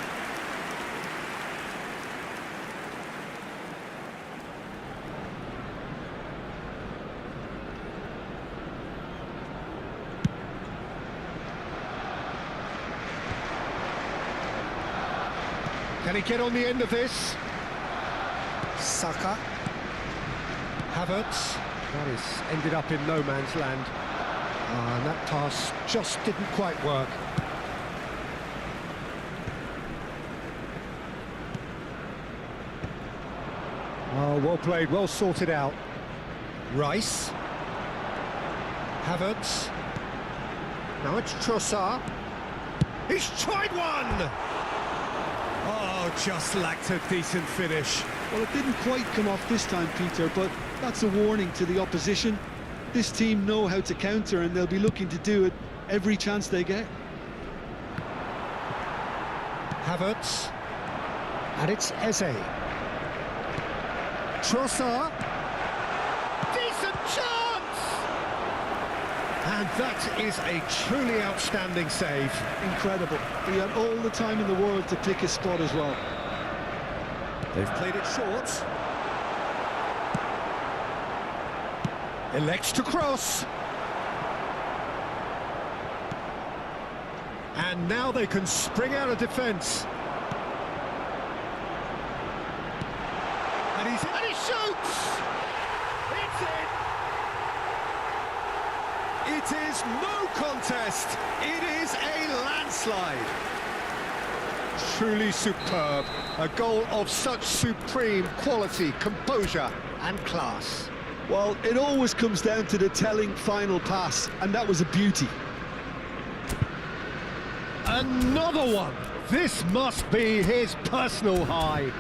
Can he get on the end of this? Saka. Havertz. That is ended up in no man's land. And that pass just didn't quite work. Oh, well played, well sorted out. Rice. Havertz. Now it's Trossard. He's tried one! Oh, just lacked a decent finish. Well, it didn't quite come off this time, Peter, but that's a warning to the opposition. This team know how to counter, and they'll be looking to do it every chance they get. Havertz. And it's Eze. Trossard. Decent chance! And that is a truly outstanding save. Incredible. He had all the time in the world to pick his spot as well. They've played it short. Elects to cross. And now they can spring out of defence. And he shoots! It's in! It is no contest. It is a landslide. Truly superb. A goal of such supreme quality, composure and class. Well, it always comes down to the telling final pass, and that was a beauty. Another one! This must be his personal high.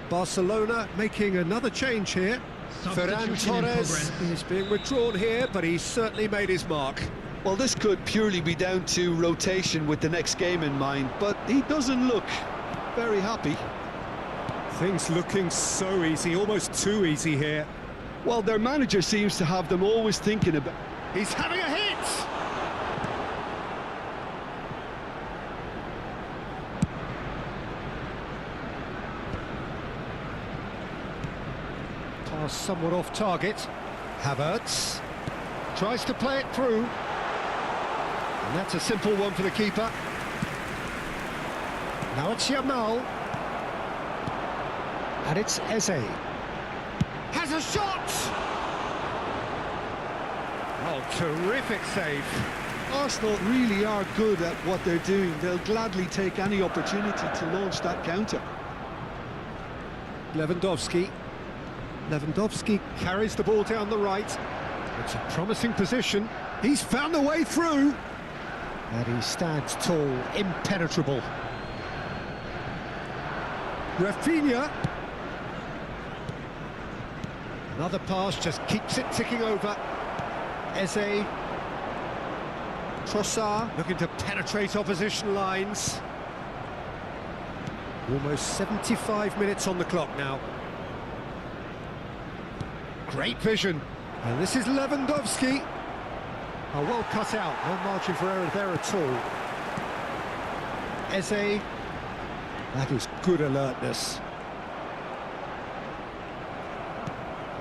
Barcelona making another change here. Ferran Substitution in Torres progress. is being withdrawn here, but he's certainly made his mark. Well, this could purely be down to rotation with the next game in mind, but he doesn't look very happy. Things looking so easy, almost too easy here. Well, their manager seems to have them always thinking about... He's having a hit! Pass somewhat off target. Havertz tries to play it through. And that's a simple one for the keeper. Now it's Yamal. And it's Eze. Has a shot! Oh, terrific save. Arsenal really are good at what they're doing. They'll gladly take any opportunity to launch that counter. Lewandowski. Lewandowski carries the ball down the right. It's a promising position. He's found the way through. And he stands tall, impenetrable. Rafinha. Another pass just keeps it ticking over. Eze. Trossard looking to penetrate opposition lines. Almost 75 minutes on the clock now. Great vision. And this is Lewandowski. Oh, well cut out. No margin for error there at all. Eze. That is good alertness.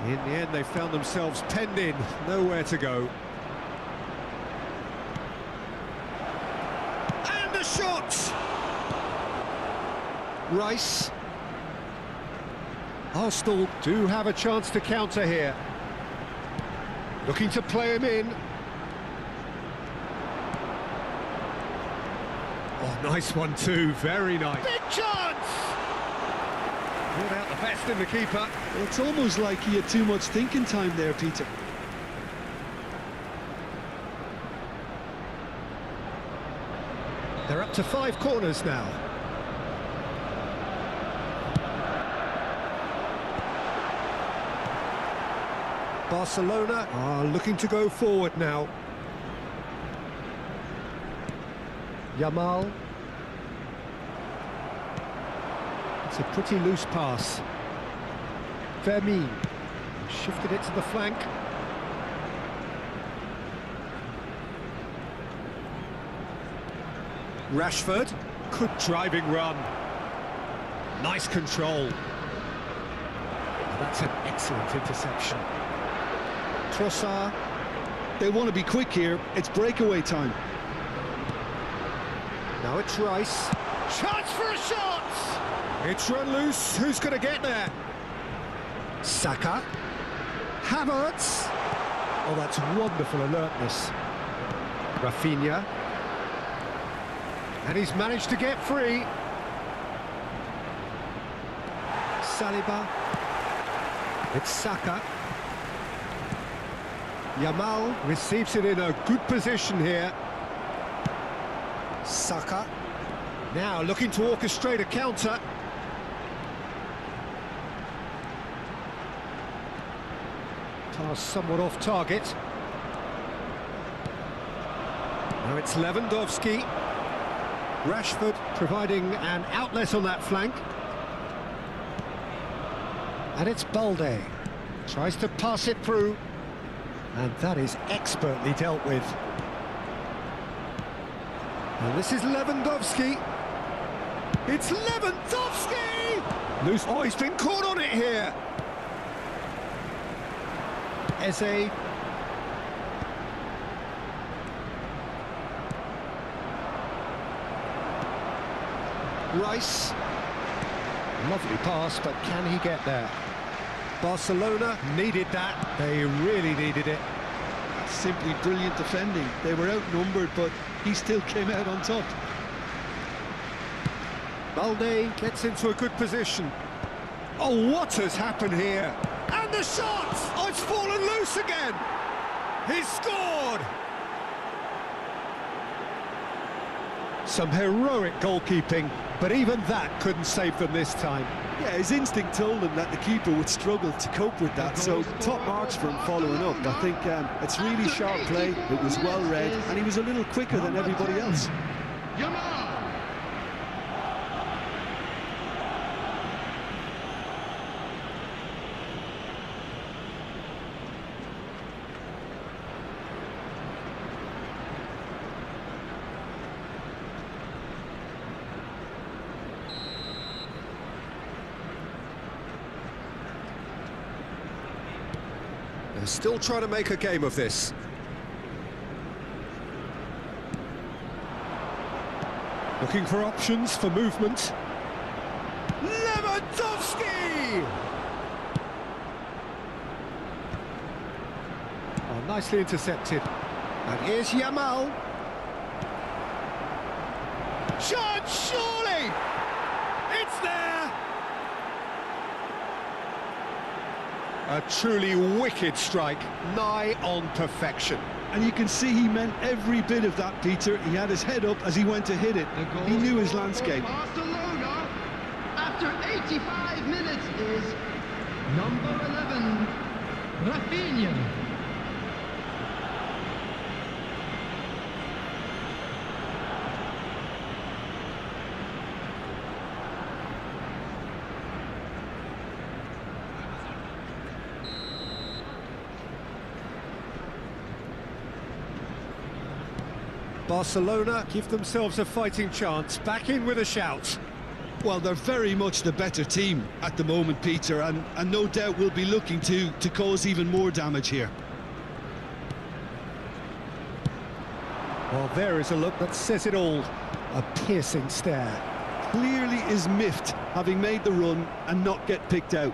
In the end, they found themselves penned in. Nowhere to go. And a shot! Rice. Arsenal do have a chance to counter here. Looking to play him in. Oh, nice one too, very nice. Big chance! Brought out the best in the keeper. Well, it's almost like he had too much thinking time there, Peter. They're up to 5 corners now. Barcelona are looking to go forward now. Yamal. It's a pretty loose pass. Fermin shifted it to the flank. Rashford. Good driving run. Nice control. That's an excellent interception. Trossard. They want to be quick here. It's breakaway time. Now it's Rice. Chance for a shot! It's run loose. Who's going to get there? Saka. Havertz. Oh, that's wonderful alertness. Rafinha. And he's managed to get free. Saliba. It's Saka. Yamal receives it in a good position here. Saka. Now looking to orchestrate a counter. Pass somewhat off target. Now it's Lewandowski. Rashford providing an outlet on that flank. And it's Balde. Tries to pass it through. And that is expertly dealt with. And this is Lewandowski. It's Lewandowski! Loose. Oh, he's been caught on it here. Eze. Rice. Lovely pass, but can he get there? Barcelona needed that. They really needed it. Simply brilliant defending. They were outnumbered, but he still came out on top. Balde gets into a good position. Oh, what has happened here? And the shot! Oh, it's fallen loose again! He's scored! Some heroic goalkeeping, but even that couldn't save them this time. Yeah, his instinct told him that the keeper would struggle to cope with that, so top marks for him following up. I think it's really sharp play, it was well read, and he was a little quicker than everybody else. They're still trying to make a game of this. Looking for options for movement. Lewandowski! Oh, nicely intercepted. And here's Yamal. Shot, surely! It's there! A truly wicked strike, nigh on perfection. And you can see he meant every bit of that, Peter. He had his head up as he went to hit it. He knew his landscape. Barcelona, after 85 minutes, is number 11, Rafinha. Barcelona give themselves a fighting chance, back in with a shout. Well, they're very much the better team at the moment, Peter, and no doubt will be looking to cause even more damage here. Well, there is a look that says it all. A piercing stare. Clearly is miffed, having made the run and not get picked out.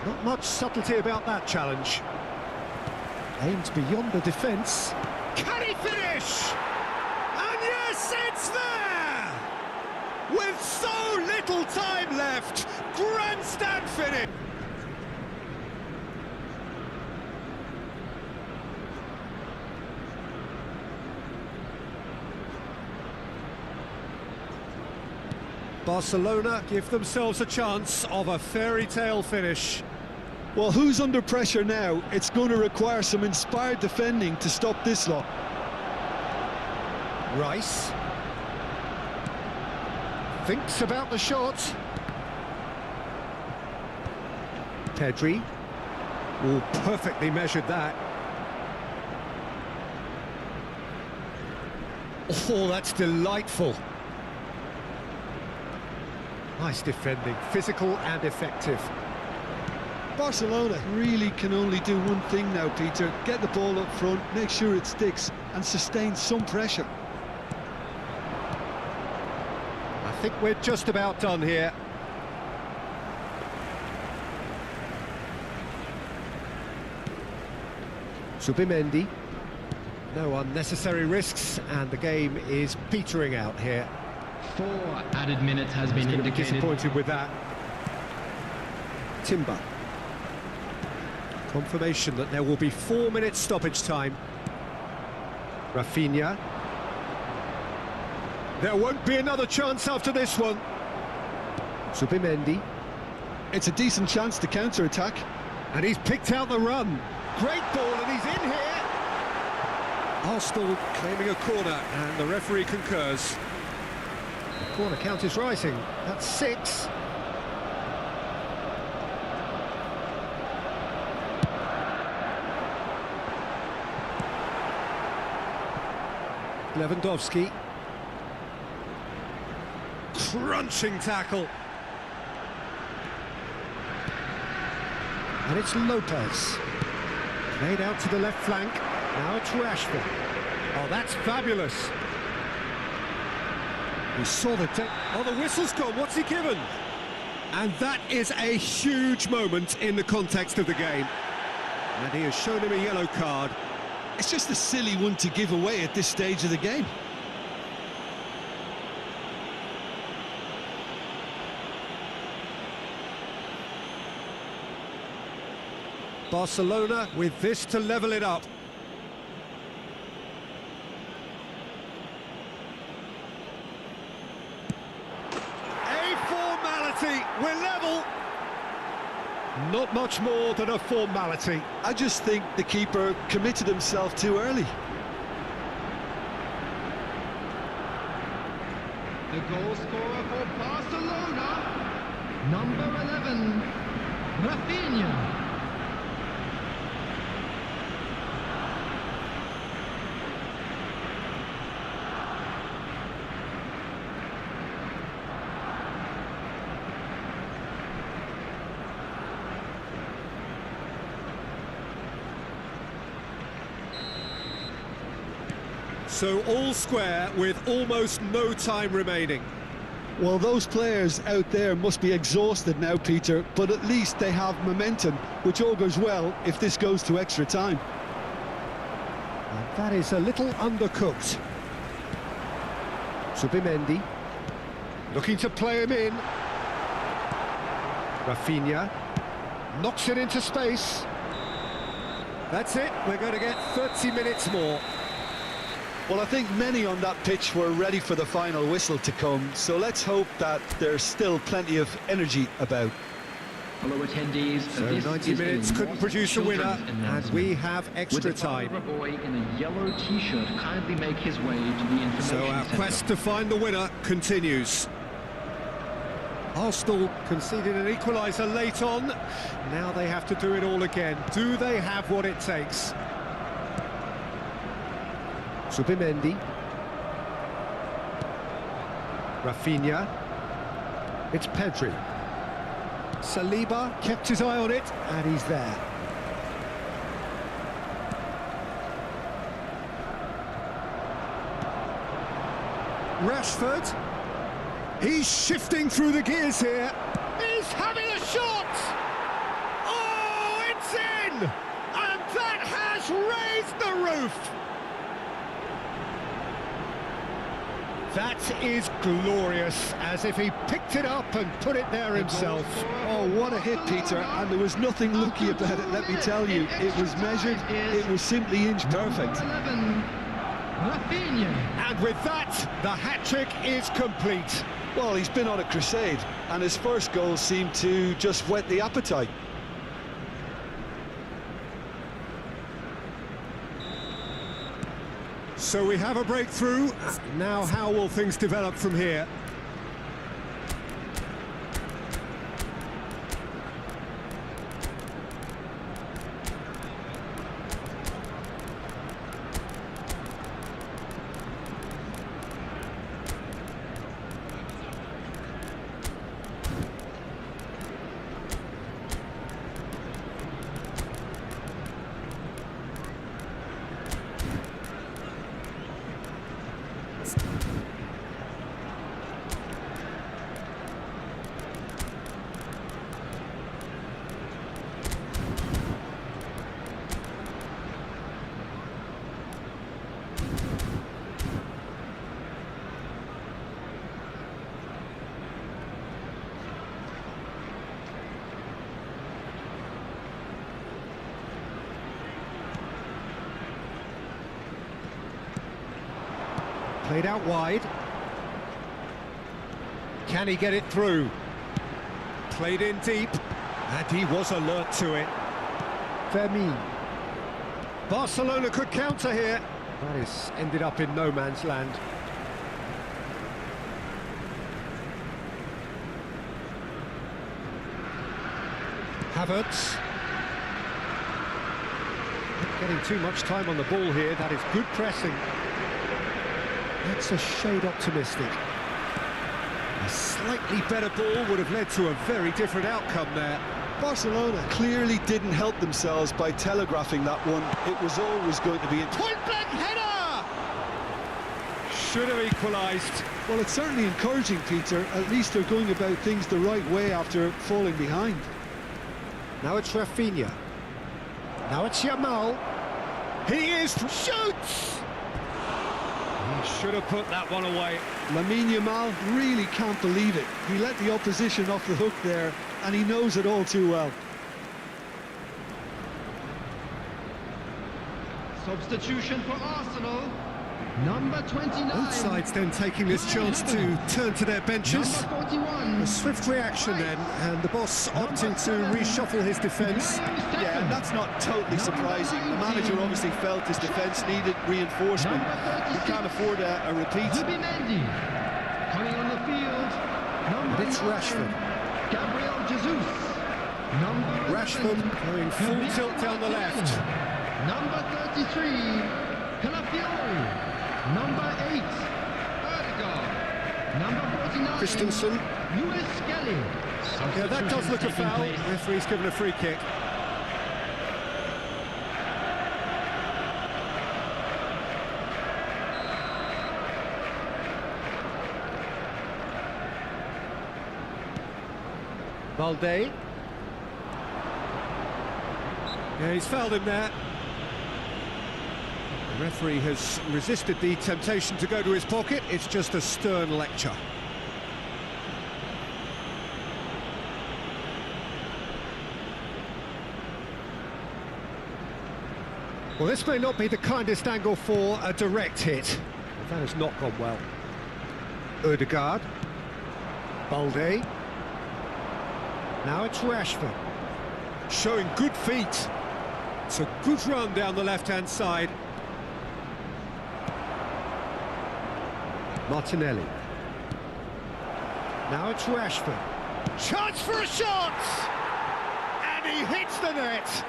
Not much subtlety about that challenge. Aimed beyond the defence. Can he finish? And yes, it's there! With so little time left, grandstand finish. Barcelona give themselves a chance of a fairy tale finish. Well, who's under pressure now? It's going to require some inspired defending to stop this lot. Rice thinks about the shot. Pedri. Oh, perfectly measured that. Oh, that's delightful. Nice defending, physical and effective. Barcelona really can only do one thing now, Peter. Get the ball up front, make sure it sticks, and sustain some pressure. I think we're just about done here. Zubimendi. No unnecessary risks, and the game is petering out here. 4 added minutes has been indicated. Disappointed with that. Timber. Confirmation that there will be 4 minutes stoppage time. Rafinha. There won't be another chance after this one. Zubimendi. It's a decent chance to counter-attack. And he's picked out the run. Great ball, and he's in here. Arsenal claiming a corner, and the referee concurs. The corner count is rising. That's 6. Lewandowski. Crunching tackle. And it's Lopez. Played out to the left flank. Now it's Rashford. Oh, that's fabulous. He saw the oh, the whistle's gone. What's he given? And that is a huge moment in the context of the game. And he has shown him a yellow card. It's just a silly one to give away at this stage of the game. Barcelona with this to level it up. A formality, we're level. Not much more than a formality. I just think the keeper committed himself too early. The goal scorer for Barcelona, number 11, Rafinha. So all square with almost no time remaining. Well, those players out there must be exhausted now, Peter, but at least they have momentum, which all goes well if this goes to extra time. And that is a little undercooked. Zubimendi looking to play him in. Rafinha knocks it into space. That's it, we're going to get 30 minutes more. Well, I think many on that pitch were ready for the final whistle to come, so let's hope that there's still plenty of energy about. Hello attendees, So 90 minutes couldn't produce a winner, and we have extra time. Would the boy in a yellow t-shirt kindly make his way to the information So our centre? quest to find the winner continues. Arsenal conceded an equaliser late on. Now they have to do it all again. Do they have what it takes? Zubimendi. Rafinha. It's Pedri. Saliba kept his eye on it, and he's there. Rashford. He's shifting through the gears here. He's having a shot! Oh, it's in! And that has raised the roof! That is glorious, as if he picked it up and put it there himself. Oh, what a hit, Peter, and there was nothing lucky about it, let me tell you. It was measured, it was simply inch perfect. 11, Rafinha. And with that, the hat-trick is complete. Well, he's been on a crusade, and his first goal seemed to just whet the appetite. So we have a breakthrough. Now how will things develop from here? Played out wide. Can he get it through? Played in deep, and he was alert to it. Fermin. Barcelona could counter here. That is ended up in no man's land. Havertz. Not getting too much time on the ball here. That is good pressing. That's a shade optimistic. A slightly better ball would have led to a very different outcome there. Barcelona clearly didn't help themselves by telegraphing that one. It was always going to be a Point-blank header! Should have equalised. Well, it's certainly encouraging, Peter. At least they're going about things the right way after falling behind. Now it's Rafinha. Now it's Yamal. He shoots! He should have put that one away. Lamine Yamal really can't believe it. He let the opposition off the hook there, and he knows it all too well. Substitution for Arsenal. Number 29. Both sides then taking this chance to turn to their benches. Number 41. A swift reaction then, and the boss opting to reshuffle his defence. Yeah, that's not totally surprising. The manager obviously felt his defence needed reinforcement. He can't afford a repeat. Zubimendi. Coming on the field. Number It's 9. Rashford. Gabriel Jesus. Number Rashford 11. going full tilt down the left. Number 33. Calafiori. Number 8. Odegaard. Number 49. Christensen. Lewis Skelly. Yeah, that does look a foul. Referee's given a free kick. Balde. Yeah, he's fouled him there. The referee has resisted the temptation to go to his pocket. It's just a stern lecture. Well, this may not be the kindest angle for a direct hit. That has not gone well. Odegaard. Balde. Now it's Rashford. Showing good feet. It's a good run down the left-hand side. Martinelli. Now it's Rashford. Chance for a shot! And he hits the net!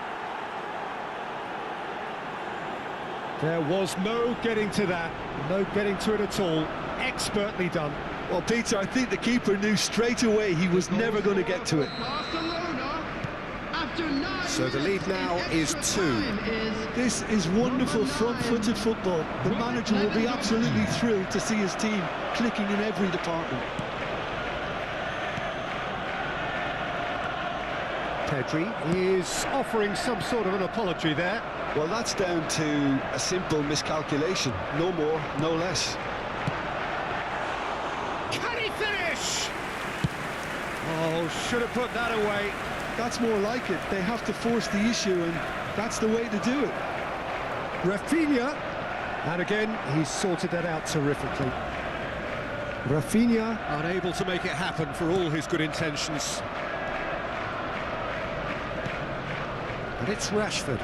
There was no getting to that. No getting to it at all. Expertly done. Well, Peter, I think the keeper knew straight away he was never going to get to it. Barcelona, after 9 So the lead now is 2. This is wonderful front-footed football. The manager will be absolutely thrilled to see his team clicking in every department. Pedri is offering some sort of an apology there. Well, that's down to a simple miscalculation. No more, no less. Can he finish? Oh, should have put that away. That's more like it. They have to force the issue, and that's the way to do it. Rafinha. And again, he's sorted that out terrifically. Rafinha unable to make it happen for all his good intentions. And it's Rashford.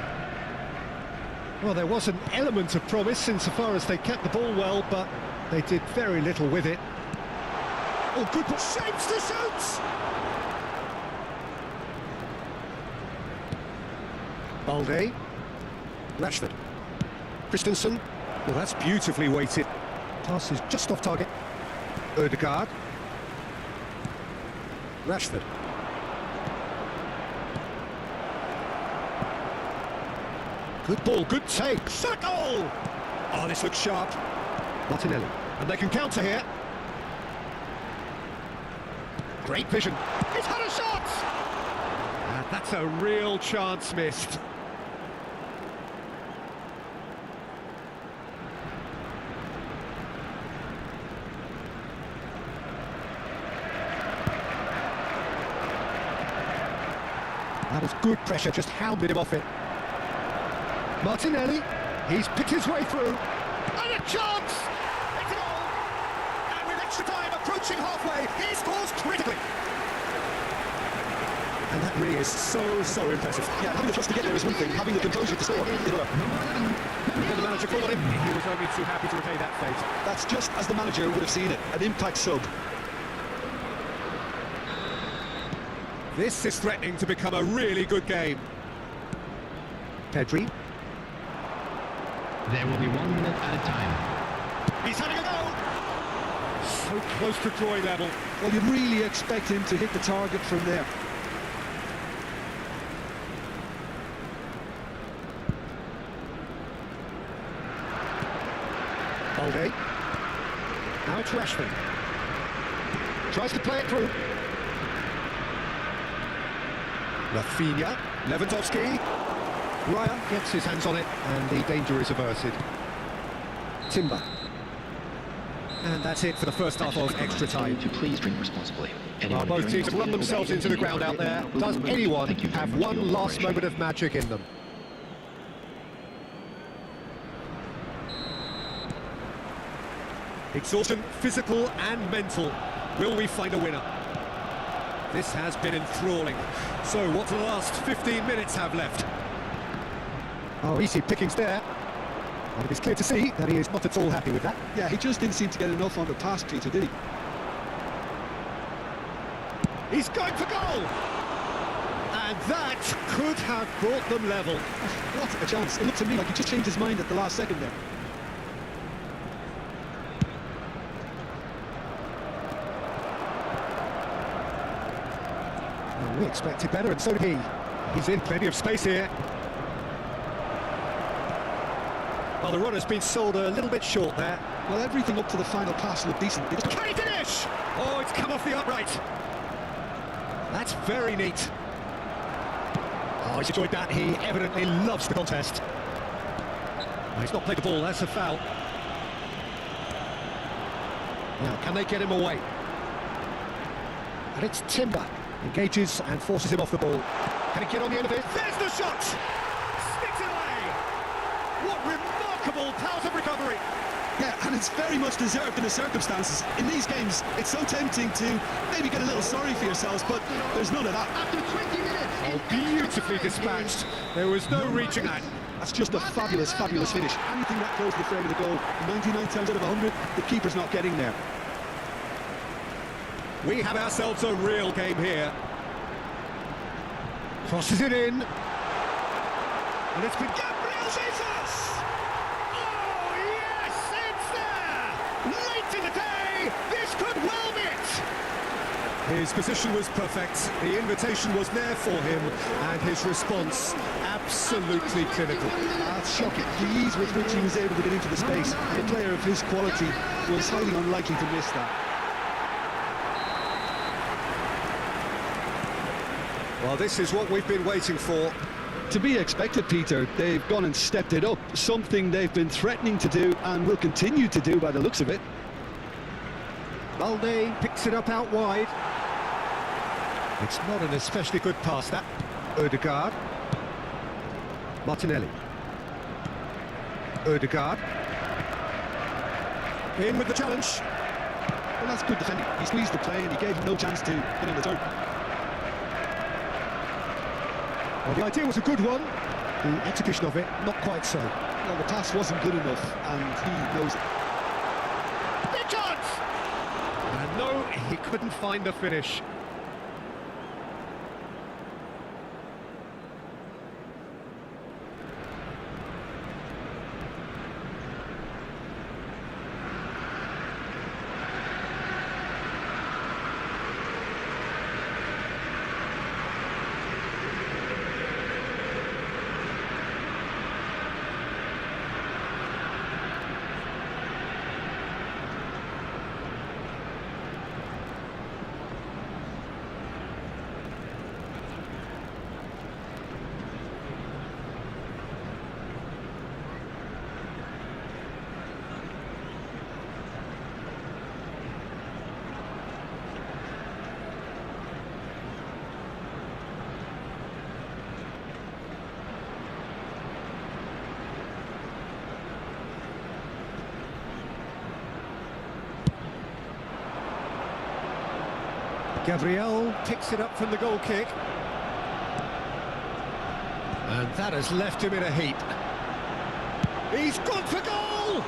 Well, there was an element of promise insofar as they kept the ball well, but they did very little with it. Oh, good ball. Shapes to shoot! Balde. Rashford. Christensen. Well, that's beautifully weighted. Pass is just off target. Odegaard. Rashford. Good ball, good take. Shot goal! Oh, this looks sharp. Martinelli. And they can counter here. Great vision. He's had a shot! And that's a real chance missed. That is good pressure, just hounded him off it. Martinelli, he's picked his way through. And a chance! It's a goal! And with extra time approaching halfway, he scores critically. And that really is so impressive. Yeah, having the trust to get there is one thing, having the composure to score is another. And the manager called him. He was only too happy to repay that fate. That's just as the manager would have seen it, an impact sub. This is threatening to become a really good game. Pedri. There will be 1 minute at a time. He's having a go! So close to drawing level. Well, you'd really expect him to hit the target from there. Balde. Now it's Rashford. Tries to play it through. Rafinha. Lewandowski. Raya gets his hands on it, and the danger is averted. Timber. And that's it for the first half of extra time. To please drink responsibly. Well, both teams have run themselves into the ground out there. Does anyone have one last moment of magic in them? Exhaustion, physical and mental. Will we find a winner? This has been enthralling. So what do the last 15 minutes have left? Oh, easy pickings there. And it is clear to see that he is not at all happy with that. Yeah, he just didn't seem to get enough on the pass, Peter, did he? He's going for goal! And that could have brought them level. What a chance. It looked to me like he just changed his mind at the last second there. Well, we expected better, and so did he. He's in plenty of space here. Well, the runner's been sold a little bit short there. Well, everything up to the final pass looked decent. Can he finish? Oh, it's come off the upright. That's very neat. Oh, he's enjoyed that. He evidently loves the contest. Oh, he's not played the ball, that's a foul. Now, can they get him away? And it's Timber. Engages and forces him off the ball. Can he get on the end of it? There's the shot! Sticks it away! What remarkable powers of recovery! Yeah, and it's very much deserved in the circumstances. In these games, it's so tempting to maybe get a little sorry for yourselves, but there's none of that. After 20 minutes. Oh, beautifully dispatched. There was no reaching that. That's just a fabulous, fabulous finish. Anything that close to the frame of the goal, 99 times out of 100, the keeper's not getting there. We have ourselves a real game here. Crosses it in. And it's been Gabriel Jesus! Oh, yes, it's there! Late in the day, this could well be it! His position was perfect, the invitation was there for him, and his response absolutely clinical. That's shocking. The ease with which he was able to get into the space. A player of his quality was highly unlikely to miss that. Well, this is what we've been waiting for. To be expected, Peter. They've gone and stepped it up, something they've been threatening to do and will continue to do by the looks of it. Balde picks it up out wide. It's not an especially good pass, that. Odegaard. Martinelli. Odegaard. In with the challenge. Well, that's good defending. He squeezed the play and he gave him no chance to get on the turn. Well, the idea was a good one. The execution of it, not quite so. Well, the pass wasn't good enough, and he knows it. Big chance! And no, he couldn't find the finish. Gabriel picks it up from the goal kick. And that has left him in a heap. He's gone for goal!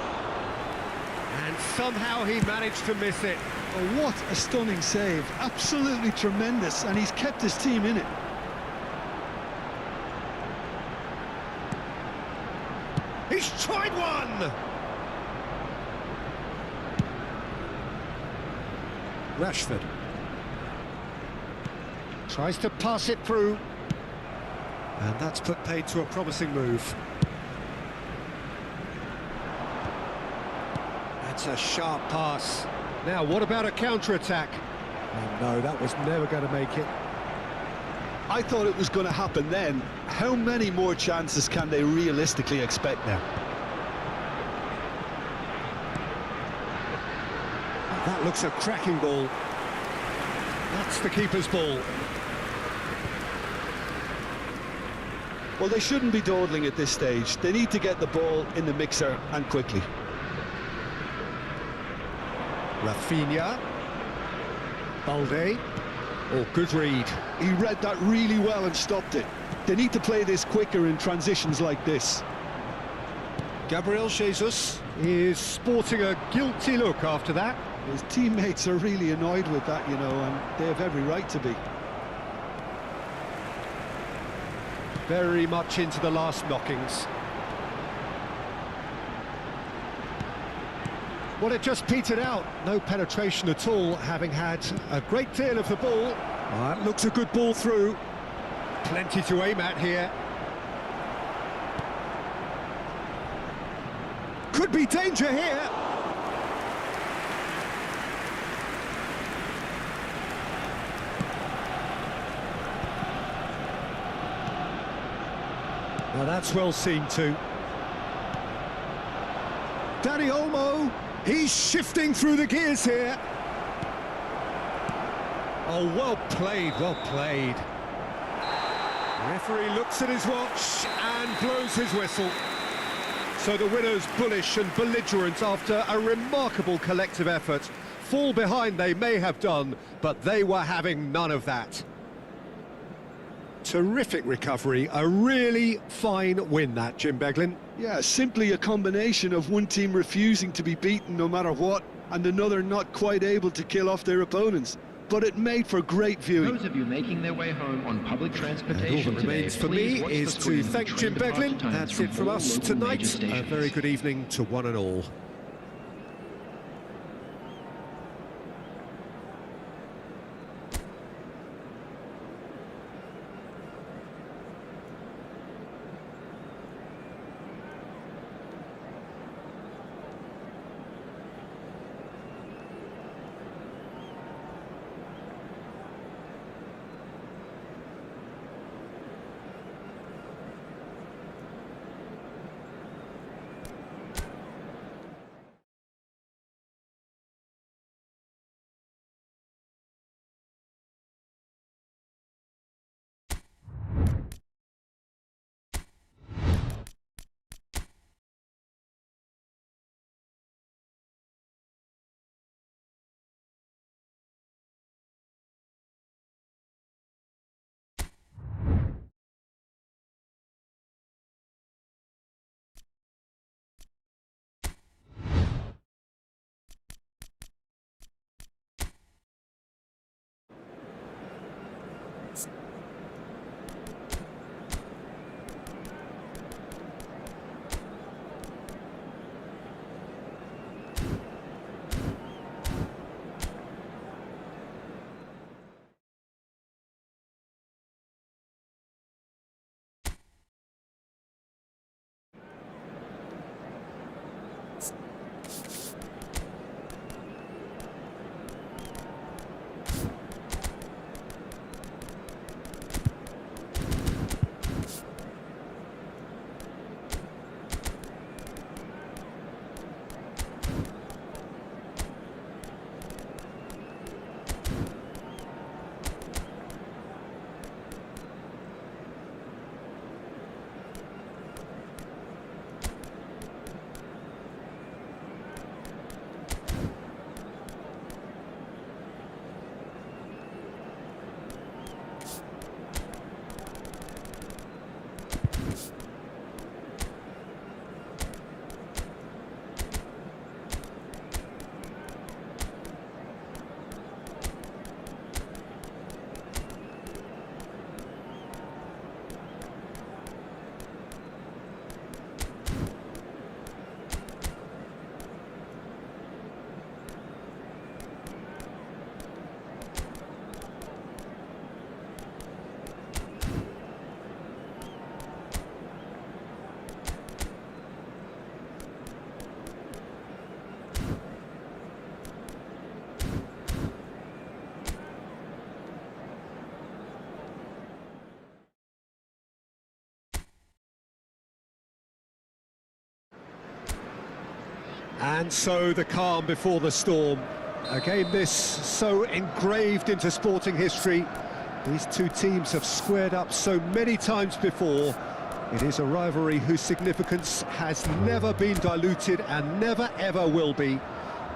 And somehow he managed to miss it. Oh, what a stunning save. Absolutely tremendous, and he's kept his team in it. He's tried one! Rashford. Tries to pass it through. And that's put paid to a promising move. That's a sharp pass. Now, what about a counter-attack? Oh, no, that was never going to make it. I thought it was going to happen then. How many more chances can they realistically expect now? That looks a cracking ball. That's the keeper's ball. Well, they shouldn't be dawdling at this stage. They need to get the ball in the mixer, and quickly. Rafinha. Balde. Oh, good read. He read that really well and stopped it. They need to play this quicker in transitions like this. Gabriel Jesus is sporting a guilty look after that. His teammates are really annoyed with that, you know, and they have every right to be. Very much into the last knockings. Well, it just petered out. No penetration at all, having had a great deal of the ball. That looks a good ball through. Plenty to aim at here. Could be danger here. Now that's well seen too. Dani Olmo, he's shifting through the gears here. Oh, well played, well played. The referee looks at his watch and blows his whistle. So the winners bullish and belligerent after a remarkable collective effort. Fall behind they may have done, but they were having none of that. Terrific recovery, a really fine win that, Jim Beglin. Yeah, simply a combination of one team refusing to be beaten no matter what, and another not quite able to kill off their opponents. But it made for great viewing. Those of you making their way home on public transportation And all that remains for me is to thank Jim Beglin. That's it from us tonight. A very good evening to one and all. And so the calm before the storm. A game this so engraved into sporting history. These two teams have squared up so many times before. It is a rivalry whose significance has never been diluted and never ever will be.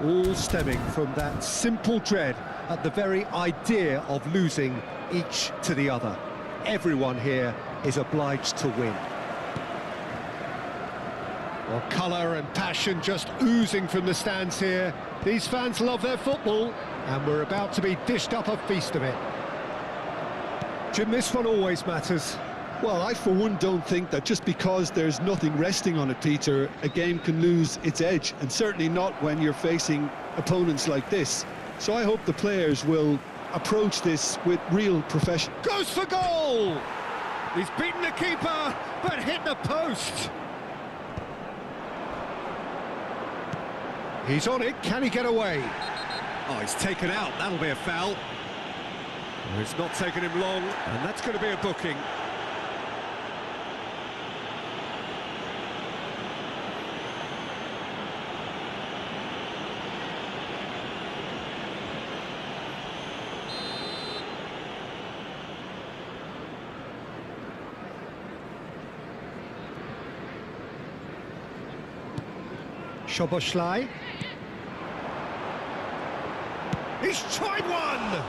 All stemming from that simple dread at the very idea of losing each to the other. Everyone here is obliged to win. Well, colour and passion just oozing from the stands here. These fans love their football, and we're about to be dished up a feast of it. Jim, this one always matters. Well, I for one don't think that just because there's nothing resting on it, Peter, a game can lose its edge, and certainly not when you're facing opponents like this. So I hope the players will approach this with real profession. Goes for goal! He's beaten the keeper, but hit the post. He's on it, can he get away? Oh, he's taken out, that'll be a foul. Well, it's not taken him long, and that's going to be a booking. Szoboszlai. He's tried one!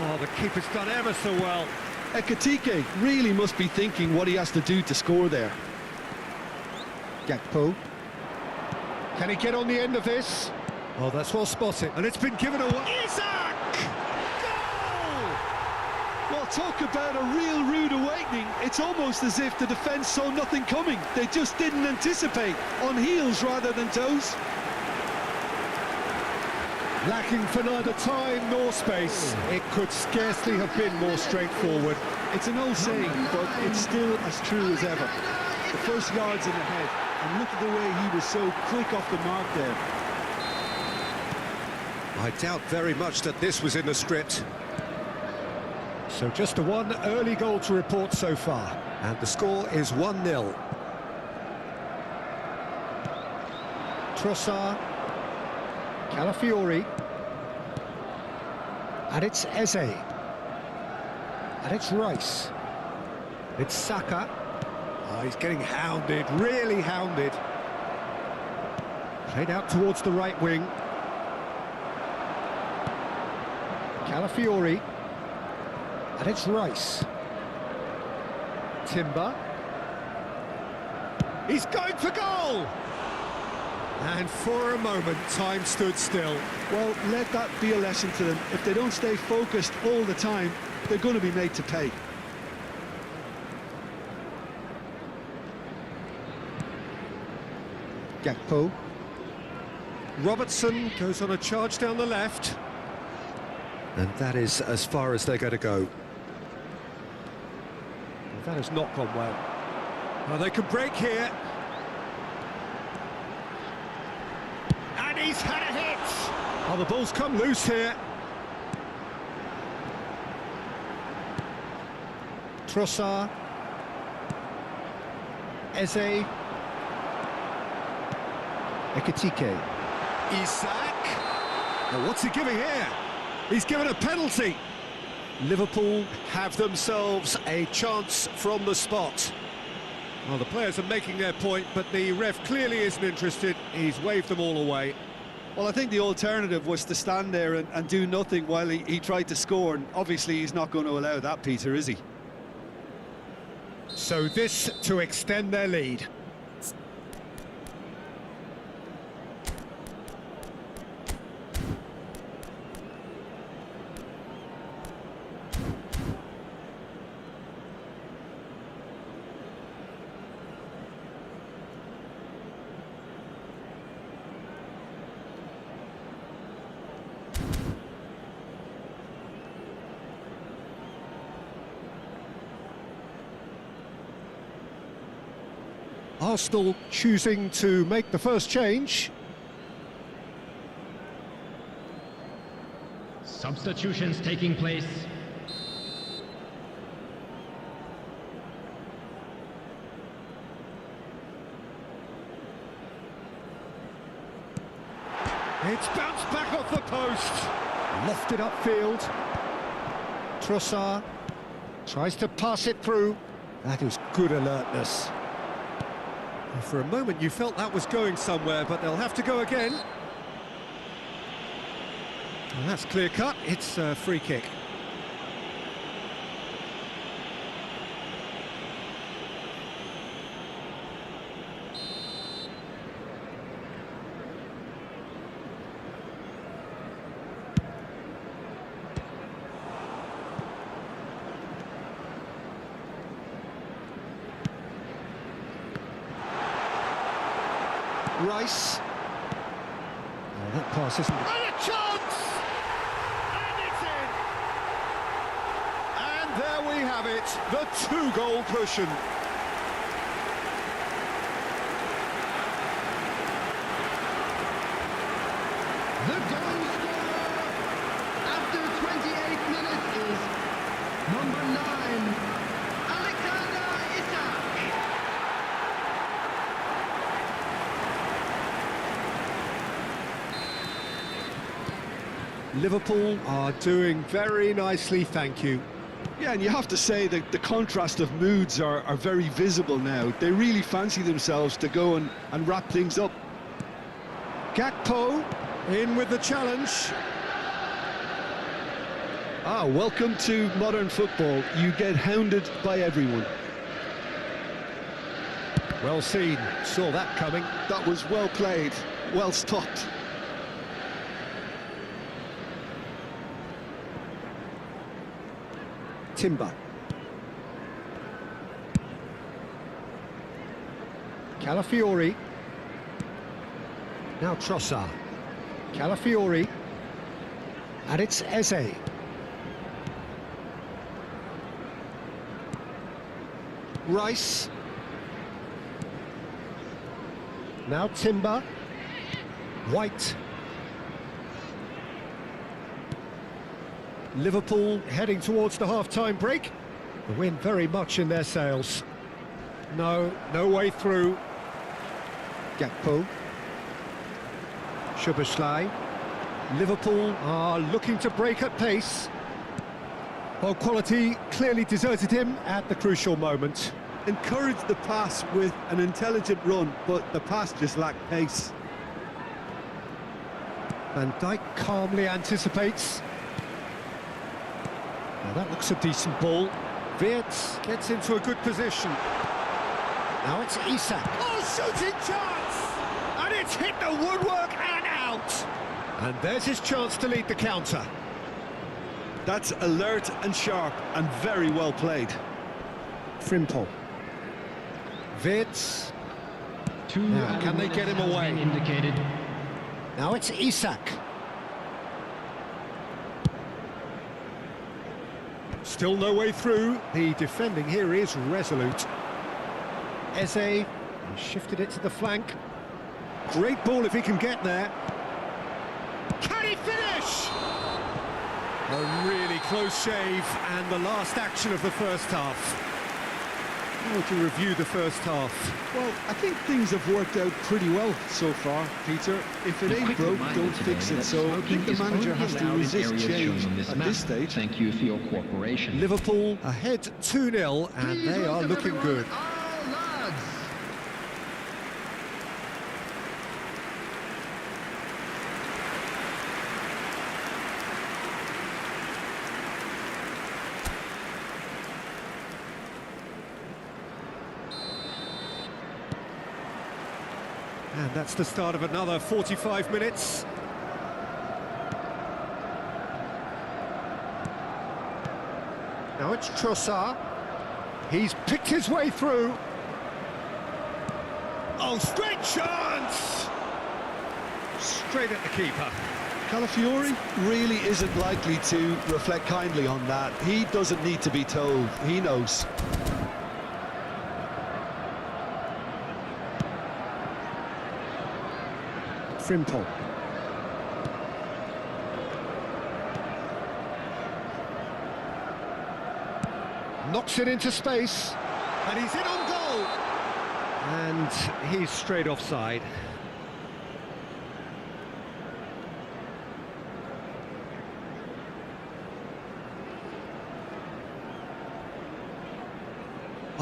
Oh, the keeper's done ever so well. Ekitike really must be thinking what he has to do to score there. Gakpo. Can he get on the end of this? Oh, that's well spotted. And it's been given away. Isak! Goal! Well, talk about a real rude awakening. It's almost as if the defence saw nothing coming. They just didn't anticipate, on heels rather than toes. Lacking for neither time nor space. It could scarcely have been more straightforward. It's an old saying, but it's still as true as ever. The first yard's in the head, and look at the way he was so quick off the mark there. I doubt very much that this was in the script. So just a one early goal to report so far. And the score is 1-0. Trossard. Calafiori. And it's Eze. And it's Rice. It's Saka. Oh, he's getting hounded, really hounded. Played out towards the right wing. Calafiori. And it's Rice. Timber. He's going for goal! And for a moment, time stood still. Well, let that be a lesson to them. If they don't stay focused all the time, they're going to be made to pay. Gakpo. Robertson goes on a charge down the left. And that is as far as they're going to go. That has not gone well. Well, they can break here. And he's had a hit! Oh, the ball's come loose here. Trossard. Eze. Ekitike. Isak. Now, what's he giving here? He's given a penalty. Liverpool have themselves a chance from the spot. Well, the players are making their point, but the ref clearly isn't interested. He's waved them all away. Well, I think the alternative was to stand there and do nothing while he tried to score, and obviously he's not going to allow that, Peter, is he? So this to extend their lead. Arsenal choosing to make the first change. Substitutions taking place. It's bounced back off the post. Lofted upfield. Trossard tries to pass it through. That is good alertness. For a moment you felt that was going somewhere, but they'll have to go again. And that's clear cut. It's a free kick. Rice. Oh, that pass isn't... And a chance! And it's in! And there we have it, the two-goal cushion. The goal scorer after 28 minutes is number 9, Alexander Isak. Liverpool are doing very nicely, thank you. Yeah, and you have to say that the contrast of moods are very visible now. They really fancy themselves to go and wrap things up. Gakpo in with the challenge. Ah, welcome to modern football. You get hounded by everyone. Well seen, saw that coming. That was well played, well stopped. Timber. Calafiori. Now Trossard. Calafiori. And it's Eze. Rice. Now Timber. White. Liverpool heading towards the half-time break. The wind very much in their sails. No way through. Gakpo. Szoboszlai. Liverpool are looking to break at pace. Well, quality clearly deserted him at the crucial moment. Encouraged the pass with an intelligent run, but the pass just lacked pace. Van Dijk calmly anticipates. Now that looks a decent ball. Wirtz gets into a good position. Now it's Isak. Oh, shooting chance! And it's hit the woodwork and out. And there's his chance to lead the counter. That's alert and sharp and very well played. Frimpong. Wirtz. Now, can they get him away? Indicated. Now it's Isak. Still no way through. The defending here is resolute. Eze shifted it to the flank. Great ball if he can get there. Can he finish? A really close shave and the last action of the first half. How would you review the first half? Well, I think things have worked out pretty well so far, Peter. If it ain't broke, don't fix it. So I think the manager has to resist change at this stage. Thank you for your cooperation. Liverpool ahead 2-0 and they are looking good. All lads. And that's the start of another 45 minutes. Now it's Trossard. He's picked his way through. Oh, straight chance! Straight at the keeper. Calafiori really isn't likely to reflect kindly on that. He doesn't need to be told. He knows. Frimpong. Knocks it into space, and he's in on goal. And he's straight offside.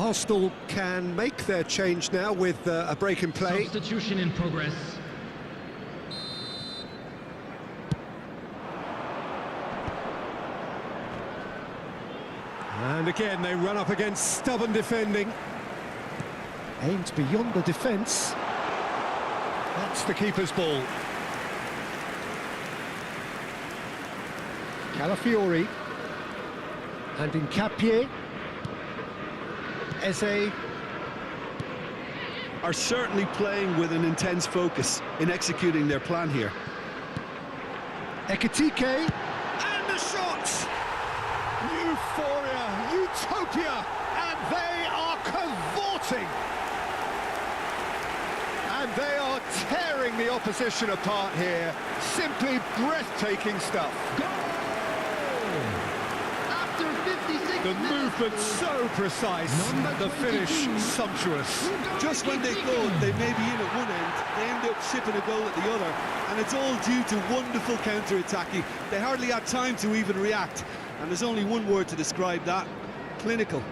Arsenal can make their change now with a break in play. Substitution in progress. And again, they run up against stubborn defending. Aimed beyond the defence. That's the keeper's ball. Calafiori. And Hincapié. Eze. Are certainly playing with an intense focus in executing their plan here. Ekitike. And the shot! Euphoria, utopia, and they are cavorting. And they are tearing the opposition apart here. Simply breathtaking stuff. After 56 The movement so precise, the finish sumptuous. Just when they thought they may be in at one end, they end up shipping a goal at the other, and it's all due to wonderful counter-attacking. They hardly had time to even react, and there's only one word to describe that: clinical.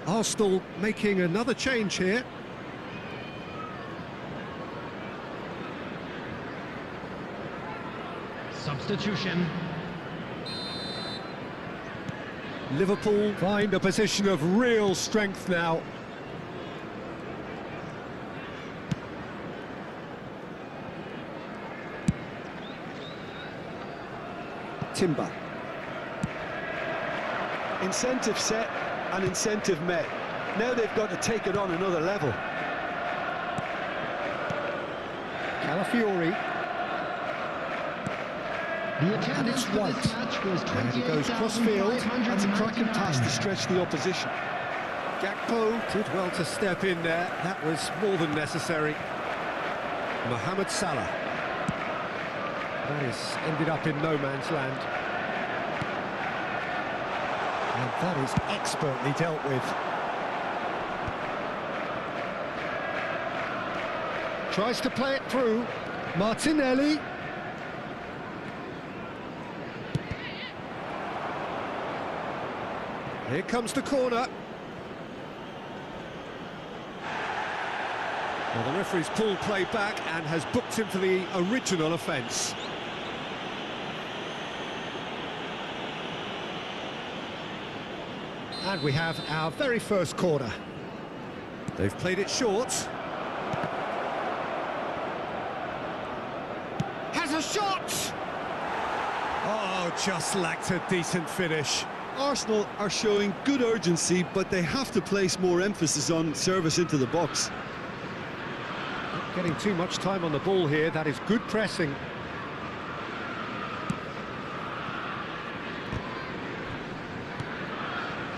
Arsenal making another change here. Substitution. Liverpool find a position of real strength now. Timber. Incentive set and incentive met. Now they've got to take it on another level. Calafiori. The attendance it's for this White. match was And he goes cross-field. That's a cracking pass to stretch the opposition. Gakpo did well to step in there. That was more than necessary. Mohamed Salah. That has ended up in no man's land. And that is expertly dealt with. Tries to play it through. Martinelli. Here comes the corner. Well, the referee's pulled play back and has booked him for the original offence. And we have our very first corner. They've played it short. Has a shot! Oh, just lacked a decent finish. Arsenal are showing good urgency, but they have to place more emphasis on service into the box. Not getting too much time on the ball here. That is good pressing.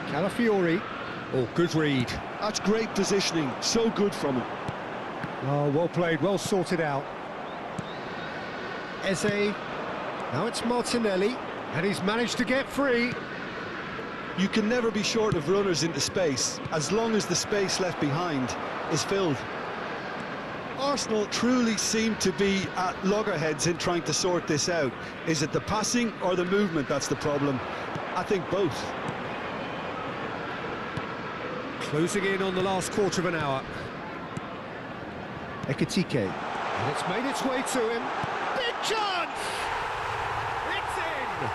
Calafiori. Oh, good read. That's great positioning, so good from him. Oh, well played, well sorted out. Eze. Now it's Martinelli, and he's managed to get free. You can never be short of runners into space, as long as the space left behind is filled. Arsenal truly seem to be at loggerheads in trying to sort this out. Is it the passing or the movement that's the problem? I think both. Closing in on the last quarter of an hour. Ekitike. And it's made its way to him. Big chance! It's in!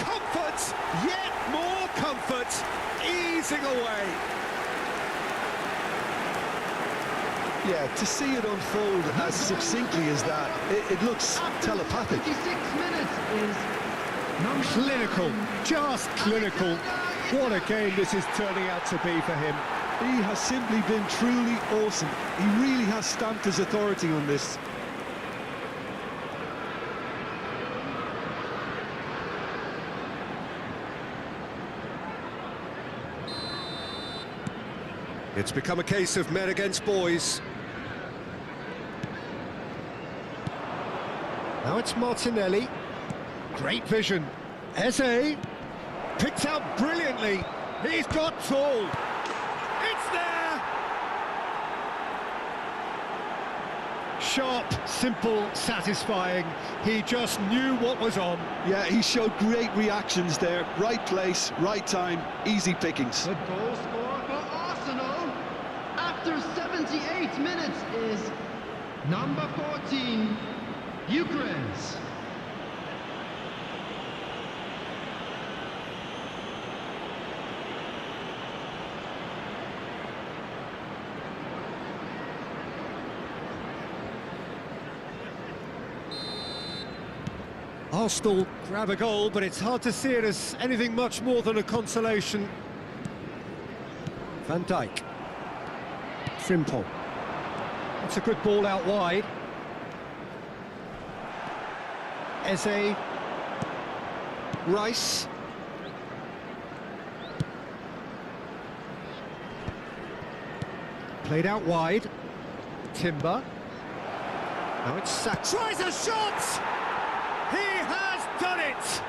Comfort, yet more comfort, easing away. Yeah, to see it unfold as succinctly as that, it looks telepathic. 56 minutes is Clinical, just clinical. What a game this is turning out to be for him. He has simply been truly awesome. He really has stamped his authority on this. It's become a case of men against boys. Now it's Martinelli. Great vision. Eze picked out brilliantly. He's got tall. It's there! Sharp, simple, satisfying. He just knew what was on. Yeah, he showed great reactions there. Right place, right time, easy pickings. The goal scorer for Arsenal after 78 minutes is number 14, Ukraine's. Arsenal grab a goal, but it's hard to see it as anything much more than a consolation. Van Dijk. Frimpong. It's a good ball out wide. Eze. Rice. Played out wide. Timber. Now it's Sack. Tries a shot! He has done it!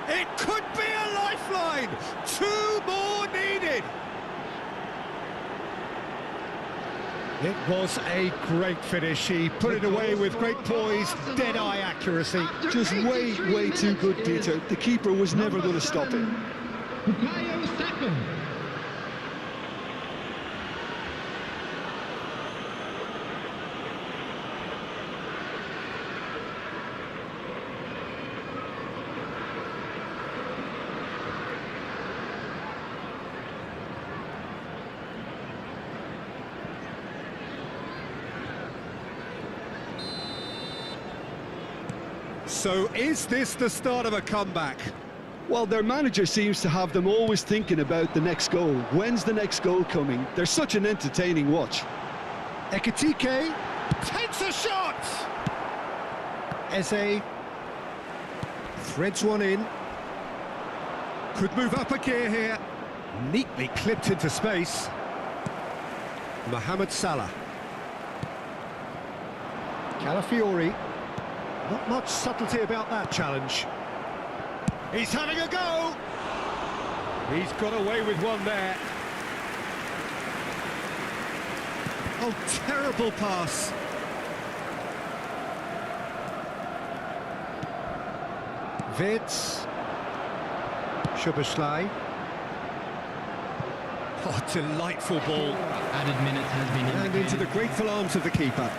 It could be a lifeline! 2 more needed! It was a great finish. He put it away with great poise, dead-eye accuracy. Just way too good, Peter. The keeper was never going to stop it. Bukayo Saka. So is this the start of a comeback? Well, their manager seems to have them always thinking about the next goal. When's the next goal coming? They're such an entertaining watch. Ekitike takes a shot! Eze threads one in. Could move up a gear here. Neatly clipped into space. Mohamed Salah. Calafiori. Not much subtlety about that challenge. He's having a go! He's got away with one there. Oh, terrible pass. Wirtz. Szoboszlai. Oh, delightful ball. Added minutes has been And indicated. into the grateful arms of the keeper.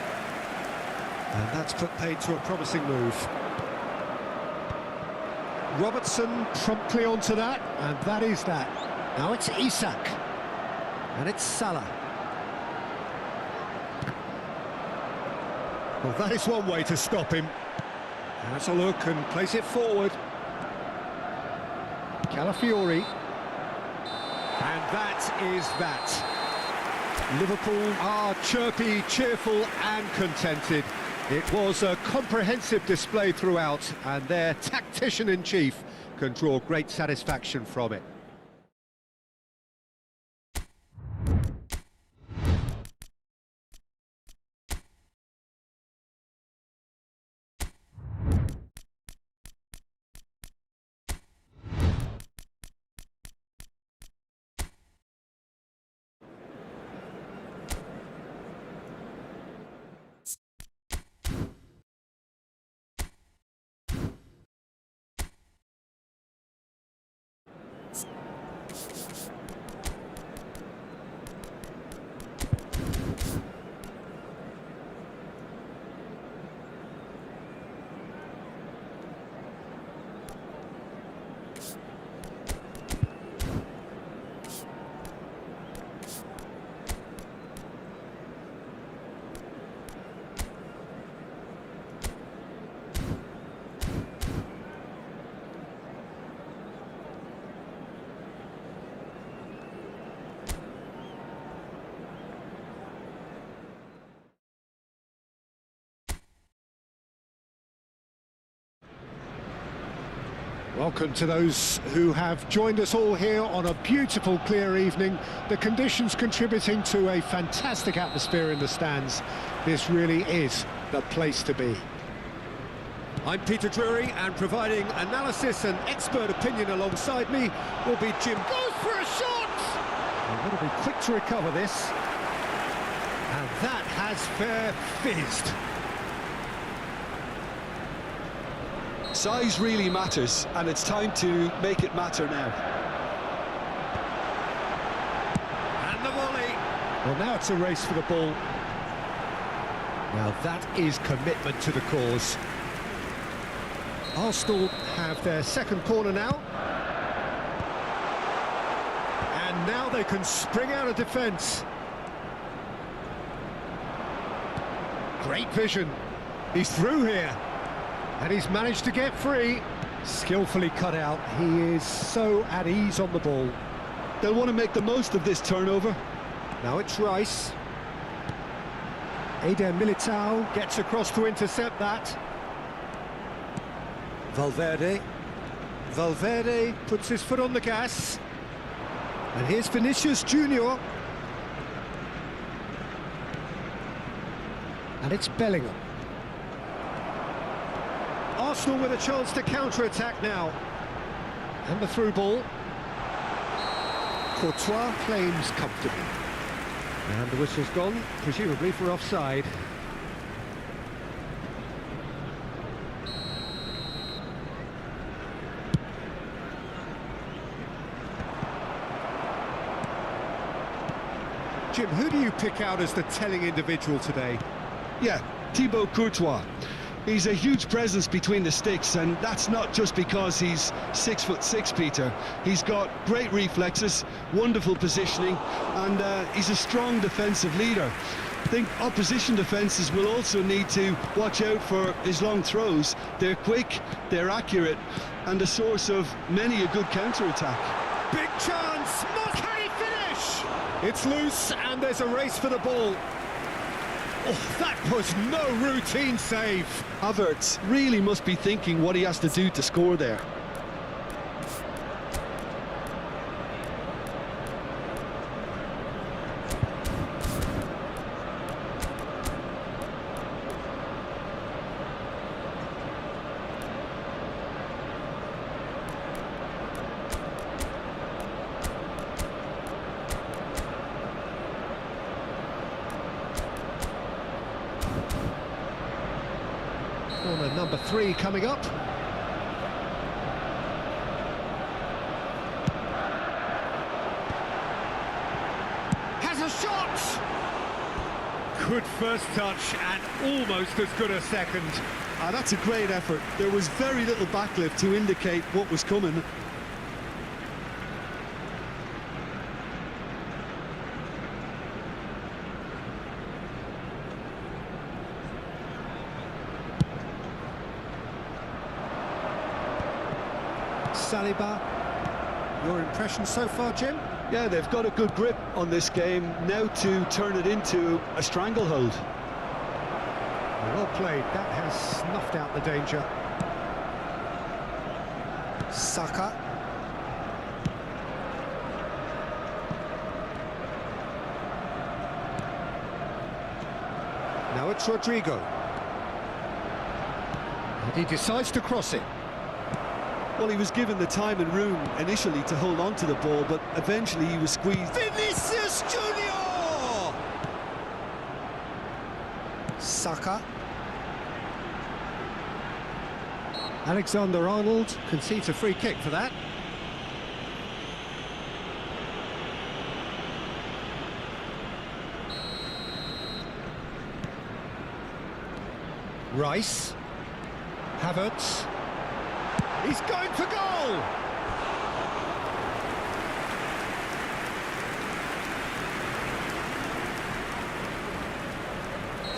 And that's put paid to a promising move. Robertson promptly onto that, and that is that. Now it's Isak. And it's Salah. Well, that is one way to stop him. Has a look and place it forward. Calafiori. And that is that. Liverpool are chirpy, cheerful and contented. It was a comprehensive display throughout, and their tactician-in-chief can draw great satisfaction from it. Welcome to those who have joined us all here on a beautiful, clear evening. The conditions contributing to a fantastic atmosphere in the stands. This really is the place to be. I'm Peter Drury, and providing analysis and expert opinion alongside me will be Jim. Goes for a shot! They've got to be quick to recover this. And that has fair fizzed. Size really matters, and it's time to make it matter now. And the volley. Well, now it's a race for the ball. Now that is commitment to the cause. Arsenal have their second corner now. And now they can spring out of defence. Great vision. He's through here. And he's managed to get free. Skillfully cut out. He is so at ease on the ball. They'll want to make the most of this turnover. Now it's Rice. Eder Militao gets across to intercept that. Valverde. Valverde puts his foot on the gas. And here's Vinicius Junior. And it's Bellingham. Arsenal with a chance to counter-attack now. And the through ball. Courtois claims comfortably. And the whistle's gone, presumably for offside. Jim, who do you pick out as the telling individual today? Yeah, Thibaut Courtois. He's a huge presence between the sticks, and that's not just because he's 6'6", Peter. He's got great reflexes, wonderful positioning, and he's a strong defensive leader. I think opposition defences will also need to watch out for his long throws. They're quick, they're accurate, and a source of many a good counter-attack. Big chance! Can he finish? It's loose, and there's a race for the ball. Oh, that was no routine save. Havertz really must be thinking what he has to do to score there. Corner number 3 coming up. Has a shot! Good first touch and almost as good a second. That's a great effort. There was very little backlift to indicate what was coming. Saliba, your impression so far, Jim? Yeah, they've got a good grip on this game, now to turn it into a stranglehold. Well played, that has snuffed out the danger. Saka. Now it's Rodrigo. And he decides to cross it. Well, he was given the time and room initially to hold on to the ball, but eventually he was squeezed. Vinicius Junior! Saka. Alexander-Arnold concedes a free kick for that. Rice. Havertz. He's going for goal!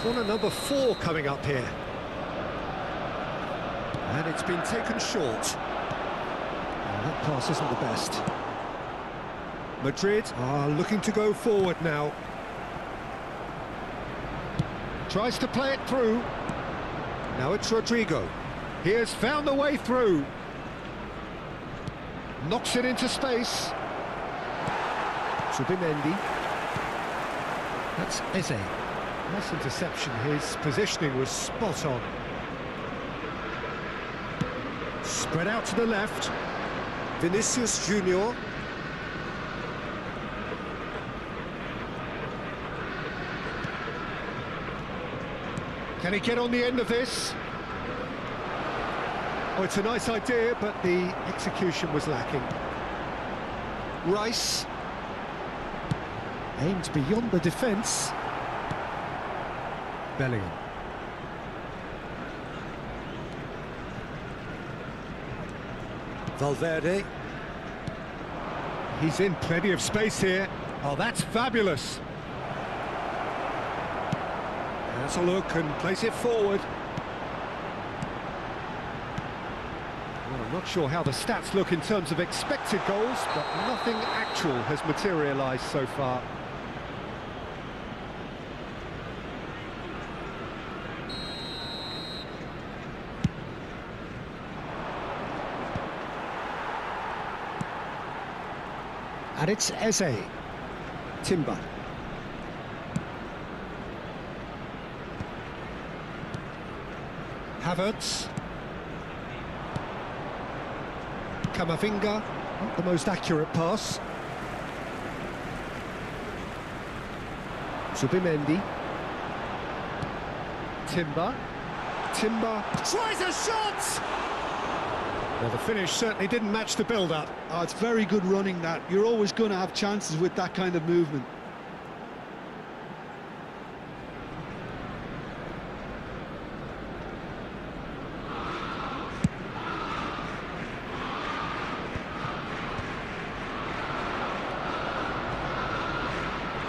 Corner number 4 coming up here. And it's been taken short. And that pass isn't the best. Madrid are looking to go forward now. Tries to play it through. Now it's Rodrigo. He has found the way through. Knocks it into space. Subimendi. That's Eze. Nice interception. His positioning was spot on. Spread out to the left. Vinicius Junior. Can he get on the end of this? Oh, it's a nice idea, but the execution was lacking. Rice. Aimed beyond the defence. Bellingham. Valverde. He's in plenty of space here. Oh, that's fabulous. Has a look and plays it forward. Well, I'm not sure how the stats look in terms of expected goals, but nothing actual has materialised so far. And it's Eze. Timber. Havertz. Camavinga. Not the most accurate pass. Subimendi. Timber. Timber tries a shot! Well, the finish certainly didn't match the build-up. Oh, it's very good running, that. You're always going to have chances with that kind of movement.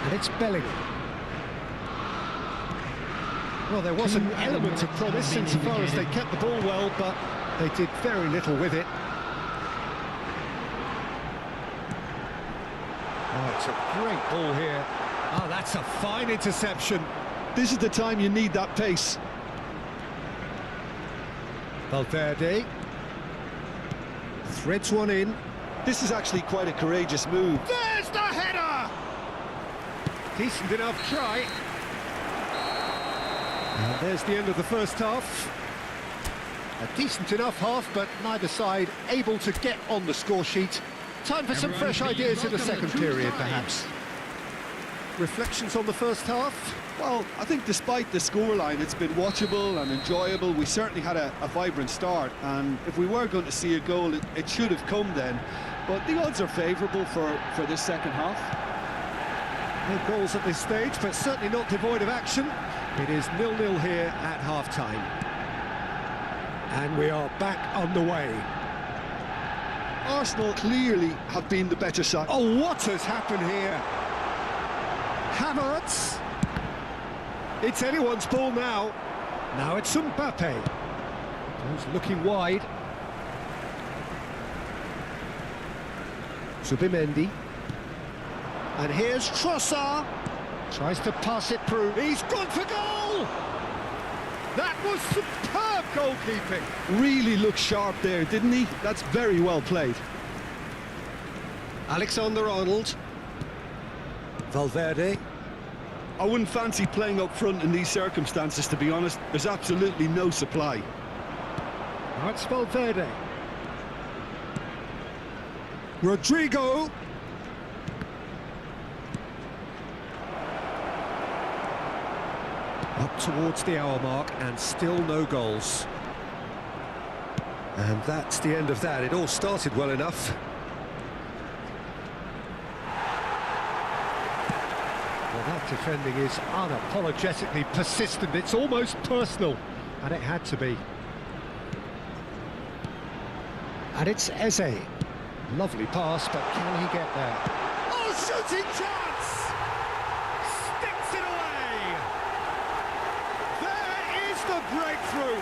And it's Bellingham. Well, there was an element of promise insofar as they kept the ball well, but they did very little with it. Oh, it's a great ball here. Oh, that's a fine interception. This is the time you need that pace. Valverde. Threads one in. This is actually quite a courageous move. There's the header! Decent enough try. And there's the end of the first half. A decent enough half, but neither side able to get on the score sheet. Time for some fresh ideas in the second period, perhaps. Reflections on the first half? Well, I think despite the scoreline, it's been watchable and enjoyable. We certainly had a vibrant start, and if we were going to see a goal, it should have come then. But the odds are favourable for this second half. No goals at this stage, but certainly not devoid of action. It is 0-0 here at half-time. And we are back on the way. Arsenal clearly have been the better side. Oh, what has happened here? Havertz. It's anyone's ball now. Now it's Mbappe. Who's looking wide. Subimendi. And here's Trossard. Tries to pass it through. He's gone for goal! That was superb goalkeeping. Really looked sharp there, didn't he? That's very well played. Alexander-Arnold. Valverde. I wouldn't fancy playing up front in these circumstances, to be honest. There's absolutely no supply. Now it's Valverde. Rodrigo. Up towards the hour mark and still no goals. And that's the end of that. It all started well enough. Well, that defending is unapologetically persistent. It's almost personal, and it had to be. And it's Eze. Lovely pass, but can he get there? Oh, shooting chance! Sticks it away! There is the breakthrough!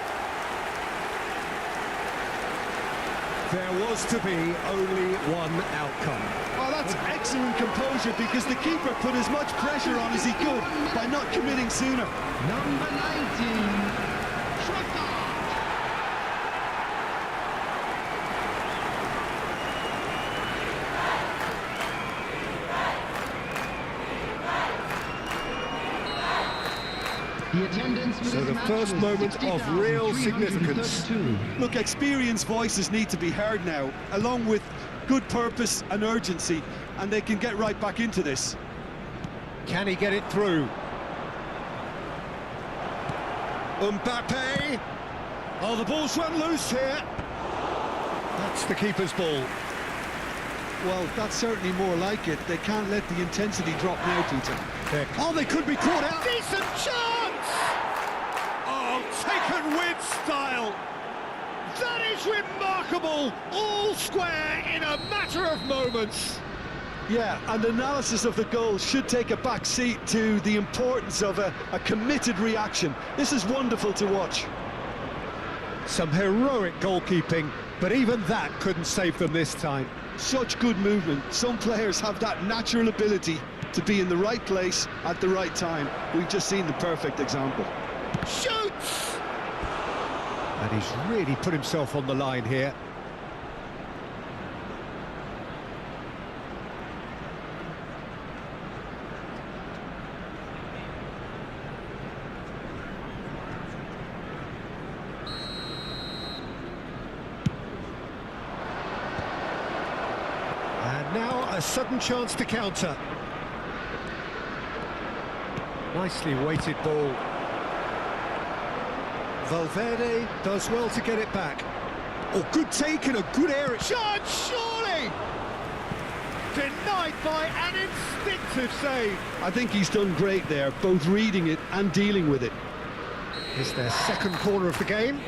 There was to be only one outcome. Oh, that's excellent composure, because the keeper put as much pressure on as he could by not committing sooner. Number 19. The attendance for So this the match first was moment of real significance. 60,332. Look, experienced voices need to be heard now, along with good purpose and urgency, and they can get right back into this. Can he get it through? Mbappe! Oh, the ball's run loose here. That's the keeper's ball. Well, that's certainly more like it. They can't let the intensity drop now, Peter. Oh, they could be caught out. Decent chance! Oh, taken with style. That is remarkable. All square in a matter of moments. Yeah, and analysis of the goal should take a back seat to the importance of a committed reaction. This is wonderful to watch. Some heroic goalkeeping, but even that couldn't save them this time. Such good movement. Some players have that natural ability to be in the right place at the right time. We've just seen the perfect example. Shoots! And he's really put himself on the line here. And now a sudden chance to counter. Nicely weighted ball. Valverde does well to get it back. Oh, good take and a good area. Shot, surely! Denied by an instinctive save. I think he's done great there, both reading it and dealing with it. It's their second corner of the game.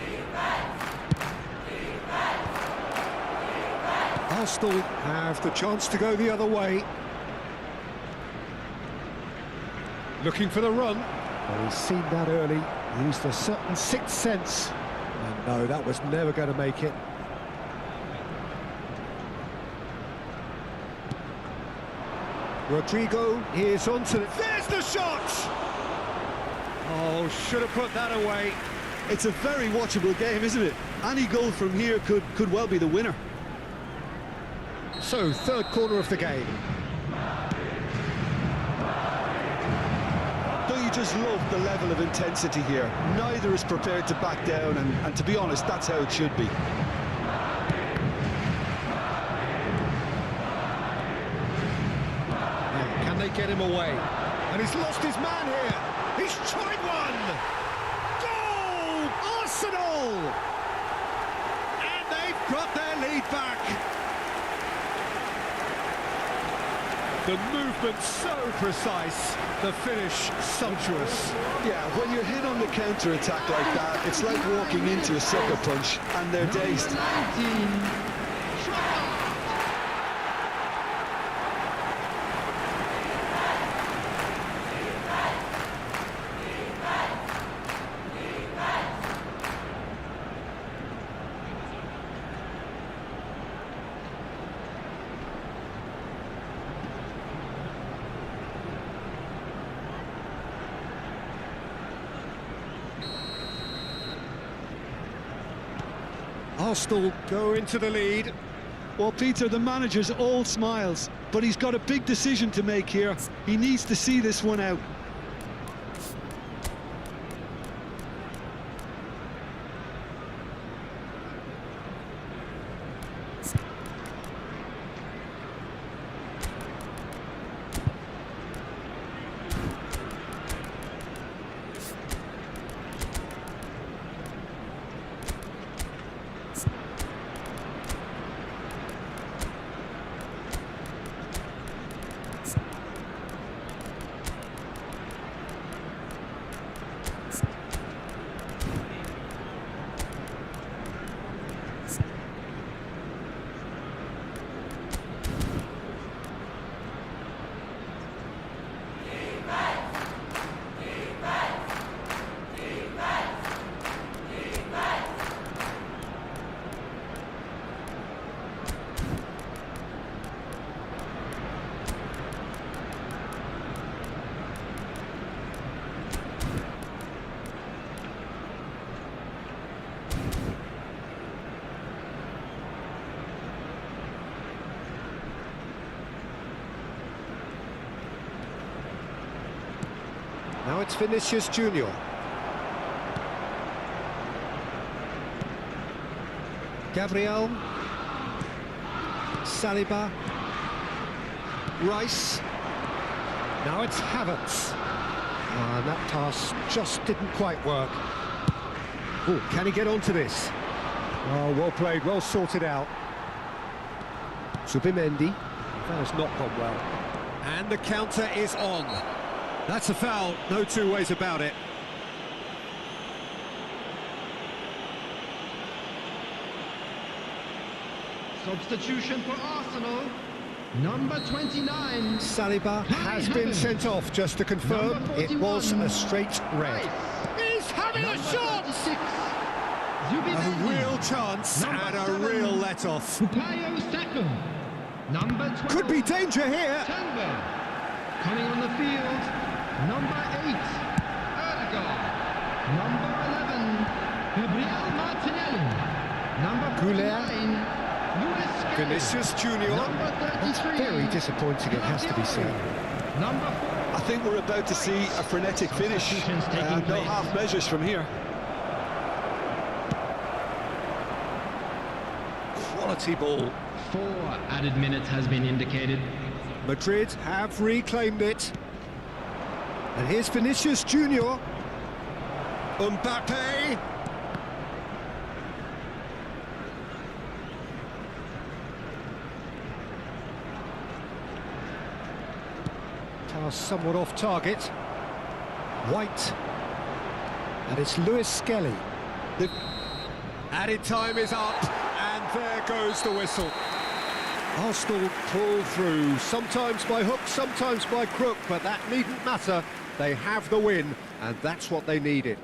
Arsenal have the chance to go the other way. Looking for the run. Well, he's seen that early. Used a certain sixth sense. And no, that was never going to make it. Rodrigo is onto the... There's the shot! Oh, should have put that away. It's a very watchable game, isn't it? Any goal from here could well be the winner. So, third corner of the game. Don't you just love the level of intensity here? Neither is prepared to back down, and to be honest, that's how it should be. Now, can they get him away? And he's lost his man here. He's tried one. Goal! Arsenal! And they've got their lead back. The movement so precise, the finish sumptuous. Yeah, when you're hit on the counter-attack like that, it's like walking into a sucker punch, and they're dazed. 19. Arsenal go into the lead. Well, Peter, the manager's all smiles, but he's got a big decision to make here. He needs to see this one out. Now it's Vinicius Junior. Gabriel. Saliba. Rice. Now it's Havertz. And that pass just didn't quite work. Oh, can he get onto this? Oh, well played, well sorted out. Zubimendi. That has not gone well. And the counter is on. That's a foul, no two ways about it. Substitution for Arsenal. Number 29. Saliba has been sent off, just to confirm. It was a straight red. He's having a shot! A real chance and a real let-off. Bukayo Saka. Number 12. Could be danger here. Tango. Coming on the field. Number 8. Erdegaard. Number 11. Gabriel Martinelli. Number Goulet. 49. Vinicius Junior. That's very disappointing, it has to be said. Number 4. I think we're about to see a frenetic finish. No half measures from here. Quality ball. 4 added minutes has been indicated. Madrid have reclaimed it. And here's Vinicius Junior. Mbappe. Pass somewhat off target. White. And it's Lewis Skelly. The added time is up, and there goes the whistle. Arsenal pull through, sometimes by hook, sometimes by crook, but that needn't matter. They have the win, and that's what they needed.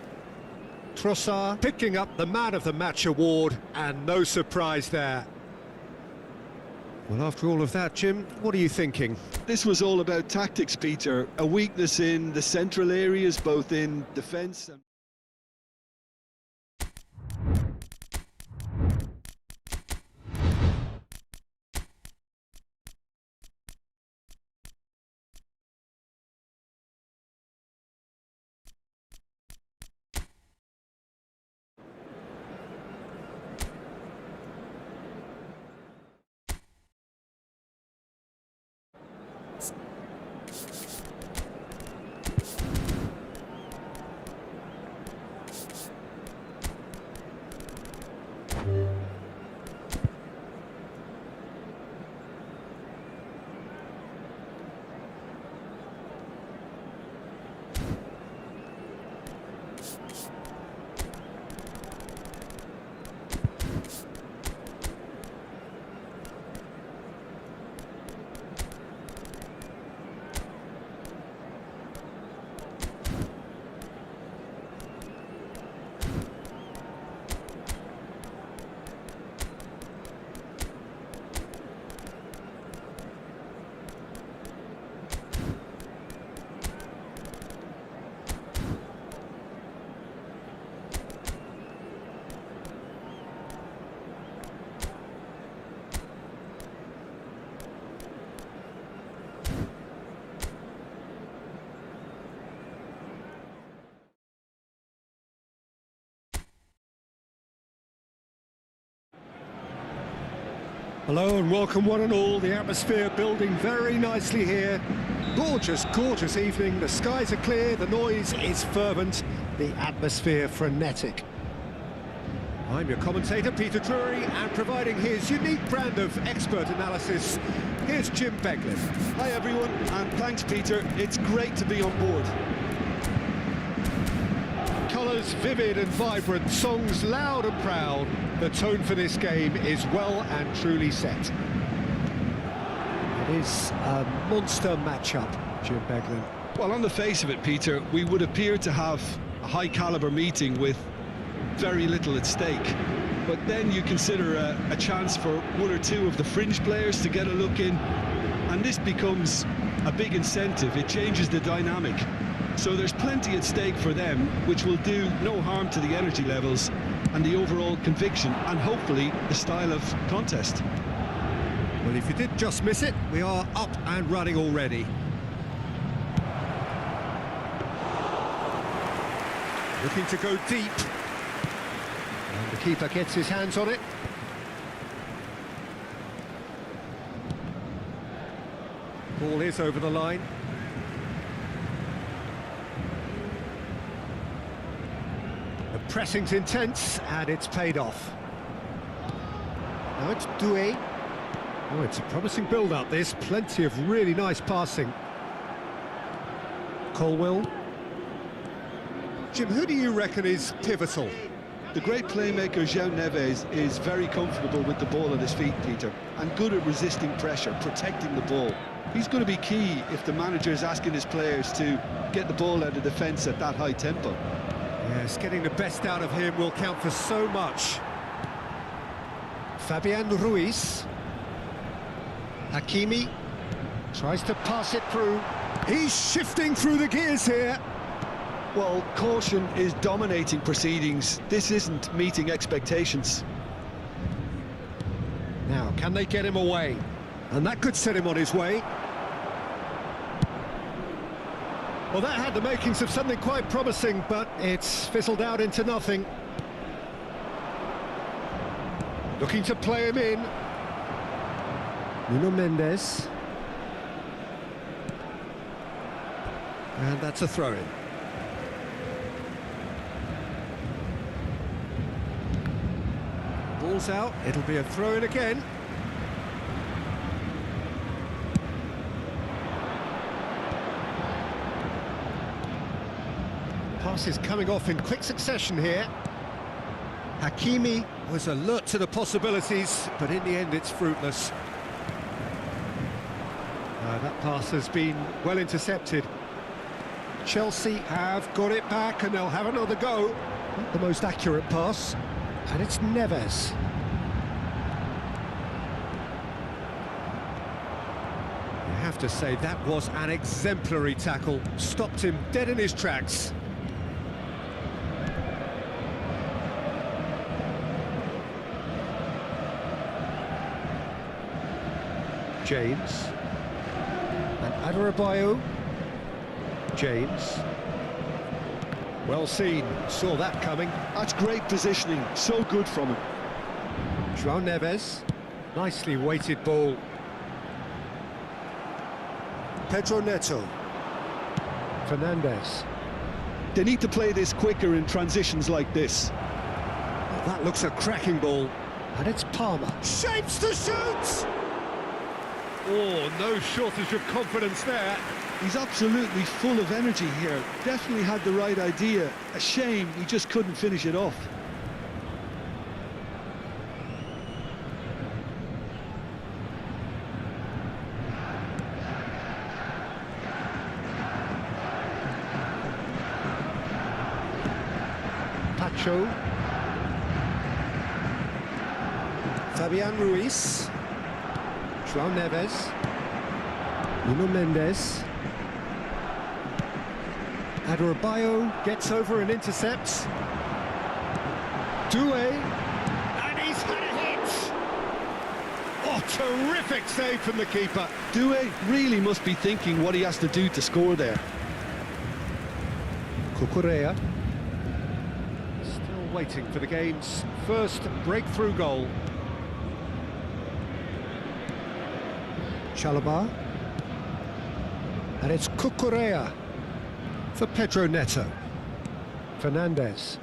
Trossard picking up the Man of the Match award, and no surprise there. Well, after all of that, Jim, what are you thinking? This was all about tactics, Peter. A weakness in the central areas, both in defence and... Hello and welcome one and all. The atmosphere building very nicely here. Gorgeous, gorgeous evening. The skies are clear, the noise is fervent, the atmosphere frenetic. I'm your commentator, Peter Drury, and providing his unique brand of expert analysis, here's Jim Beglin. Hi everyone, and thanks Peter. It's great to be on board. Colours vivid and vibrant, songs loud and proud. The tone for this game is well and truly set. It is a monster matchup, Jim Beglin. Well, on the face of it, Peter, we would appear to have a high-caliber meeting with very little at stake. But then you consider a chance for one or two of the fringe players to get a look in, and this becomes a big incentive. It changes the dynamic. So there's plenty at stake for them, which will do no harm to the energy levels and the overall conviction and hopefully the style of contest. Well, if you did just miss it, we are up and running already. Looking to go deep. And the keeper gets his hands on it. Ball is over the line. The pressing's intense, and it's paid off. Now it's Doué. Oh, it's a promising build-up, this. Plenty of really nice passing. Colwill. Jim, who do you reckon is pivotal? The great playmaker João Neves is very comfortable with the ball at his feet, Peter, and good at resisting pressure, protecting the ball. He's going to be key if the manager is asking his players to get the ball out of defence at that high tempo. Yes, getting the best out of him will count for so much. Fabian Ruiz. Hakimi tries to pass it through. He's shifting through the gears here. Well, caution is dominating proceedings. This isn't meeting expectations. Now, can they get him away? And that could set him on his way. Well, that had the makings of something quite promising, but it's fizzled out into nothing. Looking to play him in. Nuno Mendes. And that's a throw-in. Ball's out, it'll be a throw-in again. Pass is coming off in quick succession here. Hakimi was alert to the possibilities, but in the end it's fruitless. That pass has been well intercepted. Chelsea have got it back and they'll have another go. Not the most accurate pass, and it's Neves. You have to say that was an exemplary tackle. Stopped him dead in his tracks. James. And Adarabioyo. James. Well seen, saw that coming. That's great positioning, so good from him. João Neves, nicely weighted ball. Pedro Neto. Fernandes. They need to play this quicker in transitions like this. Well, that looks a cracking ball. And it's Palmer. Shapes to shoot! Oh, no shortage of confidence there. He's absolutely full of energy here. Definitely had the right idea. A shame he just couldn't finish it off. Pacho. Fabian Ruiz. João Neves. Nuno Mendes. Adarabioyo gets over and intercepts. Doué. And he's had a hit! Oh, terrific save from the keeper. Doué really must be thinking what he has to do to score there. Cucurella. Still waiting for the game's first breakthrough goal. Chalobah. And it's Cucurella for Pedro Neto. Fernandes.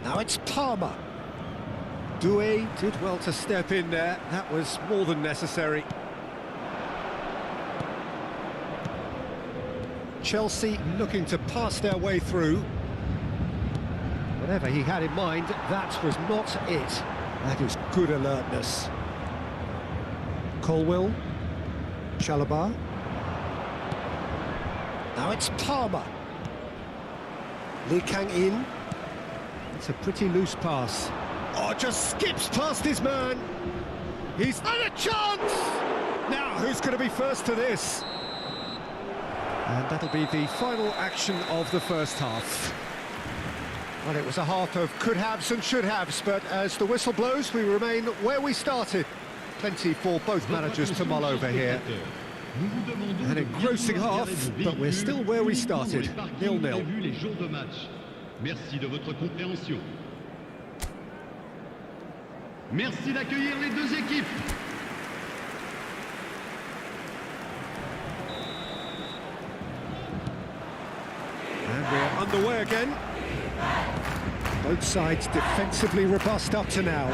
Now it's Palmer. Doué did well to step in there. That was more than necessary. Chelsea looking to pass their way through. Whatever he had in mind, that was not it. That is good alertness. Colwill. Chalobah. Now it's Palmer. Lee Kang-in. It's a pretty loose pass. Oh, just skips past his man. He's had a chance! Now, who's going to be first to this? And that'll be the final action of the first half. Well, it was a half of could-haves and should-haves, but as the whistle blows, we remain where we started. Plenty for both managers to mull over here. An engrossing half, but we're still where we started, 0-0. Merci de votre compréhension. Merci d'accueillir les deux équipes. underway again. Both sides defensively robust up to now.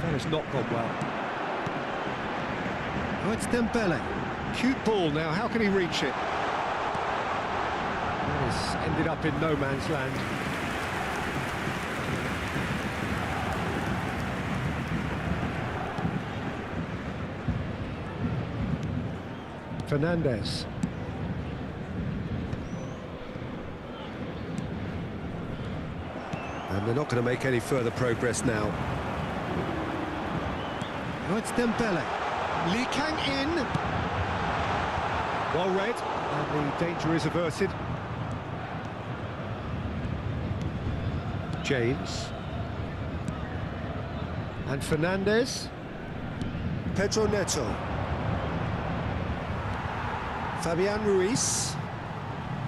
That has not gone well. Oh, it's Dembele. Cute ball now, how can he reach it? That has ended up in no man's land. Fernandez. And they're not going to make any further progress now. Oh, it's Dembele. Lee Kang in. Well read, and the danger is averted. James. And Fernandez. Pedro Neto. Fabian Ruiz.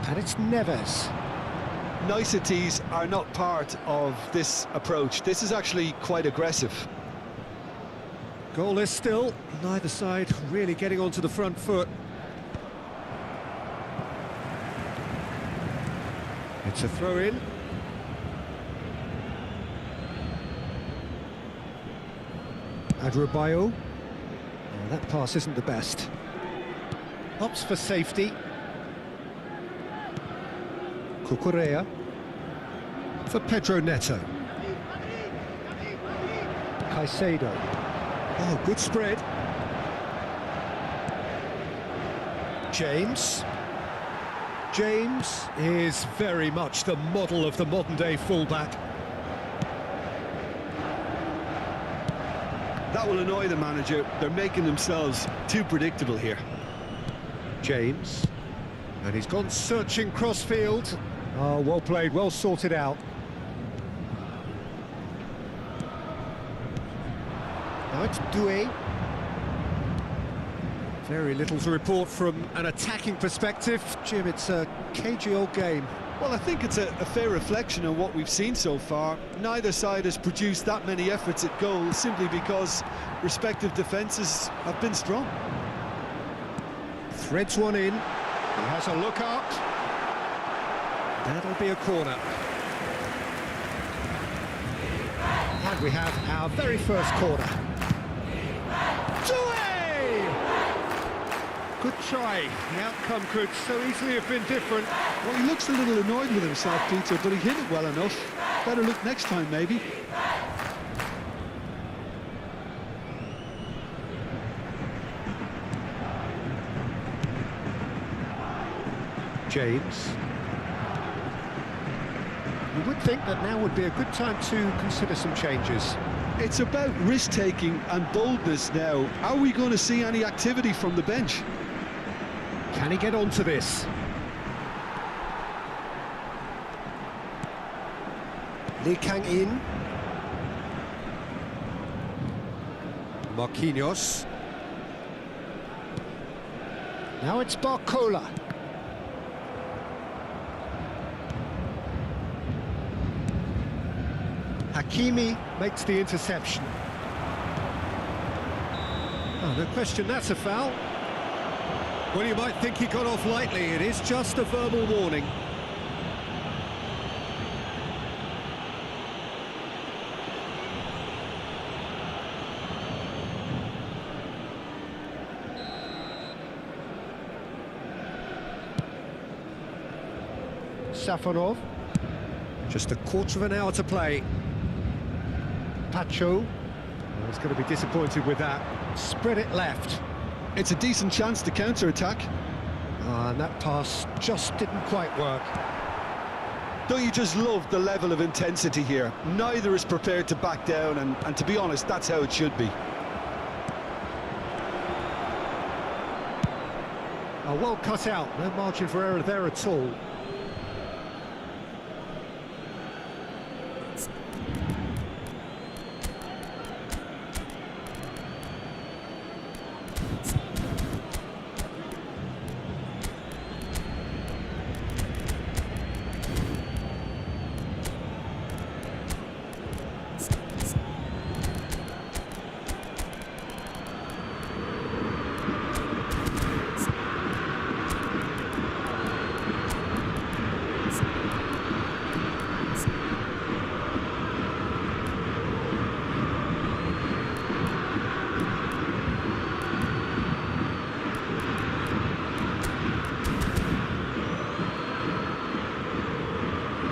And it's Neves. Niceties are not part of this approach. This is actually quite aggressive. Goalless still, neither side really getting onto the front foot. It's a throw-in. Adrabayo. Oh, that pass isn't the best. Opts for safety. Cucurella for Pedro Neto. Caicedo. Oh, good spread. James. James is very much the model of the modern-day fullback. That will annoy the manager. They're making themselves too predictable here. James. And he's gone searching crossfield. Oh, well played, well sorted out. Now it's Doué. Very little to report from an attacking perspective. Jim, it's a cagey old game. Well, I think it's a fair reflection on what we've seen so far. Neither side has produced that many efforts at goal simply because respective defences have been strong. Threads one in. He has a look up. That'll be a corner. And we have our very first corner. Doué! Good try. The outcome could so easily have been different. Well, he looks a little annoyed with himself, Peter, but he hit it well enough. Better look next time, maybe. James. You would think that now would be a good time to consider some changes. It's about risk-taking and boldness now. Are we going to see any activity from the bench? Can he get onto this? Lee Kang in. Marquinhos. Now it's Barcola. Hakimi makes the interception. Oh, no question, that's a foul. Well, you might think he got off lightly. It is just a verbal warning. Safonov. Just a quarter of an hour to play. Pacho. Oh, he's going to be disappointed with that. Spread it left. It's a decent chance to counter-attack. And that pass just didn't quite work. Don't you just love the level of intensity here? Neither is prepared to back down, and to be honest, that's how it should be. Oh, well cut out. No margin for error there at all.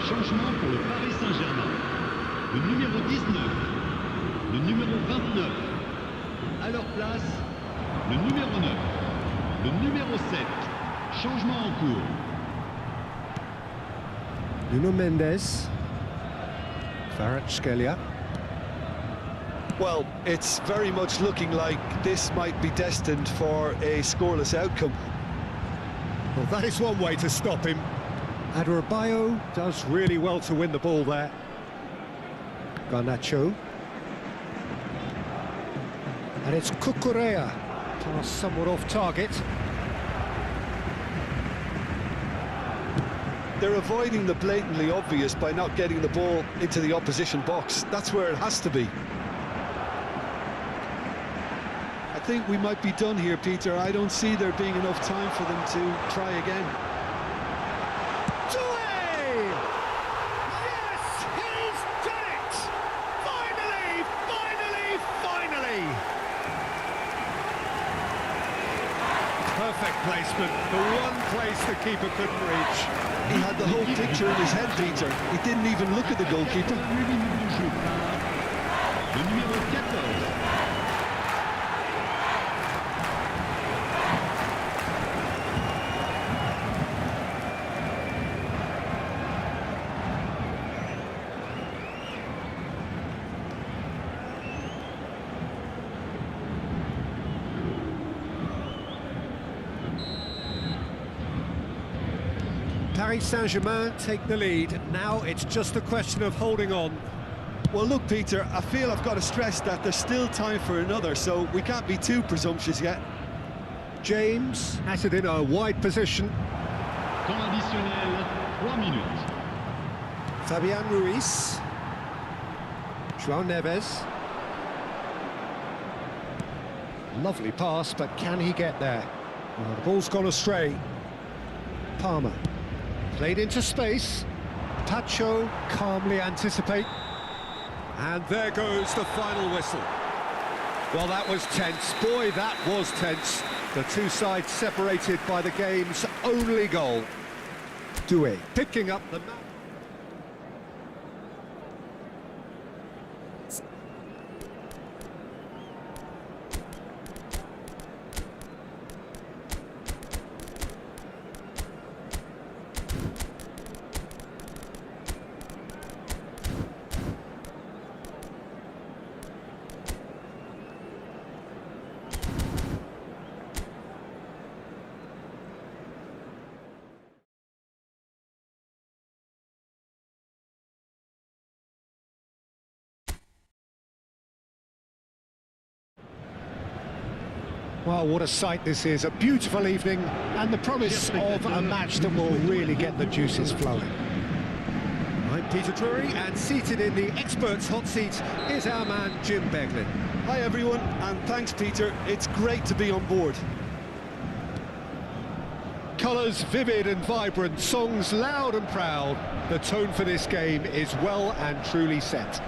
Changement pour le Paris Saint-Germain. Le numéro 19, le numéro 29. À leur place, le numéro 9, le numéro 7. Changement en cours. Nuno Mendes. Kvaratskhelia. Well, it's very much looking like this might be destined for a scoreless outcome. Well, that is one way to stop him. Adebayo does really well to win the ball there. Garnacho. And it's Cucurella. Pass somewhat off target. They're avoiding the blatantly obvious by not getting the ball into the opposition box. That's where it has to be. I think we might be done here, Peter. I don't see there being enough time for them to try again. Yes, he's done it! Finally, finally, finally! Perfect placement, the one place the keeper couldn't reach. He had the whole picture in his head, Peter. He didn't even look at the goalkeeper. Le numéro 14. Paris Saint-Germain take the lead. Now it's just a question of holding on. Well, look, Peter, I feel I've got to stress that there's still time for another, so we can't be too presumptuous yet. James has it in a wide position. Temps additionnel, 3 minutes. Fabian Ruiz. João Neves. Lovely pass, but can he get there? Well, the ball's gone astray. Palmer. Played into space. Pacho calmly anticipate. And there goes the final whistle. Well, that was tense. Boy, that was tense. The two sides separated by the game's only goal. Doué picking up the... Well, what a sight this is, a beautiful evening and the promise of a match that will really get the juices flowing. I'm Peter Drury, and seated in the experts' hot seat is our man Jim Beglin. Hi everyone, and thanks Peter, it's great to be on board. Colours vivid and vibrant, songs loud and proud. The tone for this game is well and truly set.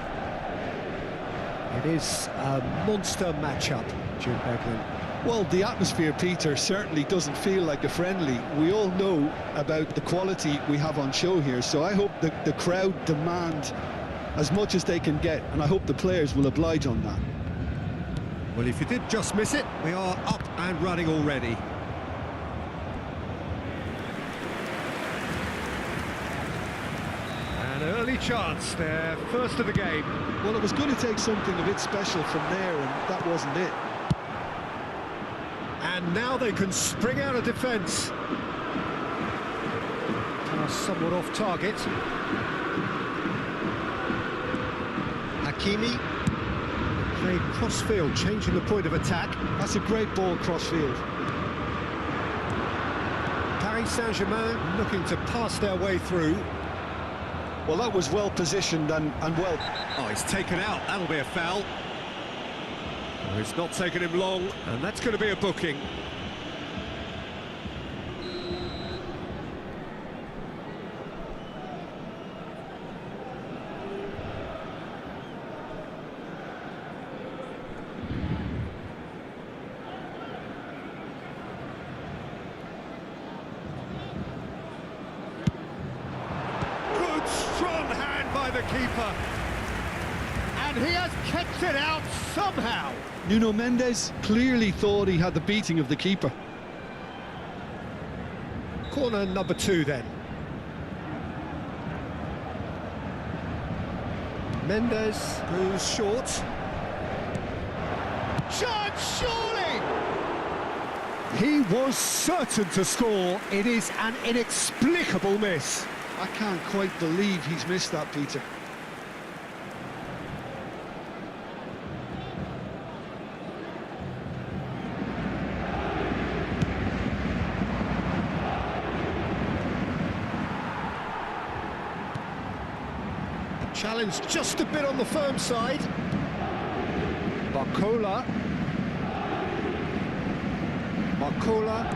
It is a monster matchup, Jim Beglin. Well, the atmosphere, Peter, certainly doesn't feel like a friendly. We all know about the quality we have on show here, so I hope the crowd demand as much as they can get, and I hope the players will oblige on that. Well, if you did just miss it, we are up and running already. An early chance there, first of the game. Well, it was going to take something a bit special from there, and that wasn't it. And now they can spring out of defence. Pass somewhat off target. Hakimi. Played cross-field, changing the point of attack. That's a great ball cross-field. Paris Saint-Germain looking to pass their way through. Well, that was well positioned and well... Oh, he's taken out. That'll be a foul. Oh, it's not taken him long, and that's going to be a booking. Good by the keeper. And he has kept it out somehow. Nuno Mendes clearly thought he had the beating of the keeper. Corner number 2 then. Mendes goes short. Chance, surely! He was certain to score. It is an inexplicable miss. I can't quite believe he's missed that, Peter. Challenge just a bit on the firm side. Barcola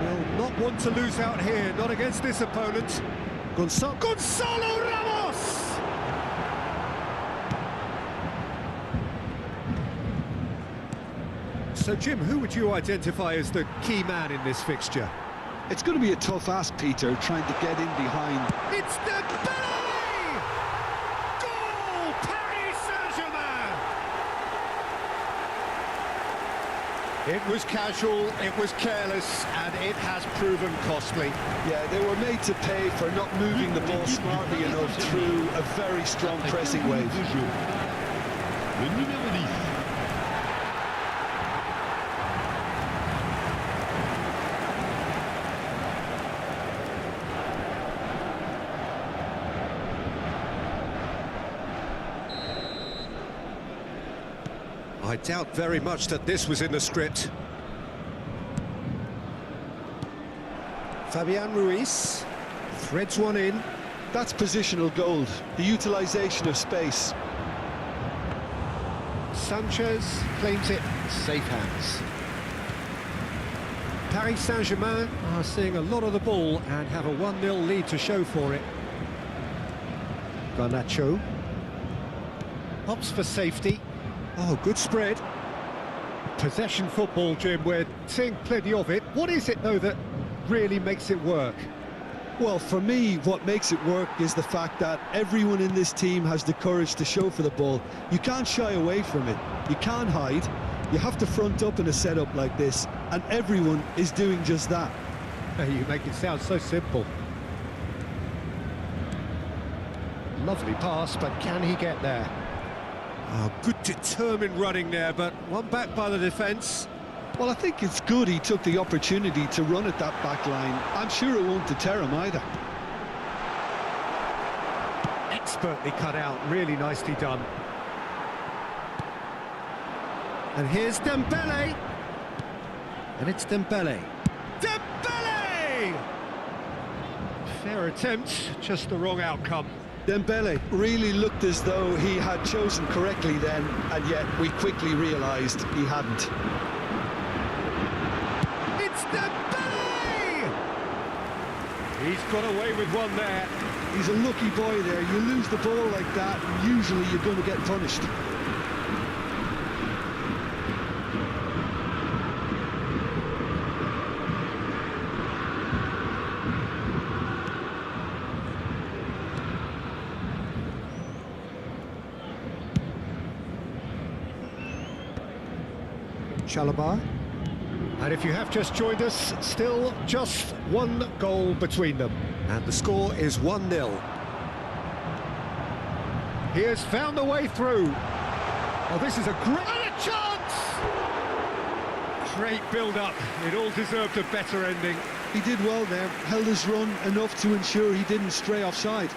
will not want to lose out here, not against this opponent. Gonzalo Ramos! So, Jim, who would you identify as the key man in this fixture? It's going to be a tough ask, Peter, trying to get in behind. It's Dembele! Goal! Paris Saint-Germain! It was casual, it was careless, and it has proven costly. Yeah, they were made to pay for not moving the ball smartly enough through a very strong pressing wave. Le numéro 10. I doubt very much that this was in the script. Fabian Ruiz threads one in. That's positional gold, the utilisation of space. Sanchez claims it, safe hands. Paris Saint-Germain are seeing a lot of the ball and have a 1-0 lead to show for it. Garnacho opts for safety. Oh, good spread. Possession football, Jim, we're seeing plenty of it. What is it, though, that really makes it work? Well, for me, what makes it work is the fact that everyone in this team has the courage to show for the ball. You can't shy away from it. You can't hide. You have to front up in a setup like this, and everyone is doing just that. You make it sound so simple. Lovely pass, but can he get there? Oh, good determined running there, but one back by the defence. Well, I think it's good he took the opportunity to run at that back line. I'm sure it won't deter him either. Expertly cut out, really nicely done. And here's Dembele. And it's Dembele. Dembele! Fair attempt, just the wrong outcome. Dembele really looked as though he had chosen correctly then, and yet we quickly realised he hadn't. It's Dembele! He's got away with one there. He's a lucky boy there. You lose the ball like that, and usually you're going to get punished. Chalobah. And if you have just joined us, still just one goal between them. And the score is 1-0. He has found the way through. Oh, this is a great chance! Great build-up. It all deserved a better ending. He did well there, held his run enough to ensure he didn't stray offside.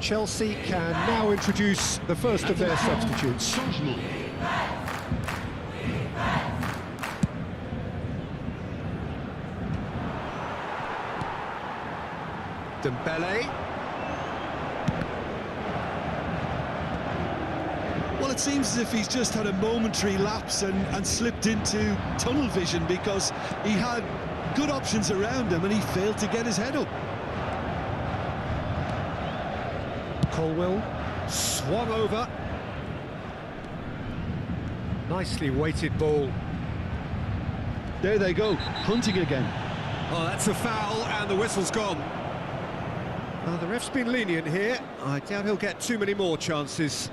Chelsea can now introduce the first of their substitutes. Changement. Dembele. Well, it seems as if he's just had a momentary lapse and slipped into tunnel vision, because he had good options around him and he failed to get his head up. Colwill swung over. Nicely weighted ball. There they go, hunting again. Oh, that's a foul, and the whistle's gone. Well, the ref's been lenient here. I doubt he'll get too many more chances.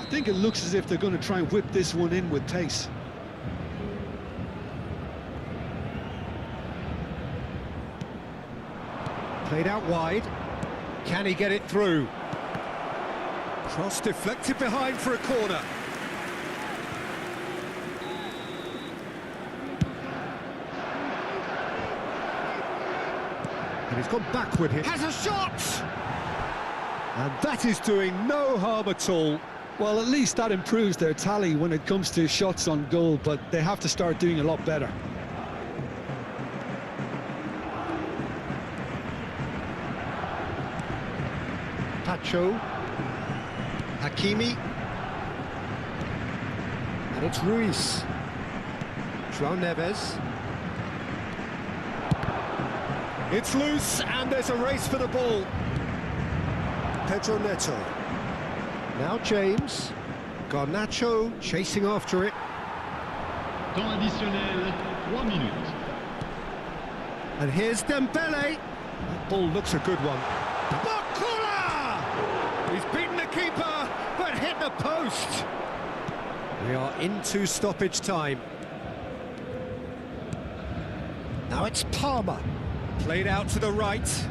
I think it looks as if they're going to try and whip this one in with pace. Played out wide. Can he get it through? Cross deflected behind for a corner. And he's gone backward here. Has a shot! And that is doing no harm at all. Well, at least that improves their tally when it comes to shots on goal, but they have to start doing a lot better. Pacho. Hakimi. And it's Ruiz. João Neves. It's loose, and there's a race for the ball. Pedro Neto. Now James. Garnacho chasing after it. Temps additionnel, 3 minutes. And here's Dembele. That ball looks a good one. Bakula! He's beaten the keeper, but hit the post. We are into stoppage time. Now it's Palmer. Played out to the right.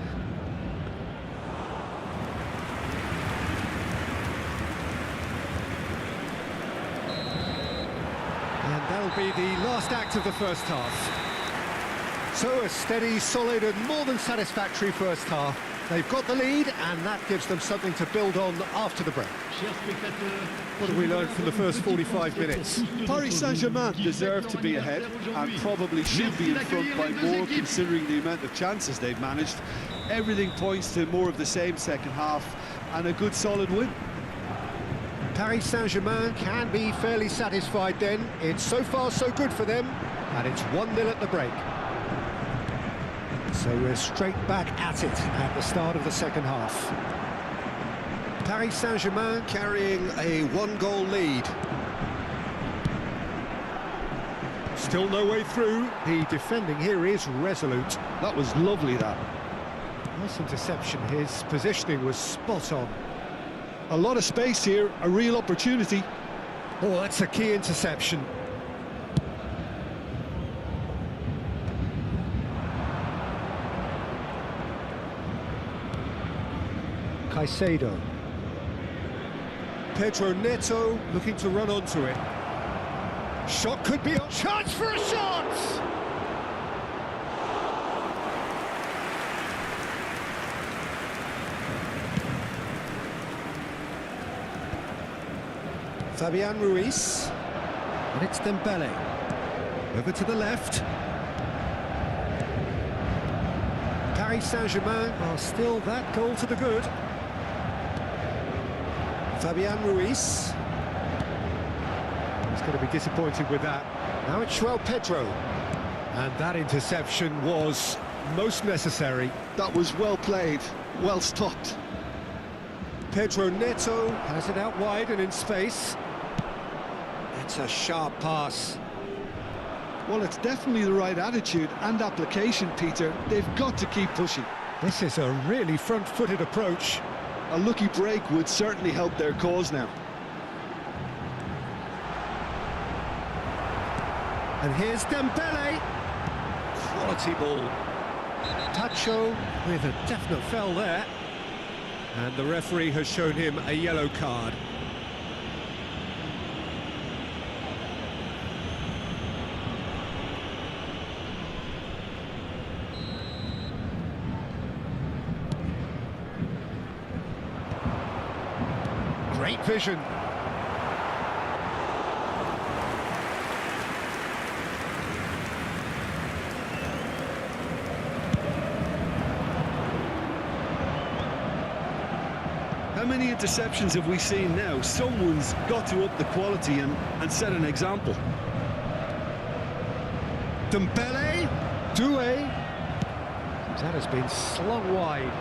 And that'll be the last act of the first half. So a steady, solid and more than satisfactory first half. They've got the lead, and that gives them something to build on after the break. What have we learned from the first 45 minutes? Paris Saint-Germain deserve to be ahead and probably should be in front by more, considering the amount of chances they've managed. Everything points to more of the same second half and a good solid win. Paris Saint-Germain can be fairly satisfied then. It's so far so good for them, and it's 1-0 at the break. So we're straight back at it at the start of the second half. Paris Saint-Germain carrying a 1-goal lead. Still no way through. The defending here is resolute. That was lovely, that. Nice interception. His positioning was spot on. A lot of space here, a real opportunity. Oh, that's a key interception. Caicedo. Pedro Neto looking to run onto it. Shot could be a chance for a shot! Fabian Ruiz. And it's Dembele. Over to the left. Paris Saint-Germain are still that goal to the good. Fabian Ruiz. He's going to be disappointed with that. Now it's João Pedro. And that interception was most necessary. That was well played, well stopped. Pedro Neto has it out wide and in space. It's a sharp pass. Well, it's definitely the right attitude and application, Peter. They've got to keep pushing. This is a really front-footed approach. A lucky break would certainly help their cause now. And here's Dembele. Quality ball. Pacho with a definite foul there. And the referee has shown him a yellow card. Great vision. How many interceptions have we seen now? Someone's got to up the quality and set an example. Dembele, Doué. That has been slung wide.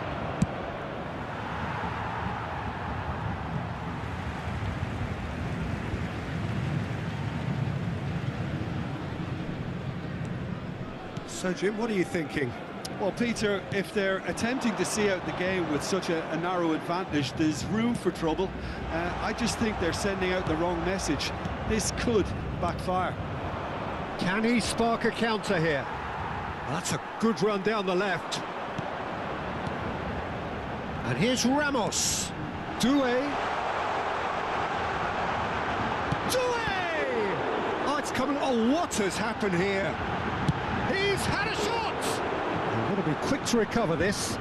So, Jim, what are you thinking? Well, Peter, if they're attempting to see out the game with such a narrow advantage, there's room for trouble. I just think they're sending out the wrong message. This could backfire. Can he spark a counter here? Well, that's a good run down the left. And here's Ramos. Doué. Doué! Oh, it's coming. Oh, what has happened here? He's had a shot! They've got to be quick to recover this.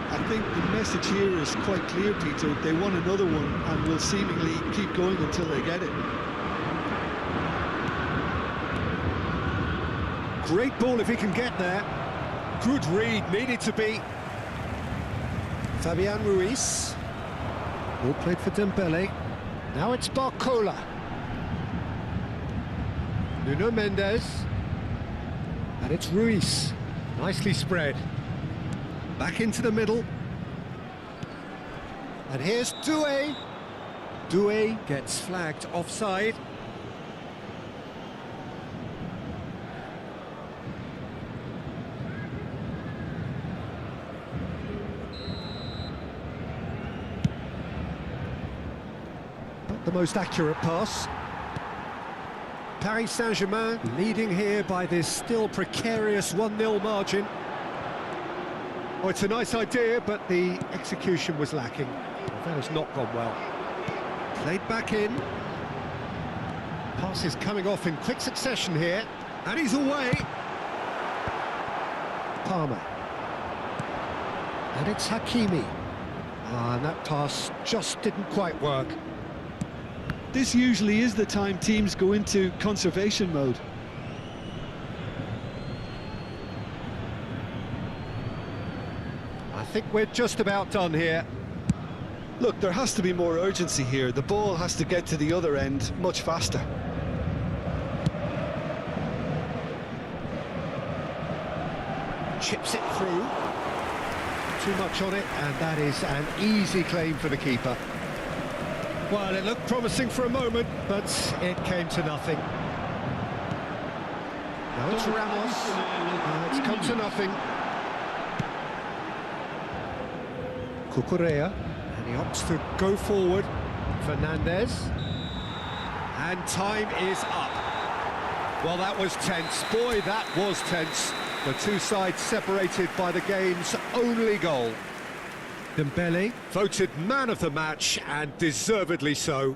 I think the message here is quite clear, Peter. They want another one and will seemingly keep going until they get it. Great ball if he can get there. Good read, needed to be. Fabian Ruiz. Ball played for Dembele. Now it's Barcola. Nuno Mendes. And it's Ruiz. Nicely spread. Back into the middle. And here's Doué. Doué gets flagged offside. Not the most accurate pass. Paris Saint-Germain leading here by this still precarious 1-0 margin. Oh, it's a nice idea, but the execution was lacking. That has not gone well. Played back in. Pass is coming off in quick succession here. And he's away. Palmer. And it's Hakimi. And that pass just didn't quite work. This usually is the time teams go into conservation mode. I think we're just about done here. Look, there has to be more urgency here. The ball has to get to the other end much faster. Chips it through. Too much on it, and that is an easy claim for the keeper. Well, it looked promising for a moment, but it came to nothing. Now it's Ramos. It's come to nothing. Cucurella, and he opts to go forward. Fernandez. And time is up. Well, that was tense. Boy, that was tense. The two sides separated by the game's only goal. Dembele voted man of the match, and deservedly so.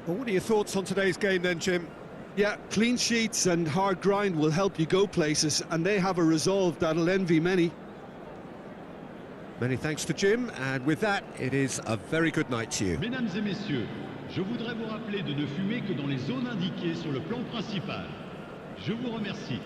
Well, what are your thoughts on today's game then, Jim? Yeah, clean sheets and hard grind will help you go places, and they have a resolve that'll envy many. Many thanks to Jim, and with that, it is a very good night to you. Mesdames et messieurs, je voudrais vous rappeler de ne fumer que dans les zones indiquées sur le plan principal. Je vous remercie.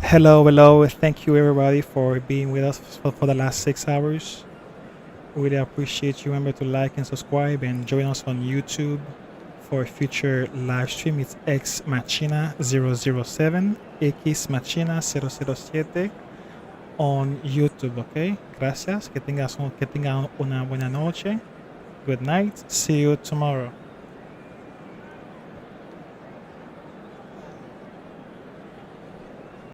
Hello, thank you everybody for being with us for the last 6 hours. Really appreciate you. Remember to like and subscribe and join us on YouTube for a future live stream. It's X Machina 007, X Machina 007 on YouTube, okay? Gracias, que tengan una buena noche. Good night, see you tomorrow.